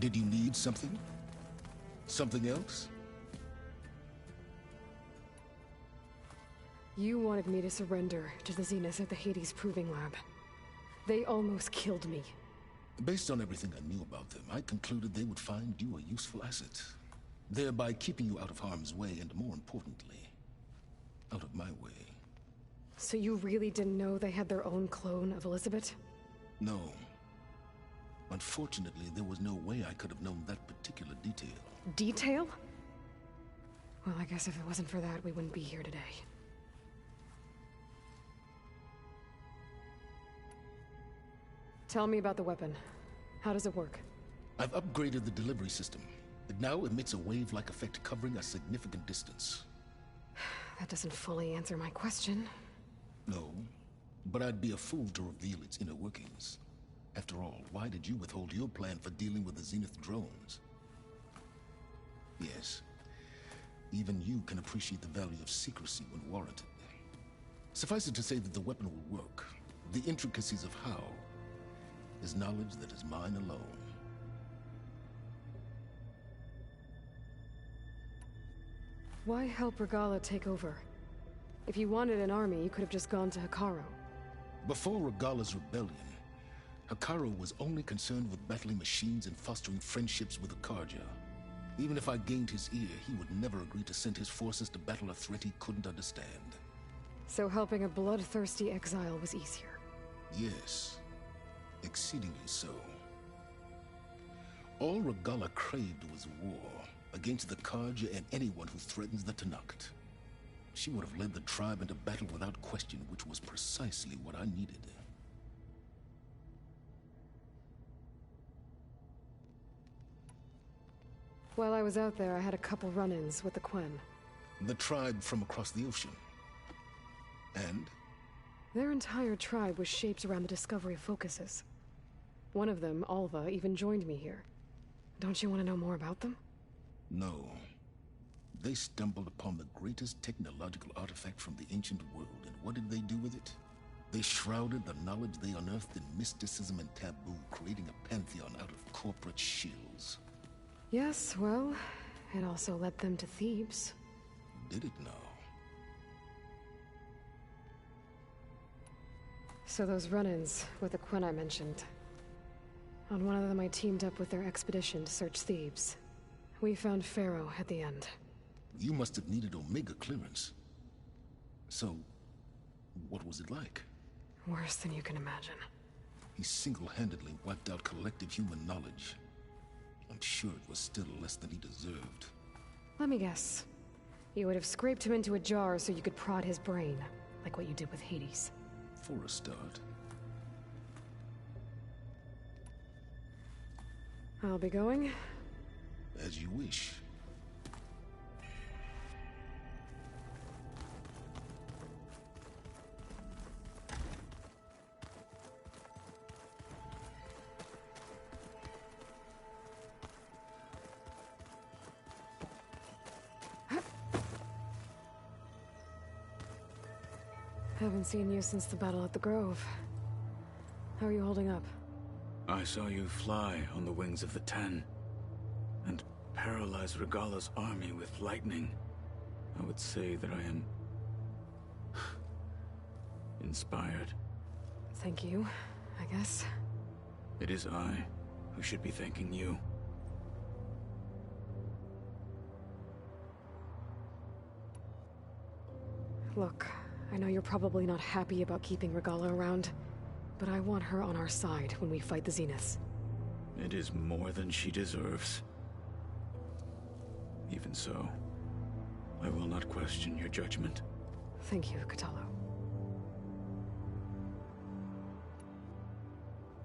Did you need something? Something else? You wanted me to surrender to the Zenith at the Hades Proving Lab. They almost killed me. Based on everything I knew about them, I concluded they would find you a useful asset, thereby keeping you out of harm's way and, more importantly, out of my way. So you really didn't know they had their own clone of Elizabeth? No. Unfortunately, there was no way I could have known that particular detail. Detail? Well, I guess if it wasn't for that, we wouldn't be here today. Tell me about the weapon. How does it work? I've upgraded the delivery system. It now emits a wave-like effect covering a significant distance. That doesn't fully answer my question. No, but I'd be a fool to reveal its inner workings. After all, why did you withhold your plan for dealing with the Zenith drones? Yes, even you can appreciate the value of secrecy when warranted. Suffice it to say that the weapon will work. The intricacies of how is knowledge that is mine alone. Why help Regala take over? If you wanted an army, you could have just gone to Hikaru. Before Regala's rebellion, Hikaru was only concerned with battling machines and fostering friendships with the Karja. Even if I gained his ear, he would never agree to send his forces to battle a threat he couldn't understand. So helping a bloodthirsty exile was easier? Yes. Exceedingly so. All Regala craved was war against the Karja and anyone who threatens the Tanakh. She would have led the tribe into battle without question, which was precisely what I needed. While I was out there, I had a couple run-ins with the Quen. The tribe from across the ocean. And? Their entire tribe was shaped around the discovery of focuses. One of them, Alva, even joined me here. Don't you want to know more about them? No. They stumbled upon the greatest technological artifact from the ancient world, and what did they do with it? They shrouded the knowledge they unearthed in mysticism and taboo, creating a pantheon out of corporate shills. Yes, well, it also led them to Thebes. Did it now? So those run-ins with the Quen I mentioned. On one of them I teamed up with their expedition to search Thebes. We found Pharaoh at the end. You must have needed Omega clearance. So, what was it like? Worse than you can imagine. He single-handedly wiped out collective human knowledge. I'm sure it was still less than he deserved. Let me guess. You would have scraped him into a jar so you could prod his brain, like what you did with Hades. For a start. I'll be going. As you wish. Haven't seen you since the battle at the Grove. How are you holding up? I saw you fly on the wings of the Ten, and paralyze Regala's army with lightning. I would say that I am inspired. Thank you, I guess. It is I who should be thanking you. Look, I know you're probably not happy about keeping Regala around, but I want her on our side when we fight the Zeniths. It is more than she deserves. Even so, I will not question your judgment. Thank you, Kotallo.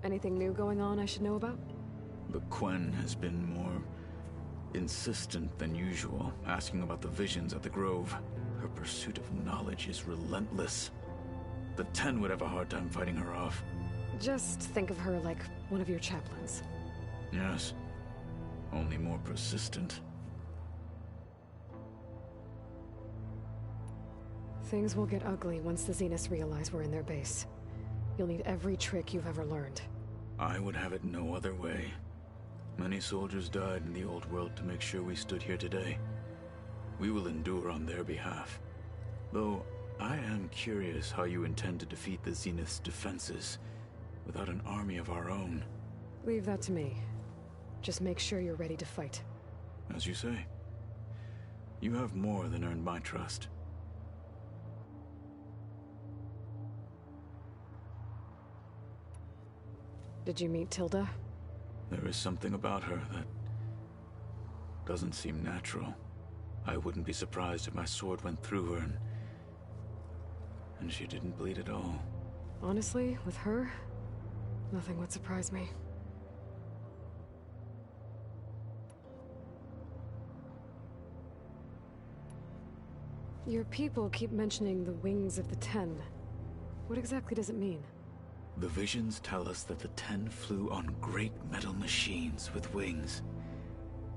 Anything new going on I should know about? The Quen has been more insistent than usual, asking about the visions at the Grove. Her pursuit of knowledge is relentless. The Ten would have a hard time fighting her off. Just think of her like one of your chaplains. Yes. Only more persistent. Things will get ugly once the Zeniths realize we're in their base. You'll need every trick you've ever learned. I would have it no other way. Many soldiers died in the old world to make sure we stood here today. We will endure on their behalf. Though, I am curious how you intend to defeat the Zenith's defenses without an army of our own. Leave that to me. Just make sure you're ready to fight. As you say. You have more than earned my trust. Did you meet Tilda? There is something about her that doesn't seem natural. I wouldn't be surprised if my sword went through her and she didn't bleed at all. Honestly, with her, nothing would surprise me. Your people keep mentioning the wings of the Ten. What exactly does it mean? The visions tell us that the Ten flew on great metal machines with wings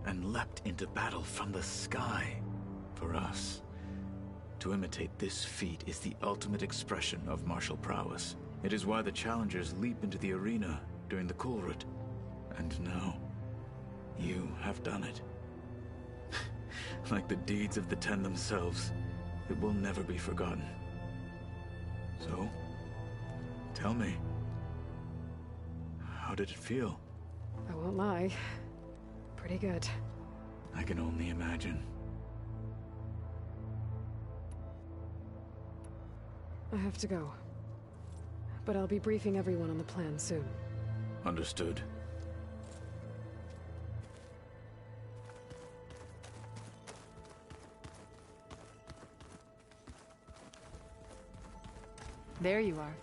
and leapt into battle from the sky. For us, to imitate this feat is the ultimate expression of martial prowess. It is why the challengers leap into the arena during the Kulrut. And now, you have done it. Like the deeds of the Ten themselves, it will never be forgotten. So, tell me, how did it feel? I won't lie. Pretty good. I can only imagine. I have to go. But I'll be briefing everyone on the plan soon. Understood. There you are.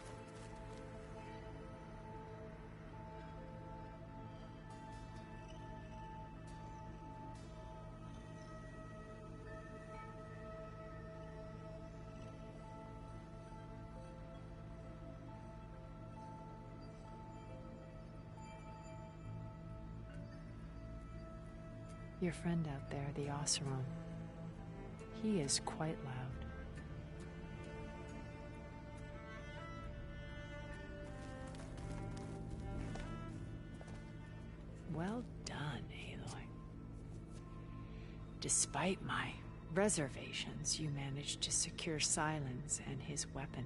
Your friend out there, the Oseram. He is quite loud. Well done, Aloy. Despite my reservations, you managed to secure Silence and his weapon.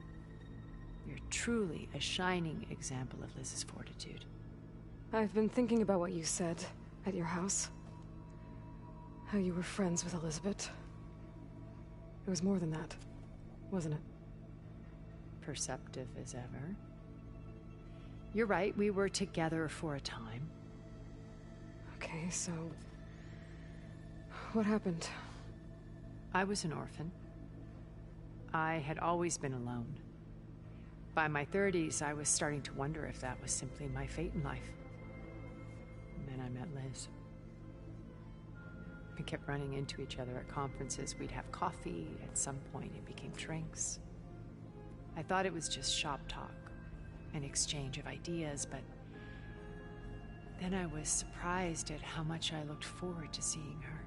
You're truly a shining example of Liz's fortitude. I've been thinking about what you said at your house. How you were friends with Elizabeth. It was more than that, wasn't it? Perceptive as ever. You're right, we were together for a time. Okay, so... what happened? I was an orphan. I had always been alone. By my 30s, I was starting to wonder if that was simply my fate in life. And then I met Liz. We kept running into each other at conferences. We'd have coffee. At some point, it became drinks. I thought it was just shop talk, an exchange of ideas, but then I was surprised at how much I looked forward to seeing her.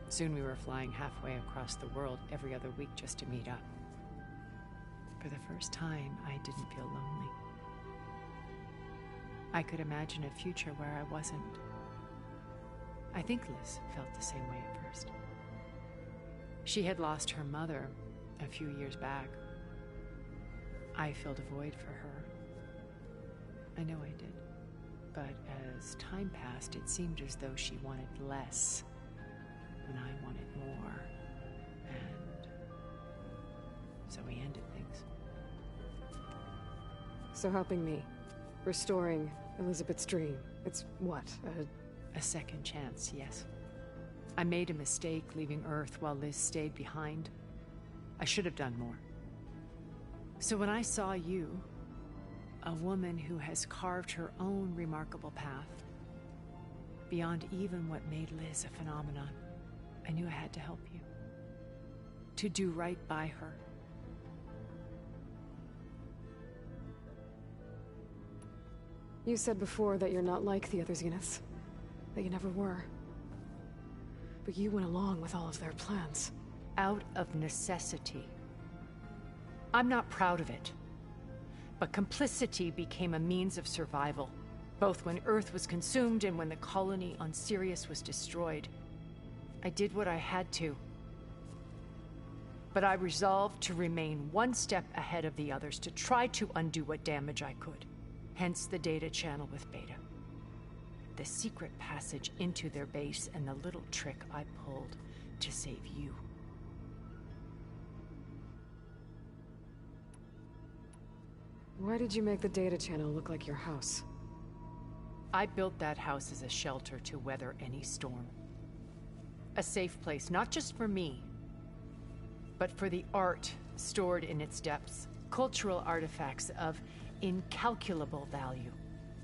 Soon we were flying halfway across the world every other week just to meet up. For the first time, I didn't feel lonely. I could imagine a future where I wasn't. I think Liz felt the same way at first. She had lost her mother a few years back. I filled a void for her. I know I did. But as time passed, it seemed as though she wanted less, and I wanted more. And so we ended things. So helping me, restoring Elizabeth's dream, it's what, a second chance, yes. I made a mistake leaving Earth while Liz stayed behind. I should have done more. So when I saw you, a woman who has carved her own remarkable path, beyond even what made Liz a phenomenon, I knew I had to help you. To do right by her. You said before that you're not like the other Zeniths. That you never were. But you went along with all of their plans. Out of necessity. I'm not proud of it. But complicity became a means of survival. both when Earth was consumed and when the colony on Sirius was destroyed. I did what I had to. But I resolved to remain one step ahead of the others, to try to undo what damage I could. Hence the data channel with Beta. The secret passage into their base and the little trick I pulled to save you. Why did you make the data channel look like your house? I built that house as a shelter to weather any storm. A safe place, not just for me, but for the art stored in its depths. Cultural artifacts of incalculable value.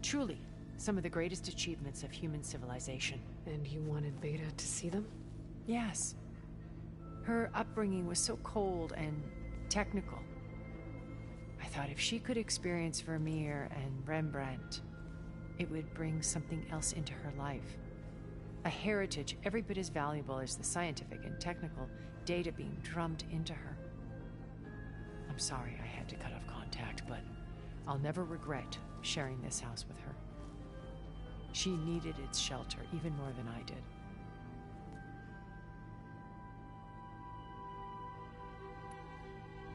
Truly, some of the greatest achievements of human civilization. And you wanted Beta to see them? Yes. Her upbringing was so cold and technical. I thought if she could experience Vermeer and Rembrandt, it would bring something else into her life. A heritage every bit as valuable as the scientific and technical data being drummed into her. I'm sorry I had to cut off contact, but I'll never regret sharing this house with her. She needed its shelter even more than I did.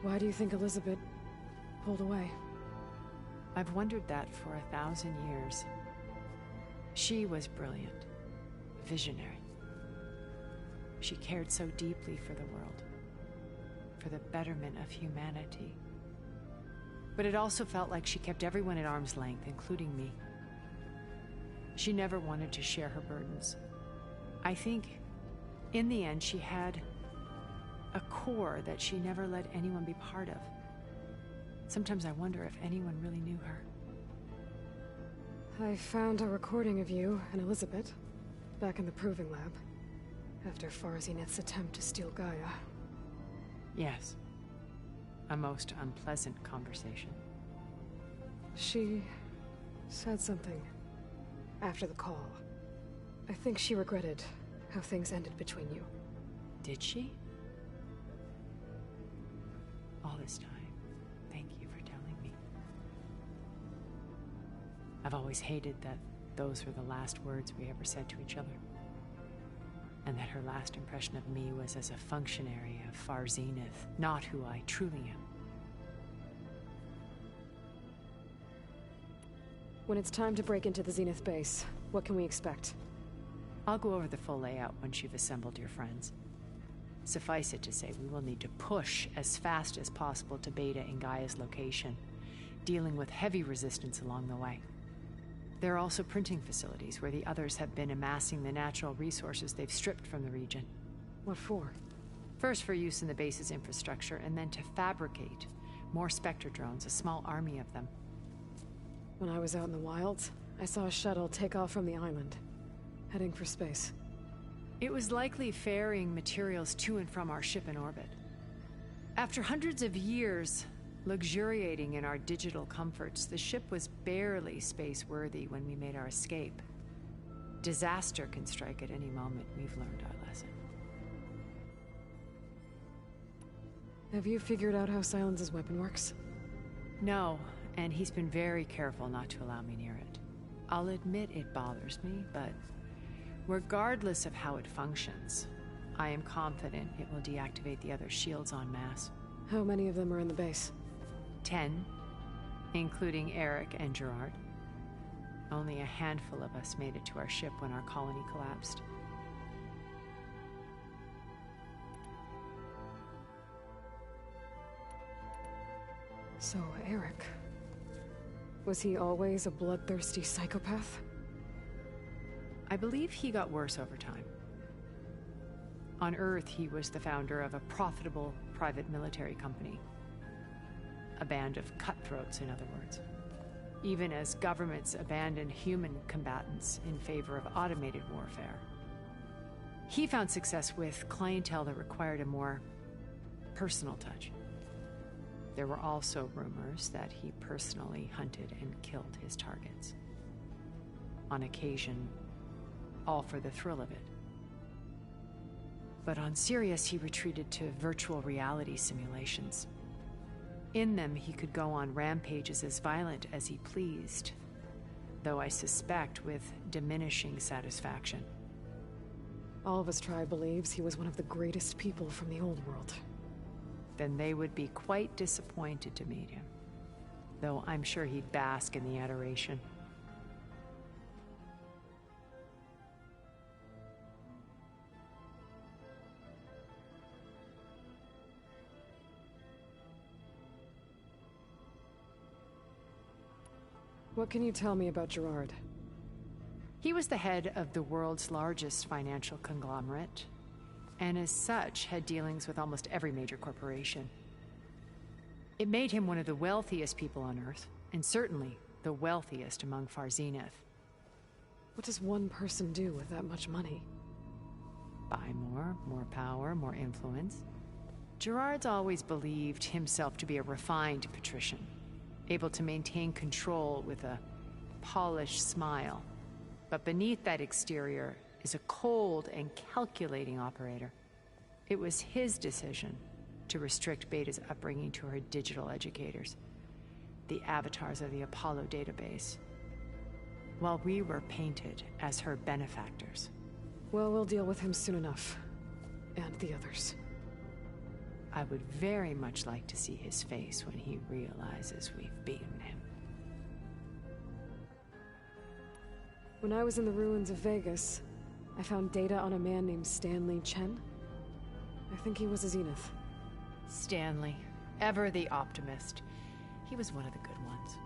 Why do you think Elizabeth pulled away? I've wondered that for 1,000 years. She was brilliant, visionary. She cared so deeply for the world, for the betterment of humanity. But it also felt like she kept everyone at arm's length, including me. She never wanted to share her burdens. I think, in the end, she had a core that she never let anyone be part of. Sometimes I wonder if anyone really knew her. I found a recording of you and Elizabeth back in the proving lab after Farzineth's attempt to steal Gaia. Yes. A most unpleasant conversation. She said something after the call. I think she regretted how things ended between you. Did she? All this time, thank you for telling me. I've always hated that those were the last words we ever said to each other. And that her last impression of me was as a functionary of Far Zenith, not who I truly am. When it's time to break into the Zenith base, what can we expect? I'll go over the full layout once you've assembled your friends. Suffice it to say, we will need to push as fast as possible to Beta and Gaia's location, dealing with heavy resistance along the way. There are also printing facilities where the others have been amassing the natural resources they've stripped from the region. What for? First for use in the base's infrastructure, and then to fabricate more Spectre drones, a small army of them. When I was out in the wilds, I saw a shuttle take off from the island, heading for space. It was likely ferrying materials to and from our ship in orbit. After hundreds of years luxuriating in our digital comforts, the ship was barely space-worthy when we made our escape. Disaster can strike at any moment. We've learned our lesson. Have you figured out how Silence's weapon works? No, and he's been very careful not to allow me near it. I'll admit it bothers me, but regardless of how it functions, I am confident it will deactivate the other shields en masse. How many of them are in the base? 10, including Eric and Gerard. Only a handful of us made it to our ship when our colony collapsed. So, Eric... was he always a bloodthirsty psychopath? I believe he got worse over time. On Earth, he was the founder of a profitable private military company. A band of cutthroats, in other words. Even as governments abandoned human combatants in favor of automated warfare. He found success with clientele that required a more personal touch. There were also rumors that he personally hunted and killed his targets. On occasion, all for the thrill of it. But on Sirius, he retreated to virtual reality simulations. In them, he could go on rampages as violent as he pleased. though I suspect with diminishing satisfaction. All of his tribe believes he was one of the greatest people from the old world. Then they would be quite disappointed to meet him, though I'm sure he'd bask in the adoration. What can you tell me about Gerard? He was the head of the world's largest financial conglomerate, and as such had dealings with almost every major corporation. It made him one of the wealthiest people on Earth, and certainly the wealthiest among Far Zenith. What does one person do with that much money? Buy more power, more influence. Gerard's always believed himself to be a refined patrician, able to maintain control with a polished smile. But beneath that exterior is a cold and calculating operator. It was his decision to restrict Beta's upbringing to her digital educators, the avatars of the Apollo database, while we were painted as her benefactors. Well, we'll deal with him soon enough. And the others. I would very much like to see his face when he realizes we've beaten him. When I was in the ruins of Vegas, I found data on a man named Stanley Chen. I think he was a Zenith. Stanley, ever the optimist. He was one of the good ones.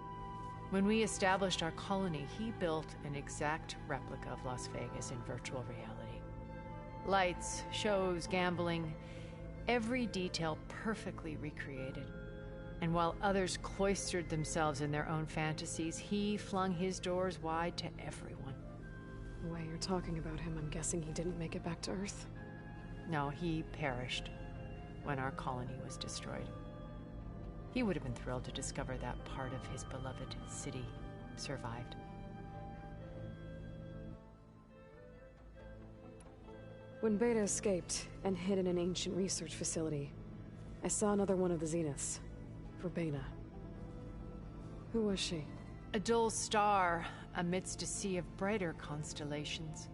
When we established our colony, he built an exact replica of Las Vegas in virtual reality. Lights, shows, gambling, every detail perfectly recreated. And while others cloistered themselves in their own fantasies, he flung his doors wide to everyone. The way you're talking about him, I'm guessing he didn't make it back to Earth? No, he perished when our colony was destroyed. He would have been thrilled to discover that part of his beloved city survived. When Beta escaped and hid in an ancient research facility, I saw another one of the Zeniths. Verbena. Who was she? A dull star amidst a sea of brighter constellations.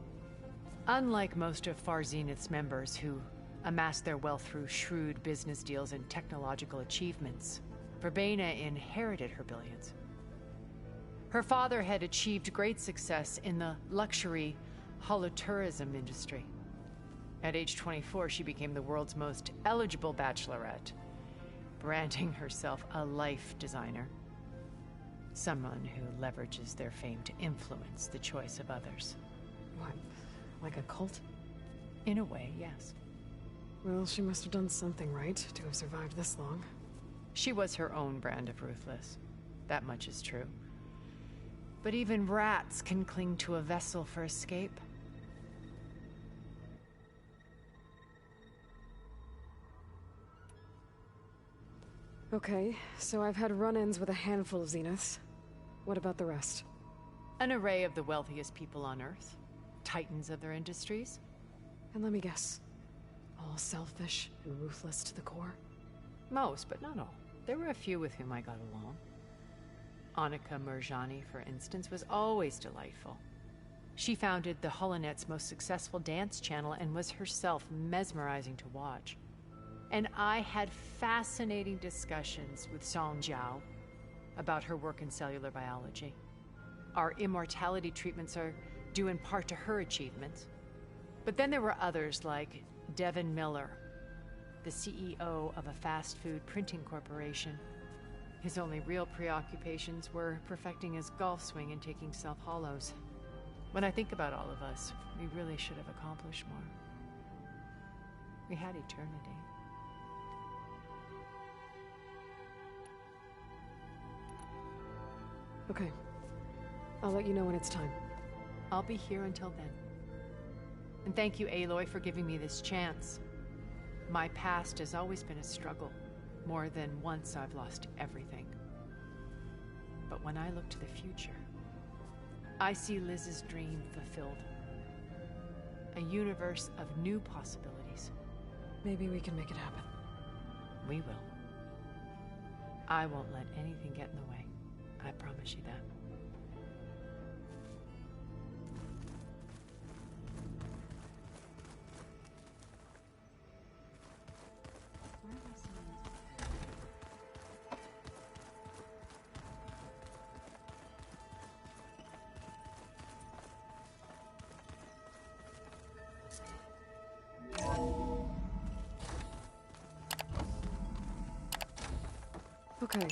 Unlike most of Far Zenith's members who amassed their wealth through shrewd business deals and technological achievements, Verbena inherited her billions. Her father had achieved great success in the luxury holotourism industry. At age 24, she became the world's most eligible bachelorette, branding herself a life designer. Someone who leverages their fame to influence the choice of others. What? Like a cult? In a way, yes. Well, she must have done something right to have survived this long. She was her own brand of ruthless. That much is true. But even rats can cling to a vessel for escape. Okay, so I've had run-ins with a handful of Zeniths. What about the rest? An array of the wealthiest people on Earth. Titans of their industries. And let me guess. All selfish and ruthless to the core? Most, but not all. There were a few with whom I got along. Annika Murjani, for instance, was always delightful. She founded the HoloNet's most successful dance channel and was herself mesmerizing to watch. And I had fascinating discussions with Song Jiao about her work in cellular biology. Our immortality treatments are due in part to her achievements. But then there were others like Devin Miller, the CEO of a fast food printing corporation. His only real preoccupations were perfecting his golf swing and taking self-hollows. When I think about all of us, we really should have accomplished more. We had eternity. Okay. I'll let you know when it's time. I'll be here until then. And thank you, Aloy, for giving me this chance. My past has always been a struggle. More than once I've lost everything. But when I look to the future, I see Liz's dream fulfilled. A universe of new possibilities. Maybe we can make it happen. We will. I won't let anything get in the way. I promise you that. Okay.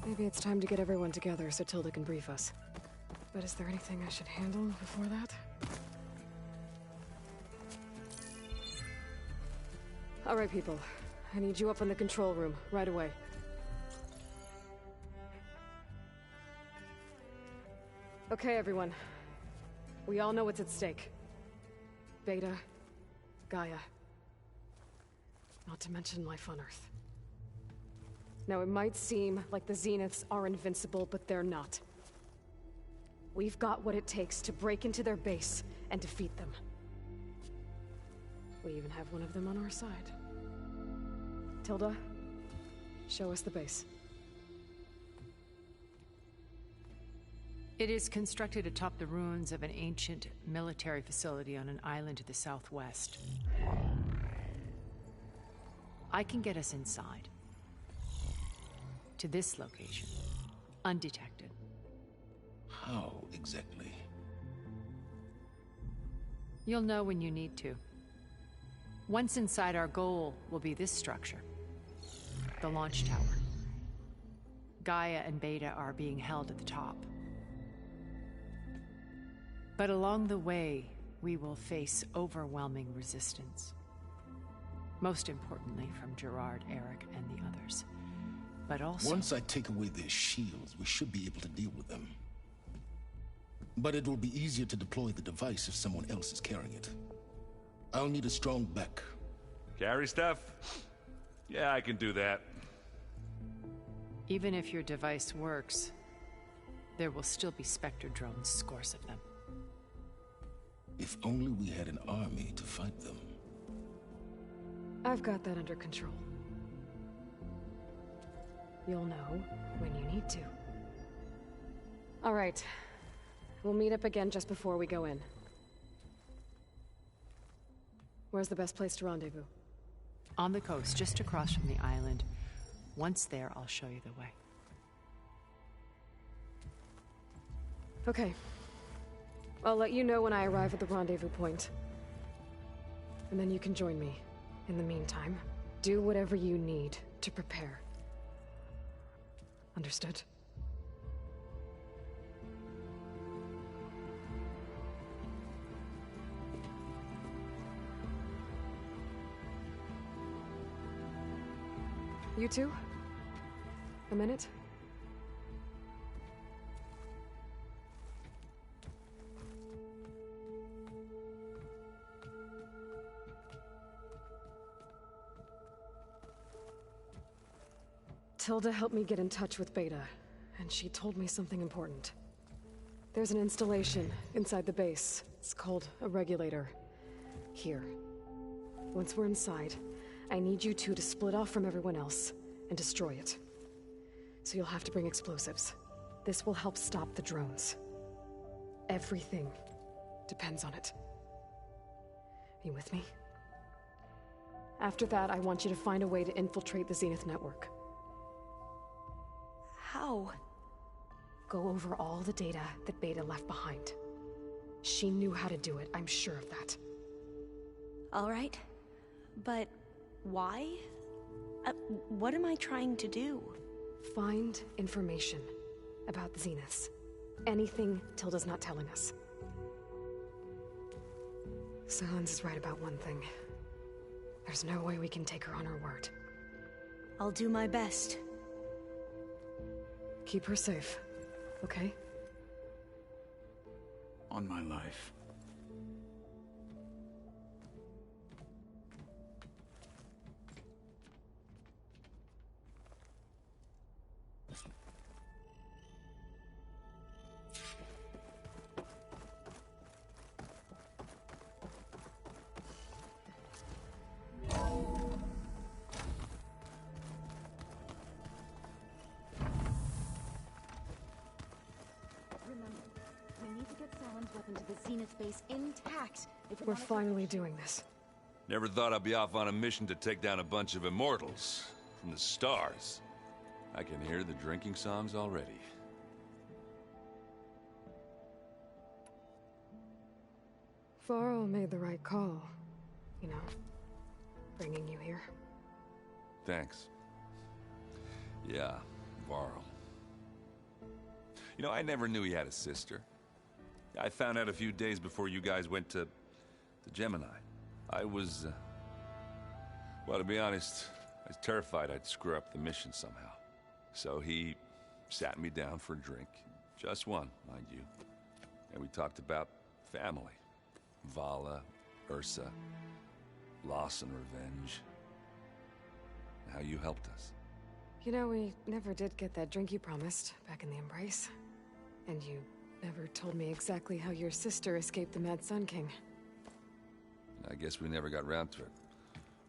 Maybe it's time to get everyone together so Tilda can brief us. But is there anything I should handle before that? Alright, people. I need you up in the control room, right away. Okay, everyone. We all know what's at stake. Beta, Gaia. Not to mention life on Earth. Now, it might seem like the Zeniths are invincible, but they're not. We've got what it takes to break into their base and defeat them. We even have one of them on our side. Tilda, show us the base. It is constructed atop the ruins of an ancient military facility on an island to the southwest. I can get us inside. To this location, undetected. How exactly? You'll know when you need to. Once inside, our goal will be this structure. The launch tower. Gaia and Beta are being held at the top. But along the way, we will face overwhelming resistance. Most importantly from Gerard, Eric, and the others. But also... Once I take away their shields, we should be able to deal with them. But it will be easier to deploy the device if someone else is carrying it. I'll need a strong back. Carry stuff? Yeah, I can do that. Even if your device works, there will still be Spectre drones, scores of them. If only we had an army to fight them. I've got that under control. You'll know when you need to. All right. We'll meet up again just before we go in. Where's the best place to rendezvous? On the coast, just across from the island. Once there, I'll show you the way. Okay. I'll let you know when I arrive at the rendezvous point. And then you can join me. In the meantime, do whatever you need to prepare. Understood? You two? A minute? Tilda helped me get in touch with Beta, and she told me something important. There's an installation inside the base. It's called a regulator. Here. Once we're inside, I need you two to split off from everyone else and destroy it. So you'll have to bring explosives. This will help stop the drones. Everything depends on it. Are you with me? After that, I want you to find a way to infiltrate the Zenith network. How? Go over all the data that Beta left behind. She knew how to do it, I'm sure of that. All right. But why? What am I trying to do? Find information about the Zeniths. Anything Tilda's not telling us. Silence is right about one thing. There's no way we can take her on her word. I'll do my best. Keep her safe, okay? On my life. Base intact. We're finally doing this. Never thought I'd be off on a mission to take down a bunch of immortals from the stars. I can hear the drinking songs already. Varro made the right call. You know, bringing you here. Thanks. Yeah, Varl. You know, I never knew he had a sister. I found out a few days before you guys went to Gemini. I was, well, to be honest, I was terrified I'd screw up the mission somehow. So he sat me down for a drink. Just one, mind you. And we talked about family. Vala, Ursa, loss and revenge. How you helped us. You know, we never did get that drink you promised back in the Embrace. And you never told me exactly how your sister escaped the Mad Sun King. I guess we never got round to it.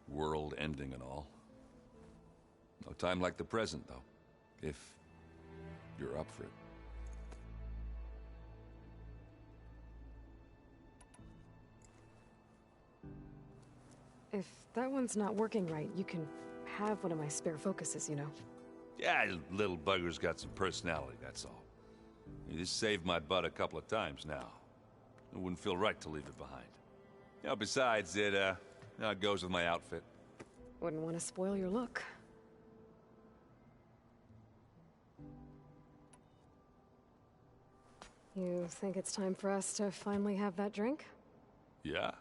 World ending and all. No time like the present, though. If you're up for it. If that one's not working right, you can have one of my spare focuses, you know. Yeah, little bugger's got some personality, that's all. This saved my butt a couple of times now. It wouldn't feel right to leave it behind. You know, besides, it goes with my outfit. Wouldn't want to spoil your look. You think it's time for us to finally have that drink? Yeah?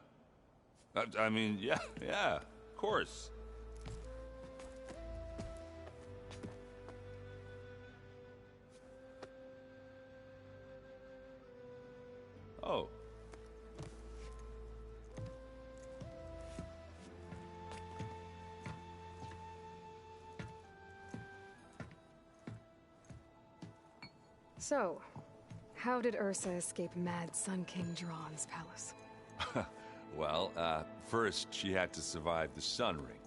I mean, yeah, of course. Oh. So, how did Ursa escape Mad Sun King Jiran's palace? Well, first she had to survive the Sun Ring.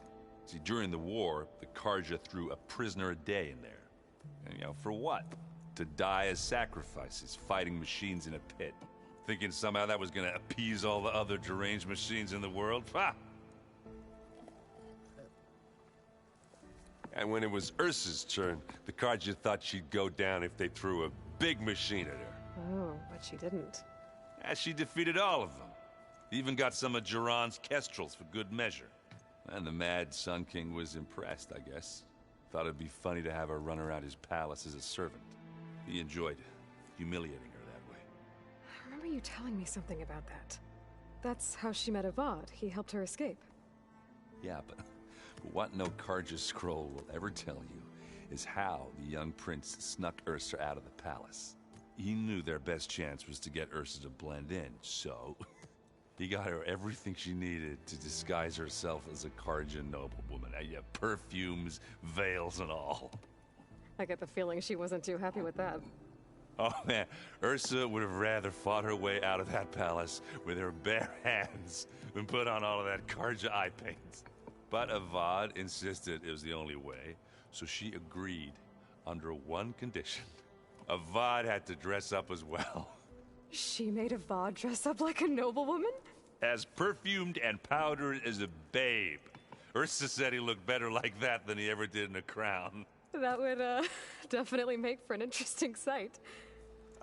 See, during the war, the Karja threw a prisoner a day in there. And, you know, for what? To die as sacrifices, fighting machines in a pit. Thinking somehow that was gonna appease all the other deranged machines in the world? Ha! And when it was Ursa's turn, the Karja thought she'd go down if they threw a big machine at her. Oh, but she didn't. And she defeated all of them. Even got some of Jiran's kestrels for good measure. And the Mad Sun King was impressed, I guess. Thought it'd be funny to have her run around his palace as a servant. He enjoyed humiliating her that way. I remember you telling me something about that. That's how she met Avad. He helped her escape. Yeah, but what no Karja scroll will ever tell you is how the young prince snuck Ursa out of the palace. He knew their best chance was to get Ursa to blend in, so he got her everything she needed to disguise herself as a Karja noblewoman. Yeah, perfumes, veils, and all. I get the feeling she wasn't too happy with that. Oh man, Ursa would have rather fought her way out of that palace with her bare hands than put on all of that Karja eye paint. But Avad insisted it was the only way, so she agreed under one condition. Avad had to dress up as well. She made Avad dress up like a noblewoman? As perfumed and powdered as a babe. Ursa said he looked better like that than he ever did in a crown. That would, definitely make for an interesting sight.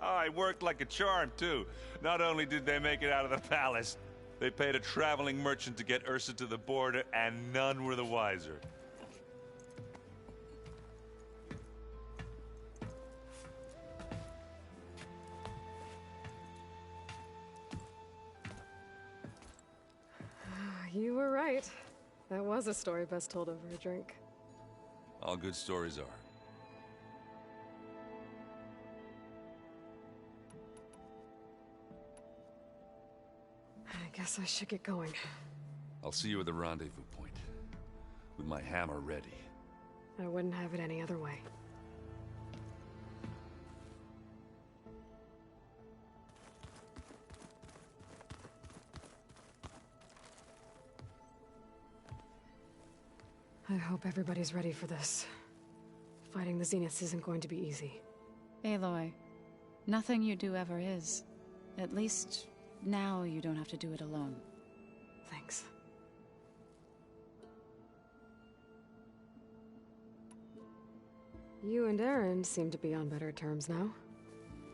Oh, it worked like a charm, too. Not only did they make it out of the palace, they paid a traveling merchant to get Ursa to the border, and none were the wiser. You were right. That was a story best told over a drink. All good stories are. I guess I should get going. I'll see you at the rendezvous point, with my hammer ready. I wouldn't have it any other way. I hope everybody's ready for this. Fighting the Zeniths isn't going to be easy. Aloy, nothing you do ever is. At least, now you don't have to do it alone. Thanks. You and Aaron seem to be on better terms now.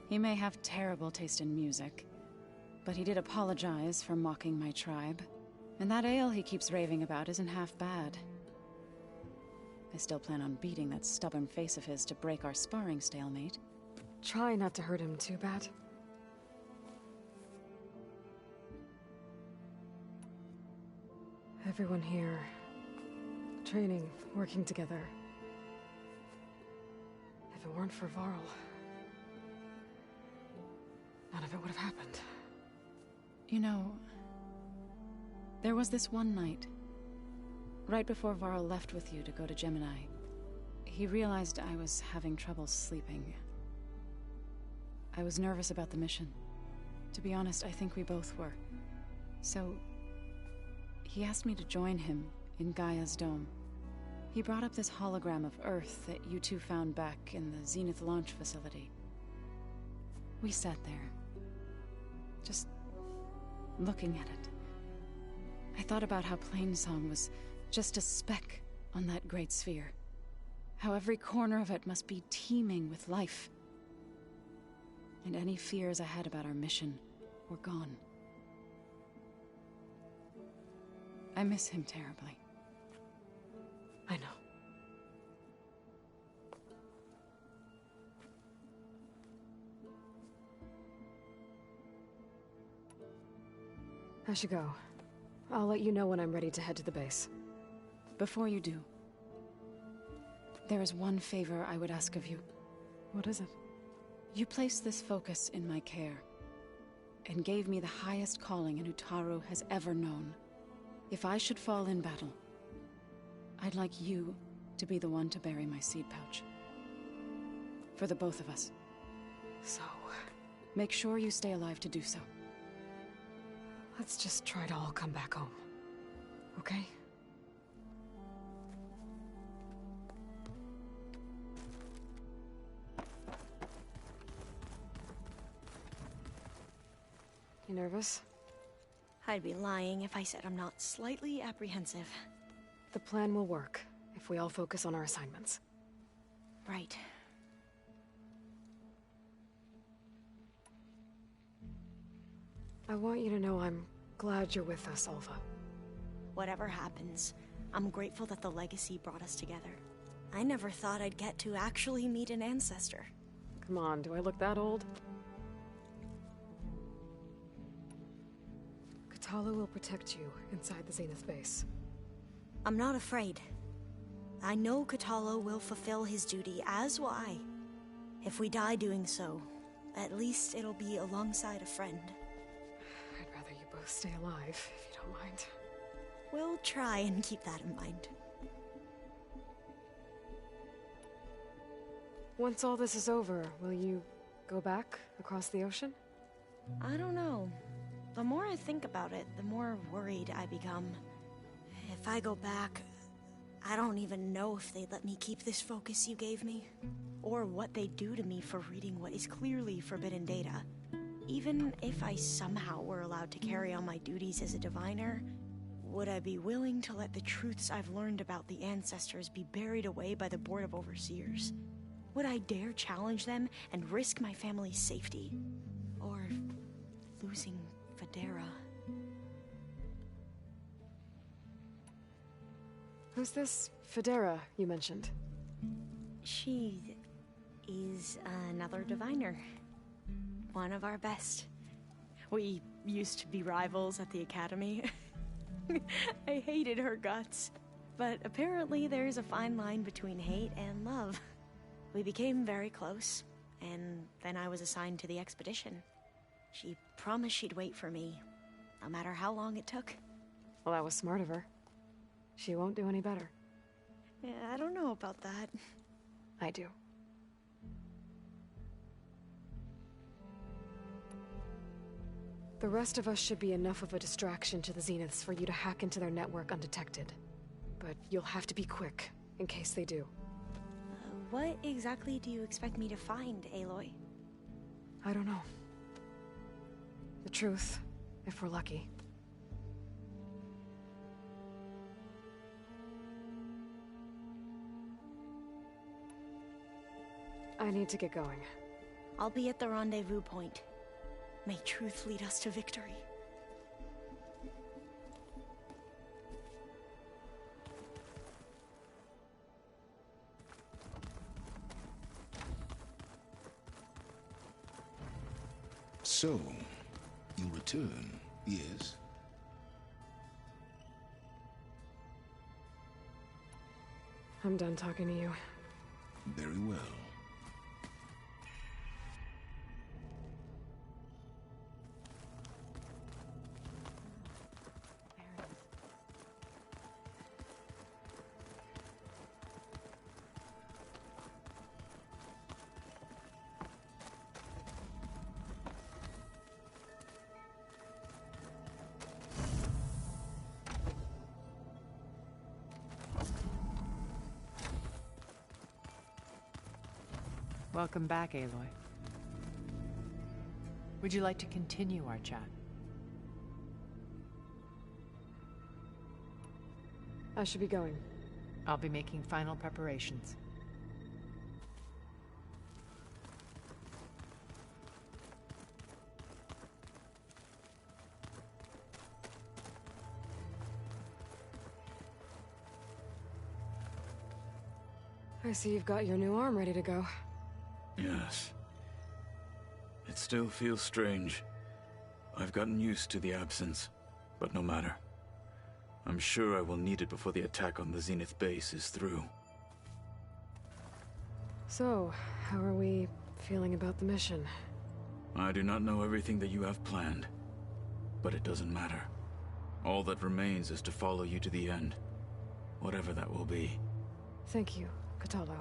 He may have terrible taste in music, but he did apologize for mocking my tribe. And that ale he keeps raving about isn't half bad. I still plan on beating that stubborn face of his to break our sparring stalemate. Try not to hurt him too bad. Everyone here, training, working together. If it weren't for Varl, none of it would have happened. You know, there was this one night, right before Varl left with you to go to Gemini. He realized I was having trouble sleeping. I was nervous about the mission. To be honest, I think we both were. So, he asked me to join him in Gaia's dome. He brought up this hologram of Earth that you two found back in the Zenith launch facility. We sat there, just looking at it. I thought about how Plainsong was just a speck on that great sphere. How every corner of it must be teeming with life. And any fears I had about our mission were gone. I miss him terribly. I know. I should go. I'll let you know when I'm ready to head to the base. Before you do, there is one favor I would ask of you. What is it? You placed this focus in my care, and gave me the highest calling an Utaru has ever known. If I should fall in battle, I'd like you to be the one to bury my seed pouch. For the both of us. So, make sure you stay alive to do so. Let's just try to all come back home. Okay? You nervous? I'd be lying if I said I'm not slightly apprehensive. The plan will work if we all focus on our assignments. Right. I want you to know I'm glad you're with us, Alva. Whatever happens, I'm grateful that the legacy brought us together. I never thought I'd get to actually meet an ancestor. Come on, do I look that old? Katala will protect you inside the Zenith base. I'm not afraid. I know Katala will fulfill his duty, as will I. If we die doing so, at least it'll be alongside a friend. I'd rather you both stay alive, if you don't mind. We'll try and keep that in mind. Once all this is over, will you go back across the ocean? I don't know. The more I think about it, the more worried I become. If I go back, I don't even know if they'd let me keep this focus you gave me, or what they'd do to me for reading what is clearly forbidden data. Even if I somehow were allowed to carry on my duties as a diviner, would I be willing to let the truths I've learned about the ancestors be buried away by the Board of Overseers? Would I dare challenge them and risk my family's safety? Or losing Federa? Who's this Federa you mentioned? She is another diviner. One of our best. We used to be rivals at the academy. I hated her guts. But apparently there's a fine line between hate and love. We became very close, and then I was assigned to the expedition. She promised she'd wait for me, no matter how long it took. Well, that was smart of her. She won't do any better. Yeah, I don't know about that. I do. The rest of us should be enough of a distraction to the Zeniths for you to hack into their network undetected. But you'll have to be quick, in case they do. What exactly do you expect me to find, Aloy? I don't know. The truth, if we're lucky. I need to get going. I'll be at the rendezvous point. May truth lead us to victory. So, you return, yes? I'm done talking to you. Very well. Welcome back, Aloy. Would you like to continue our chat? I should be going. I'll be making final preparations. I see you've got your new arm ready to go. Yes. It still feels strange. I've gotten used to the absence, but no matter. I'm sure I will need it before the attack on the Zenith base is through. So, how are we feeling about the mission? I do not know everything that you have planned, but it doesn't matter. All that remains is to follow you to the end, whatever that will be. Thank you, Kotallo.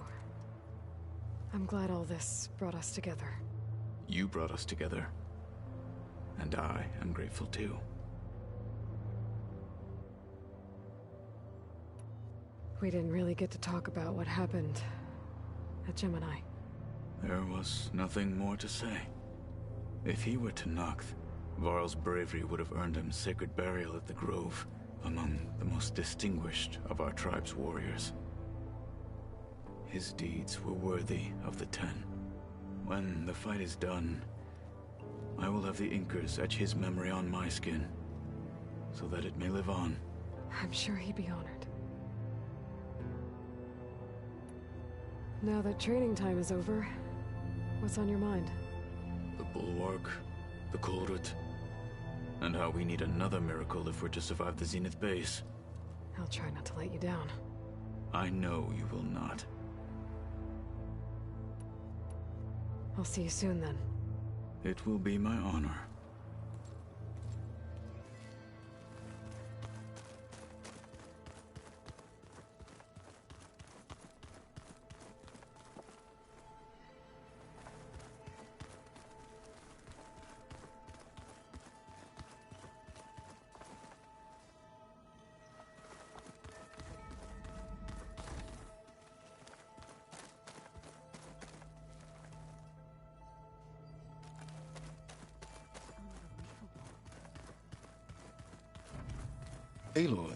I'm glad all this brought us together. You brought us together, and I am grateful too. We didn't really get to talk about what happened at Gemini. There was nothing more to say. If he were Tenakth, Varl's bravery would have earned him sacred burial at the Grove, among the most distinguished of our tribe's warriors. His deeds were worthy of the Ten. When the fight is done, I will have the Inkers etch his memory on my skin, so that it may live on. I'm sure he'd be honored. Now that training time is over, what's on your mind? The Bulwark, the Kulrut, and how we need another miracle if we're to survive the Zenith base. I'll try not to let you down. I know you will not. I'll see you soon then. It will be my honor. Aloy.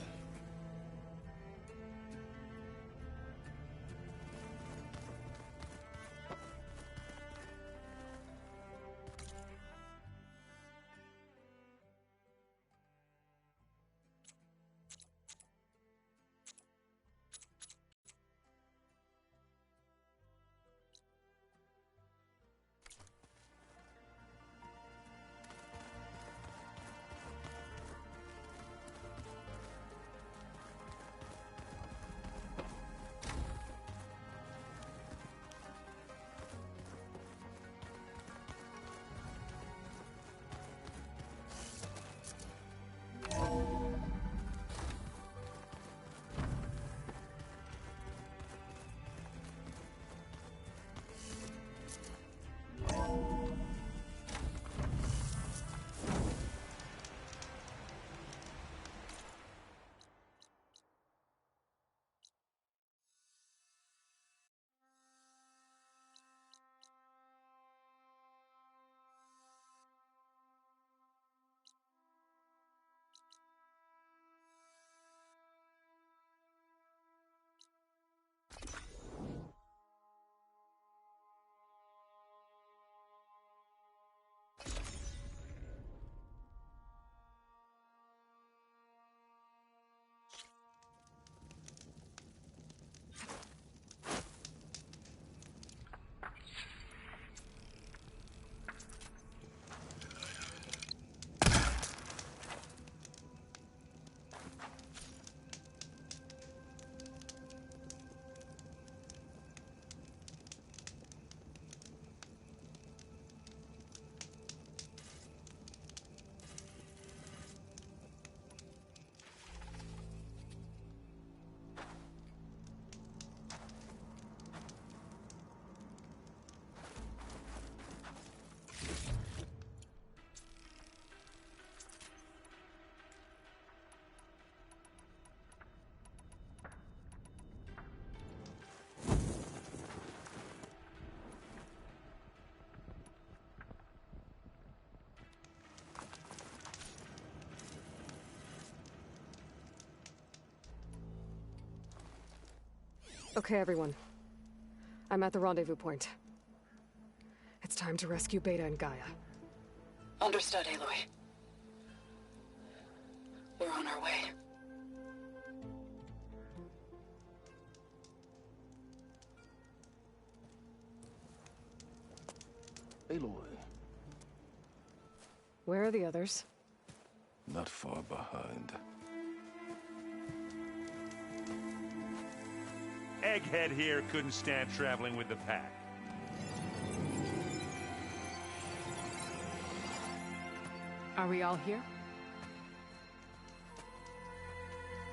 Okay, everyone. I'm at the rendezvous point. It's time to rescue Beta and Gaia. Understood, Aloy. We're on our way. Aloy. Where are the others? Not far behind. Egghead here couldn't stand traveling with the pack. Are we all here?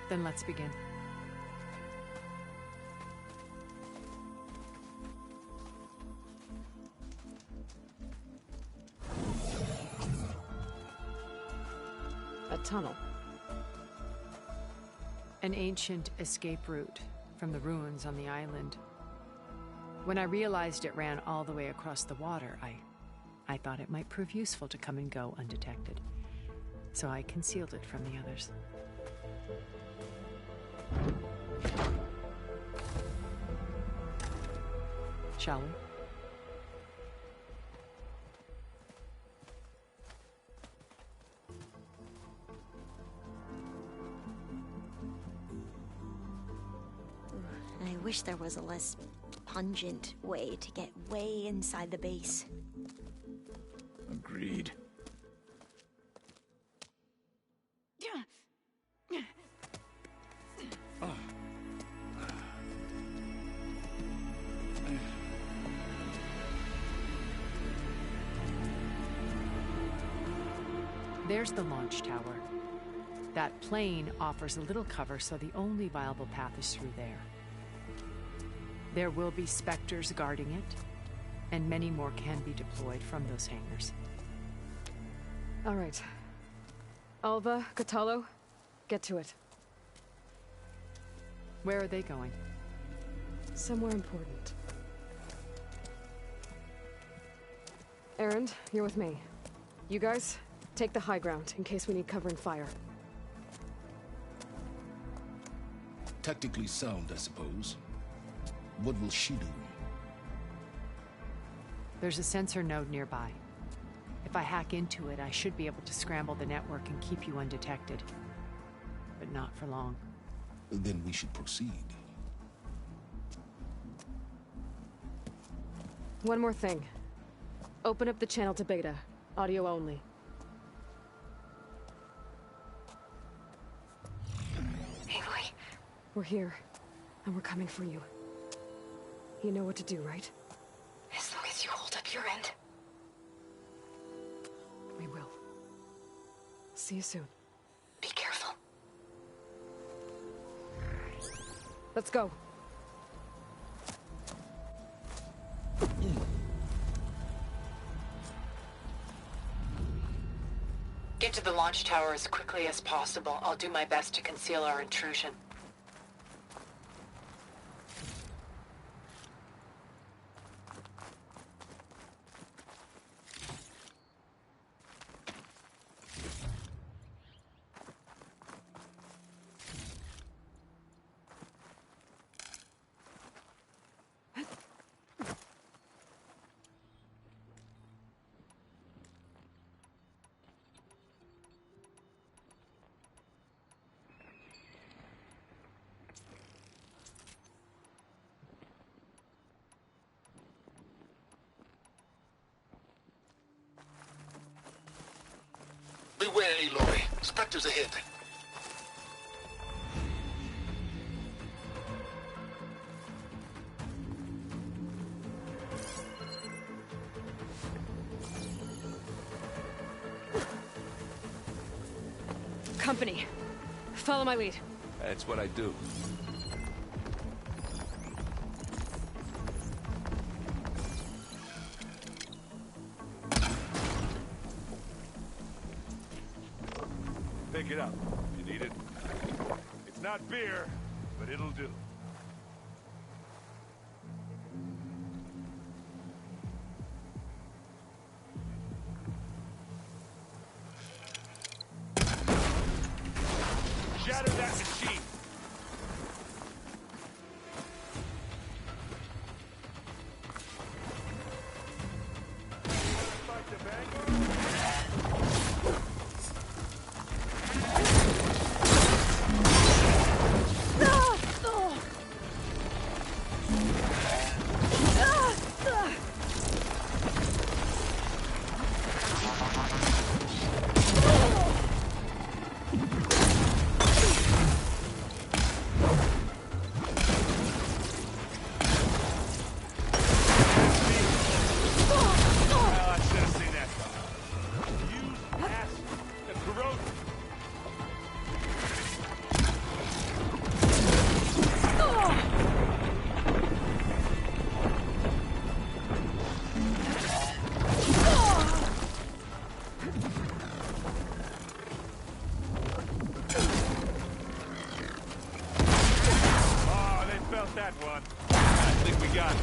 Then let's begin. A tunnel. An ancient escape route from the ruins on the island. When I realized it ran all the way across the water, I thought it might prove useful to come and go undetected. So I concealed it from the others. Shall we? I wish there was a less pungent way to get way inside the base. Agreed. There's the launch tower. That plane offers a little cover, so the only viable path is through there. There will be Spectres guarding it, and many more can be deployed from those hangars. All right. Alva, Catalo, get to it. Where are they going? Somewhere important. Erend, you're with me. You guys, take the high ground in case we need covering fire. Tactically sound, I suppose. What will she do? There's a sensor node nearby. If I hack into it, I should be able to scramble the network and keep you undetected. But not for long. Then we should proceed. One more thing. Open up the channel to Beta. Audio only. Aloy. We're here, and we're coming for you. You know what to do, right? As long as you hold up your end. We will. See you soon. Be careful. Let's go. Get to the launch tower as quickly as possible. I'll do my best to conceal our intrusion. Beware, Aloy. Spectres ahead. Company. Follow my lead. That's what I do. Pick it up. You need it. It's not beer, but it'll do. Shatter that machine! That one. I think we got it.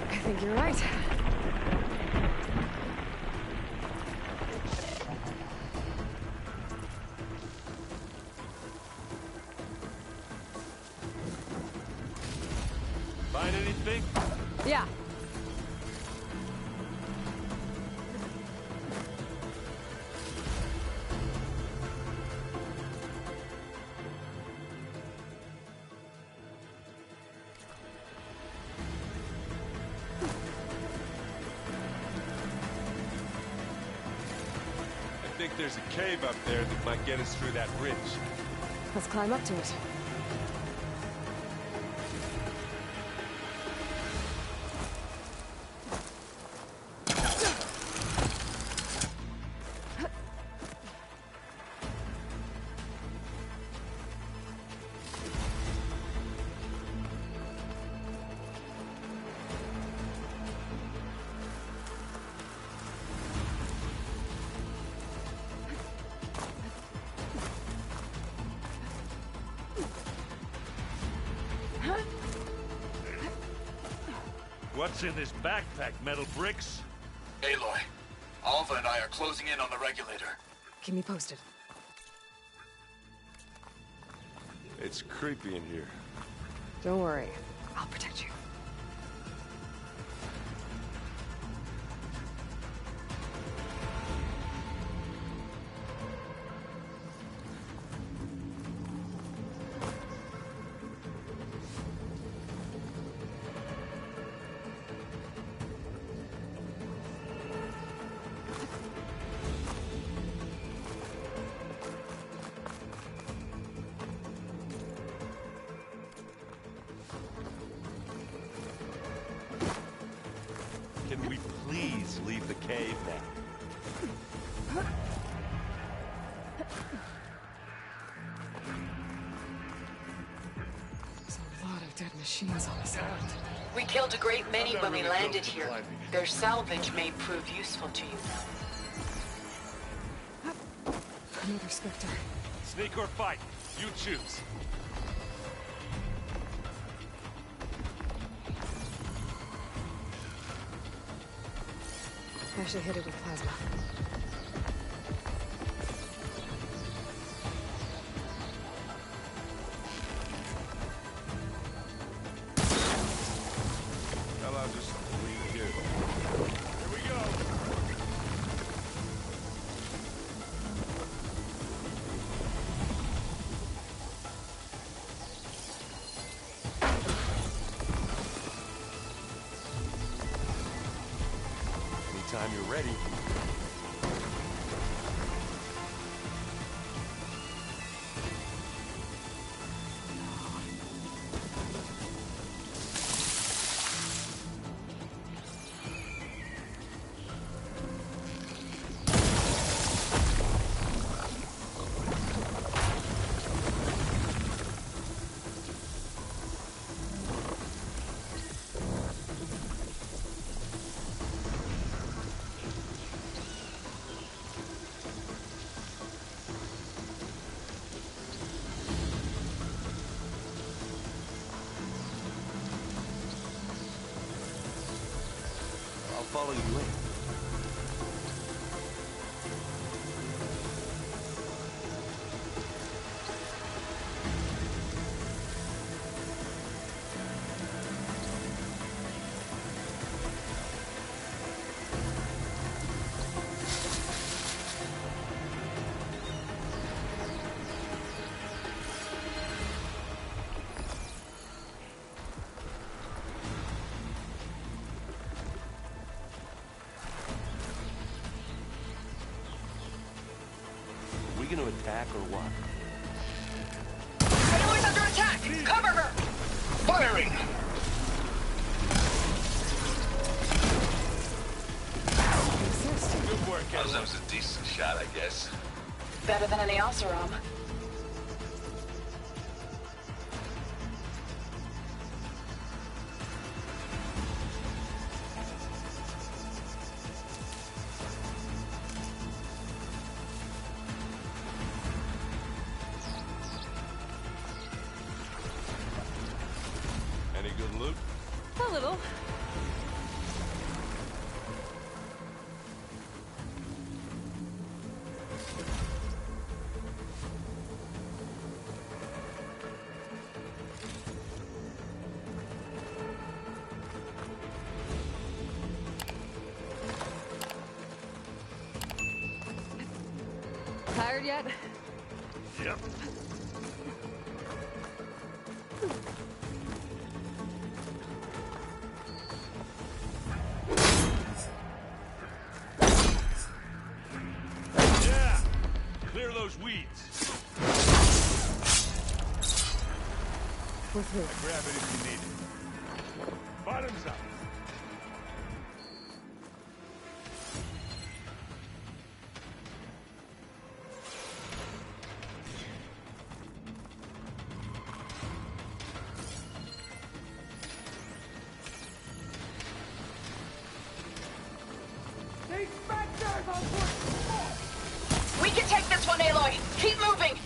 I think you're right. Find anything? Yeah. I think there's a cave up there that might get us through that ridge. Let's climb up to it. What's in this backpack, metal bricks? Aloy, Alva and I are closing in on the regulator. Keep me posted. It's creepy in here. Don't worry. I'll protect you. Can we please leave the cave now? There's a lot of dead machines on this island. We killed a great many when we landed here. Their salvage may prove useful to you now. Another Spectre. Sneak or fight, you choose. Actually hit it with plasma. Well, I'll just leave it here. Here we go. Anytime you're ready. I'll follow you in. gonna attack or what? Aloy's under attack! Cover her! Firing! Good work, Well, that was a decent shot, I guess. Better than any Oseram. Any good loot? A little. Tired yet? Yep. Yeah! Clear those weeds. We're through. Grab it if you need it. Bottoms up. We can take this one, Aloy! Keep moving!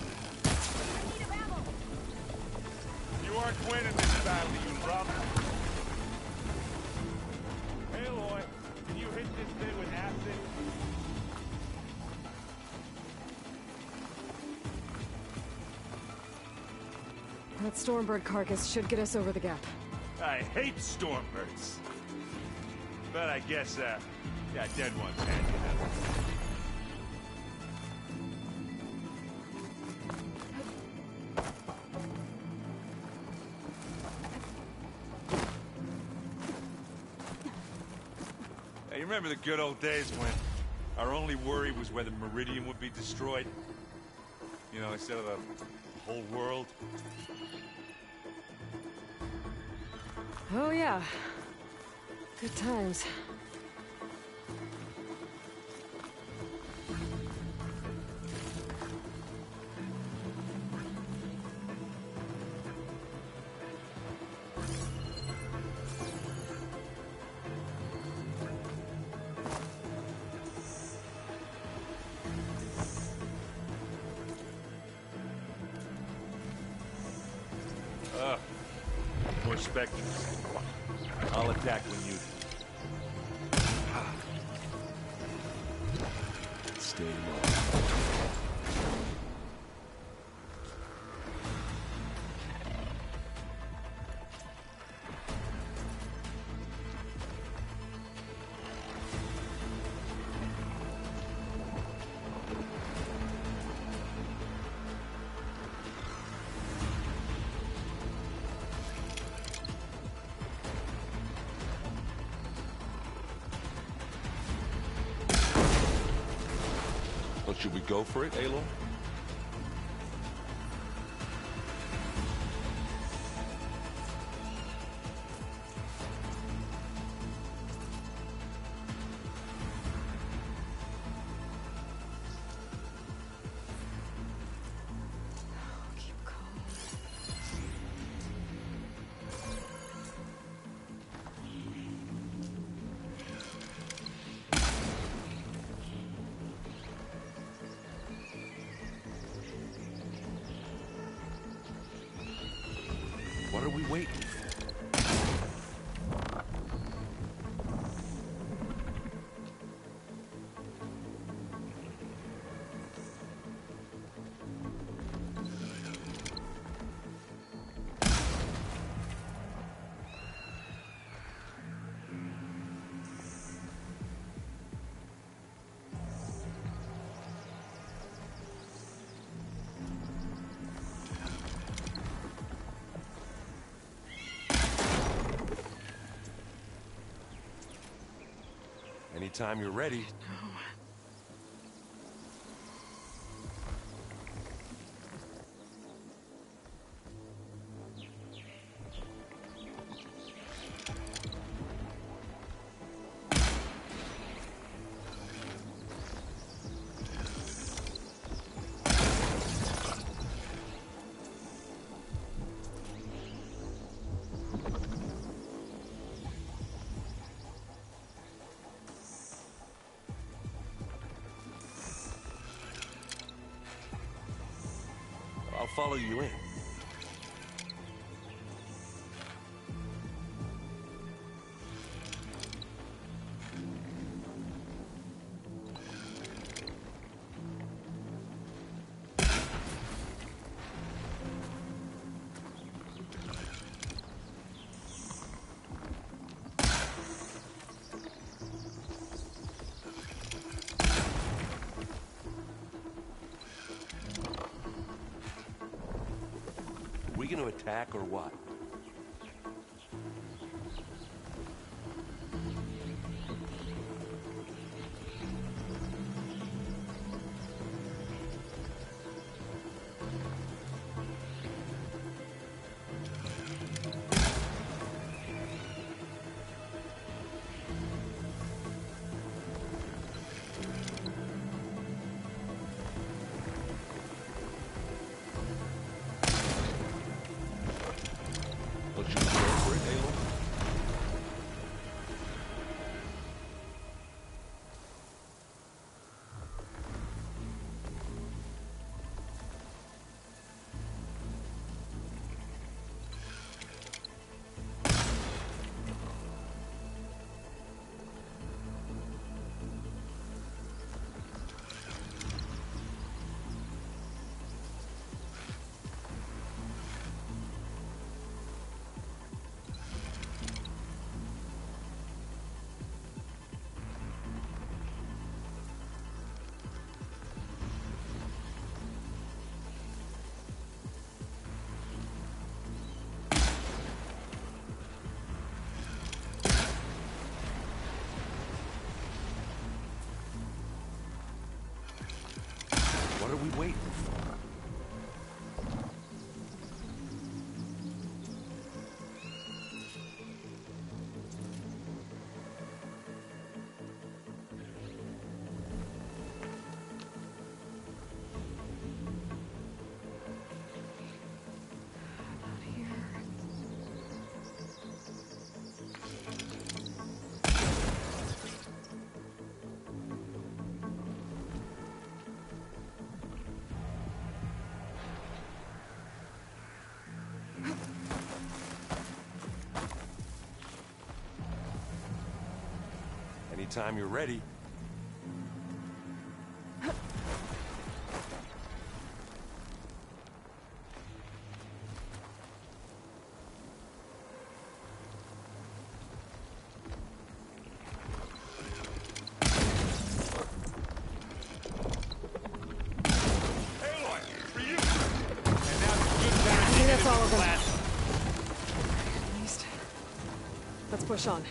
You aren't winning this battle, you lump. Aloy, can you hit this thing with acid? That Stormbird carcass should get us over the gap. I hate Stormbirds. But I guess, yeah, dead ones handy enough. Hey, you remember the good old days when our only worry was whether Meridian would be destroyed? You know, instead of the whole world? Oh, yeah. Good times. More specters. I'll attack when you do. Stay low. Well, should we go for it, Aloy? What are we waiting for? Anytime you're ready. follow you in. We gonna attack or what? Don't you care for it, Aloy? What are we waiting for? Anytime you're ready. I think that's all of them. At least. Let's push on.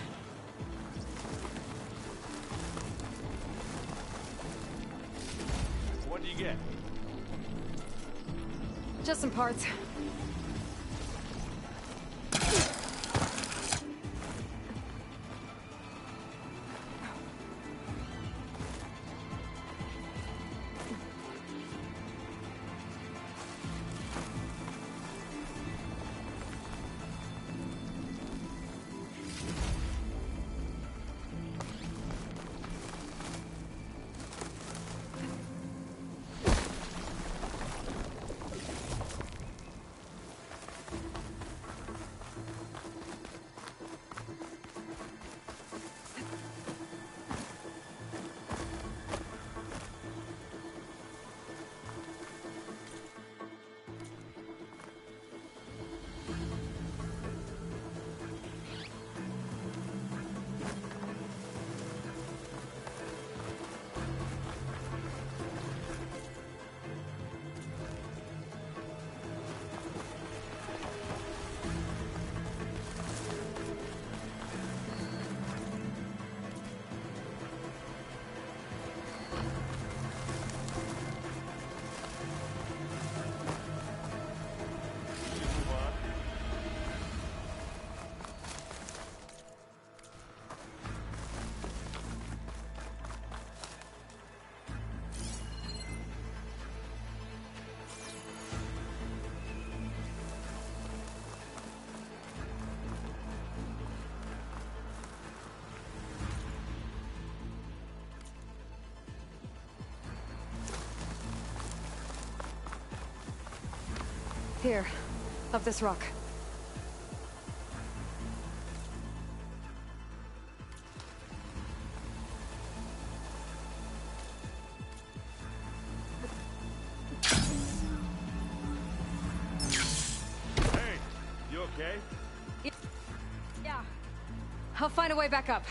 What do you get? Just some parts. Here, up this rock. Hey, you okay? Yeah. I'll find a way back up.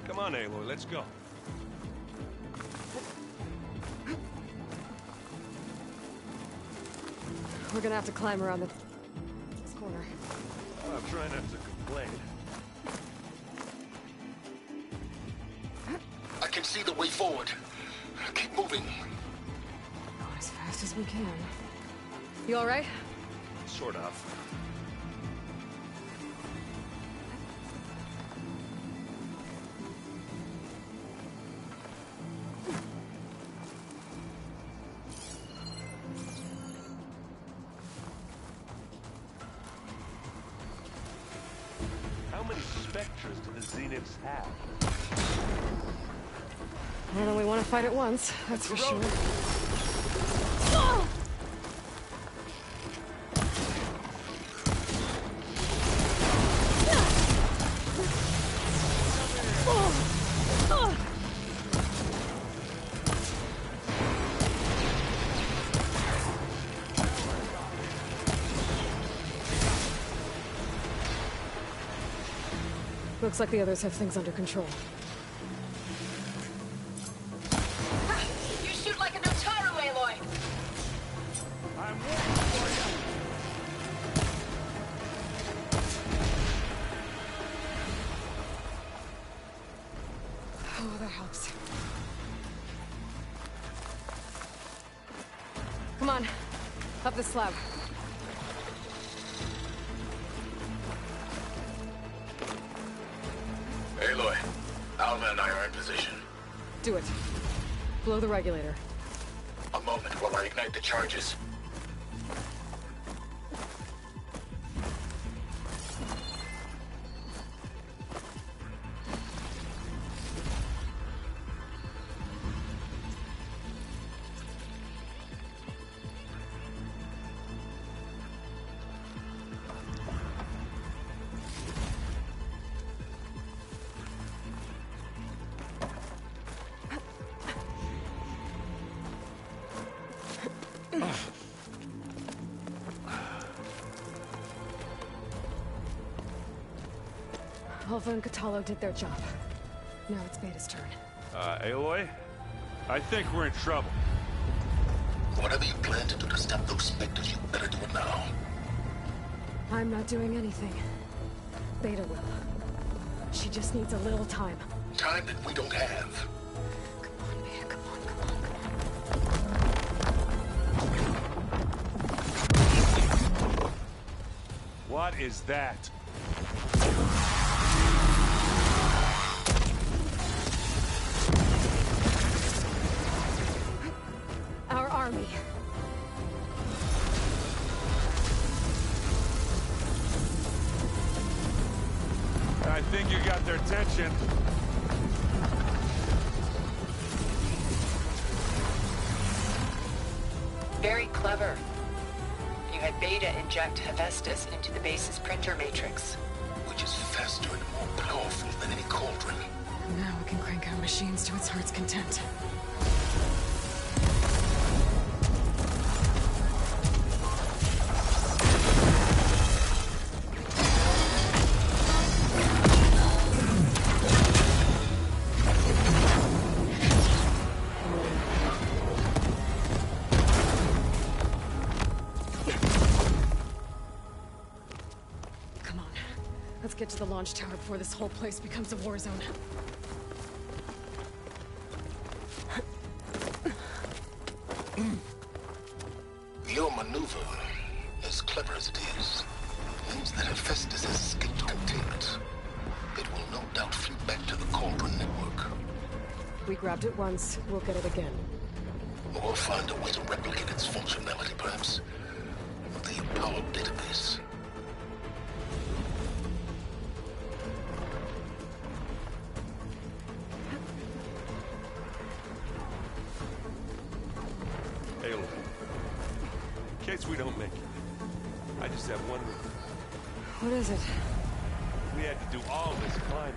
Come on, Aloy, let's go. We're gonna have to climb around this corner. I'm trying not to complain. I can see the way forward. Keep moving. Go as fast as we can. You all right? Sort of. How many specters do the Zeniths have? Well, we want to fight it once, that's for sure. Looks like the others have things under control. You shoot like a Notaru, Aloy! I'm waiting for you! Oh, that helps. Come on, up the slab. Aloy, Alma and I are in position. Do it. Blow the regulator. A moment while I ignite the charges. Alpha and Catalo did their job. Now it's Beta's turn. Aloy? I think we're in trouble. Whatever you plan to do to stop those specters, you better do it now. I'm not doing anything. Beta will. She just needs a little time. Time that we don't have. Come on, Beta, come on, come on. What is that? Our army. I think you got their attention. Very clever. You had Beta inject Hephaestus into the base's printer matrix. Which is faster and more powerful than any cauldron. Now we can crank our machines to its heart's content. Come on. Let's get to the launch tower before this whole place becomes a war zone. Your maneuver, as clever as it is, means that Hephaestus has escaped containment. It will no doubt flee back to the Cauldron network. We grabbed it once, we'll get it again. Or find a way to replicate its functionality, perhaps. The Apollo database. Hey, look. In case we don't make it, I just have one request. What is it? We had to do all this climbing.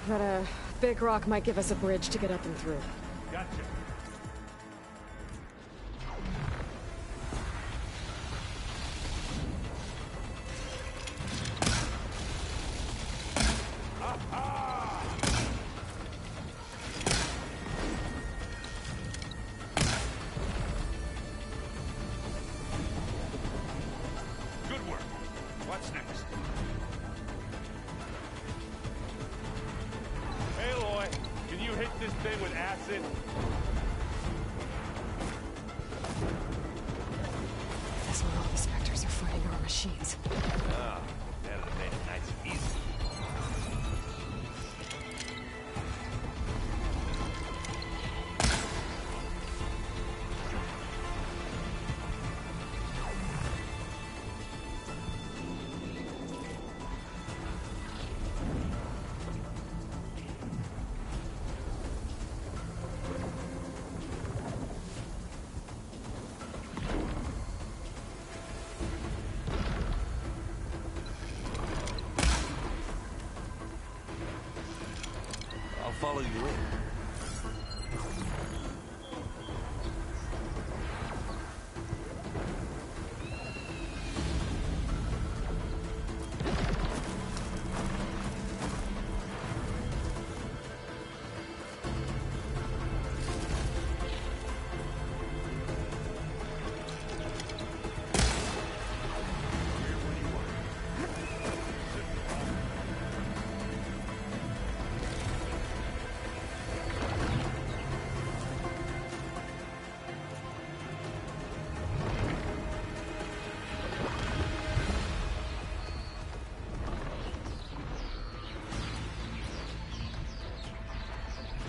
That, big rock might give us a bridge to get up and through. Gotcha. Good work. What's next? Aloy, can you hit this thing with acid? That's where all the specters are fighting our machines. Ah, that'd have made it nice and easy. I'll follow you in.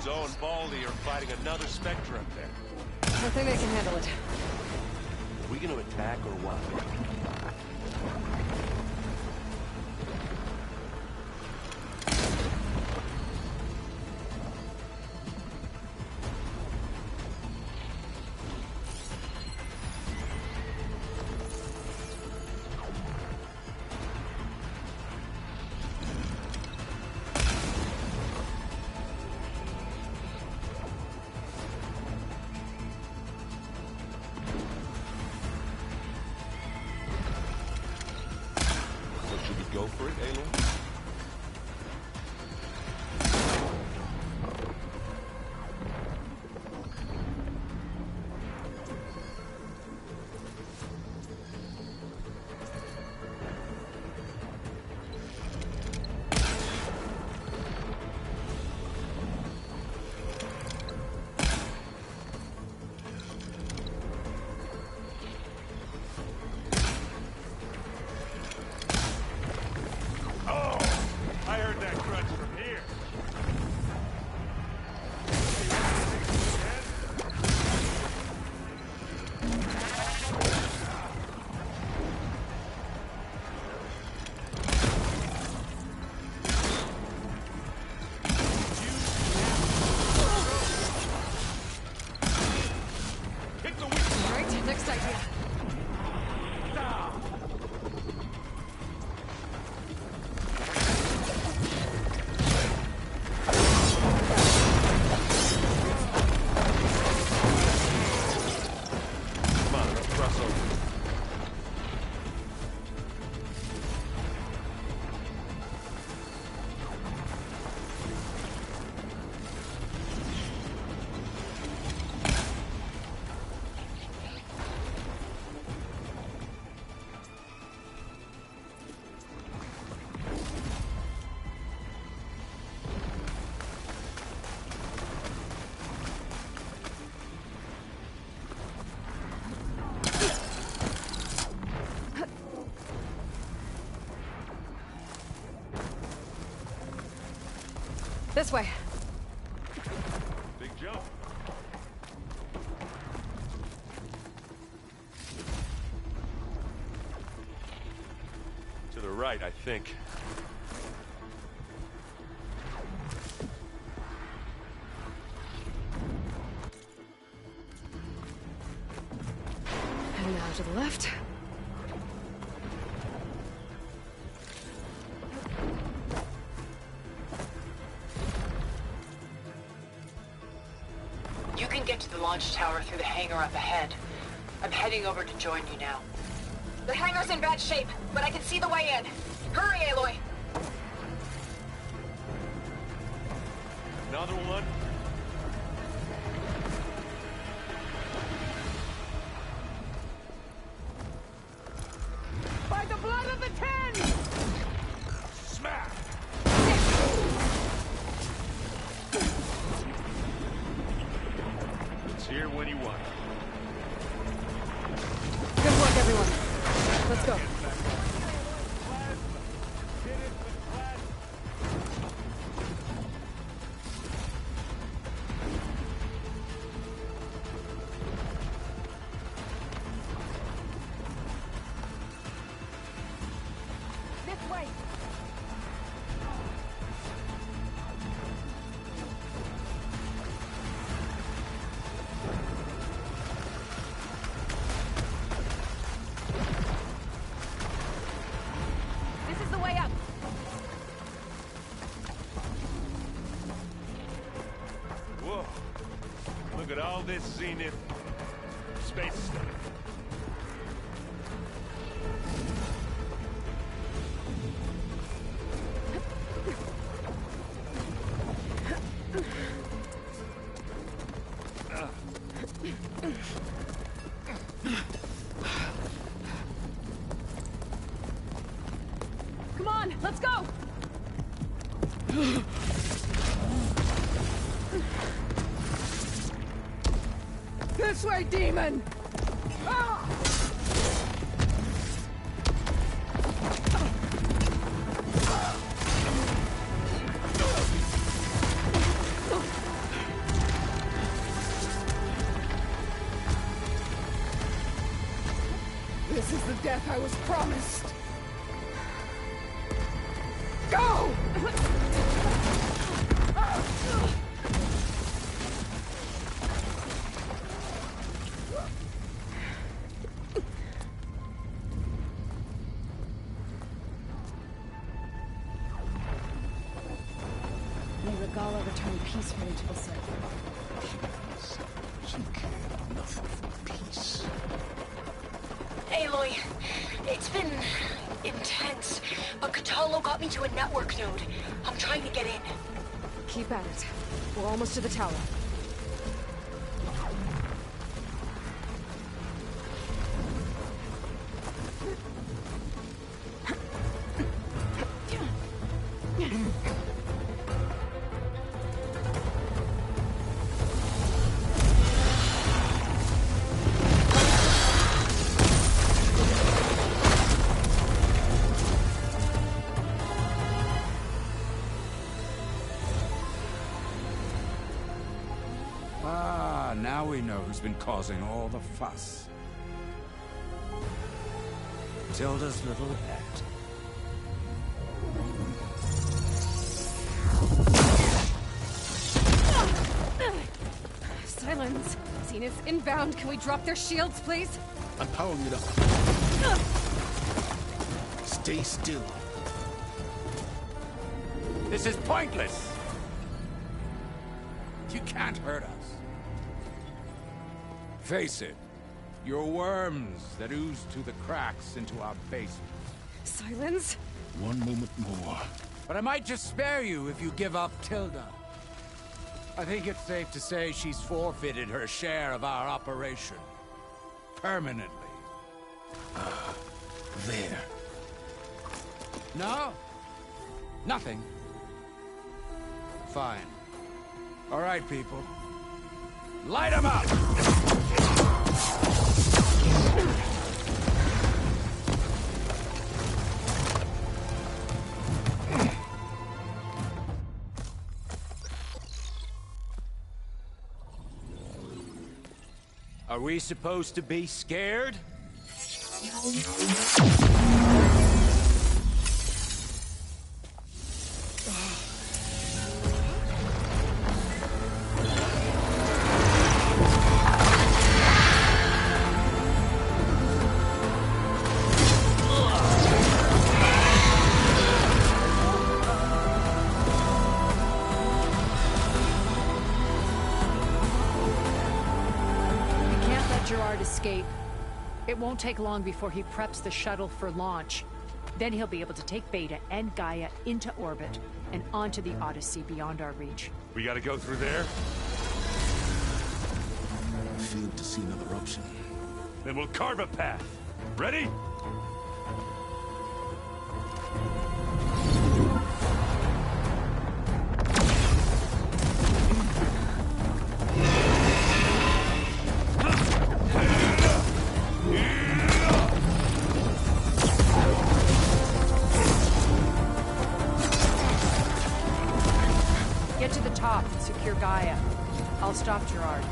Zoe and Baldy are fighting another Spectre up there. I think they can handle it. Are we gonna attack or what? Go for it, Aloy? This way. Big jump. To the right, I think. And now to the left. You can get to the launch tower through the hangar up ahead. I'm heading over to join you now. The hangar's in bad shape, but I can see the way in. Hurry, Aloy! Another one. By the blood of the Ten! Smack! It's here when you want it. Good work, everyone. Let's go. This way. This is the way up. Whoa. Look at all this zenith space stuff. Come on, let's go! This way, demon! Ah! This is the death I was promised. Go! May Regala return peacefully to the city. She cared nothing for peace. Aloy, it's been intense, but Kotallo got me to a network node. I'm trying to get in. Keep at it. We're almost to the tower. Ah, now we know who's been causing all the fuss. Tilda's little pet. Silence. Zenith inbound. Can we drop their shields, please? I'm powering it up. Stay still. This is pointless! You can't hurt us. Face it, you're worms that ooze through the cracks into our basement. Silence? One moment more. But I might just spare you if you give up Tilda. I think it's safe to say she's forfeited her share of our operation. Permanently. There. No? Nothing. Fine. All right, people. Light 'em up! Are we supposed to be scared? Escape. It won't take long before he preps the shuttle for launch. Then he'll be able to take Beta and Gaia into orbit and onto the Odyssey beyond our reach. We gotta go through there? I failed to see another option. Then we'll carve a path. Ready? Get to the top and secure Gaia. I'll stop Gerard.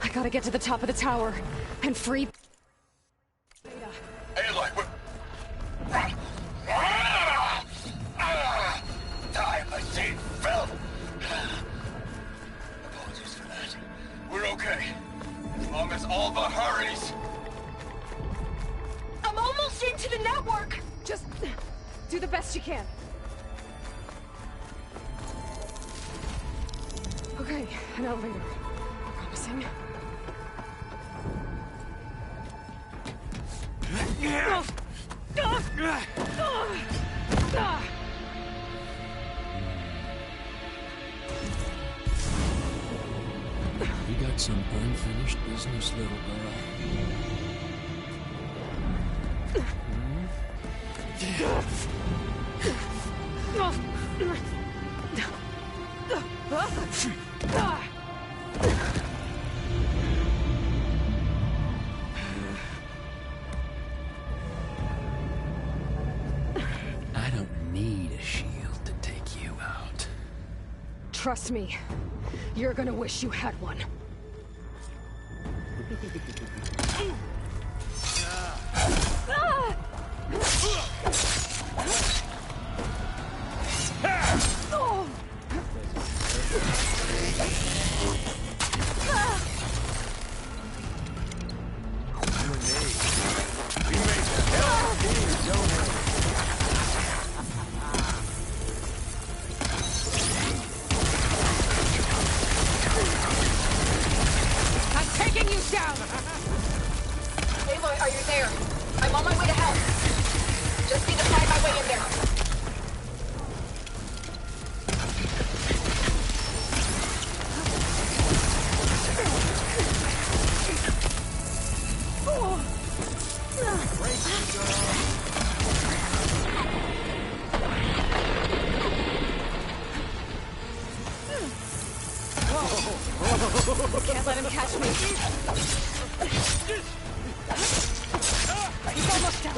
I gotta get to the top of the tower and free... Aloy, we're... Time I see Phil. Apologies for that. We're okay. As long as Alva hurries. I'm almost into the network! Just do the best you can. Okay, an elevator. Promising. You got some unfinished business, little girl. I don't need a shield to take you out. Trust me, you're gonna wish you had one. Aloy, are you there? I'm on my way to help. Just need to find my way in there. Can't let him catch me. He's almost down.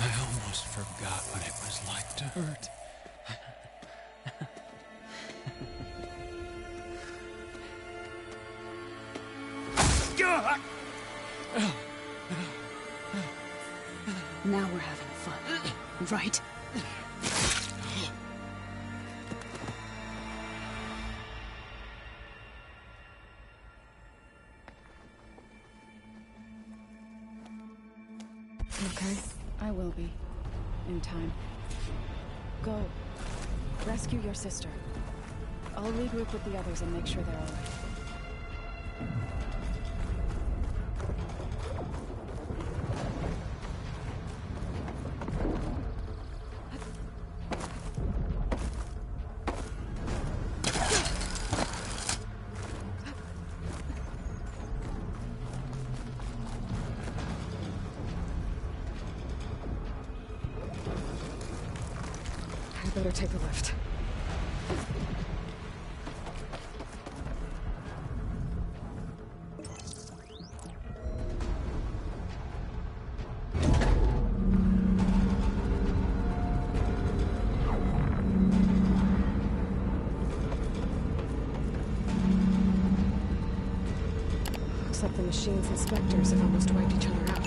I almost forgot what it was like to hurt. Now we're having fun, right? Okay, I will be. In time. Go. Rescue your sister. I'll regroup with the others and make sure they're all right. I better take the lift. Looks like the machine's inspectors have almost wiped each other out.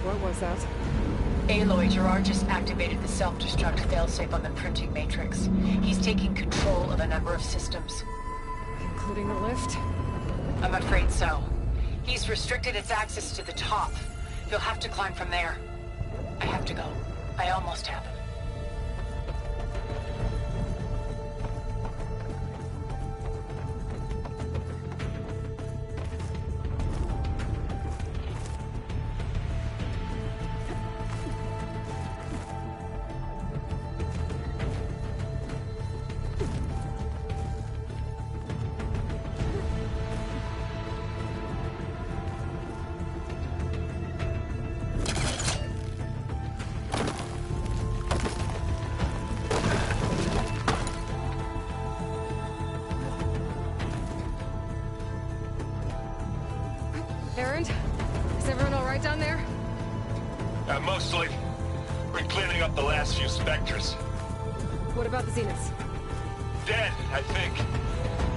What was that? Aloy, Gerard just activated the self-destruct failsafe on the printing matrix. He's taking control of a number of systems. Including the lift? I'm afraid so. He's restricted its access to the top. You'll have to climb from there. I have to go. I almost have him. Erend? Is everyone alright down there? Mostly. We're cleaning up the last few specters. What about the Zeniths? Dead, I think.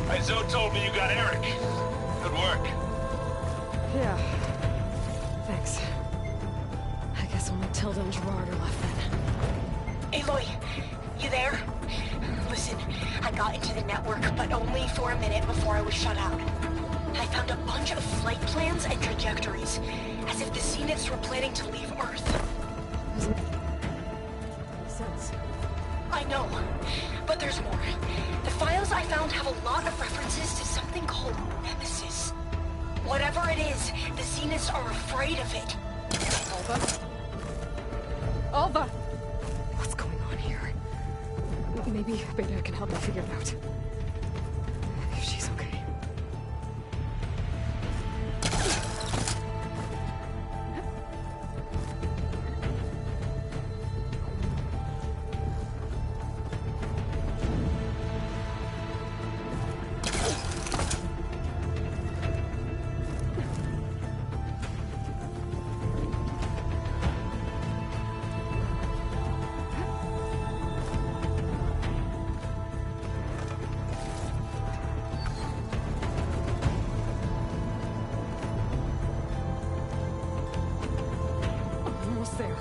Izo told me you got Eric. Good work. Yeah. Thanks. I guess only Tilda and Gerard are left then. Aloy, you there? Listen, I got into the network, but only for a minute before I was shut out. I found a bunch of flight plans and trajectories, as if the Zeniths were planning to leave Earth. Doesn't make sense. I know, but there's more. The files I found have a lot of references to something called Nemesis. Whatever it is, the Zeniths are afraid of it. Alva? Alva! What's going on here? Maybe Beta can help me figure it out. If she's okay. There.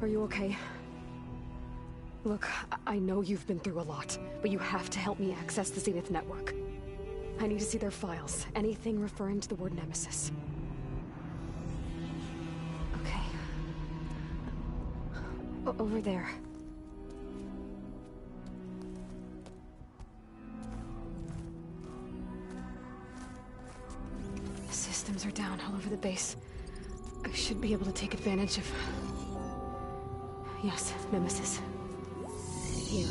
Are you okay? Look, I know you've been through a lot, but you have to help me access the Zenith network. I need to see their files, anything referring to the word Nemesis. Okay. Over there. The systems are down all over the base. I should be able to take advantage of... Yes, Nemesis. Here.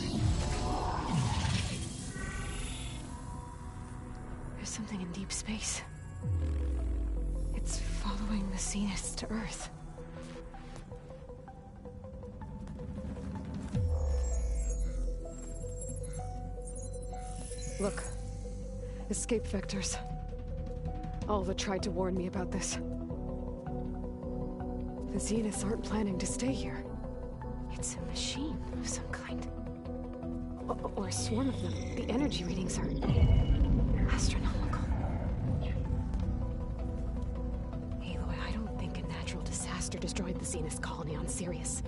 There's something in deep space. It's Following the Zeniths to Earth. Look. Escape vectors. Alva tried to warn me about this. The Zeniths aren't planning to stay here. It's a machine of some kind. Or a swarm of them. The energy readings are astronomical. Aloy, I don't think a natural disaster destroyed the Zenith colony on Sirius.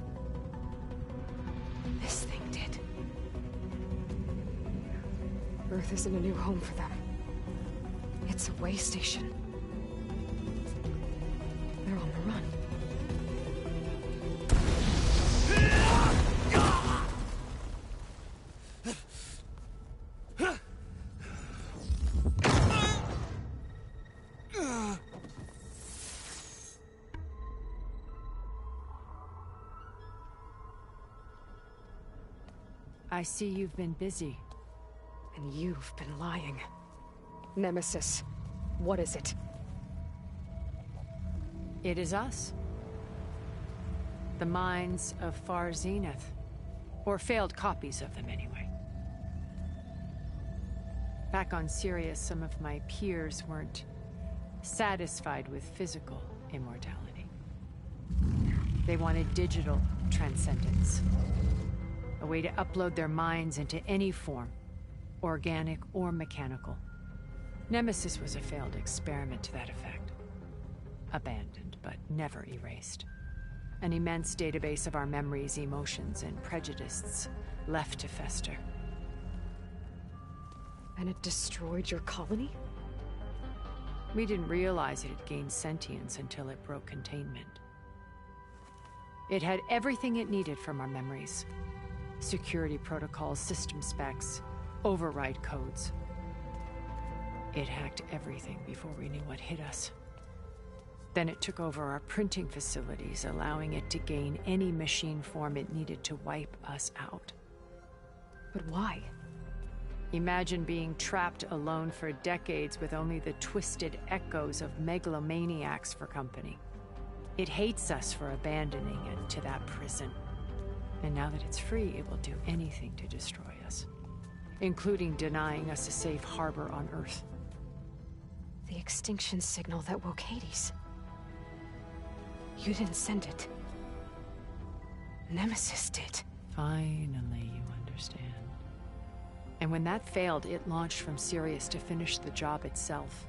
This thing did. Earth isn't a new home for them. It's a way station. They're on the run. I see you've been busy. And you've been lying. Nemesis, what is it? It is us. The minds of Far Zenith. Or failed copies of them, anyway. Back on Sirius, some of my peers weren't satisfied with physical immortality. They wanted digital transcendence. A way to upload their minds into any form, organic or mechanical. Nemesis was a failed experiment to that effect. Abandoned, but never erased. An immense database of our memories, emotions, and prejudices left to fester. And it destroyed your colony? We didn't realize it had gained sentience until it broke containment. It had everything it needed from our memories. Security protocols, system specs, override codes. It hacked everything before we knew what hit us. Then it took over our printing facilities, allowing it to gain any machine form it needed to wipe us out. But why? Imagine being trapped alone for decades with only the twisted echoes of megalomaniacs for company. It hates us for abandoning it to that prison. And now that it's free, it will do anything to destroy us, including denying us a safe harbor on Earth. The extinction signal that woke Hades. You didn't send it. Nemesis did. Finally, you understand. And when that failed, it launched from Sirius to finish the job itself.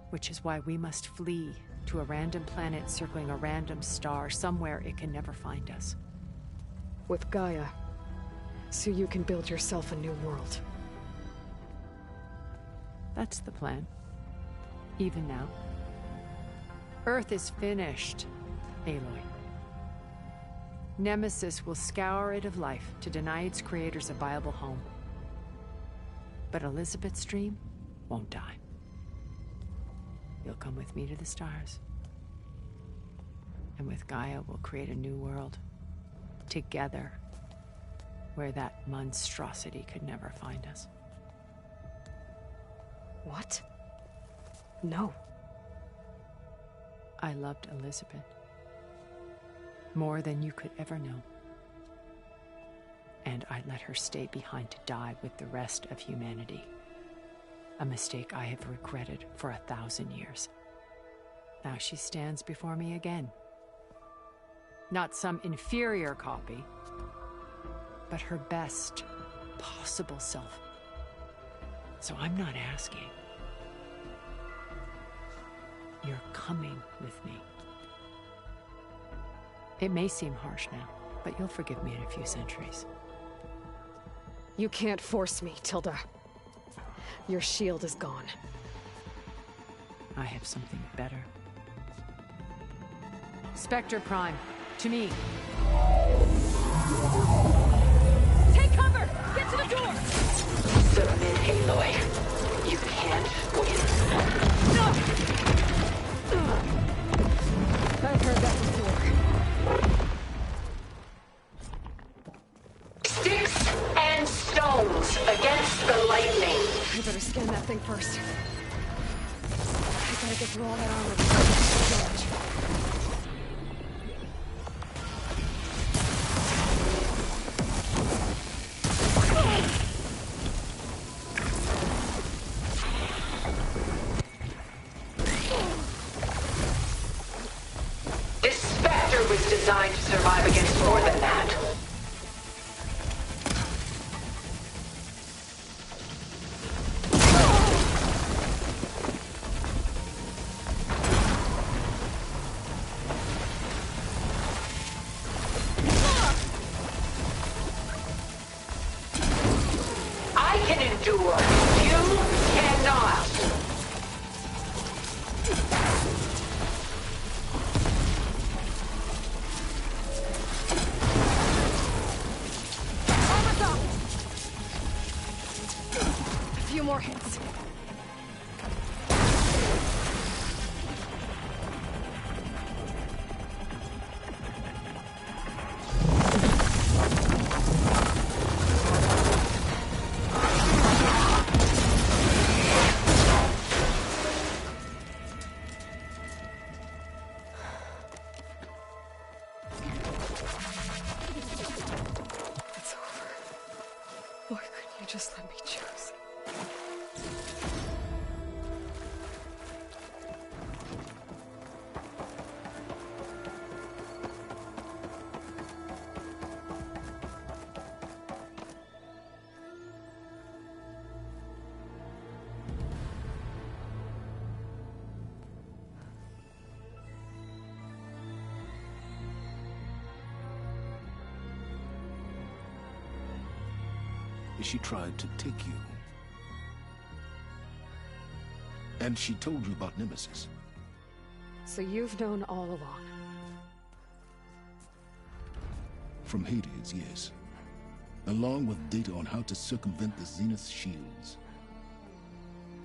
Which is why we must flee to a random planet circling a random star, somewhere it can never find us. With Gaia, so you can build yourself a new world. That's the plan. Even now. Earth is finished, Aloy. Nemesis will scour it of life to deny its creators a viable home. But Elizabeth's dream won't die. You'll come with me to the stars. And with Gaia, we'll create a new world. Together, where that monstrosity could never find us. What? No. I loved Elizabeth. More than you could ever know. And I let her stay behind to die with the rest of humanity. A mistake I have regretted for 1,000 years. Now she stands before me again. Not some inferior copy, but her best possible self. So I'm not asking. You're coming with me. It may seem harsh now, but you'll forgive me in a few centuries. You can't force me, Tilda. Your shield is gone. I have something better. Spectre Prime, to me. Take cover! Get to the door! Submit, Aloy. You can't win. I've heard that before. Sticks and stones against the lightning. I better scan that thing first. I Gotta get through all that armor before it gets so damage. This Spectre was designed to survive against more than that. I can endure. You cannot. A few more hits. It's over. Why couldn't you just let me choose? She tried to take you. And she told you about Nemesis. So you've known all along. From Hades, yes. Along with data on how to circumvent the Zenith shields.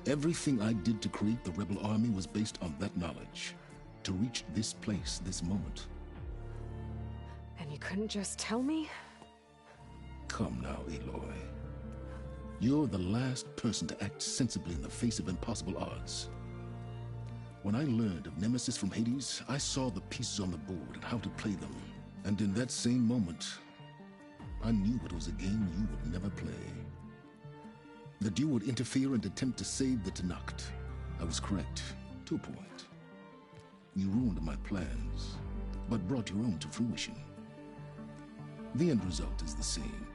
Everything I did to create the rebel army was based on that knowledge. To reach this place, this moment. And you couldn't just tell me? Come now, Aloy. You're the last person to act sensibly in the face of impossible odds. When I learned of Nemesis from Hades, I saw the pieces on the board and how to play them. And in that same moment, I knew it was a game you would never play. That you would interfere and attempt to save the Tenakth. I was correct, to a point. You ruined my plans, but brought your own to fruition. The end result is the same.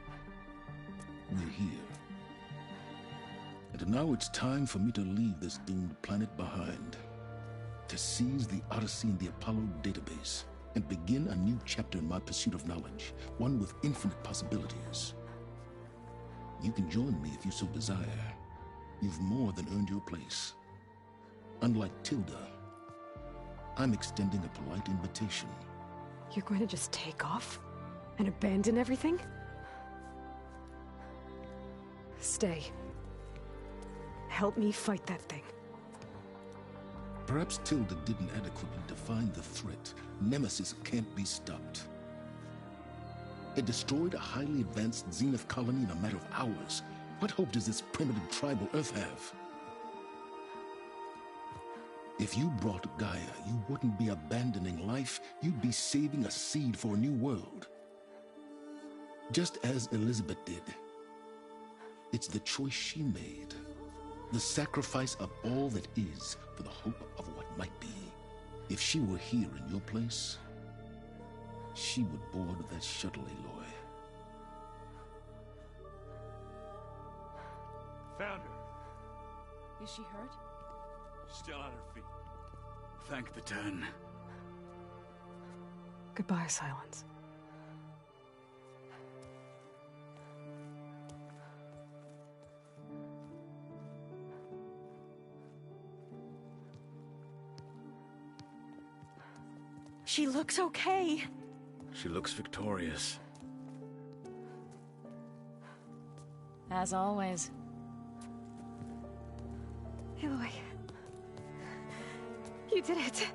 We're here. And now it's time for me to leave this doomed planet behind. To seize the Odyssey and the Apollo database, and begin a new chapter in my pursuit of knowledge, one with infinite possibilities. You can join me if you so desire. You've more than earned your place. Unlike Tilda, I'm extending a polite invitation. You're going to just take off? And abandon everything? Stay. Help me fight that thing. Perhaps Tilda didn't adequately define the threat. Nemesis can't be stopped. It destroyed a highly advanced Zenith colony in a matter of hours. What hope does this primitive tribal Earth have? If you brought Gaia, you wouldn't be abandoning life, you'd be saving a seed for a new world. Just as Elizabeth did. It's the choice she made. The sacrifice of all that is for the hope of what might be. If she were here in your place, she would board that shuttle, Aloy. Found her. Is she hurt? Still on her feet. Thank the Ten. Goodbye, Silence. She looks okay. She looks victorious. As always. Aloy. You did it.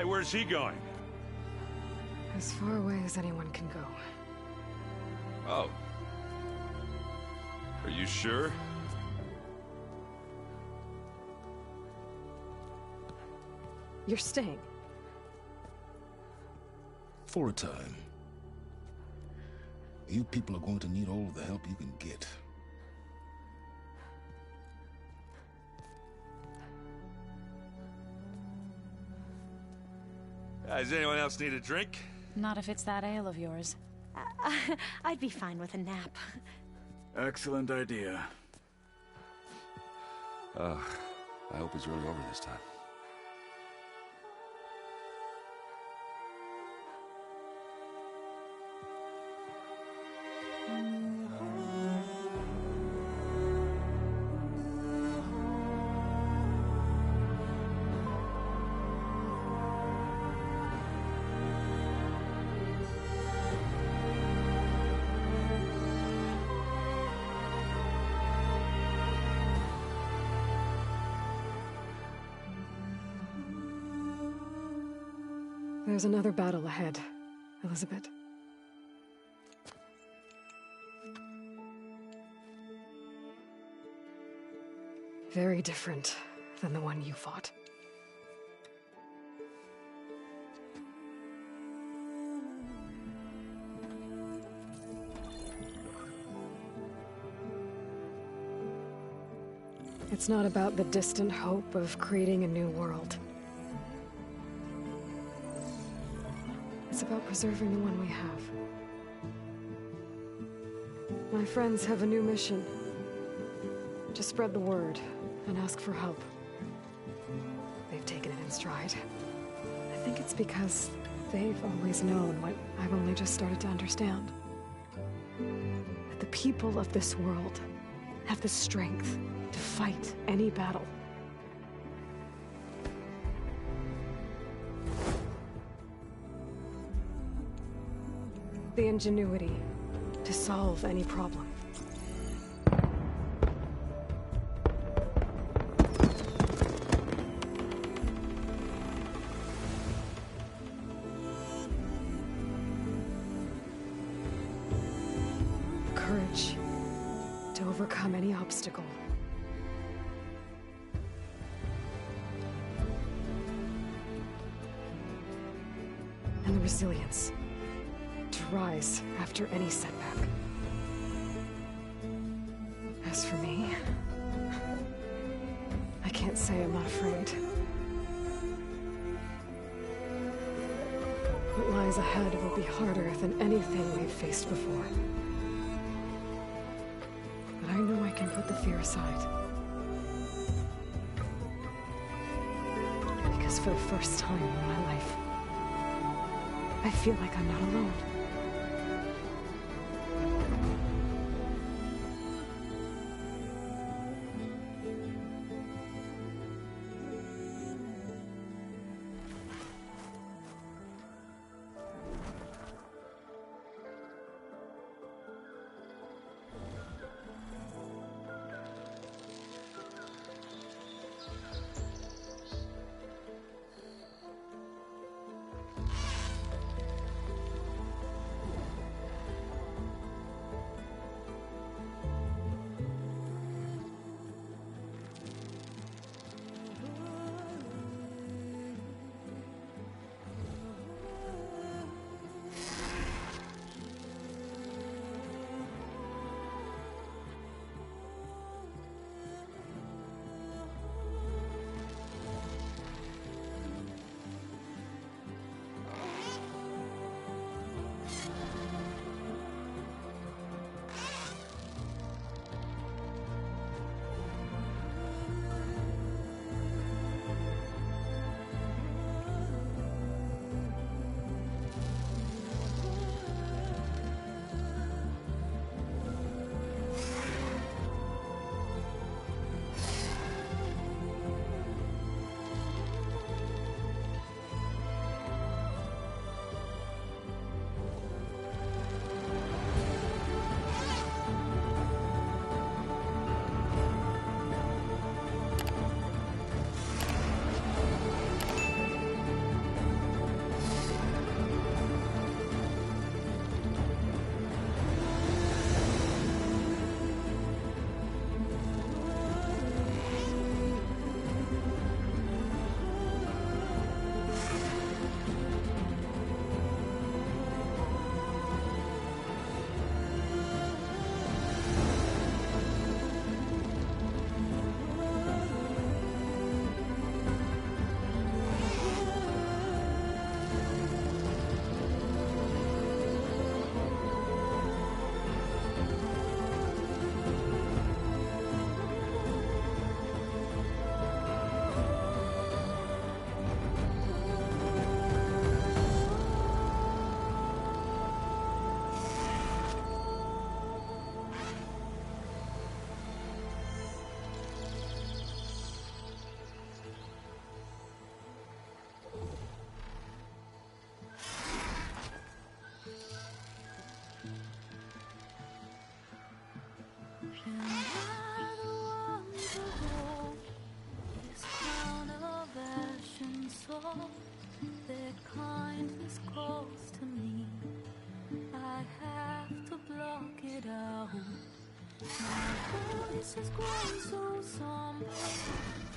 Hey, where's he going? As far away as anyone can go. Oh. Are you sure? You're staying. For a time. You people are going to need all the help you can get. Does anyone else need a drink? Not if it's that ale of yours. I'd be fine with a nap. Excellent idea. I hope it's really over this time. There's another battle ahead, Elizabeth. Very different than the one you fought. It's not about the distant hope of creating a new world. It's about preserving the one we have. My friends have a new mission. To spread the word and ask for help. They've taken it in stride. I think it's because they've always known what I've only just started to understand. That the people of this world have the strength to fight any battle. The ingenuity to solve any problem. Courage to overcome any obstacle. And the resilience to rise after any setback. As for me, I can't say I'm not afraid. What lies ahead will be harder than anything we've faced before. But I know I can put the fear aside. Because for the first time in my life, I feel like I'm not alone. voice has grown so somber.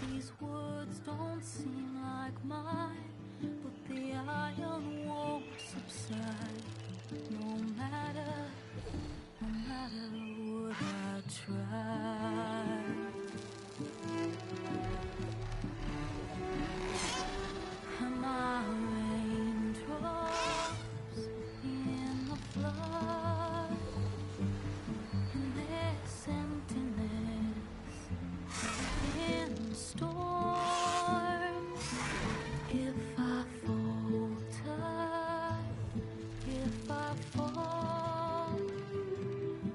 These words don't seem like mine, but the iron won't subside. No matter what I try. Am I raindrops in the flood? In this emptiness, in the storm. If I falter, if I fall,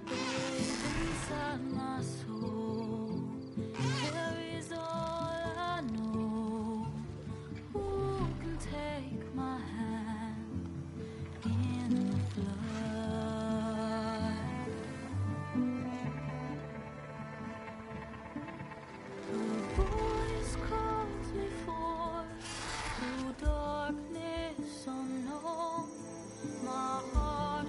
the wave inside my soul carries all I know. Who can take my hand in the flood? A voice calls me forth through darkness unknown. My heart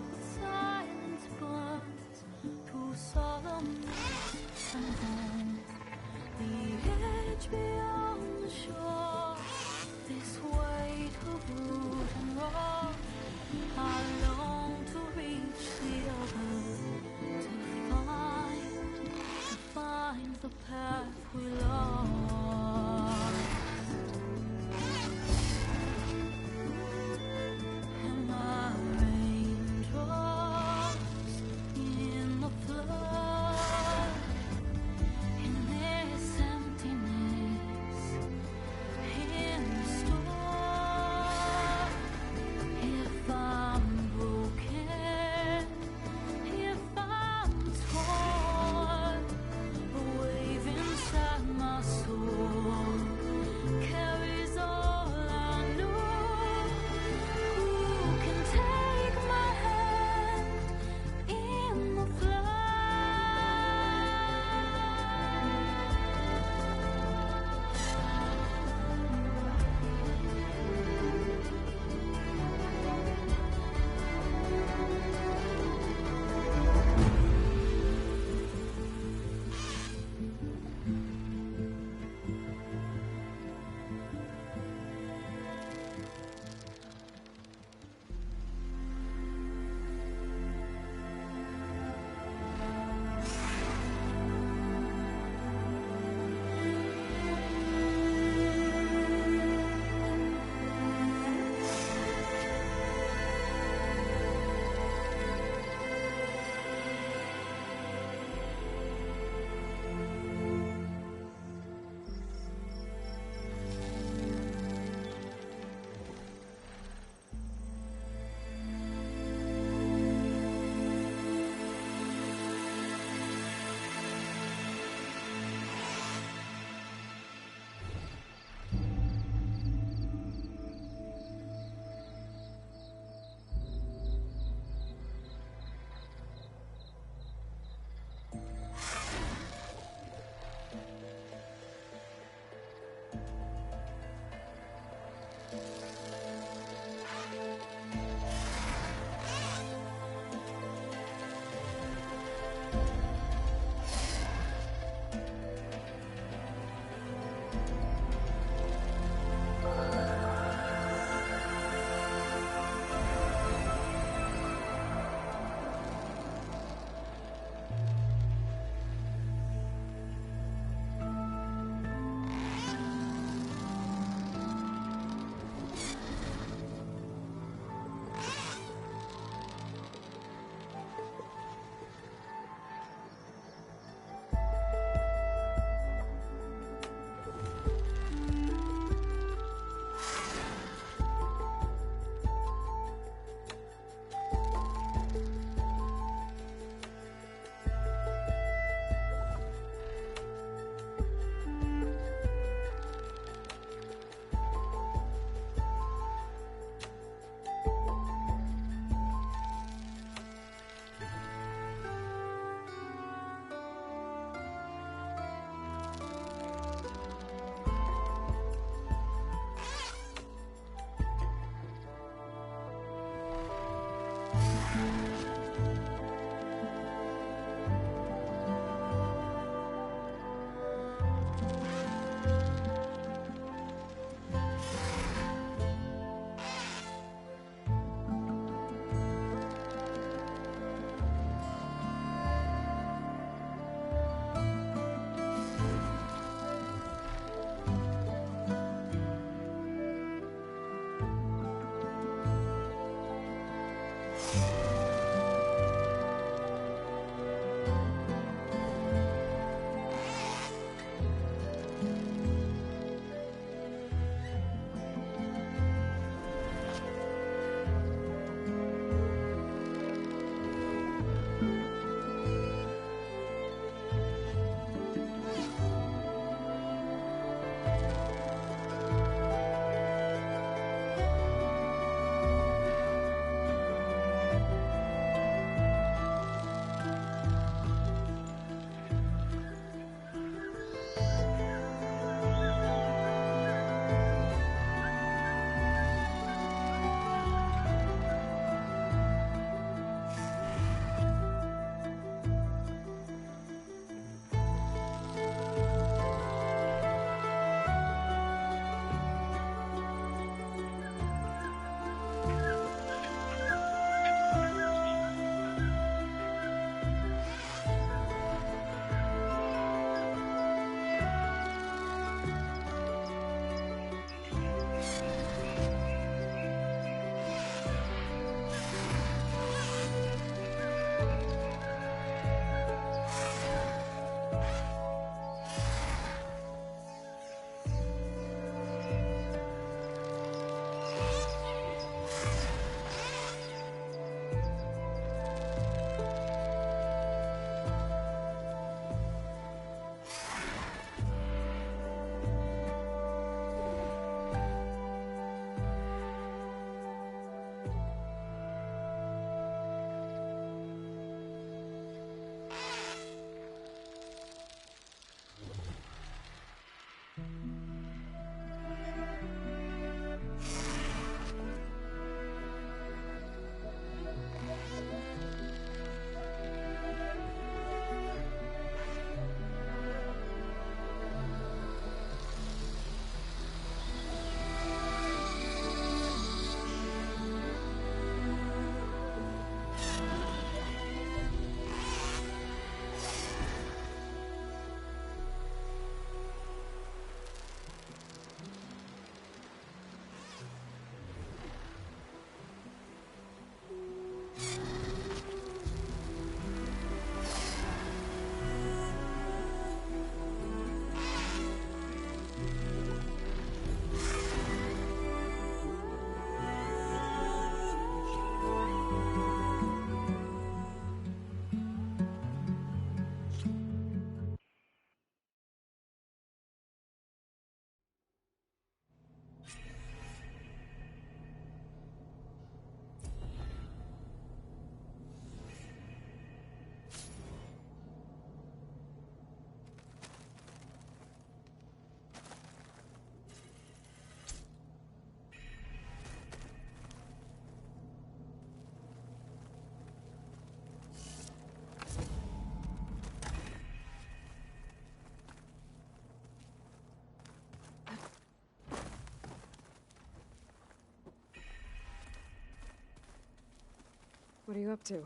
What are you up to?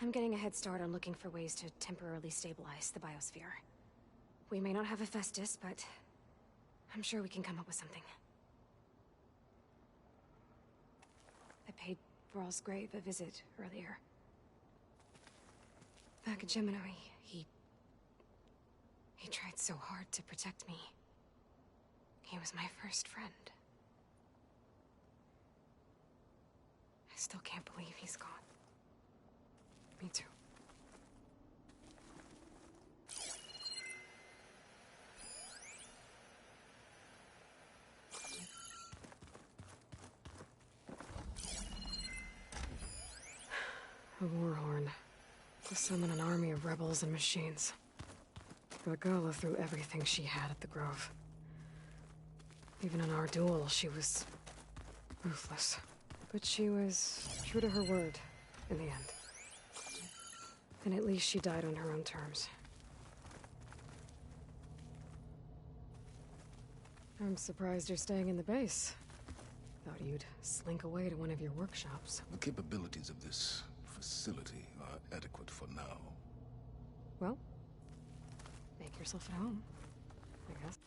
I'm getting a head start on looking for ways to temporarily stabilize the biosphere. We may not have Hephaestus, but I'm sure we can come up with something. I paid Vral's grave a visit earlier. Back at Gemini, he tried so hard to protect me. He was my first friend. I still can't believe he's gone. Me too. A war horn. To summon an army of rebels and machines. Gala threw everything she had at the Grove. Even in our duel, she was ruthless. But she was true to her word, in the end. And at least she died on her own terms. I'm surprised you're staying in the base. Thought you'd slink away to one of your workshops. The capabilities of this facility are adequate for now. Well, make yourself at home, I guess.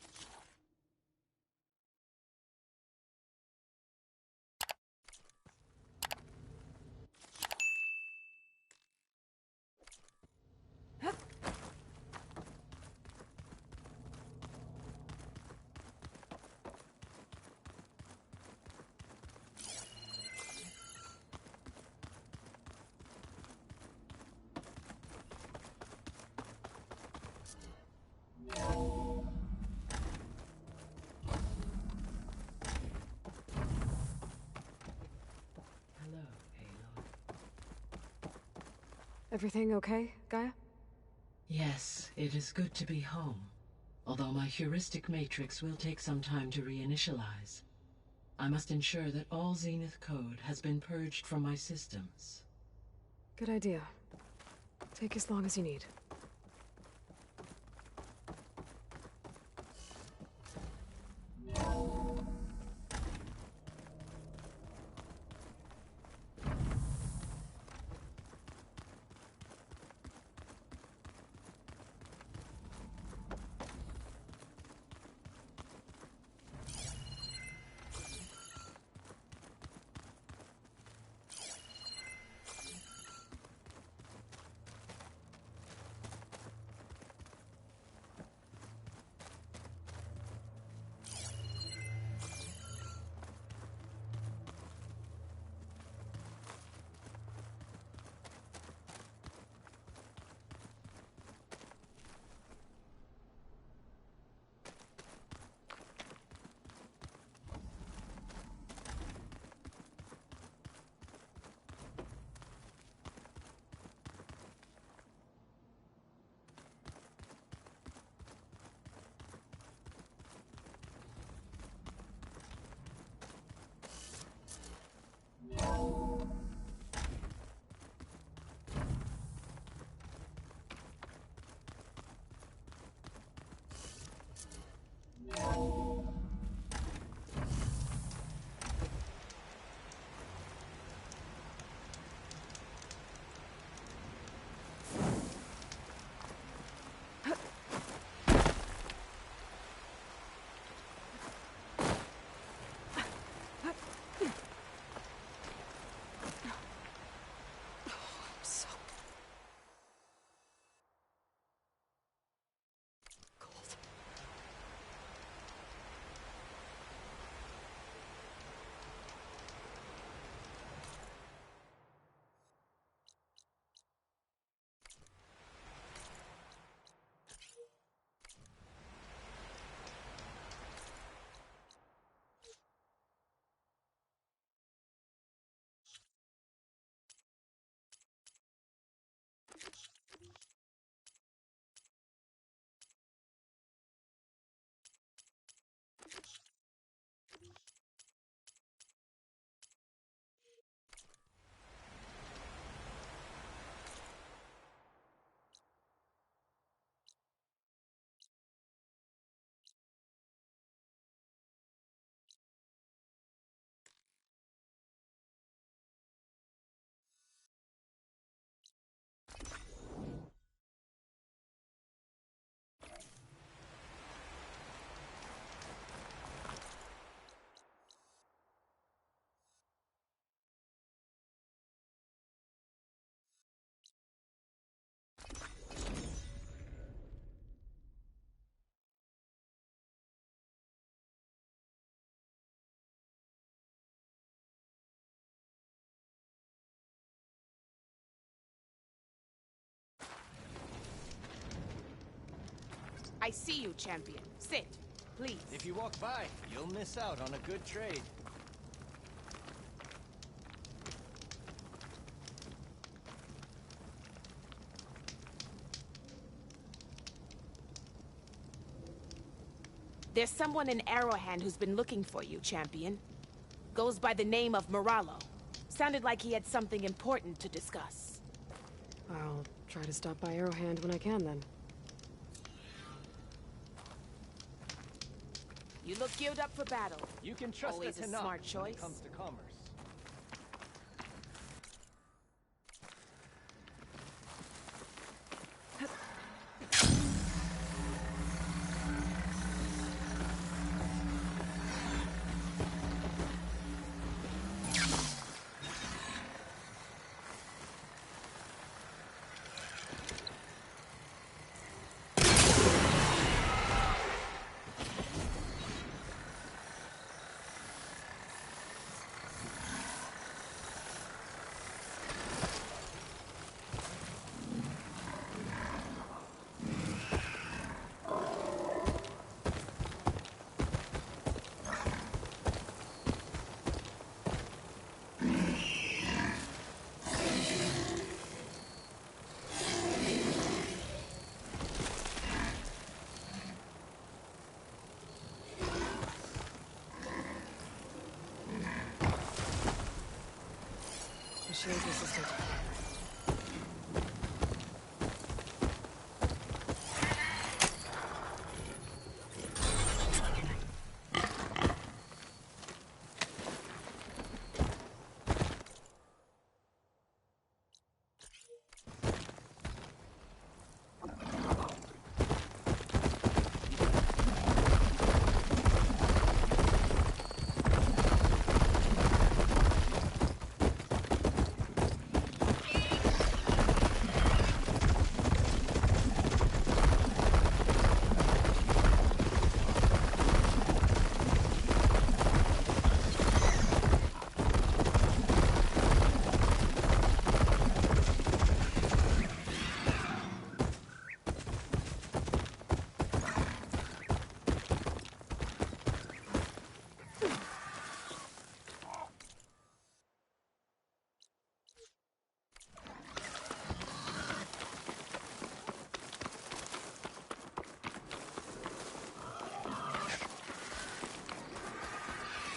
Everything okay, Gaia? Yes, it is good to be home. Although my heuristic matrix will take some time to reinitialize. I must ensure that all Zenith code has been purged from my systems. Good idea. Take as long as you need. I see you, champion. Sit, please. If you walk by, you'll miss out on a good trade. There's someone in Arrowhand who's been looking for you, champion. Goes by the name of Moralo. Sounded like he had something important to discuss. I'll try to stop by Arrowhand when I can, then. You look geared up for battle. You can trust Always the a Tanakh smart when choice. it comes to commerce. Shield resistant.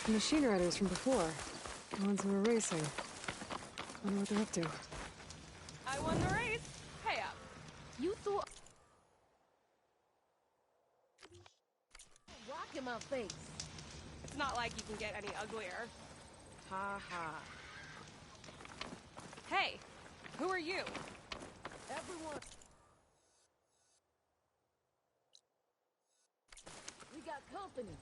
The machine riders from before. The ones who were racing. Wonder what they're up to. I won the race. Pay up. You threw rock in my face. It's not like you can get any uglier. Ha ha. Hey, who are you? Everyone. We got company.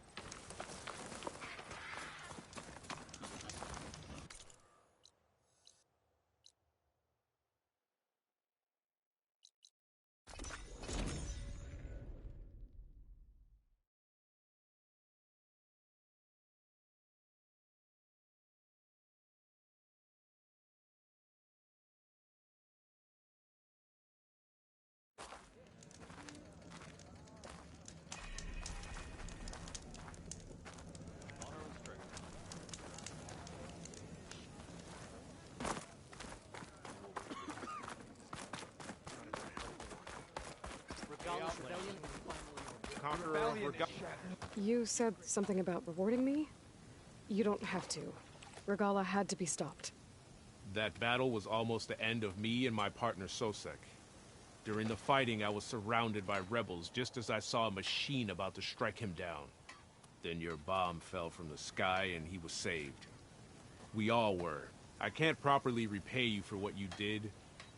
You said something about rewarding me? You don't have to. Regala had to be stopped. That battle was almost the end of me and my partner Sosek. During the fighting, I was surrounded by rebels just as I saw a machine about to strike him down. Then your bomb fell from the sky and he was saved. We all were. I can't properly repay you for what you did,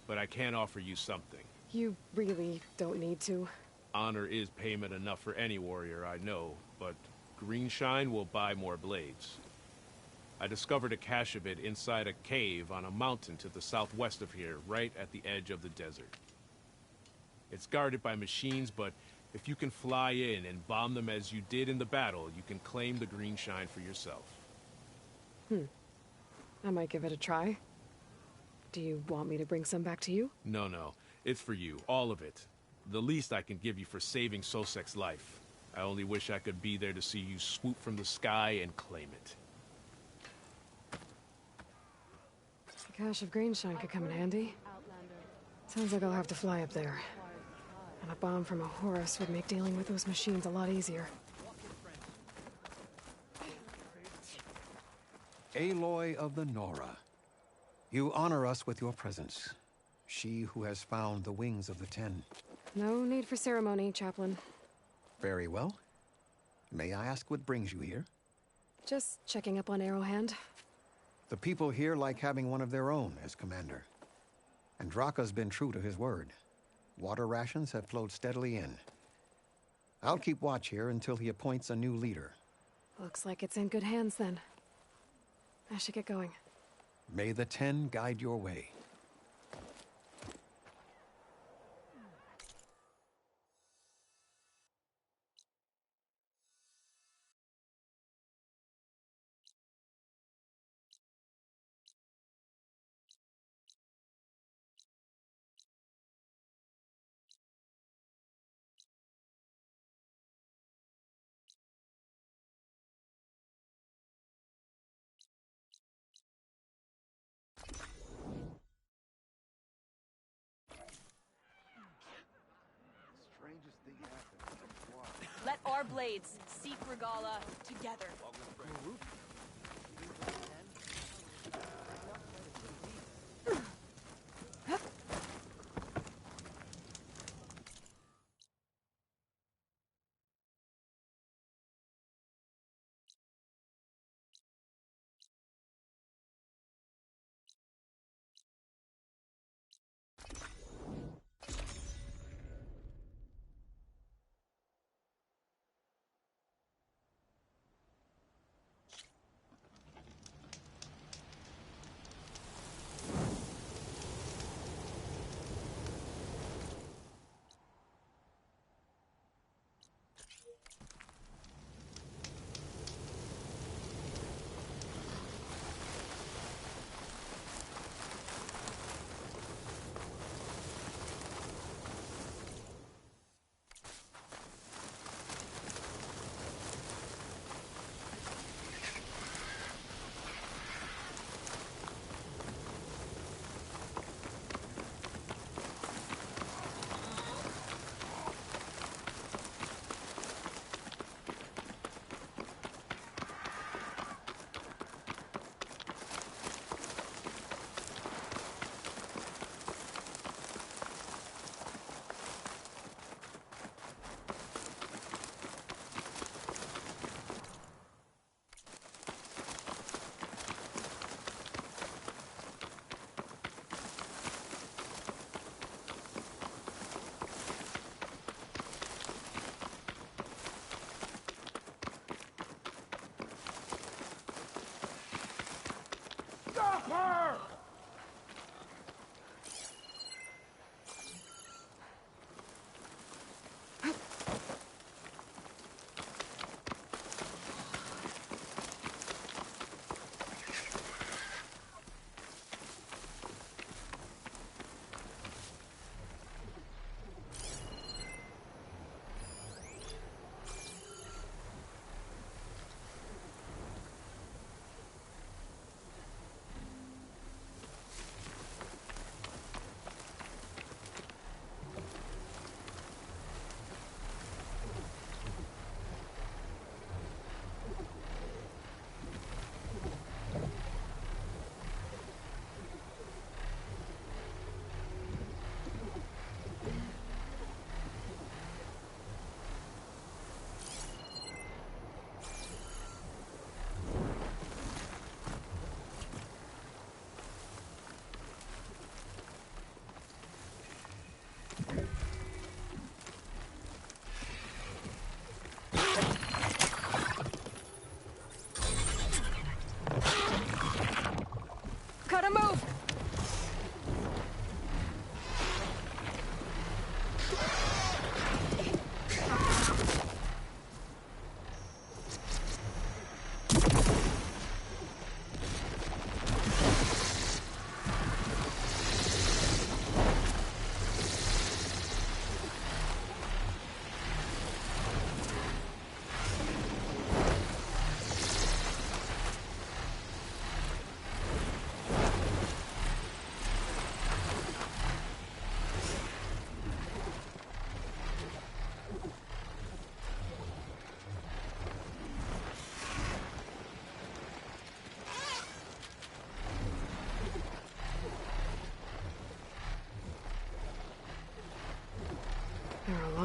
but I can offer you something. You really don't need to. Honor is payment enough for any warrior, I know, but Greenshine will buy more blades. I discovered a cache of it inside a cave on a mountain to the southwest of here, right at the edge of the desert. It's guarded by machines, but if you can fly in and bomb them as you did in the battle, you can claim the Greenshine for yourself. I might give it a try. Do you want me to bring some back to you? No, it's for you, all of it. the least I can give you for saving Sosek's life. I only wish I could be there to see you swoop from the sky and claim it. The cache of Greenshine could come in handy. Sounds like I'll have to fly up there. And a bomb from a Horus would make dealing with those machines a lot easier. Aloy of the Nora, you honor us with your presence. She who has found the wings of the Ten. No need for ceremony, Chaplain. Very well. May I ask what brings you here? Just checking up on Arrowhand. The people here like having one of their own as commander. And Draka's been true to his word. Water rations have flowed steadily in. I'll keep watch here until he appoints a new leader. Looks like it's in good hands then. I should get going. May the Ten guide your way. Let our blades seek Regala together.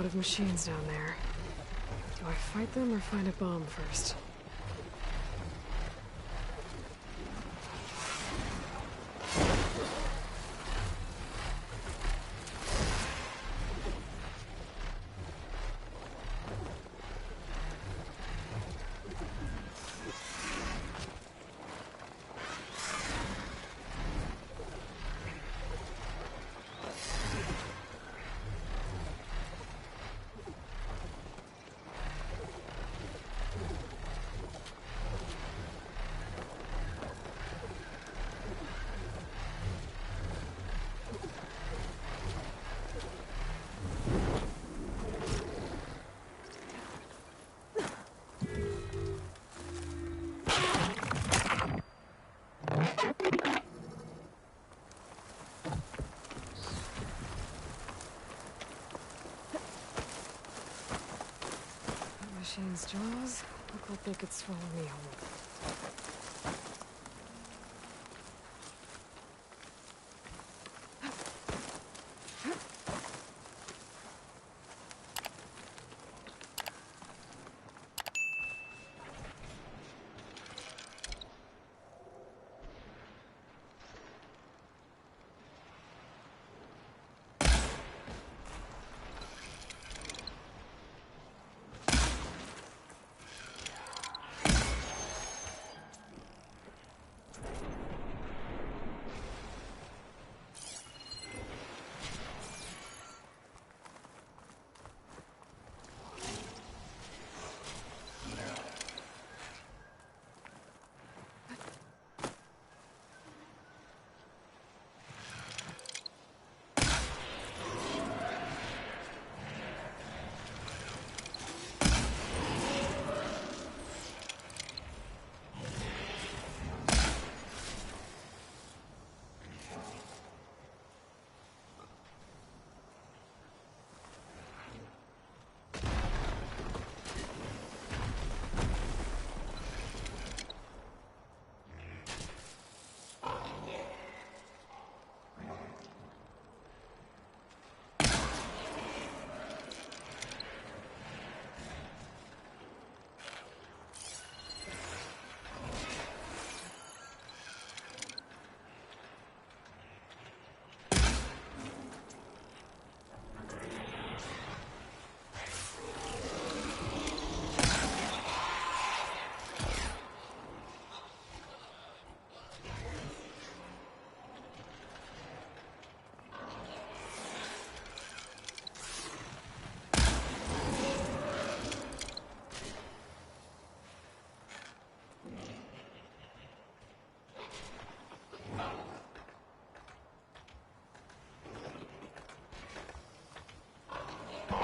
lot of machines down there. Do I fight them or find a bomb first? Machine's jaws look like they could swallow me whole.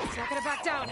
It's not gonna back down.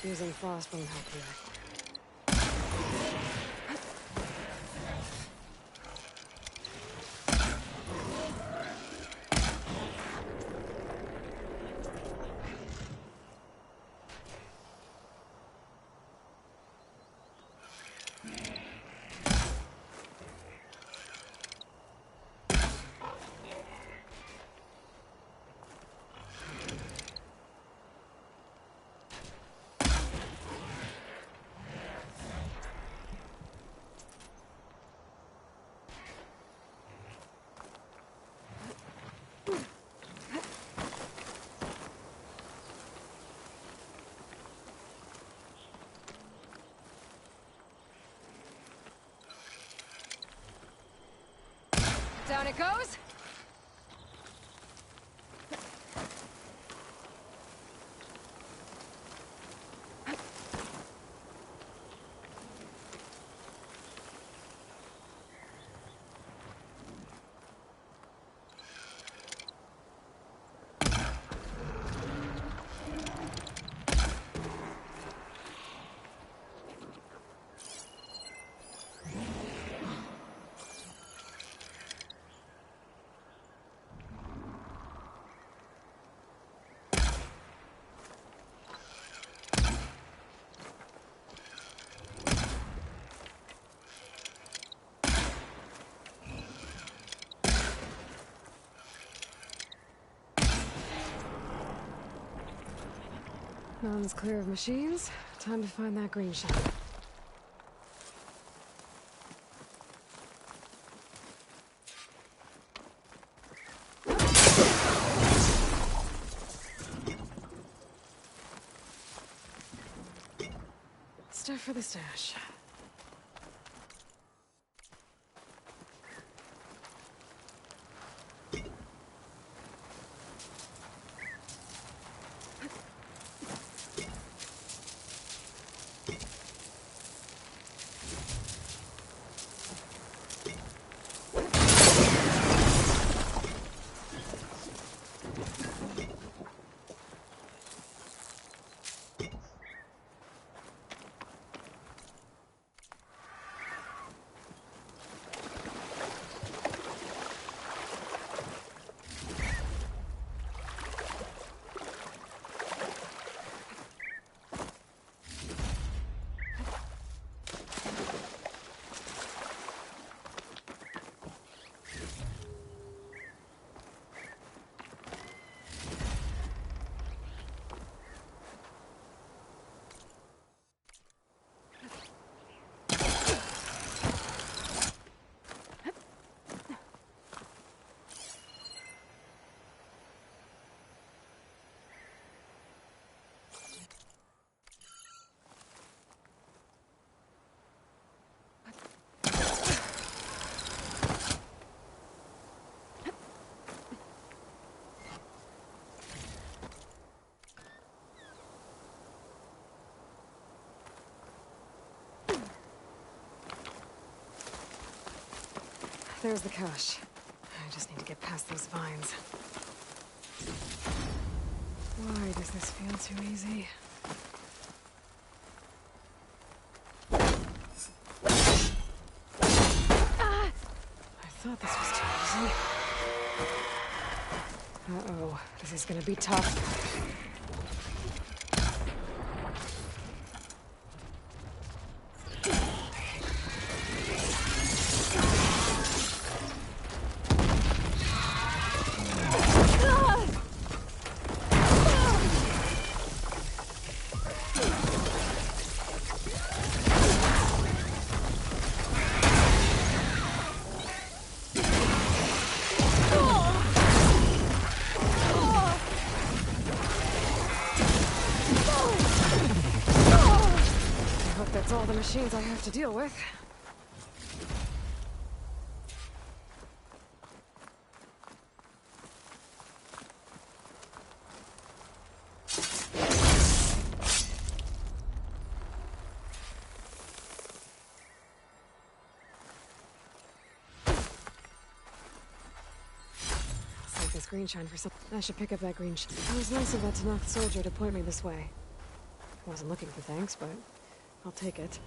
Using frost won't help here. Down it goes. Mountain's clear of machines. Time to find that green shine. Stuff for the stash. There's the cache. I just need to get past those vines. Why does this feel too easy? Ah! I thought this was too easy. Uh-oh, this is gonna be tough. All the machines I have to deal with. Save this green shine for some. I should pick up that green shine. It was nice of that Tanakh soldier to point me this way. I wasn't looking for thanks, but I'll take it.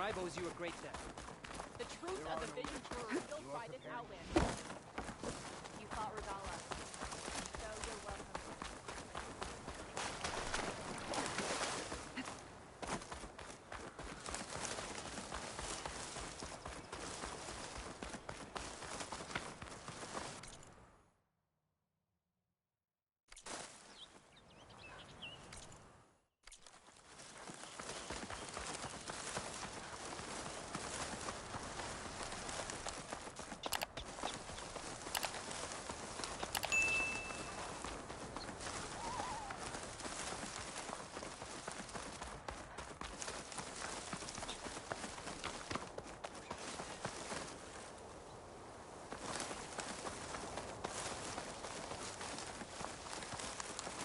tribe owes you a great debt. The truth of the vision were revealed by this outlander. You fought Regala, so you're welcome.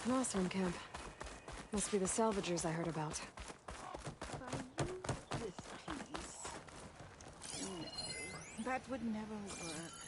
An Osram camp. Must be the salvagers I heard about. This piece. No, that would never work.